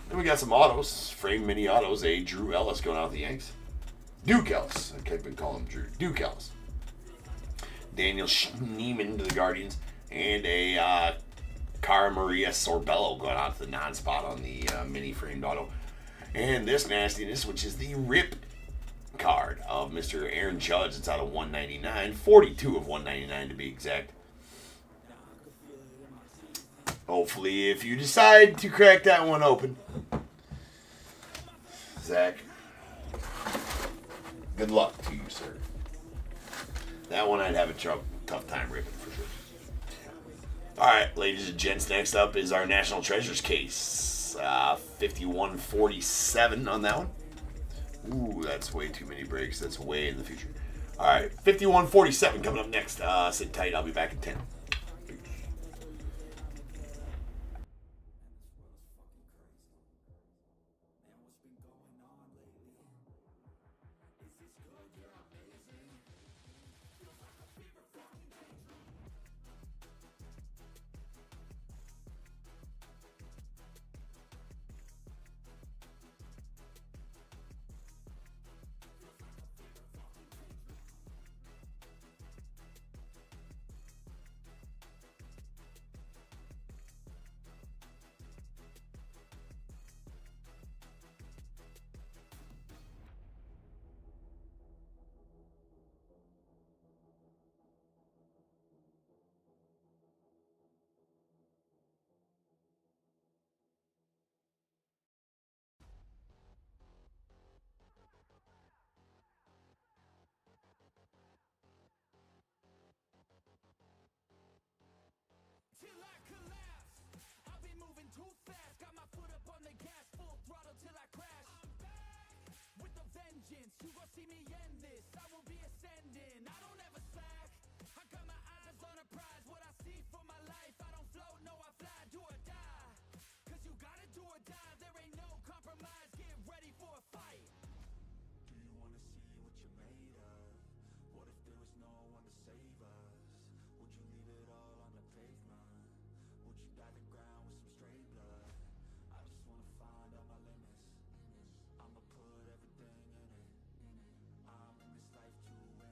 Then we got some autos, frame mini autos. A Drew Ellis going out with the Yanks. Duke Ellis. I've been calling him Drew. Duke Ellis. Daniel Schneemann to the Guardians. And a Cara Maria Sorbello going out to the non-spot on the mini framed auto. And this nastiness, which is the RIP card of Mr. Aaron Judge. It's out of 199. 42 of 199 to be exact. Hopefully, if you decide to crack that one open, Zach, good luck to you, sir. That one I'd have a tough time ripping for sure. All right, ladies and gents, next up is our National Treasures case. 5147 on that one. Ooh, that's way too many breaks. That's way in the future. All right, 5147 coming up next. Sit tight. I'll be back in 10. Till I collapse, I'll be moving too fast. Got my foot up on the gas, full throttle till I crash. I'm back with a vengeance. You gon' see me end this. I will be ascending. I don't ever slack. I got my eyes on a prize. What I see for my life, I don't float, no I fly. Do or die, cause you gotta do or die. There ain't no compromise. Get ready for a fight. Do you wanna see what you're made of? What if there was no one to save us? Would you leave it all on the pavement? Would you dive the ground with some stray blood? I just wanna find all my limits. I'ma put everything in it. I'm in this life to win it.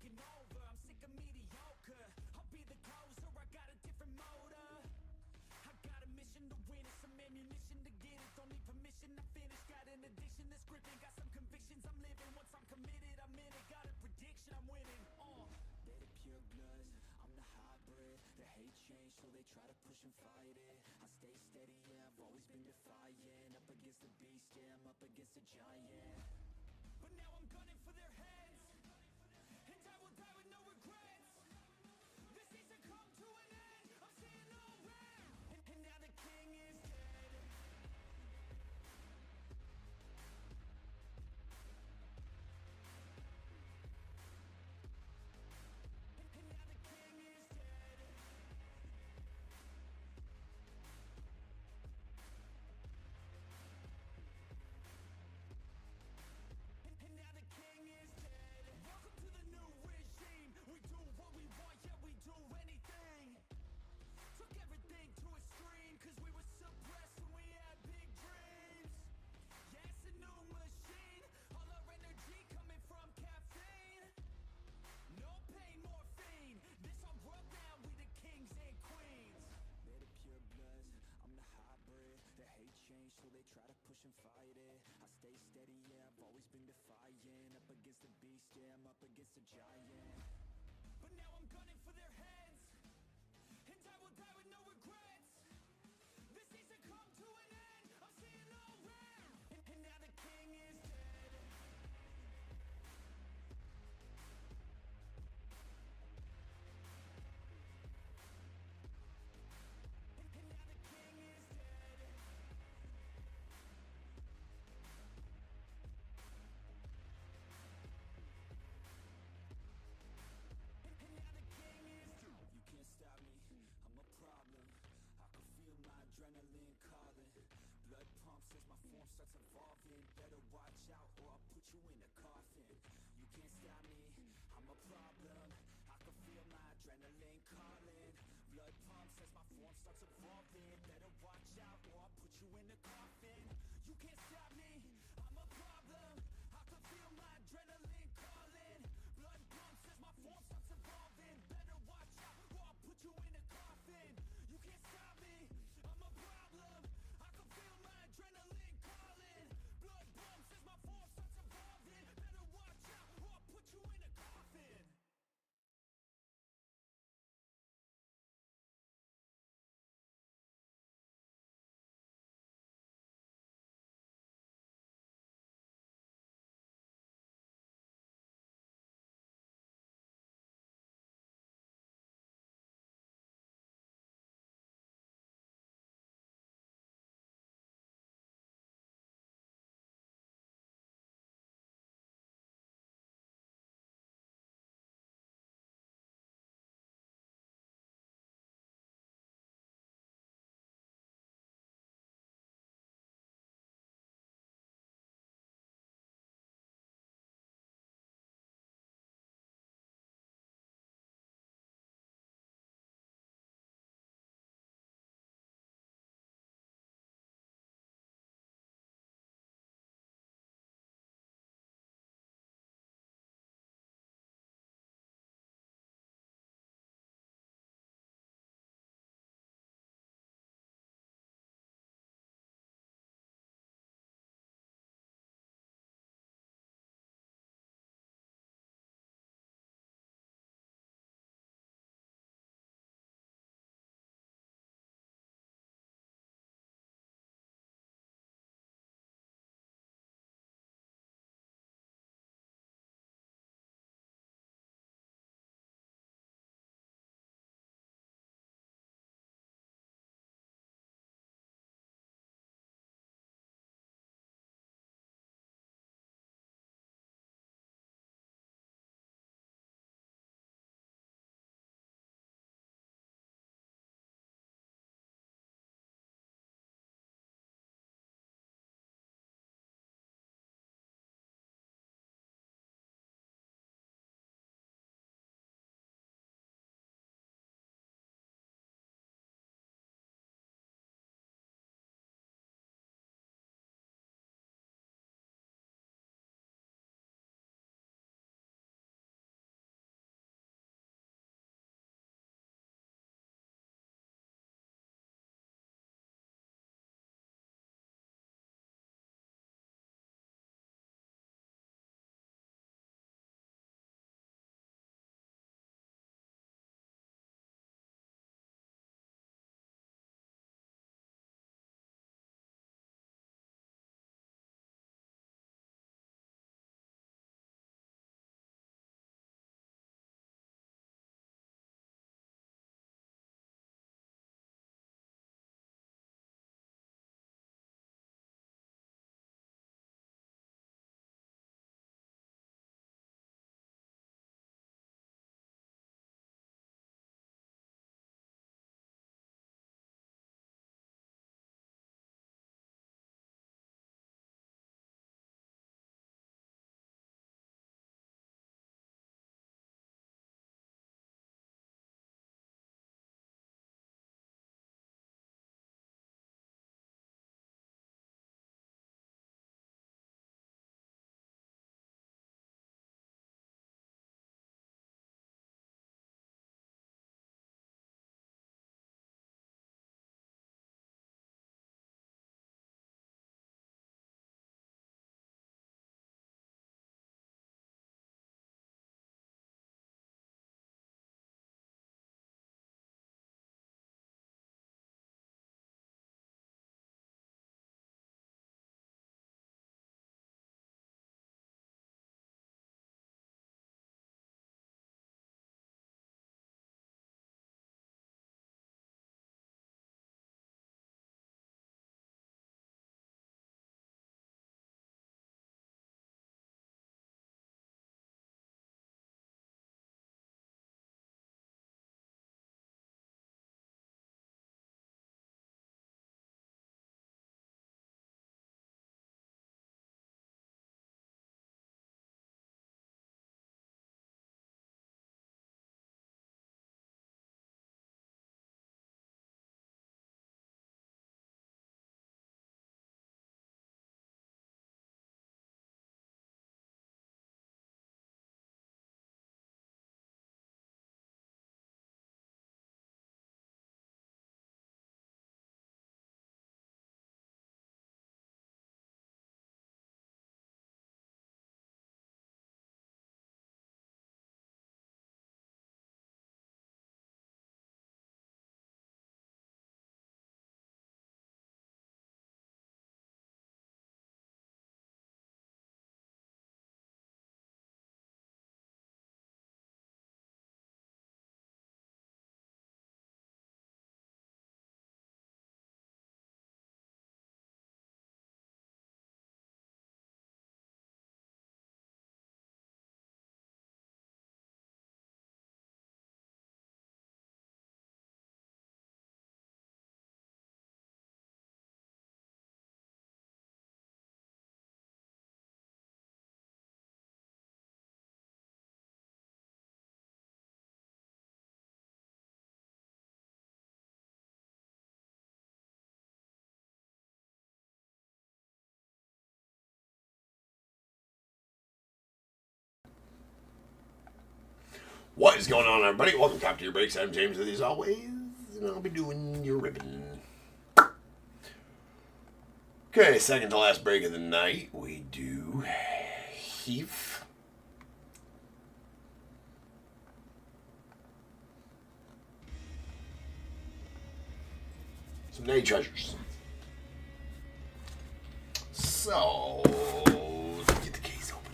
taking over. I'm sick of mediocre. I'll be the closer, I got a different motor. I got a mission to win it, some ammunition to get it. Don't need permission to finish. Got an addiction that's gripping. Got some convictions I'm living. Once I'm committed, I'm in it. Got a prediction, I'm winning. They're the pure bloods, I'm the hybrid. The hate change, so they try to push and fight it. I stay steady, yeah, I've always been defiant. Up against the beast, yeah, I'm up against a giant. But now I'm gunning for their heads, and I will die with no regrets. This season come to an end, I'm seeing all red. And now the king is dead. And now the king is dead. And now the king is dead. Welcome to the new regime. We do what we want, yeah, we do anything. Took everything to a extreme, cause we were suppressed when we had big dreams. Yeah, it's a new machine. All our energy coming from caffeine. No pain, morphine. This our world now, we the kings and queens. They're the pure bloods, I'm the hybrid. The hate change, so they try to push and fight it. I stay steady, yeah, I've always been defiant. Up against the beast, yeah, I'm up against a giant. But now I'm gunning for their heads, and I will die with no regrets. This season come to an end, I'm seeing all red. And now the king is dead. And now the king is dead. And now the king is dead. You can't stop me, I'm a problem. I can feel my adrenaline calling. Blood pumps as my form starts evolving. Better watch out or I'll put you in a coffin. You can't stop me, I'm a problem. I can feel my adrenaline calling. Blood pumps as my form starts evolving. Better watch out or I'll put you in a coffin. You can't stop me, I'm a problem. I can feel my adrenaline calling. Blood pumps as my form starts evolving. Better watch out or I'll put you in a coffin. You can't stop me, I'm a problem. I can feel my adrenaline calling. Blood pumps as my form starts evolving. Better watch out or I'll put you in a coffin. What is going on, everybody? Welcome to Top Tier Breaks. I'm James with you as always, and I'll be doing your ribbon. Okay, second to last break of the night, we do Heath. Some Natty Treasures. So, let's get the case open.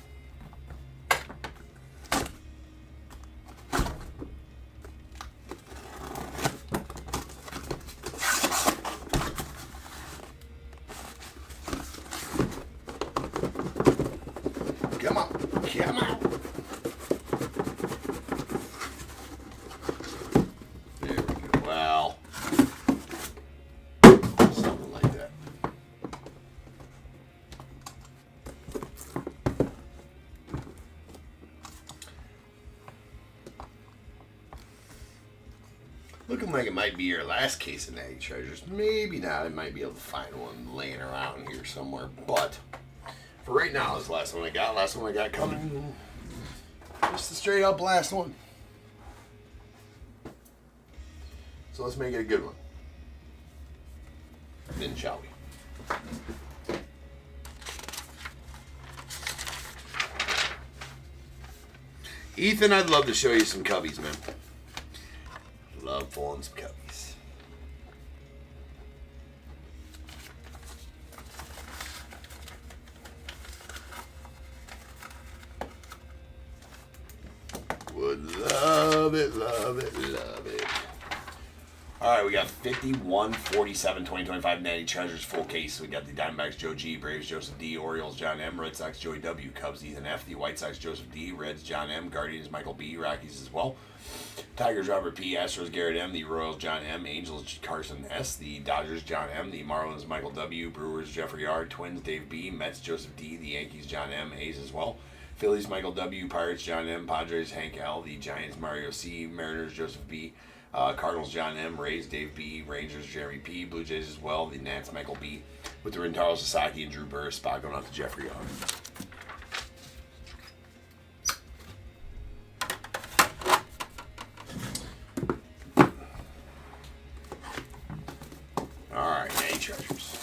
Come on. Come on. There we go. Well, something like that. Looking like it might be your last case of Natty Treasures. Maybe not. I might be able to find one laying around here somewhere. But for right now, this is the last one I got. Last one I got coming. Just the straight up last one. So let's make it a good one. Then shall we? Ethan, I'd love to show you some cubbies, man. Love pulling some cubbies. Would love it, love it, love it. All right, we got 51, 47, 2025 Natty Treasures full case. We got the Diamondbacks Joe G, Braves Joseph D, Orioles John M, Red Sox Joey W, Cubs Ethan F, the White Sox Joseph D, Reds John M, Guardians Michael B, Rockies as well. Tigers Robert P, Astros Garrett M, the Royals John M, Angels Carson S, the Dodgers John M, the Marlins Michael W, Brewers Jeffrey R, Twins Dave B, Mets Joseph D, the Yankees John M, A's as well. Phillies Michael W, Pirates John M, Padres Hank L, the Giants Mario C, Mariners Joseph B, Cardinals John M, Rays Dave B, Rangers Jeremy P, Blue Jays as well, the Nats Michael B, with the Rentaro Sasaki and Drew Burris spot going out to Jeffrey R. Alright, Natty Treasures.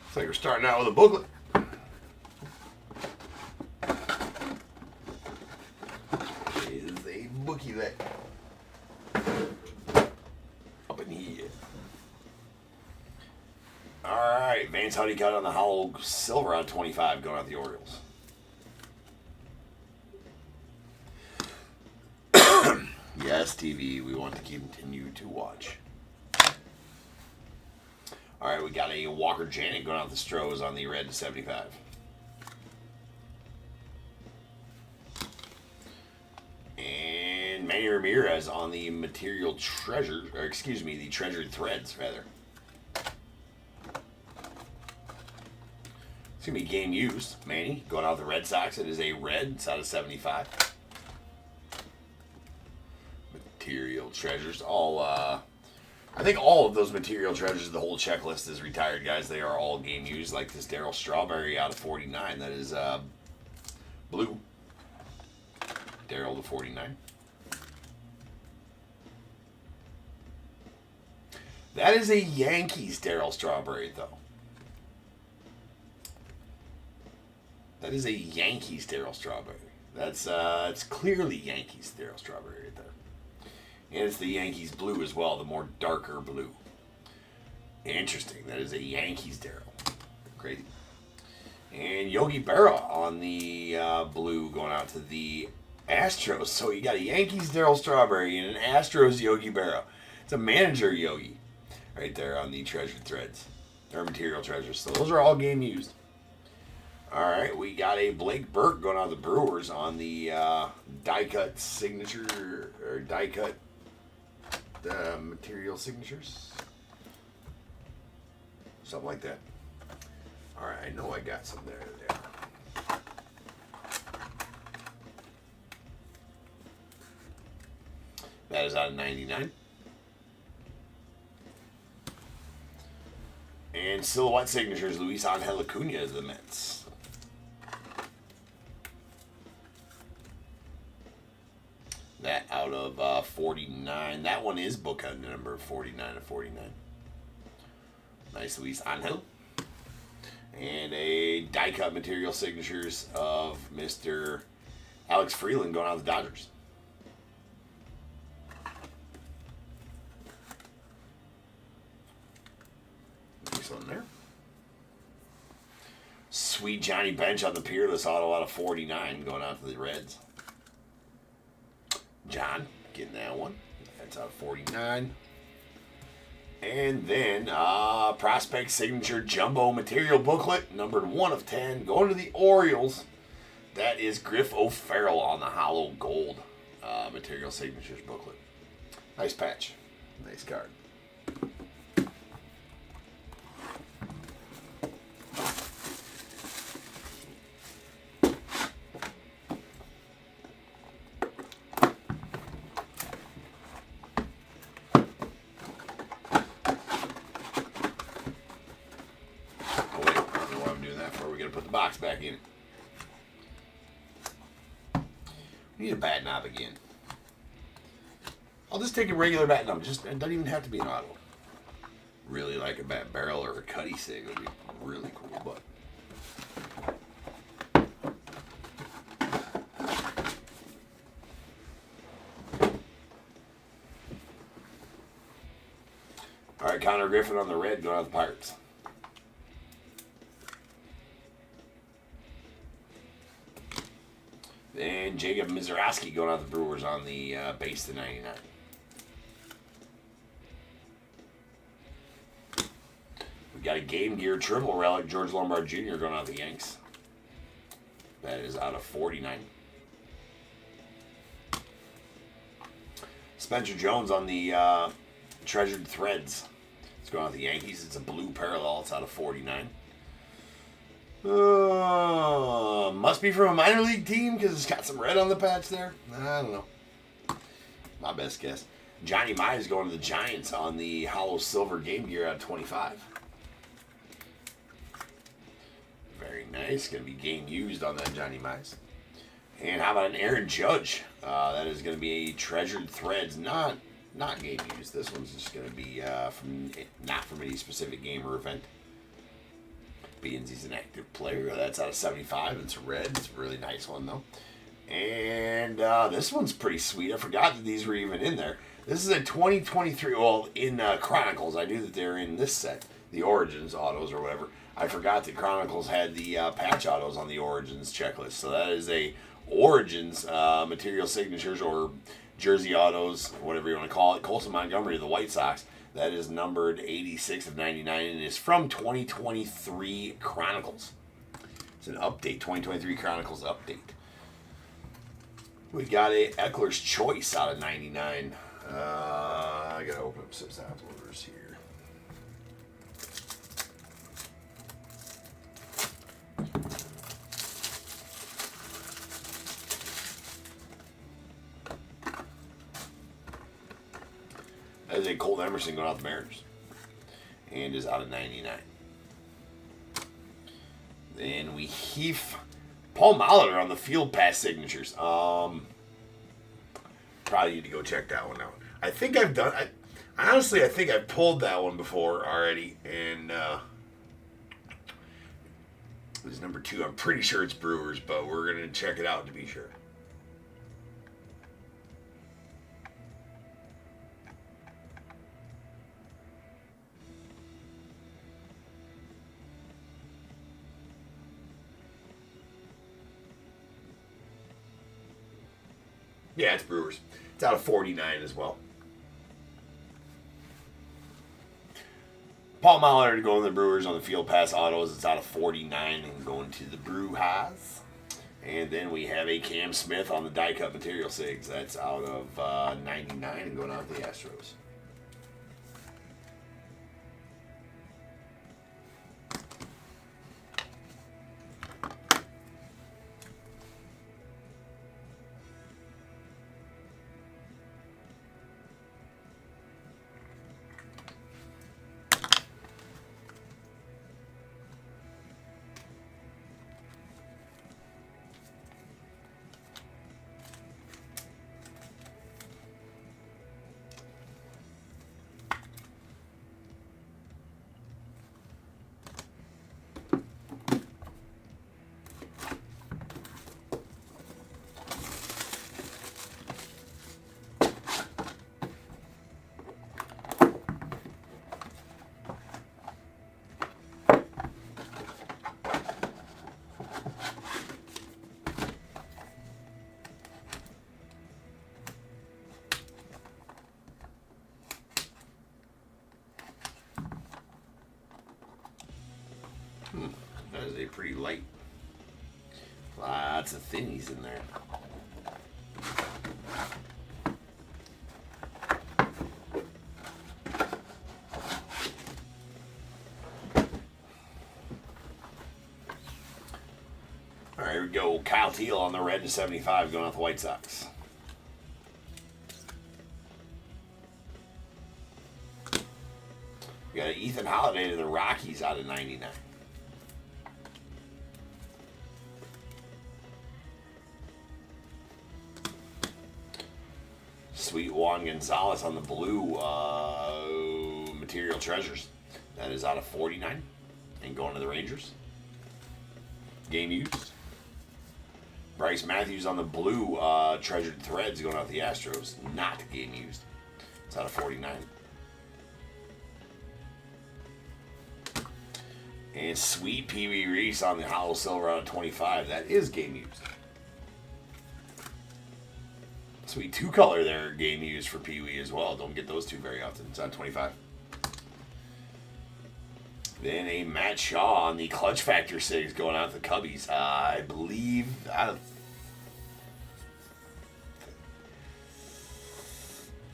Looks like we're starting out with a booklet. Is a bookie that up in here. Alright, Vance Honeycutt on the Hollow Silver on 25 going out the Orioles. Yes, TV, we want to continue to watch. Alright, we got a Walker Janet going out the Stros on the red to 75. And Manny Ramirez on the Material Treasure, or excuse me, the Treasured Threads, rather. It's going to be game used. Manny going out the Red Sox. It is a red. It's out of 75. Material Treasures. I think all of those Material Treasures, the whole checklist is retired, guys. They are all game used, like this Darryl Strawberry out of 49. That is blue. Darryl to 49. That is a Yankees Darryl Strawberry, though. That is a Yankees Darryl Strawberry. That's it's clearly Yankees Darryl Strawberry right there. And it's the Yankees blue as well, the more darker blue. Interesting. That is a Yankees Darryl. Crazy. And Yogi Berra on the blue going out to the Astros. So you got a Yankees Darryl Strawberry and an Astros Yogi Berra. It's a manager Yogi right there on the Treasured Threads. Or Material Treasures. So those are all game used. Alright, we got a Blake Burke going out to the Brewers on the die-cut signature, or die-cut material signatures. Something like that. All right, I know I got some there. That is out of 99. And silhouette signatures, Luis Angel Acuna is the Mets. That out of 49. That one is bookend number 49 of 49. Nice Luis Angel. And a die cut material signatures of Mr. Alex Freeland going out of the Dodgers. Nice one there. Sweet Johnny Bench on the Peerless auto out of 49 going out to the Reds. John getting that one. That's out of 49. And then Prospect Signature Jumbo Material Booklet, numbered 1 of 10, going to the Orioles. That is Griff O'Farrell on the Hollow Gold Material Signatures Booklet. Nice patch. Nice card. Box back in. We need a bat knob again. I'll just take a regular bat knob. Just it doesn't even have to be an auto. Really like a bat barrel or a cutty sig would be really cool, but all right, Connor Griffin on the red going out the Pirates. And Jacob Mizorowski going out the Brewers on the base to 99. We got a Game Gear triple relic, George Lombard Jr. going out the Yanks. That is out of 49. Spencer Jones on the Treasured Threads. It's going out the Yankees. It's a blue parallel. It's out of 49. Must be from a minor league team because it's got some red on the patch there. I don't know. My best guess. Johnny Mize going to the Giants on the hollow silver Game Gear at 25. Very nice. Going to be game used on that Johnny Mize. And how about an Aaron Judge? That is going to be a Treasured Threads, not game used. This one's just going to be not from any specific game or event. Being he's an active player. That's out of 75. It's red. It's a really nice one, though. And this one's pretty sweet. I forgot that these were even in there. This is a 2023. Well, in Chronicles, I knew that they're in this set, the Origins autos or whatever. I forgot that Chronicles had the patch autos on the Origins checklist. So that is a Origins material signatures or jersey autos, whatever you want to call it. Colson Montgomery of the White Sox. That is numbered 86 of 99 and is from 2023 Chronicles. It's an update, 2023 Chronicles update. We got a Eckler's Choice out of 99. I gotta open up some sample orders here. That is a Colt Emerson going out the Mariners. And is out of 99. Then we heave Paul Molitor on the Field Pass signatures. Probably need to go check that one out. I think I've done... Honestly, I think I pulled that one before already. And this is number 2. I'm pretty sure it's Brewers, but we're going to check it out to be sure. Yeah, it's Brewers. It's out of 49 as well. Paul Molitor going to the Brewers on the Field Pass autos. It's out of 49 and going to the Brewers. And then we have a Cam Smith on the die cut material sigs. That's out of 99 and going out to the Astros. actually pretty light. Lots of thinnies in there. All right, here we go. Kyle Teal on the red to 75 going off the White Sox. We got an Ethan Holiday to the Rockies out of 99. Sweet Juan Gonzalez on the blue Material Treasures. That is out of 49 and going to the Rangers. Game used. Bryce Matthews on the blue Treasured Threads going out the Astros. Not game used. It's out of 49. And sweet Pee Wee Reese on the Hollow Silver out of 25. That is game used. Sweet two-color there, game used for Pee Wee as well. Don't get those two very often. It's on 25. Then a Matt Shaw on the Clutch Factor 6 going out to the Cubbies. I believe out of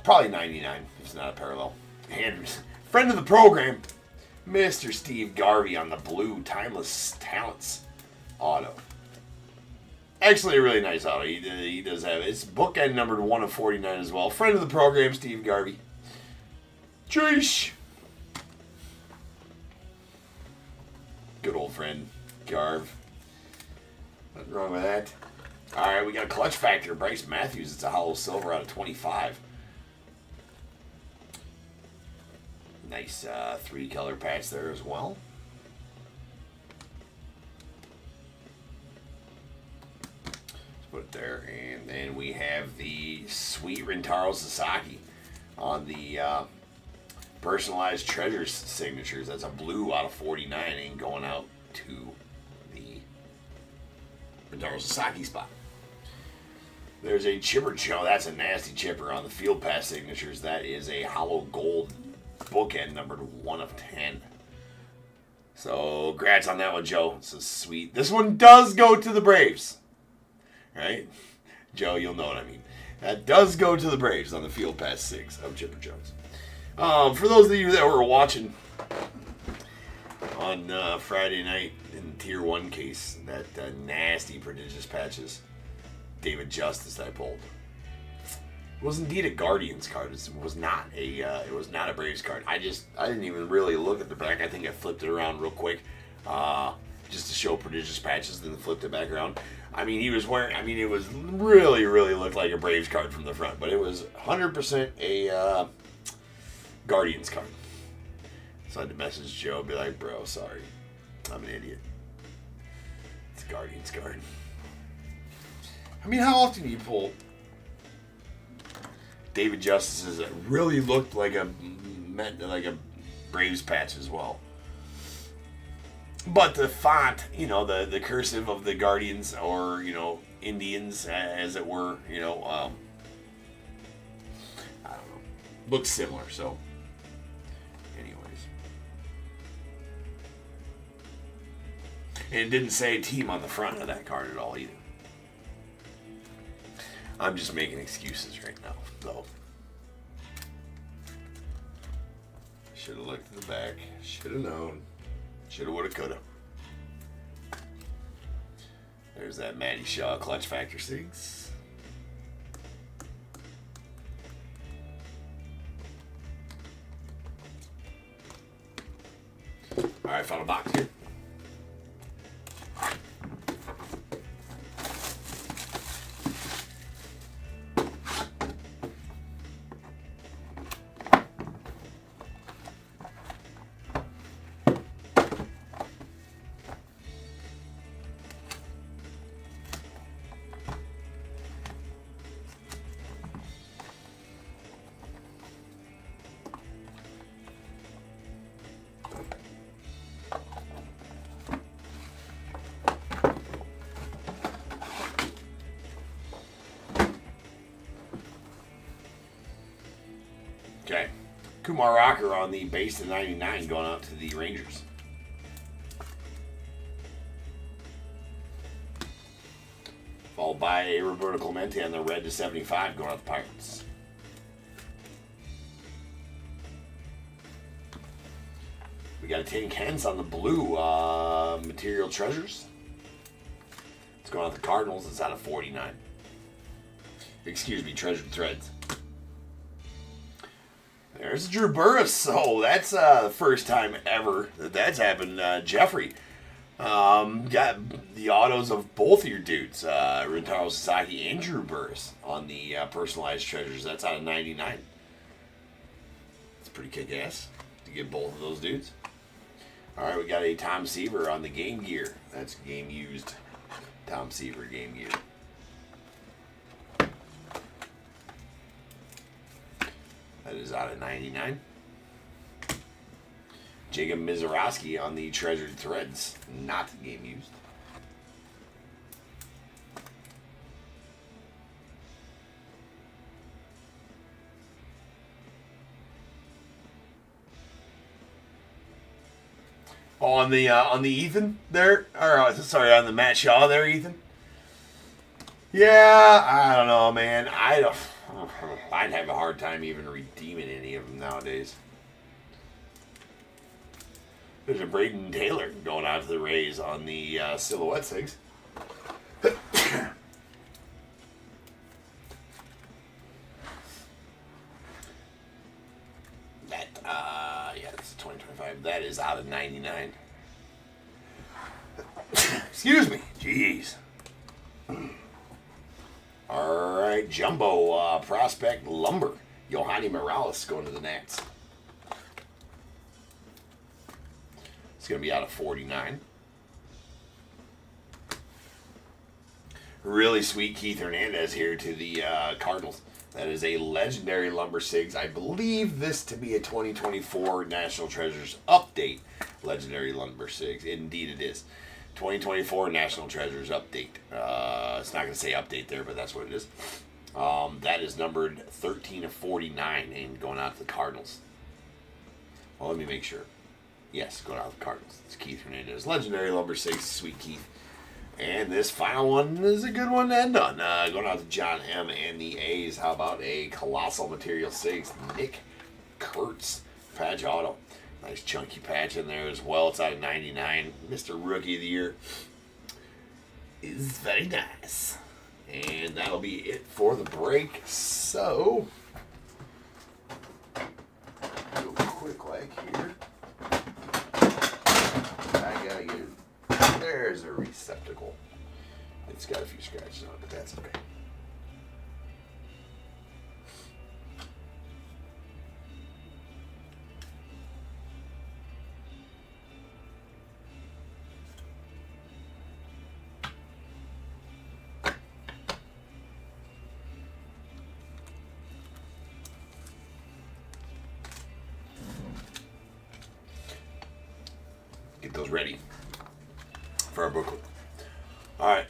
probably 99. It's not a parallel. And friend of the program, Mr. Steve Garvey on the blue Timeless Talents auto. Actually, a really nice auto. He does have it's bookend numbered 1 of 49 as well. Friend of the program, Steve Garvey. Jeesh. Good old friend, Garv. Nothing wrong with that. All right, we got a Clutch Factor. Bryce Matthews. It's a Hollow Silver out of 25. Nice 3-color patch there as well. Put it there, and then we have the sweet Rintaro Sasaki on the Personalized Treasures signatures. That's a blue out of 49 and going out to the Rintaro Sasaki spot. There's a chipper. Oh, that's a nasty chipper on the Field Pass signatures. That is a hollow gold bookend numbered 1 of 10. So, congrats on that one, Joe. It's a sweet. This one does go to the Braves. Right? Joe, you'll know what I mean. That does go to the Braves on the Field Pass 6 of Chipper Jones. For those of you that were watching on Friday night in Tier 1 case, that nasty Prodigious Patches David Justice I pulled. It was indeed a Guardians card. It was not a Braves card. I didn't even really look at the back. I think I flipped it around real quick just to show Prodigious Patches, then flipped it back around. I mean, he was wearing, it was really, really looked like a Braves card from the front, but it was 100% a Guardians card. So I had to message Joe, be like, bro, sorry. I'm an idiot. It's a Guardians card. I mean, how often do you pull David Justice's that really looked like a Braves patch as well? But the font, the cursive of the Guardians or, Indians, as it were, I don't know, looks similar. So, anyways. And it didn't say team on the front of that card at all either. I'm just making excuses right now, though. Should have looked at the back. Should have known. Shoulda, woulda, coulda. There's that Matty Shaw Clutch Factor 6. Alright, final box here. Okay. Kumar Rocker on the base to 99 going out to the Rangers. followed by a Roberto Clemente on the red to 75 going out the Pirates. We got a Tin Cans on the blue Material Treasures. It's going out the Cardinals. It's out of 49. Excuse me, Treasured Threads. There's Drew Burress. So that's the first time ever that's happened. Jeffrey got the autos of both of your dudes, Rintaro Sasaki and Drew Burress, on the personalized treasures. That's out of 99. It's pretty kick-ass to get both of those dudes. All right, we got a Tom Seaver on the Game Gear. That's game used. Tom Seaver Game Gear. That is out of 99. Jacob Mizorowski on the Treasured Threads. Not game used. On the Ethan there, or sorry, on the Matt Shaw there, Ethan. Yeah, I don't know, man. I'd have a hard time even redeeming any of them nowadays. There's a Braden Taylor going out to the Rays on the Silhouette Sigs. Yeah, that's 2025. That is out of 99. Excuse me. Jeez. All right, Jumbo Prospect Lumber. Yohani Morales going to the Nats. It's going to be out of 49. Really sweet Keith Hernandez here to the Cardinals. That is a legendary Lumber Sigs. I believe this to be a 2024 National Treasures update. Legendary Lumber Sigs. Indeed it is. 2024 National Treasures update. It's not going to say update there, but that's what it is. That is numbered 13 of 49 and going out to the Cardinals. Well, let me make sure. Yes, going out to the Cardinals. It's Keith Hernandez. Legendary Lumber Sigs. Sweet Keith. And this final one is a good one to end on. Going out to John M. and the A's. How about a Colossal Material Sigs? Nick Kurtz. Patch auto. Nice chunky patch in there as well. It's out of 99. Mr. Rookie of the Year is very nice. And that'll be it for the break. So, do a quick like here. I gotta get it. There's a receptacle. It's got a few scratches on it, but that's okay. Get those ready for our booklet. All right.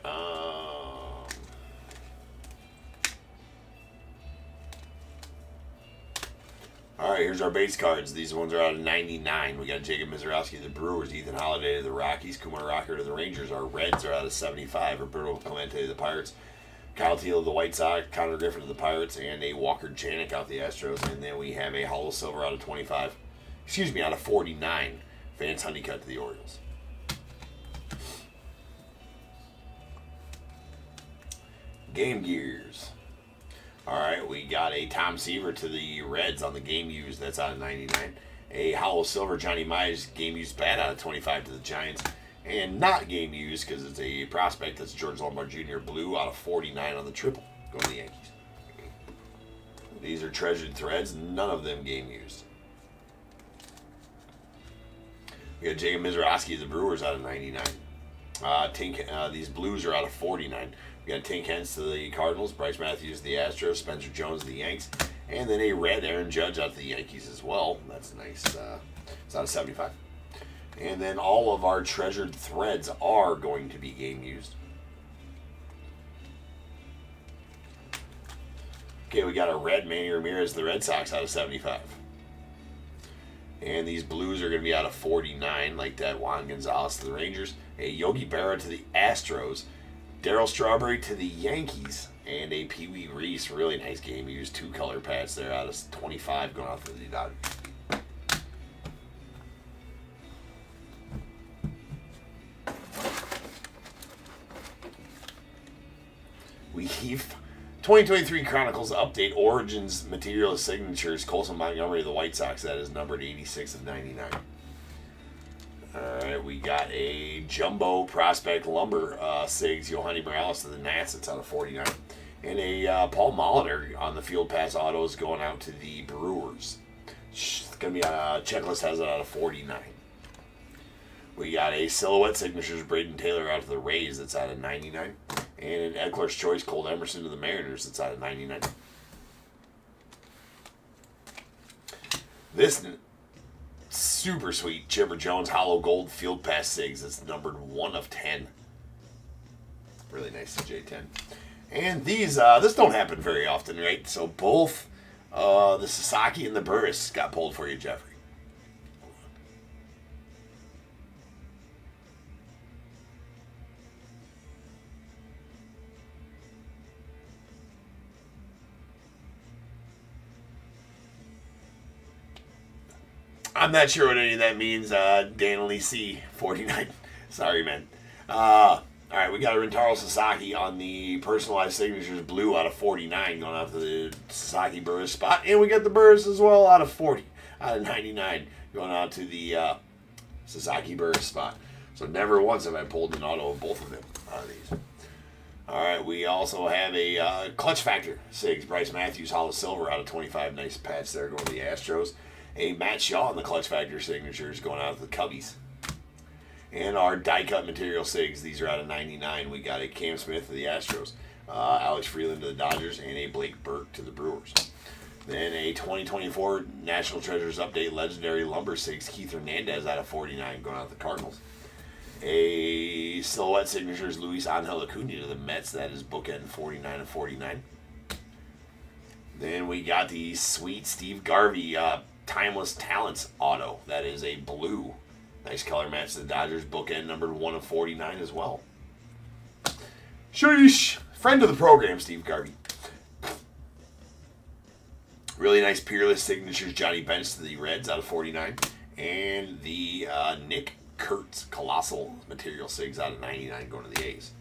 All right, here's our base cards. These ones are out of 99. We got Jacob Mizorowski of the Brewers, Ethan Holiday of the Rockies, Kumar Rocker of the Rangers. Our Reds are out of 75. Roberto Clemente of the Pirates, Kyle Teal of the White Sox, Connor Griffin of the Pirates, and a Walker Janik out of the Astros. And then we have a Hollow Silver out of 25. Excuse me, out of 49. Vance Honeycutt to the Orioles. Game Gears. All right, we got a Tom Seaver to the Reds on the game used. That's out of 99. A Hollow Silver Johnny Mize game used bat out of 25 to the Giants. And not game used because it's a prospect. That's George Lombard Jr. Blue out of 49 on the triple. Going to the Yankees. These are Treasured Threads. None of them game used. We got Jacob Mizorowski of the Brewers out of 99. These Blues are out of 49. We got Tink Hens to the Cardinals, Bryce Matthews to the Astros, Spencer Jones to the Yanks, and then a red Aaron Judge out to the Yankees as well. That's nice. It's out of 75. And then all of our Treasured Threads are going to be game used. Okay, we got a red Manny Ramirez to the Red Sox out of 75. And these Blues are going to be out of 49, like that Juan Gonzalez to the Rangers. A Yogi Berra to the Astros. Darryl Strawberry to the Yankees. And a Pee Wee Reese. Really nice game. He used 2 color patch there out of 25 going out to the Dodgers. We've 2023 Chronicles Update Origins Material Signatures. Colson Montgomery of the White Sox. That is numbered 86 of 99. Alright, we got a Jumbo Prospect Lumber Sigs. Yohani Morales to the Nats. It's out of 49. And a Paul Molitor on the Field Pass Autos going out to the Brewers. It's going to be a checklist, has it out of 49. We got a Silhouette Signatures Braden Taylor out to the Rays. That's out of 99. And an Eckler's Choice Cole Emerson to the Mariners. That's out of 99. This super sweet Chipper Jones Hollow Gold Field Pass Sigs. It's numbered 1 of 10. Really nice CJ10. And these, this don't happen very often, right? So both the Sasaki and the Burris got pulled for you, Jeffrey. I'm not sure what any of that means. Dan Lee C, 49. Sorry, man. All right, we got a Rintaro Sasaki on the personalized signatures blue out of 49 going out to the Sasaki Burris spot. And we got the Burris as well out of 40, out of 99 going out to the Sasaki Burris spot. So never once have I pulled an auto of both of them out of these. All right, we also have a Clutch Factor Sigs. Bryce Matthews Hollow Silver out of 25. Nice patch there going to the Astros. A Matt Shaw on the Clutch Factor signatures going out to the Cubbies. And our die cut material Sigs, these are out of 99. We got a Cam Smith to the Astros, Alex Freeland to the Dodgers, and a Blake Burke to the Brewers. Then a 2024 National Treasures Update Legendary Lumber Sigs, Keith Hernandez out of 49 going out to the Cardinals. A Silhouette Signatures Luis Angel Acuna to the Mets, that is bookend 49 of 49. Then we got the sweet Steve Garvey Timeless Talents auto. That is a blue. Nice color match to the Dodgers. Bookend numbered 1 of 49 as well. Sheesh. Friend of the program, Steve Garvey. Really nice Peerless Signatures Johnny Bench to the Reds out of 49. And the Nick Kurtz Colossal Material Sigs out of 99 going to the A's.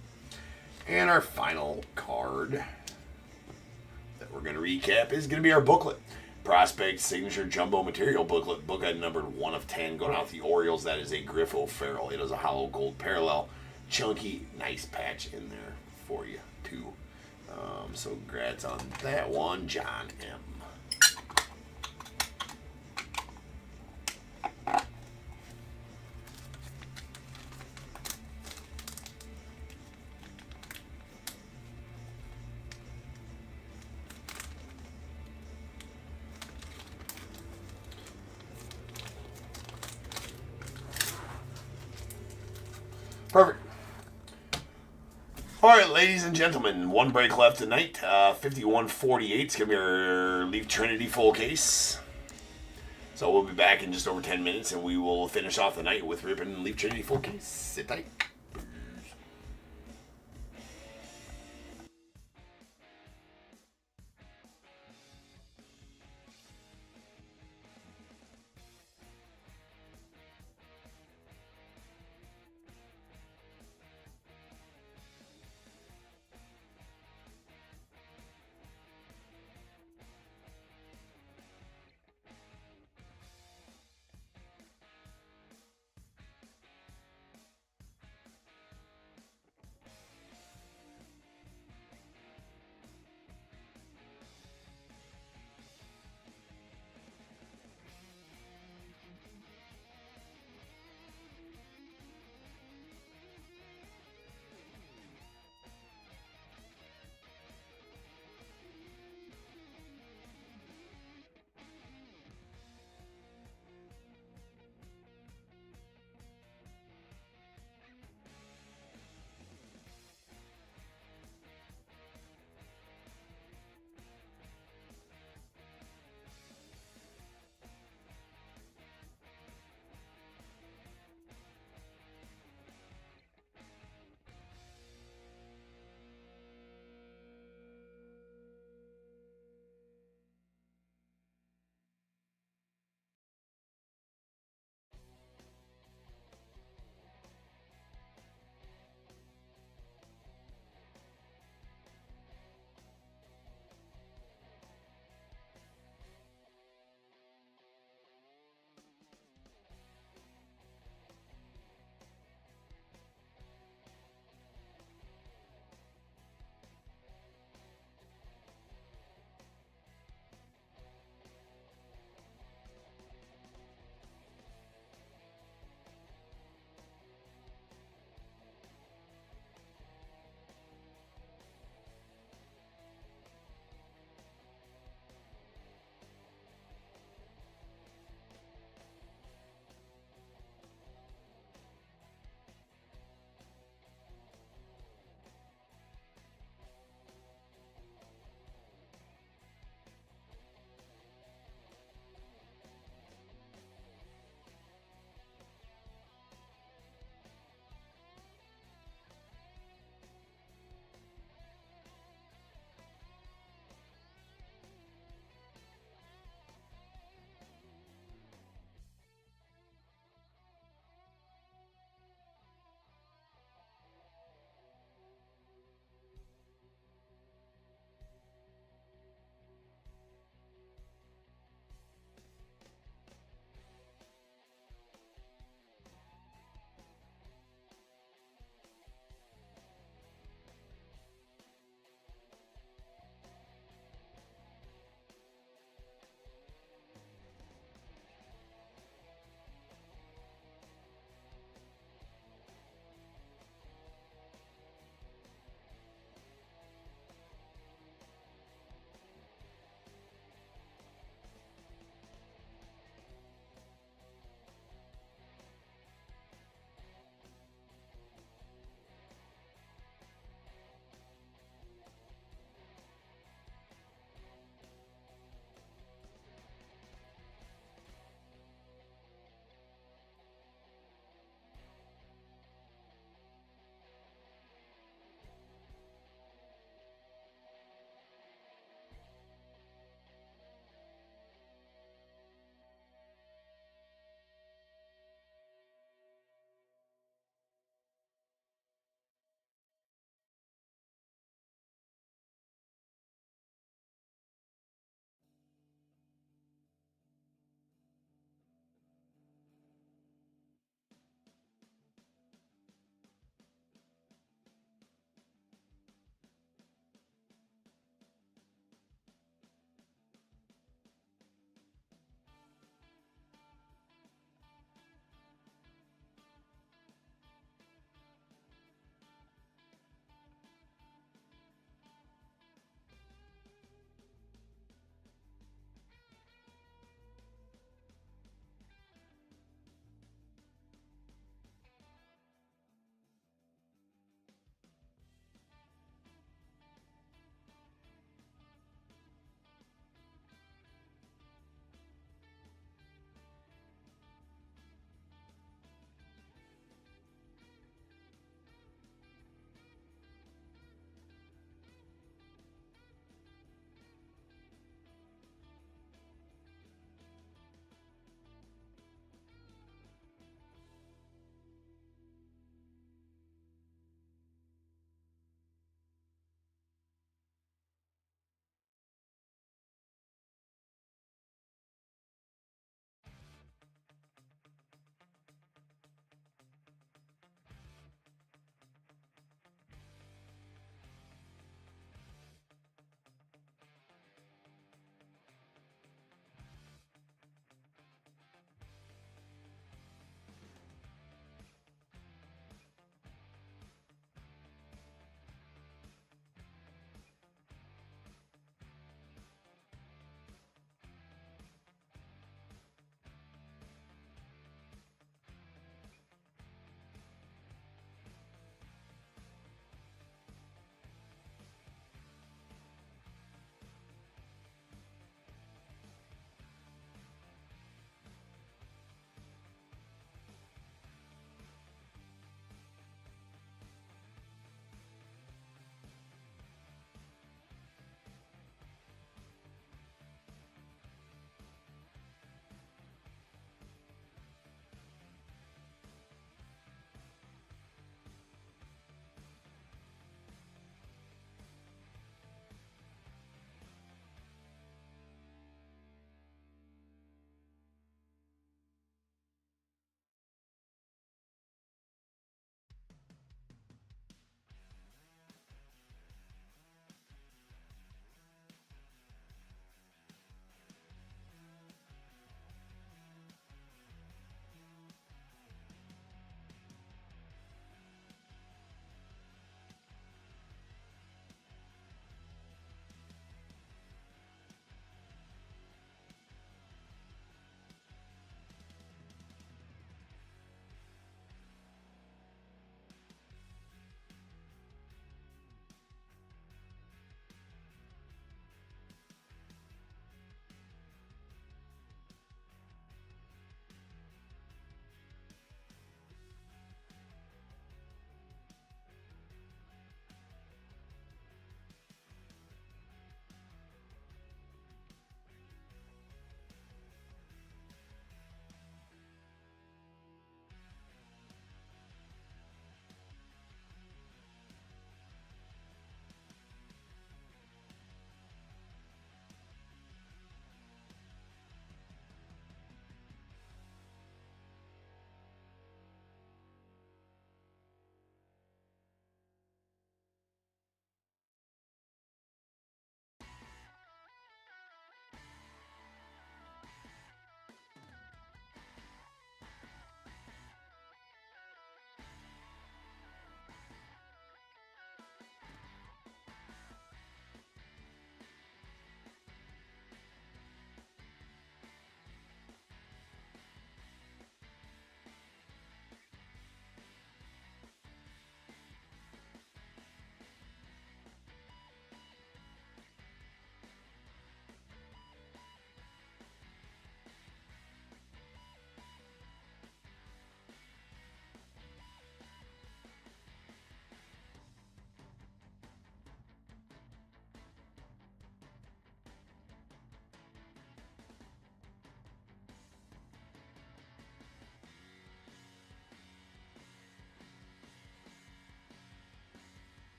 And our final card that we're going to recap is going to be our booklet. Prospect Signature Jumbo Material Booklet, bookend numbered 1 of 10, going out the Orioles. That is a Griff O'Farrell. It is a hollow gold parallel. Chunky, nice patch in there for you, too. So congrats on that one, John M. Perfect. All right, ladies and gentlemen, one break left tonight. 51:48 is going to be our Leaf Trinity full case. So we'll be back in just over 10 minutes, and we will finish off the night with ripping Leaf Trinity full case. Sit tight.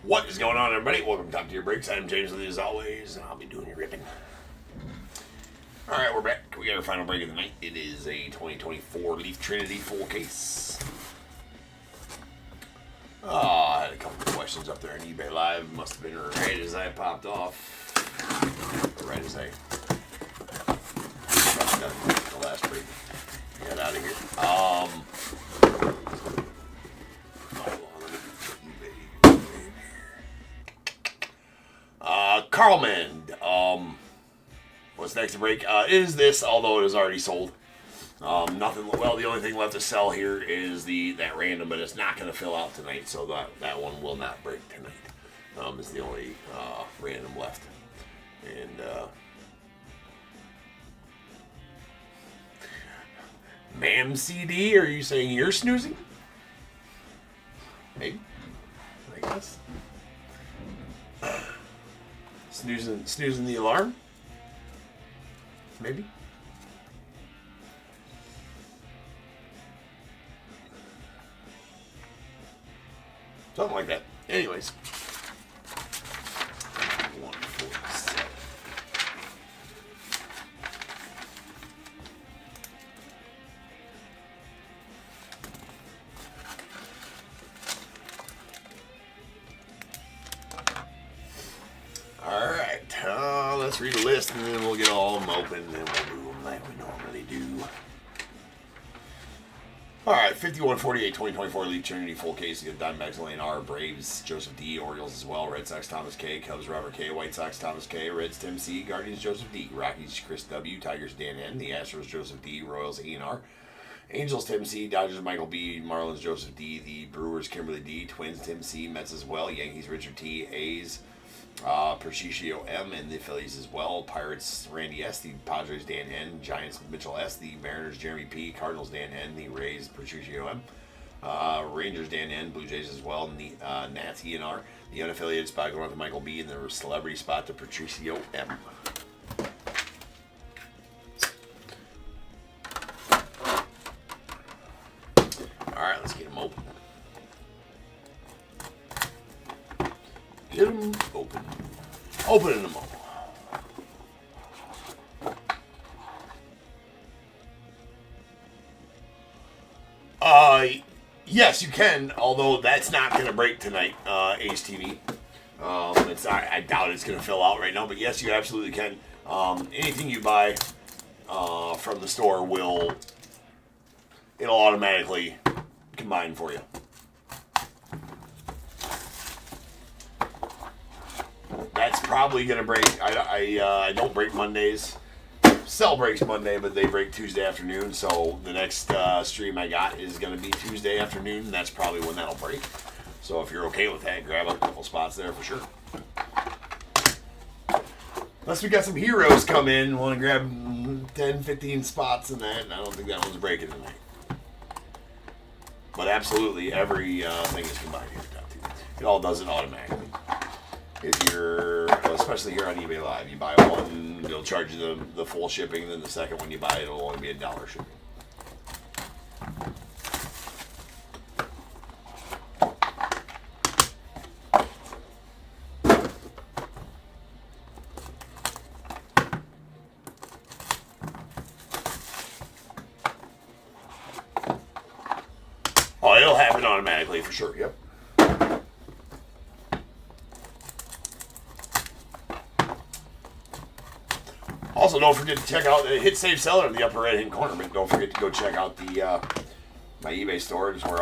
What is going on, everybody? Welcome to Top Tier Breaks. I'm James with you as always, and I'll be doing your ripping. Alright, we're back. We got our final break of the night. It is a 2024 Leaf Trinity full case. I had a couple of questions up there on eBay Live. Must have been right as I popped off. Right as I the last break. Get out of here. Carlman. What's next to break? Is this, although it is already sold. Nothing. Well, the only thing left to sell here is that random, but it's not going to fill out tonight, so that one will not break tonight. It's the only random left. And ma'am CD, are you saying you're snoozing? Maybe. I guess. Snoozing the alarm? Maybe. Something like that. Anyways. 147. Alright, let's read a list and then we'll get all of them open and then we'll do them like we normally do. Alright, 51-48, 2024 Leaf Trinity full case. You got Diamondbacks, Lane R, Braves, Joseph D, Orioles as well, Red Sox, Thomas K, Cubs, Robert K, White Sox, Thomas K, Reds, Tim C, Guardians, Joseph D, Rockies, Chris W, Tigers, Dan N, the Astros, Joseph D, Royals, E&R, Angels, Tim C, Dodgers, Michael B, Marlins, Joseph D, the Brewers, Kimberly D, Twins, Tim C, Mets as well, Yankees, Richard T, A's, Patricio M, and the Phillies as well, Pirates, Randy S, the Padres, Dan N, Giants, Mitchell S, the Mariners, Jeremy P, Cardinals, Dan N, the Rays, Patricio M, Rangers, Dan N, Blue Jays as well, and the Nats, E&R, the unaffiliated spot going on to Michael B, and the celebrity spot to Patricio M. Alright, let's get them open. Get them open. Opening them all. Yes, you can, although that's not going to break tonight, Ace TV. I doubt it's going to fill out right now, but yes, you absolutely can. Anything you buy from the store it'll automatically combine for you. That's probably going to break. I don't break Mondays. Cell breaks Monday, but they break Tuesday afternoon. So the next stream I got is going to be Tuesday afternoon. And that's probably when that'll break. So if you're okay with that, grab a couple spots there for sure. Unless we got some heroes come in, want to grab 10, 15 spots in that. I don't think that one's breaking tonight. But absolutely, every thing is combined here. It all does it automatically. If you're, especially here on eBay Live, you buy one, it'll charge you the full shipping, and then the second one you buy, it'll only be $1 shipping. Oh, it'll happen automatically for sure, yep. Also, don't forget to check out hit save seller in the upper right hand corner. But don't forget to go check out the my eBay store. It's where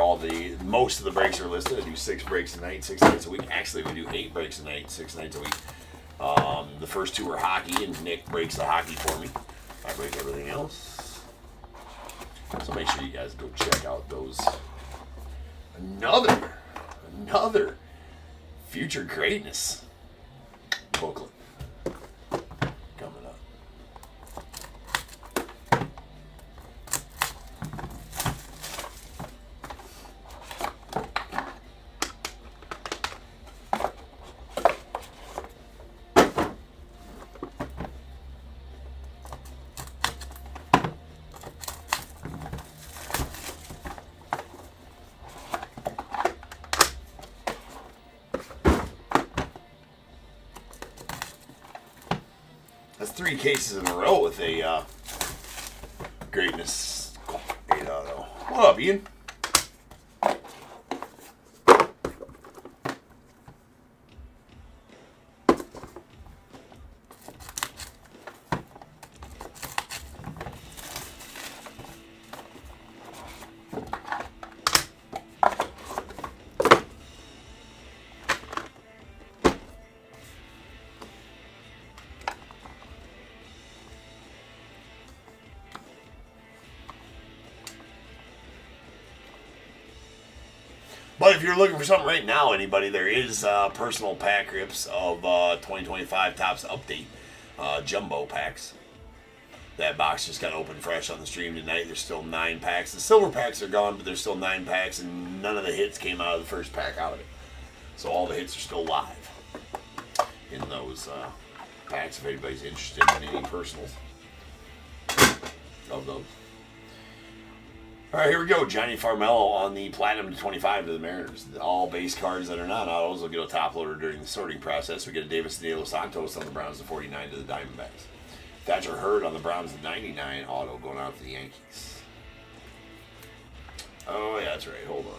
most of the breaks are listed. I do 6 breaks a night, 6 nights a week. Actually, we do 8 breaks a night, 6 nights a week. The first 2 are hockey, and Nick breaks the hockey for me. I break everything else. So make sure you guys go check out those. Another future greatness booklet. 3 cases in a row with a greatness 8 auto. What up, Ian? But if you're looking for something right now, anybody, there is personal pack rips of 2025 Topps Update jumbo packs. That box just got opened fresh on the stream tonight. There's still 9 packs. The silver packs are gone, but there's still 9 packs, and none of the hits came out of the first pack out of it. So all the hits are still live in those packs if anybody's interested in any personals of those. All right, here we go. Johnny Farmello on the Platinum to 25 to the Mariners. All base cards that are non-autos will get a top loader during the sorting process. We get a Davis de los Santos on the Browns to 49 to the Diamondbacks. Thatcher Hurd on the Browns to 99 auto going out to the Yankees. Oh, yeah, that's right. Hold on.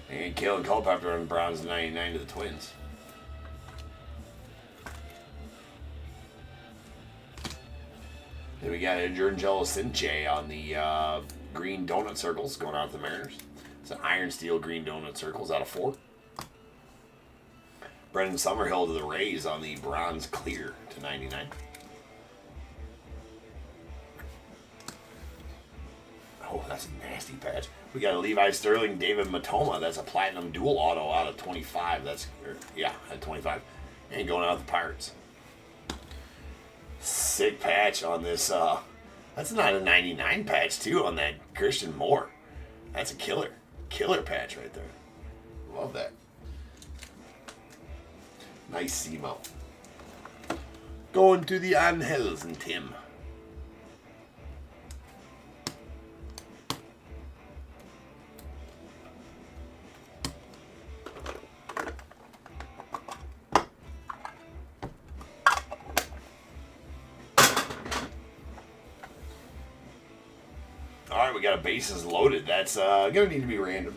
And Kalen Culpepper on the Browns 99 to the Twins. Then we got a Jordan Cinche on the green donut circles going out to the Mariners. It's an iron steel green donut circles out of 4. Brendan Summerhill to the Rays on the bronze clear to 99. Oh, that's a nasty patch. We got a Levi Sterling, David Matoma. That's a platinum dual auto out of 25. At 25. And going out the Pirates. Sick patch on this. That's not a 99 patch, too, on that Christian Moore. That's a killer. Killer patch right there. Love that. Nice Simo. Going to the Angels and Tim. Alright, we got a bases loaded. That's going to need to be random.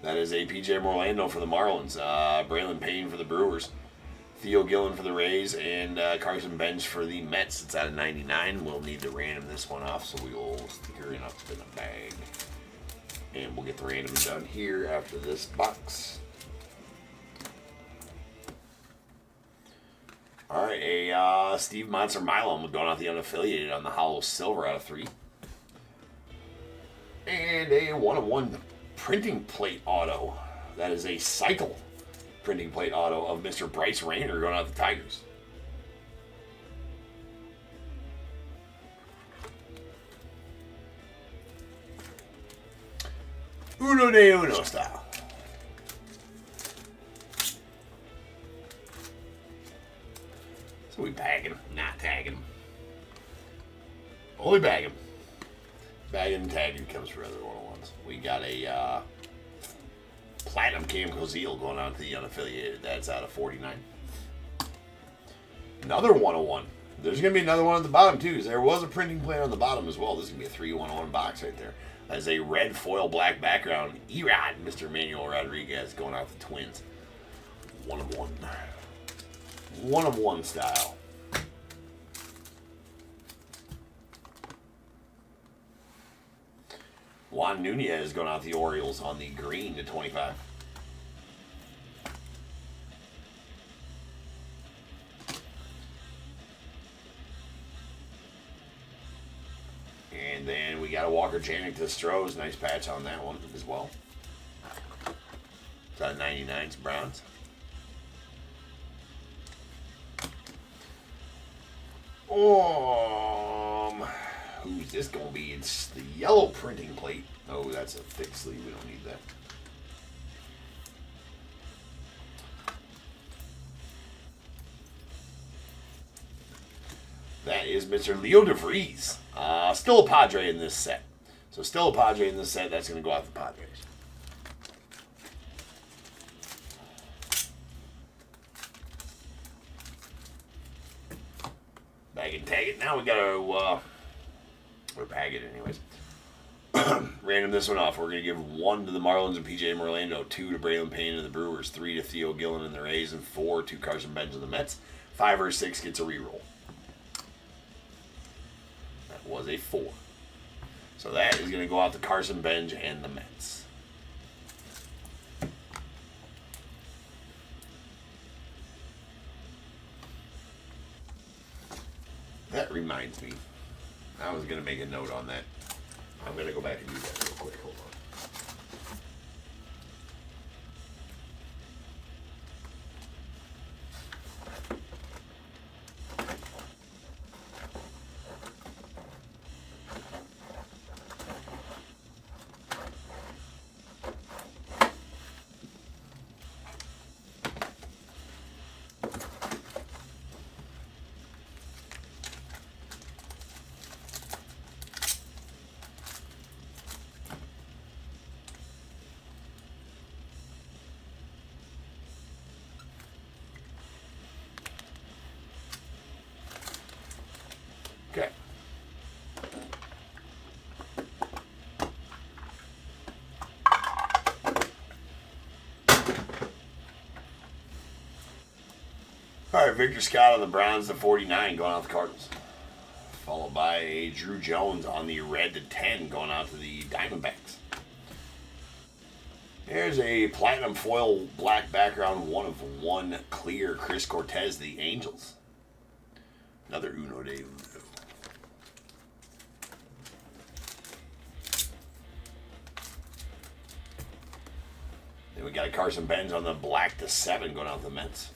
That is a PJ Morlando for the Marlins, Braylon Payne for the Brewers, Theo Gillen for the Rays, and Carson Bench for the Mets. It's out of 99. We'll need to random this one off, so we will stick her in up in a bag. And we'll get the random done here after this box. Alright, a Steve Monster Milum going out the unaffiliated on the Hollow Silver out of 3. And a 1-of-1 printing plate auto. That is a cycle printing plate auto of Mr. Bryce Rayner going out the Tigers. Uno de uno style. So we bag him, not tag him. Only bag him. Bagging and tagging comes for other 101s. We got a Platinum Cam Cozile going out to the unaffiliated. That's out of 49. Another 101. There's going to be another one at the bottom, too, because there was a printing plate on the bottom as well. This is going to be a 3 101 box right there. That's a red foil black background. Erod, Mr. Emmanuel Rodriguez going out the Twins. 1-of-1. 1-of-1 style. Juan Nunez going out the Orioles on the green to 25. And then we got a Walker Janik to Strohs. Nice patch on that one as well. It's a 99. It's bronze. Who's this going to be? It's the yellow printing plate. Oh, that's a thick sleeve. We don't need that. That is Mr. Leo DeVries. Still a Padre in this set. So still a Padre in this set. That's going to go out to the Padres. Bag and tag it. Now we got to, or bag it anyways. Random this one off. We're going to give 1 to the Marlins and PJ Merlando, 2 to Braylon Payne and the Brewers, 3 to Theo Gillen and the Rays, and 4 to Carson Benz and the Mets. 5 or 6 gets a reroll. That was a 4. So that is going to go out to Carson Benz and the Mets. That reminds me. I was going to make a note on that. I'm going to go back and do that real quick. Hold on. Okay. All right, Victor Scott on the Browns to 49 going out the Cardinals. Followed by a Drew Jones on the red to 10 going out to the Diamondbacks. There's a platinum foil black background 1 of 1 clear Chris Cortez, the Angels. Another Uno de Uno. Then we got a Carson Benz on the black to 7 going out the Mets.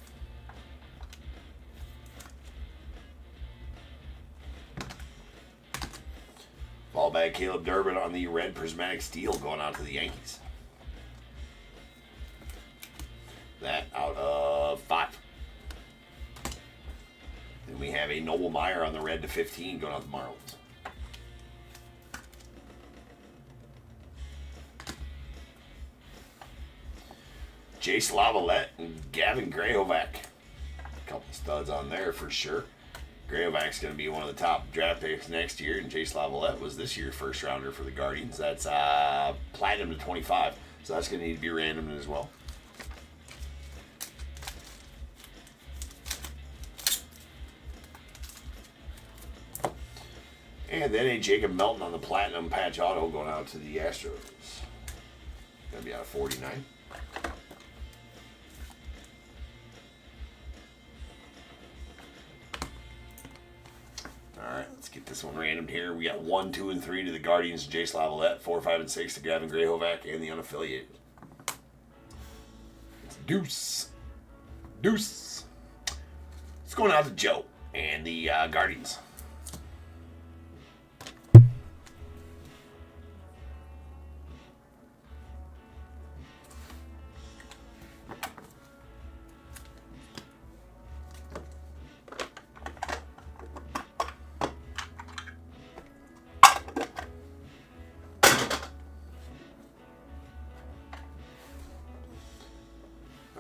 Followed by Caleb Durbin on the red prismatic steel going out to the Yankees. That out of 5. Then we have a Noble Meyer on the red to 15 going out the Marlins. Jace Lavalette and Gavin Grahovac. A couple studs on there for sure. Grahovac's going to be one of the top draft picks next year, and Jace Lavalette was this year's first rounder for the Guardians. That's platinum to 25, so that's going to need to be random as well. And then a Jacob Melton on the platinum patch auto going out to the Astros. Going to be out of 49. Alright, let's get this one randomed here. We got 1, 2, and 3 to the Guardians, Jace Lavalette. 4, 5, and 6 to Gavin Grahovac and the unaffiliated. It's Deuce. Deuce. It's going out to Joe and the Guardians.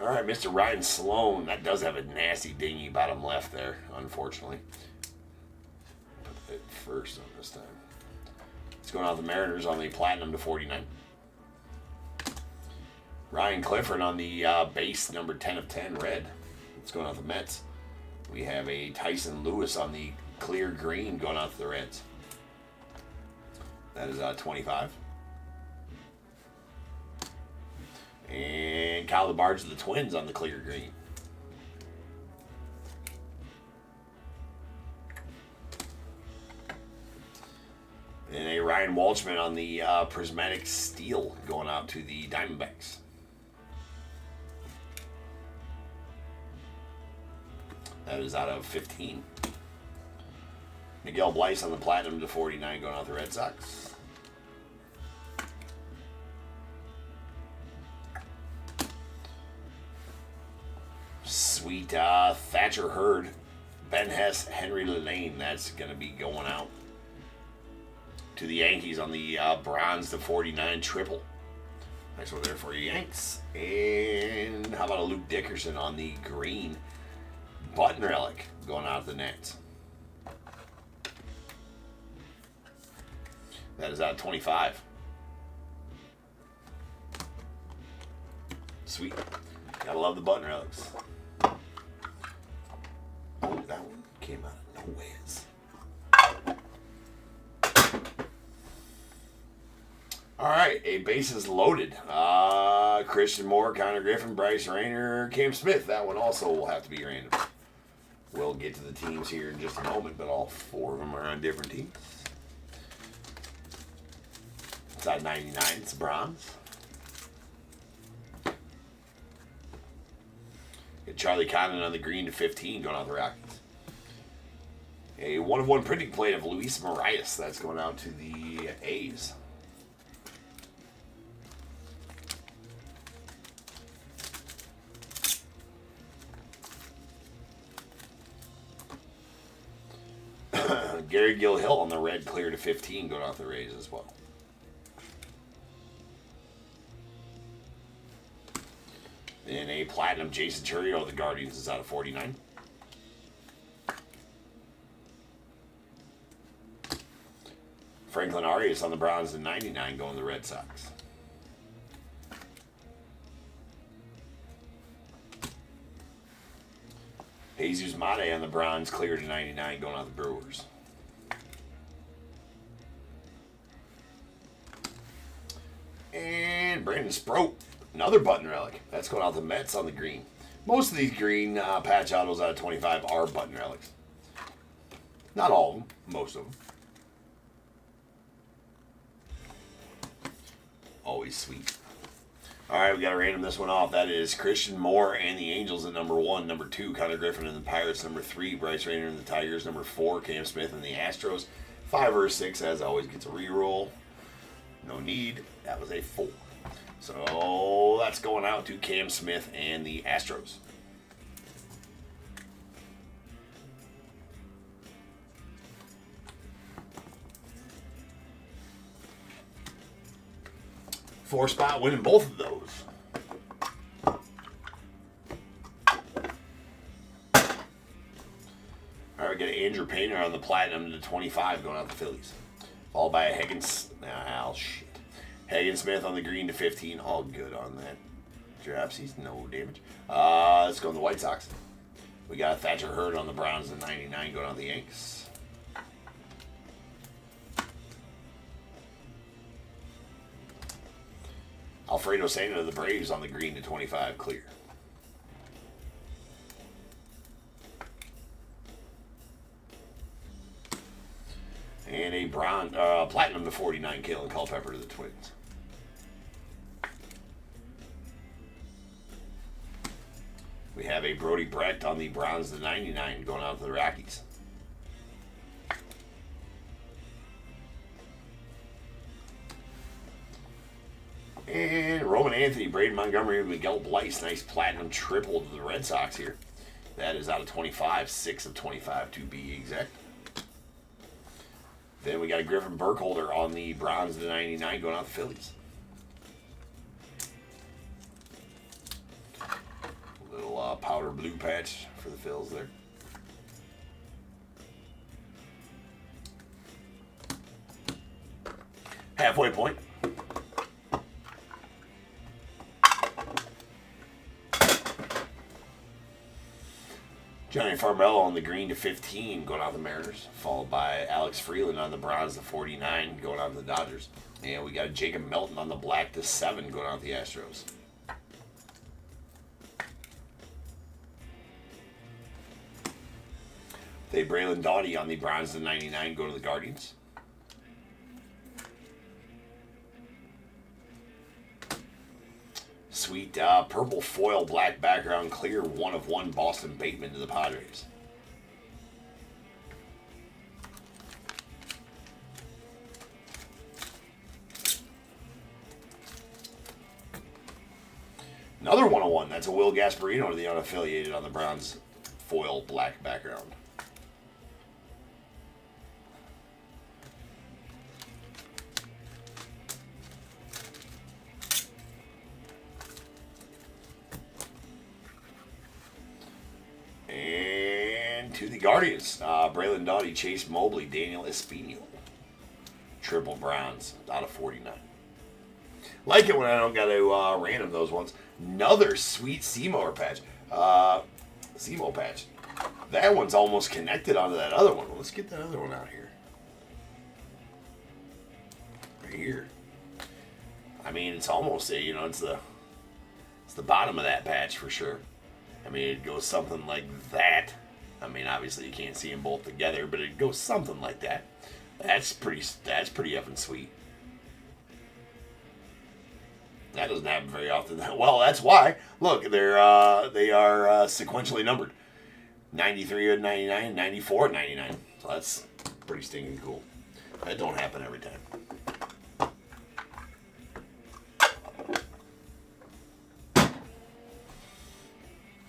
All right, Mr. Ryan Sloan. That does have a nasty dingy bottom left there, unfortunately. Put it first on this time. It's going out the Mariners on the platinum to 49. Ryan Clifford on the base number 10 of 10 red. It's going out the Mets. We have a Tyson Lewis on the clear green going out to the Reds. That is 25. And Kyle DeBarge of the Twins on the clear green. And a Ryan Walshman on the Prismatic Steel going out to the Diamondbacks. That is out of 15. Miguel Blyce on the Platinum to 49 going out to the Red Sox. Sweet Thatcher Hurd, Ben Hess, Henry Lane. That's going to be going out to the Yankees on the bronze to 49 triple. Nice one there for you, Yanks. And how about a Luke Dickerson on the green button relic going out to the Nets. That is out of 25. Sweet. Gotta love the button relics. Oh, that one came out of nowhere. All right, a bases loaded. Christian Moore, Connor Griffin, Bryce Rayner, Cam Smith. That one also will have to be random. We'll get to the teams here in just a moment, but all four of them are on different teams. It's at 99. It's bronze. Get Charlie Condon on the green to 15 going out the Rockies. A 1-of-1 printing plate of Luis Marias. That's going out to the A's. Gary Gilhill on the red clear to 15 going out the Rays as well. And a platinum Jason Chourio of the Guardians is out of 49. Franklin Arias on the Browns to 99 going to the Red Sox. Jesus Mate on the Browns clear to 99 going out the Brewers. And Brandon Sproat, another button relic. That's going out the Mets on the green. Most of these green patch autos out of 25 are button relics. Not all of them, most of them. Always sweet. All right, we got to random this one off. That is Christian Moore and the Angels at number 1. Number 2, Connor Griffin and the Pirates. Number 3, Bryce Rayner and the Tigers. Number 4, Cam Smith and the Astros. 5 or 6, as always, gets a reroll. No need. That was a 4. So that's going out to Cam Smith and the Astros. Four spot winning both of those. All right, we got Andrew Painter on the Platinum to 25 going out the Phillies. Followed by a Higgins. Hagen Smith on the green to 15. All good on that. Dropsies, no damage. Let's go on the White Sox. We got Thatcher Hurd on the Browns to 99 going on the Yanks. Alfredo Santa of the Braves on the green to 25 clear. And a platinum to 49 Kalen Culpepper to the Twins. We have a Brody Brecht on the Browns to 99 going out to the Rockies. And Roman Anthony, Braden Montgomery, Miguel Blyce. Nice platinum triple to the Red Sox here. That is out of 25, 6 of 25 to be exact. Then we got a Griffin Burkholder on the Browns to 99 going out the Phillies. A little powder blue patch for the Phils there. Halfway point. Johnny Farmelo on the green to 15 going out the Mariners. Followed by Alex Freeland on the bronze to 49 going out the Dodgers. And we got Jacob Melton on the black to 7 going out the Astros. They Braylon Doughty on the bronze to 99 go to the Guardians. right, purple foil, black background, clear, 1/1, Boston Bateman to the Padres. Another 1/1. That's a Will Gasparino to the unaffiliated on the Browns foil black background. And to the Guardians, Braylon Doughty, Chase Mobley, Daniel Espino. Triple Browns out of 49. Like it when I don't got to random those ones. Another sweet Seymour patch. Seymour patch. That one's almost connected onto that other one. Let's get that other one out here. Right here. I mean, it's almost a, you know, it's the bottom of that patch for sure. I mean, it goes something like that. I mean, obviously you can't see them both together, but it goes something like that. That's pretty effing sweet. That doesn't happen very often. Well, that's why. Look, they are sequentially numbered. 93 of 99, 94 of 99. So that's pretty stinking cool. That don't happen every time.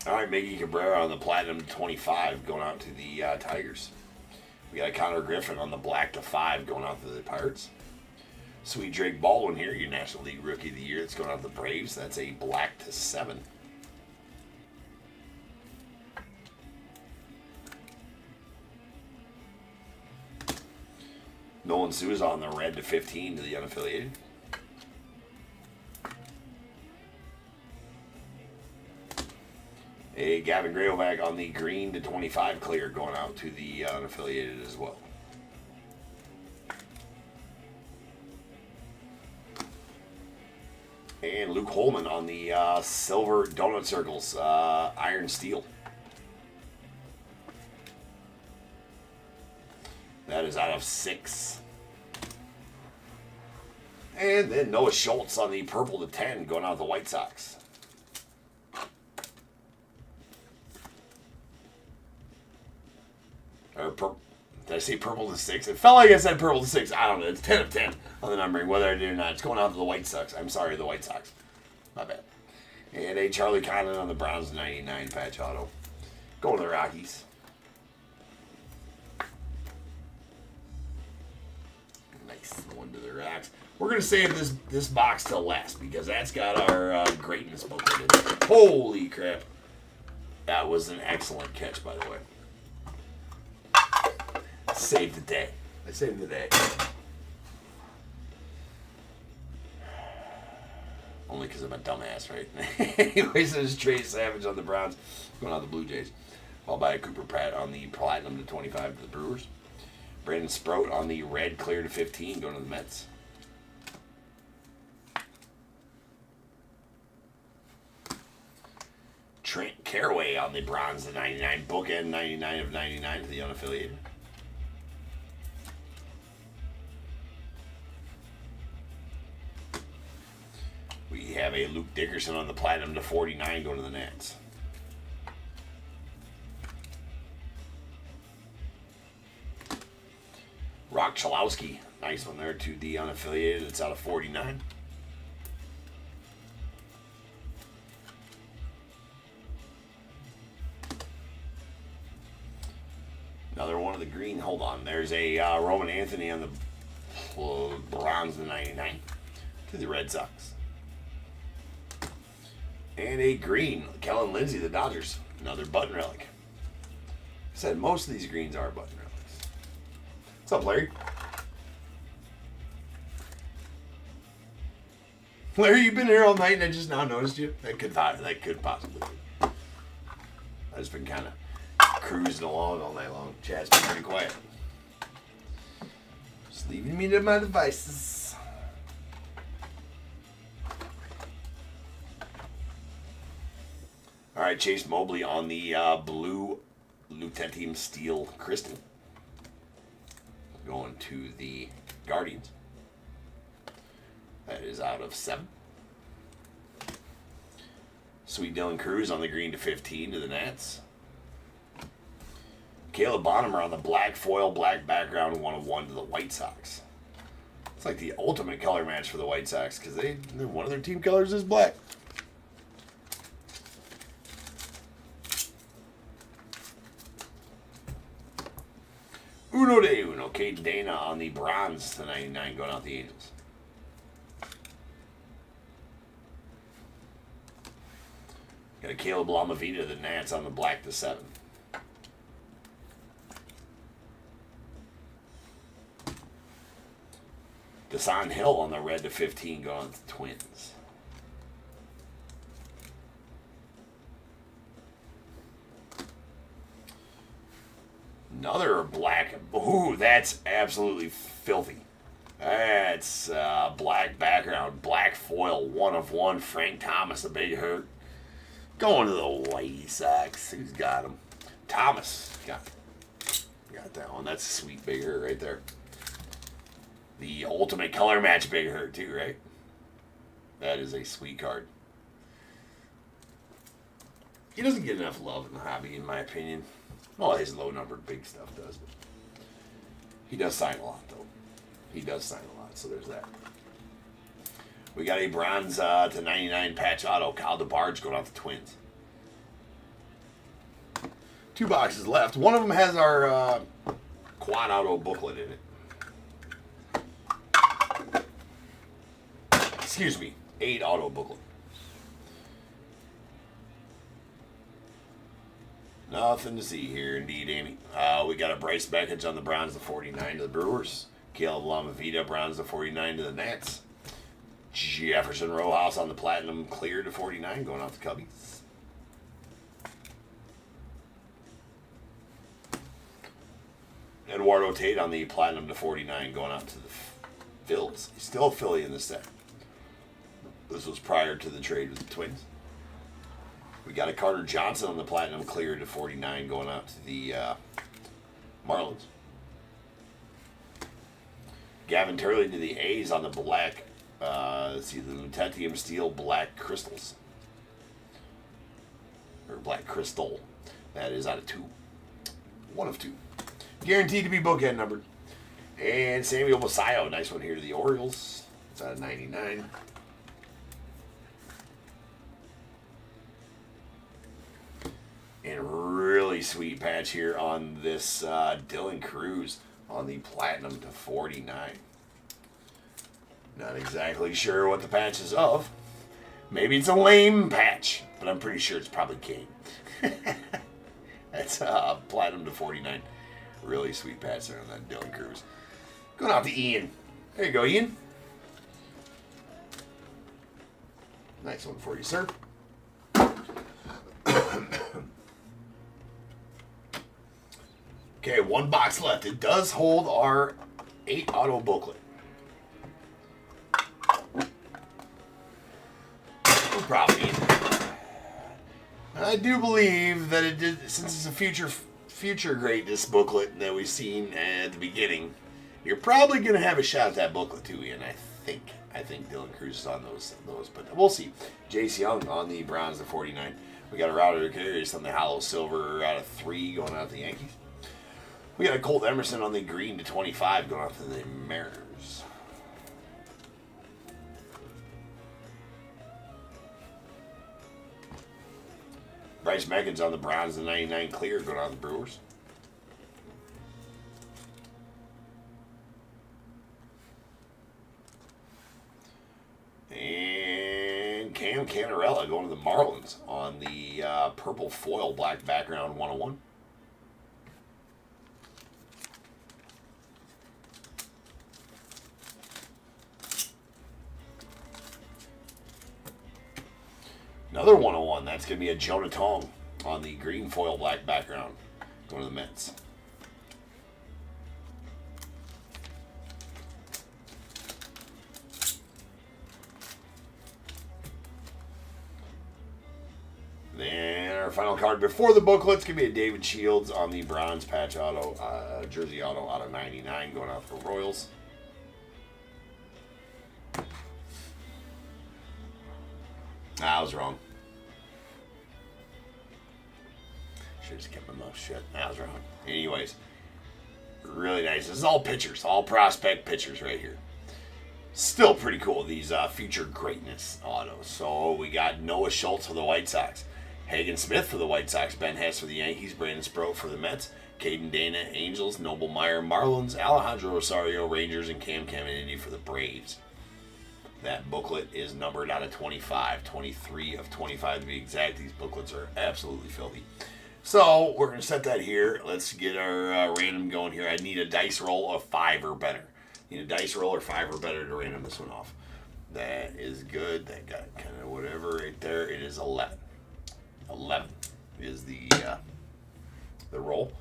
All right, Miggy Cabrera on the Platinum 25 going out to the Tigers. We got Connor Griffin on the Black to 5 going out to the Pirates. Sweet Drake Baldwin here, your National League Rookie of the Year. That's going out to the Braves. That's a Black to 7. Nolan Souza on the Red to 15 to the unaffiliated. A Gavin Grayovac on the Green to 25 clear going out to the unaffiliated as well. And Luke Holman on the Silver Donut Circles, Iron Steel. That is out of 6. And then Noah Schultz on the Purple to 10 going out to the White Sox. Did I say purple to 6? It felt like I said purple to 6. I don't know. It's 10 of 10 on the numbering, whether I did or not. It's going out to the White Sox. I'm sorry, the White Sox. My bad. And a Charlie Conlon on the Browns 99 patch auto. Going to the Rockies. Nice one to the Rocks. We're going to save this box till last because that's got our greatness booklet in it. Holy crap. That was an excellent catch, by the way. Saved the day. I saved the day. Only because I'm a dumbass, right? Anyways, there's Trey Savage on the Browns. Going on the Blue Jays. Followed by Cooper Pratt on the Platinum to 25 to the Brewers. Brandon Sprout on the Red clear to 15 going to the Mets. Trent Caraway on the Bronze to 99. Bookend 99 of 99 to the unaffiliated. We have a Luke Dickerson on the Platinum to 49 going to the Nats. Rock Chalowski, nice one there to the unaffiliated. It's out of 49. Another one of the green. Hold on. There's a Roman Anthony on the Bronze to 99 to the Red Sox. And a green, Kellen Lindsey, the Dodgers. Another button relic. I said most of these greens are button relics. What's up, Larry? Larry, you've been here all night and I just now noticed you? That could possibly be. I've just been kind of cruising along all night long. Chat's been pretty quiet. Just leaving me to my devices. All right, Chase Mobley on the blue Lutetium Steel Crystal. Going to the Guardians. That is out of 7. Sweet Dylan Cruz on the green to 15 to the Nats. Caleb Bonham on the black foil, black background, 1/1 to the White Sox. It's like the ultimate color match for the White Sox because one of their team colors is black. Uno de uno, Kate Dana on the bronze to 99 going out the Angels. Got a Caleb Lamavita, the Nats on the black to 7. Desan Hill on the red to 15 going on to the Twins. Another black. Ooh, that's absolutely filthy. That's black background, black foil, 1/1. Frank Thomas, a big hurt. Going to the White Sox. Who's got him? Thomas. Got that one. That's a sweet big hurt right there. The ultimate color match big hurt too, right? That is a sweet card. He doesn't get enough love in the hobby, in my opinion. Well, his low-numbered big stuff does, but he does sign a lot, though. He does sign a lot, so there's that. We got a bronze to 99 patch auto, Kyle DeBarge going off the Twins. 2 boxes left. One of them has our quad auto booklet in it. Excuse me, 8 auto booklet. Nothing to see here, indeed, Amy. We got a Bryce Beckich on the bronze to 49 to the Brewers. Caleb Lamavita, bronze to 49 to the Nats. Jefferson Rojas on the platinum, clear to 49, going out the Cubbies. Eduardo Tate on the platinum to 49, going out to the Phils. He's still a Philly in this set. This was prior to the trade with the Twins. We got a Carter Johnson on the platinum, clear to 49, going out to the Marlins. Gavin Turley to the A's on the black. Let's see, the Lutetium Steel Black Crystals. Or Black Crystal. That is out of 2. 1 of 2. Guaranteed to be bookend numbered. And Samuel Masayo, nice one here to the Orioles. It's out of 99. And really sweet patch here on this Dylan Cruz on the platinum to 49. Not exactly sure what the patch is of. Maybe it's a lame patch, but I'm pretty sure it's probably Kane. That's platinum to 49. Really sweet patch there on that Dylan Cruz. Going out to Ian. There you go, Ian. Nice one for you, sir. Okay, 1 box left. It does hold our 8 auto booklet. No problem, Ian. I do believe that it did, since it's a future greatness booklet that we've seen at the beginning, you're probably going to have a shot at that booklet too, Ian. I think Dylan Cruz is on those, but we'll see. Jace Young on the bronze to 49. We got a Router Carriers on the hollow silver out of 3 going out to the Yankees. We got a Colt Emerson on the green to 25 going out to the Mariners. Bryce Meckins on the bronze to 99 clear going out to the Brewers. And Cam Canarella going to the Marlins on the purple foil black background 101. Another 101. That's going to be a Jonah Tong on the green foil black background going to the Mets. Then our final card before the booklet's going to be a David Shields on the bronze patch auto, jersey auto out of 99 going out for Royals. I was wrong. should just kept my mouth shut. I was wrong. Anyways, really nice. This is all pitchers, all prospect pitchers right here. Still pretty cool, these future greatness autos. So we got Noah Schultz for the White Sox, Hagen Smith for the White Sox, Ben Hess for the Yankees, Brandon Sproat for the Mets, Caden Dana, Angels, Noble Meyer, Marlins, Alejandro Rosario, Rangers, and Cam Caminiti for the Braves. That booklet is numbered out of 25, 23 of 25 to be exact. These booklets are absolutely filthy. So we're going to set that here. Let's get our random going here. I need a dice roll of 5 or better. Need a dice roll or 5 or better to random this one off. That is good. That got kind of whatever right there. It is 11. 11 is the roll.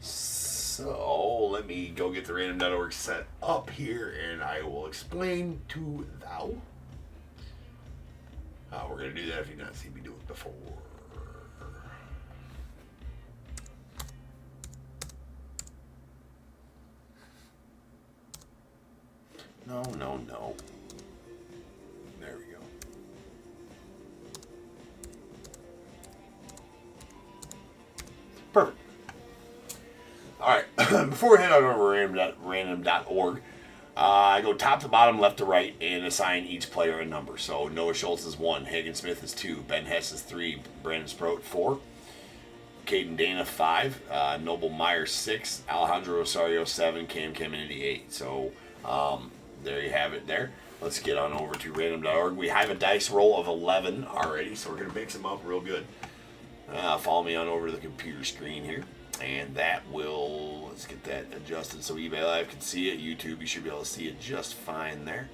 So let me go get the random.org set up here, and I will explain to thou how we're going to do that if you've not seen me do it before. No. There we go. Perfect. All right. Before we head on over to random.org, I go top to bottom, left to right, and assign each player a number. So Noah Schultz is 1, Hagen Smith is 2, Ben Hess is 3, Brandon Sproat 4, Caden Dana 5, Noble Meyer 6, Alejandro Rosario 7, Cam Caminiti 8. So there you have it there. Let's get on over to random.org. We have a dice roll of 11 already, so we're going to mix them up real good. Follow me on over to the computer screen here. And that will, let's get that adjusted so eBay Live can see it. YouTube, you should be able to see it just fine there.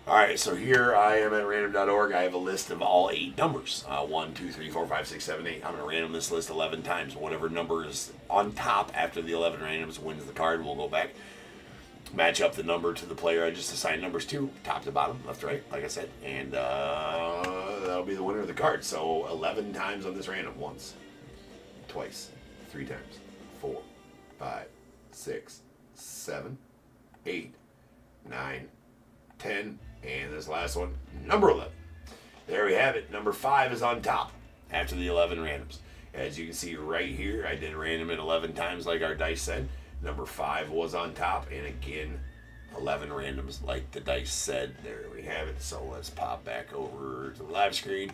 All right, so here I am at random.org. I have a list of all 8 numbers. 1, 2, 3, 4, 5, 6, 7, 8. I'm going to random this list 11 times. Whatever number is on top after the 11 randoms wins the card. We'll go back, match up the number to the player I just assigned numbers to, top to bottom, left to right, like I said. And that'll be the winner of the card. So 11 times on this random. Once, twice, 3 times, 4, 5, 6, 7, 8, 9, 10, and this last one, number 11. There we have it. Number 5 is on top after the 11 randoms. As you can see right here, I did random it 11 times like our dice said. Number 5 was on top, and again, 11 randoms like the dice said. There we have it. So let's pop back over to the live screen.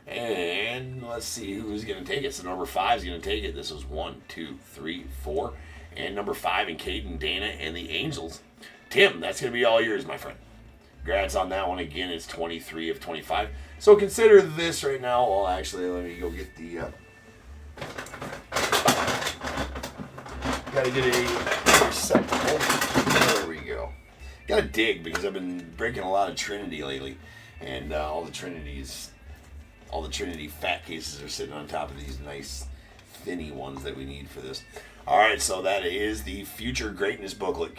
And let's see who's going to take it. So number 5 is going to take it. This was 1, 2, 3, 4. And number 5 in Caden Dana and the Angels. Tim, that's going to be all yours, my friend. Congrats on that one. Again, it's 23 of 25. So consider this right now. Well, actually, let me go get the... Got to get a receptacle. There we go. Got to dig because I've been breaking a lot of Trinity lately. And all the Trinity fat cases are sitting on top of these nice thinny ones that we need for this. All right, so that is the Future Greatness booklet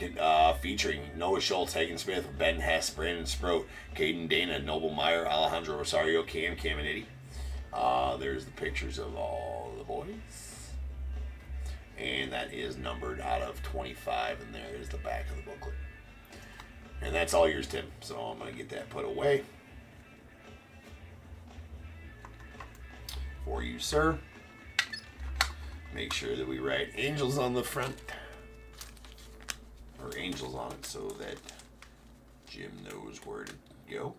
featuring Noah Schultz, Hagen Smith, Ben Hess, Brandon Sproat, Caden Dana, Noble Meyer, Alejandro Rosario, Cam Caminiti. There's the pictures of all the boys. And that is numbered out of 25, and there is the back of the booklet. And that's all yours, Tim. So I'm going to get that put away for you, sir. Make sure that we write Angels on the front, or Angels on it, so that Jim knows where to go.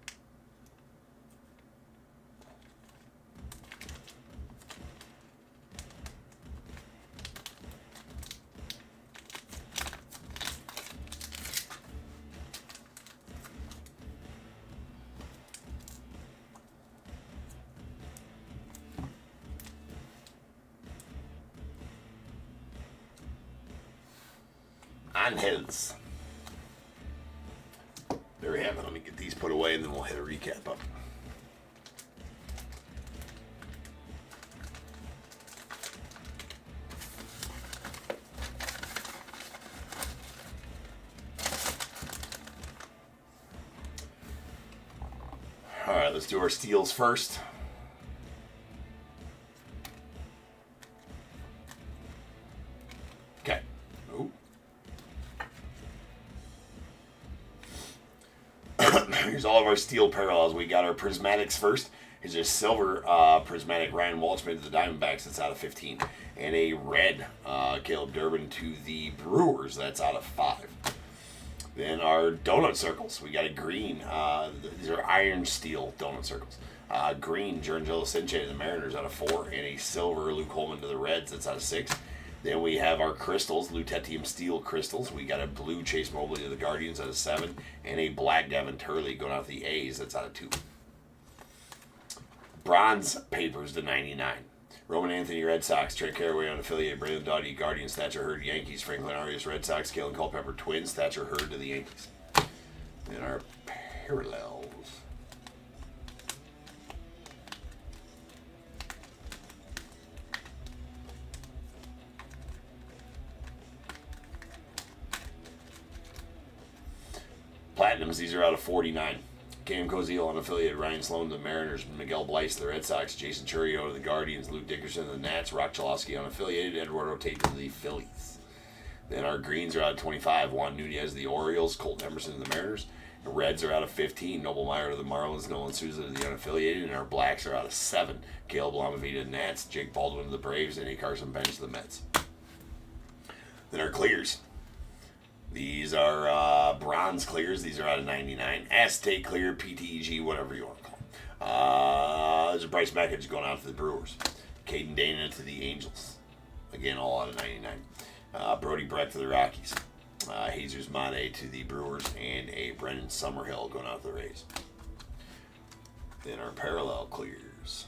Angels. There we have it. Let me get these put away and then we'll hit a recap up. All right, let's do our steals first. Okay. Ooh. Here's all of our steel parallels. We got our prismatics first, Here's a silver prismatic Ryan Walchman to the Diamondbacks. That's out of 15. And a red Caleb Durbin to the Brewers. That's out of 5. Then our donut circles. We got a green. These are iron steel donut circles. Green, Jorangelo Sinche to the Mariners out of 4. And a silver Luke Holman to the Reds. That's out of 6. Then we have our crystals, Lutetium Steel crystals. We got a blue Chase Mobley to the Guardians out of 7. And a black Gavin Turley going out to the A's. That's out of 2. Bronze papers to 99. Roman Anthony, Red Sox. Trey Caraway, unaffiliated. Braylon Doughty, Guardians. Thatcher Hurd, Yankees. Franklin Arias, Red Sox. Kalen Culpepper, Twins. Thatcher Hurd to the Yankees. Then our parallels. Platinums, these are out of 49. Cam Cozile, unaffiliated. Ryan Sloan to the Mariners. Miguel Blyce to the Red Sox. Jason Churio to the Guardians. Luke Dickerson to the Nats. Rock Chalosky, unaffiliated. Eduardo Tate to the Phillies. Then our greens are out of 25. Juan Nunez to the Orioles. Colt Emerson to the Mariners. The Reds are out of 15. Noble Meyer to the Marlins. Nolan Souza to the unaffiliated. And our blacks are out of 7. Caleb Lamavita to the Nats. Jake Baldwin to the Braves. And a Carson Bench to the Mets. Then our clears. These are bronze clears. These are out of 99. Acetate clear, PTEG, whatever you want to call them. There's a Bryce Mackage going out to the Brewers. Caden Dana to the Angels. Again, all out of 99. Brody Brett to the Rockies. Jesus Mane to the Brewers. And a Brendan Summerhill going out to the Rays. Then our parallel clears.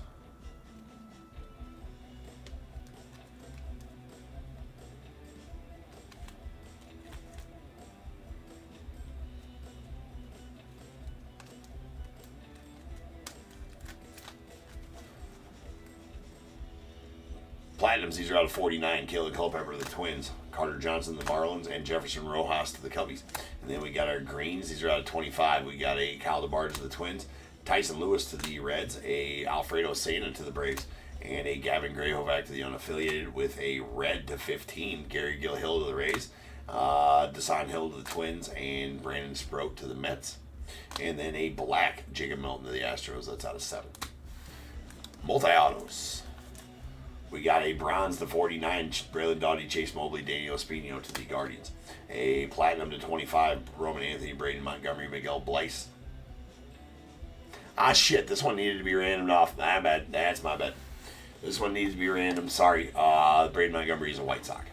Platinums, these are out of 49. Caleb Culpepper to the Twins. Carter Johnson to the Marlins. And Jefferson Rojas to the Cubbies. And then we got our greens. These are out of 25. We got a Kyle DeBarge to the Twins. Tyson Lewis to the Reds. A Alfredo Sena to the Braves. And a Gavin Grayhovac to the unaffiliated with a red to 15. Gary Gilhill to the Rays. Desan Hill to the Twins. And Brandon Sproat to the Mets. And then a black Jacob Milton to the Astros. That's out of 7. Multi-autos. We got a bronze to 49, Braylon Doughty, Chase Mobley, Daniel Espino to the Guardians. A platinum to 25, Roman Anthony, Braden Montgomery, Miguel Blyce. Ah, shit, this one needed to be randomed off. My bad. That's my bad. This one needs to be random. Sorry. Braden Montgomery is a White Sox.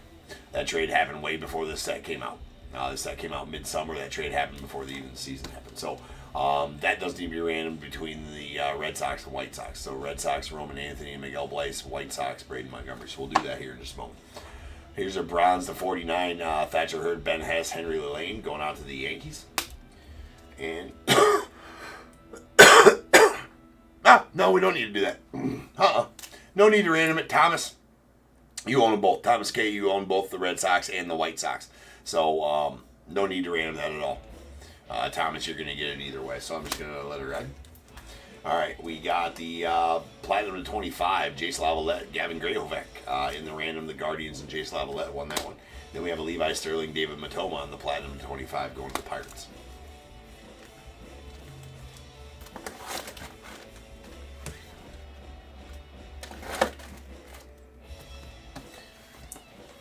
That trade happened way before this set came out. This set came out midsummer. That trade happened before the even season happened. So that does need to be random between the Red Sox and White Sox. So Red Sox, Roman Anthony, and Miguel Blyce. White Sox, Braden Montgomery. So we'll do that here in just a moment. Here's a bronze to 49, Thatcher Hurd, Ben Hess, Henry Lillane going out to the Yankees. And no, we don't need to do that. No need to random it. Thomas, you own them both. Thomas K., you own both the Red Sox and the White Sox. So no need to random that at all. Thomas, you're going to get it either way, so I'm just going to let it ride. All right, we got the Platinum to 25, Jace Lavalette, Gavin Grayhovac. In the random, the Guardians and Jace Lavalette won that one. Then we have a Levi Sterling, David Matoma on the Platinum to 25 going to the Pirates.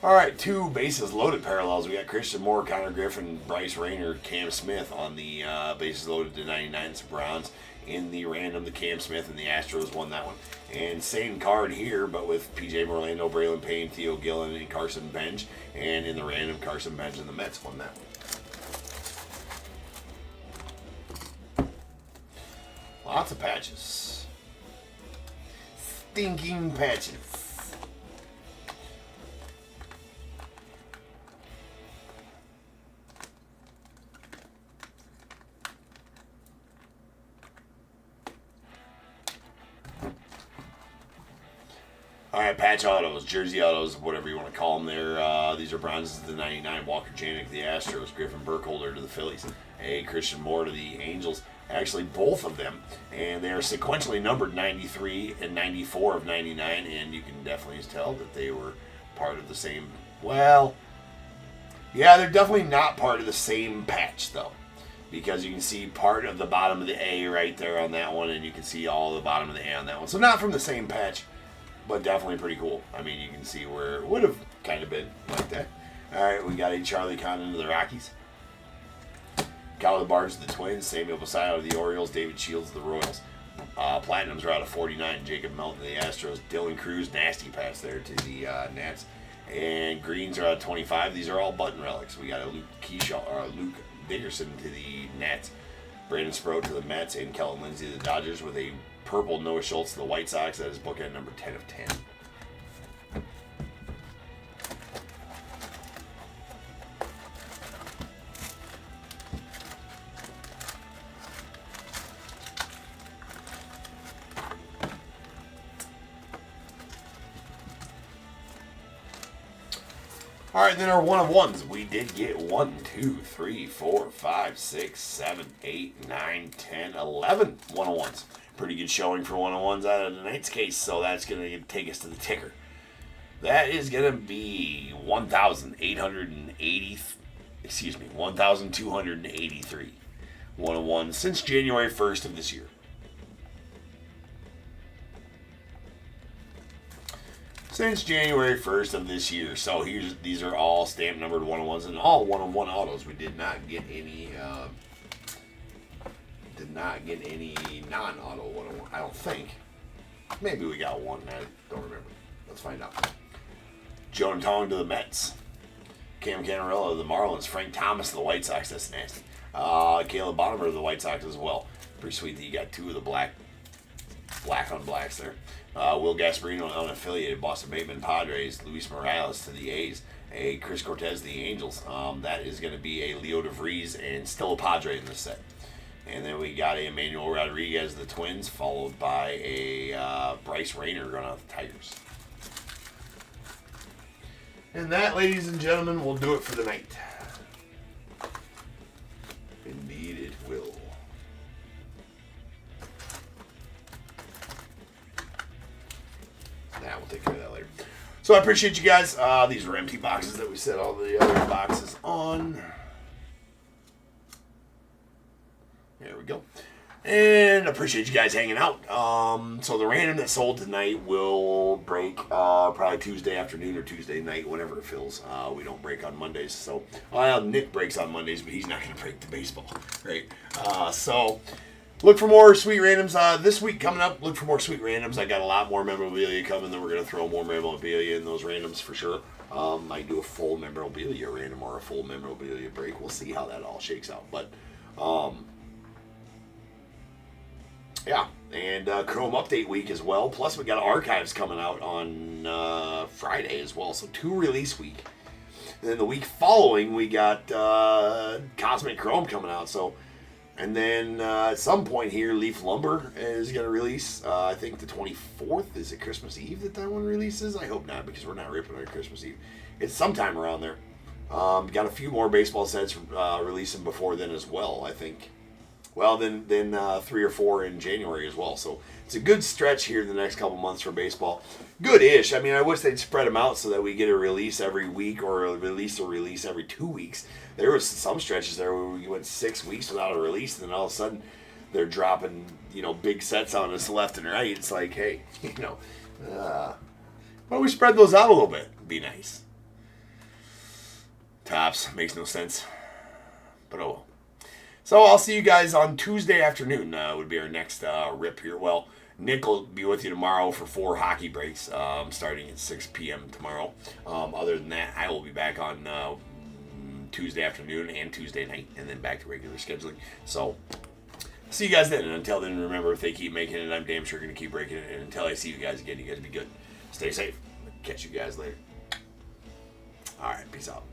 All right, 2 bases loaded parallels. We got Christian Moore, Connor Griffin, Bryce Rayner, Cam Smith on the bases loaded to 99. Browns in the random, the Cam Smith and the Astros won that one. And same card here, but with PJ Morlando, Braylon Payne, Theo Gillen, and Carson Bench. And in the random, Carson Bench and the Mets won that one. Lots of patches. Stinking patches. All right, patch autos, jersey autos, whatever you want to call them there. These are bronzes to the 99. Walker Janik to the Astros. Griffin Burkholder to the Phillies. A Christian Moore to the Angels. Actually, both of them. And they are sequentially numbered 93 and 94 of 99. And you can definitely tell that they were part of the same. Well, yeah, they're definitely not part of the same patch, though. because you can see part of the bottom of the A right there on that one, and you can see all the bottom of the A on that one. So not from the same patch, but definitely pretty cool. I mean, you can see where it would have kind of been like that. All right, we got a Charlie Condon to the Rockies. Cal the Bards to the Twins. Samuel Basallo to the Orioles. David Shields to the Royals. Platinums are out of 49. Jacob Melton to the Astros. Dylan Cruz, nasty pass there to the Nats. And greens are out of 25. These are all button relics. We got a Luke Dickerson to the Nats. Brandon Sproat to the Mets. And Kelton Lindsay to the Dodgers with a purple Noah Schultz to the White Sox. That is bookend number 10 of 10. All right, then our one-of-ones. We did get 1, 2, 3, 4, 5, 6, 7, 8, 9, 10, 11 one-of-ones. Pretty good showing for one-of-ones out of tonight's case, so that's going to take us to the ticker. That is going to be 1,283 one-of-ones since January 1st of this year. Since January 1st of this year. So these are all stamp numbered one-on-ones and all one-on-one autos. We did not get any non-auto one-on-one, I don't think. Maybe we got one, I don't remember. Let's find out. Jonah Tong to the Mets. Cam Canarella to the Marlins. Frank Thomas to the White Sox. That's nasty. Caleb Bonham to the White Sox as well. Pretty sweet that you got two of the black on blacks there. Will Gasparino, unaffiliated, Boston Bateman, Padres. Luis Morales to the A's. A Chris Cortez to the Angels. That is going to be a Leo DeVries and still a Padre in this set. And then we got a Emmanuel Rodriguez, the Twins, followed by a Bryce Rayner going out the Tigers. And that, ladies and gentlemen, will do it for the night. Indeed it will. Nah, we'll take care of that later. So I appreciate you guys. These are empty boxes that we set all the other boxes on. There we go. And appreciate you guys hanging out. So the random that sold tonight will break probably Tuesday afternoon or Tuesday night, whenever it fills. We don't break on Mondays. So Nick breaks on Mondays, but he's not going to break the baseball. Right? So look for more sweet randoms. This week coming up, look for more sweet randoms. I got a lot more memorabilia coming. Then we're going to throw more memorabilia in those randoms for sure. Might do a full memorabilia random or a full memorabilia break. We'll see how that all shakes out. But yeah, and Chrome Update Week as well. Plus, we got Archives coming out on Friday as well. So 2 release week. And then the week following, we got Cosmic Chrome coming out. So, and then at some point here, Leaf Lumber is going to release. I think the 24th. Is it Christmas Eve that one releases? I hope not, because we're not ripping on Christmas Eve. It's sometime around there. Got a few more baseball sets releasing before then as well, I think. Well, then 3 or 4 in January as well. So it's a good stretch here in the next couple months for baseball. Good-ish. I mean, I wish they'd spread them out so that we get a release every week or a release every 2 weeks. There was some stretches there where we went 6 weeks without a release, and then all of a sudden they're dropping, big sets on us left and right. It's like, hey, why don't we spread those out a little bit? It'd be nice. Tops makes no sense, but oh well. So I'll see you guys on Tuesday afternoon. Would be our next rip here. Well, Nick will be with you tomorrow for 4 hockey breaks, starting at 6 p.m. tomorrow. Other than that, I will be back on Tuesday afternoon and Tuesday night, and then back to regular scheduling. So see you guys then. And until then, remember, if they keep making it, I'm damn sure going to keep breaking it. And until I see you guys again, you guys be good. Stay safe. Catch you guys later. All right, peace out.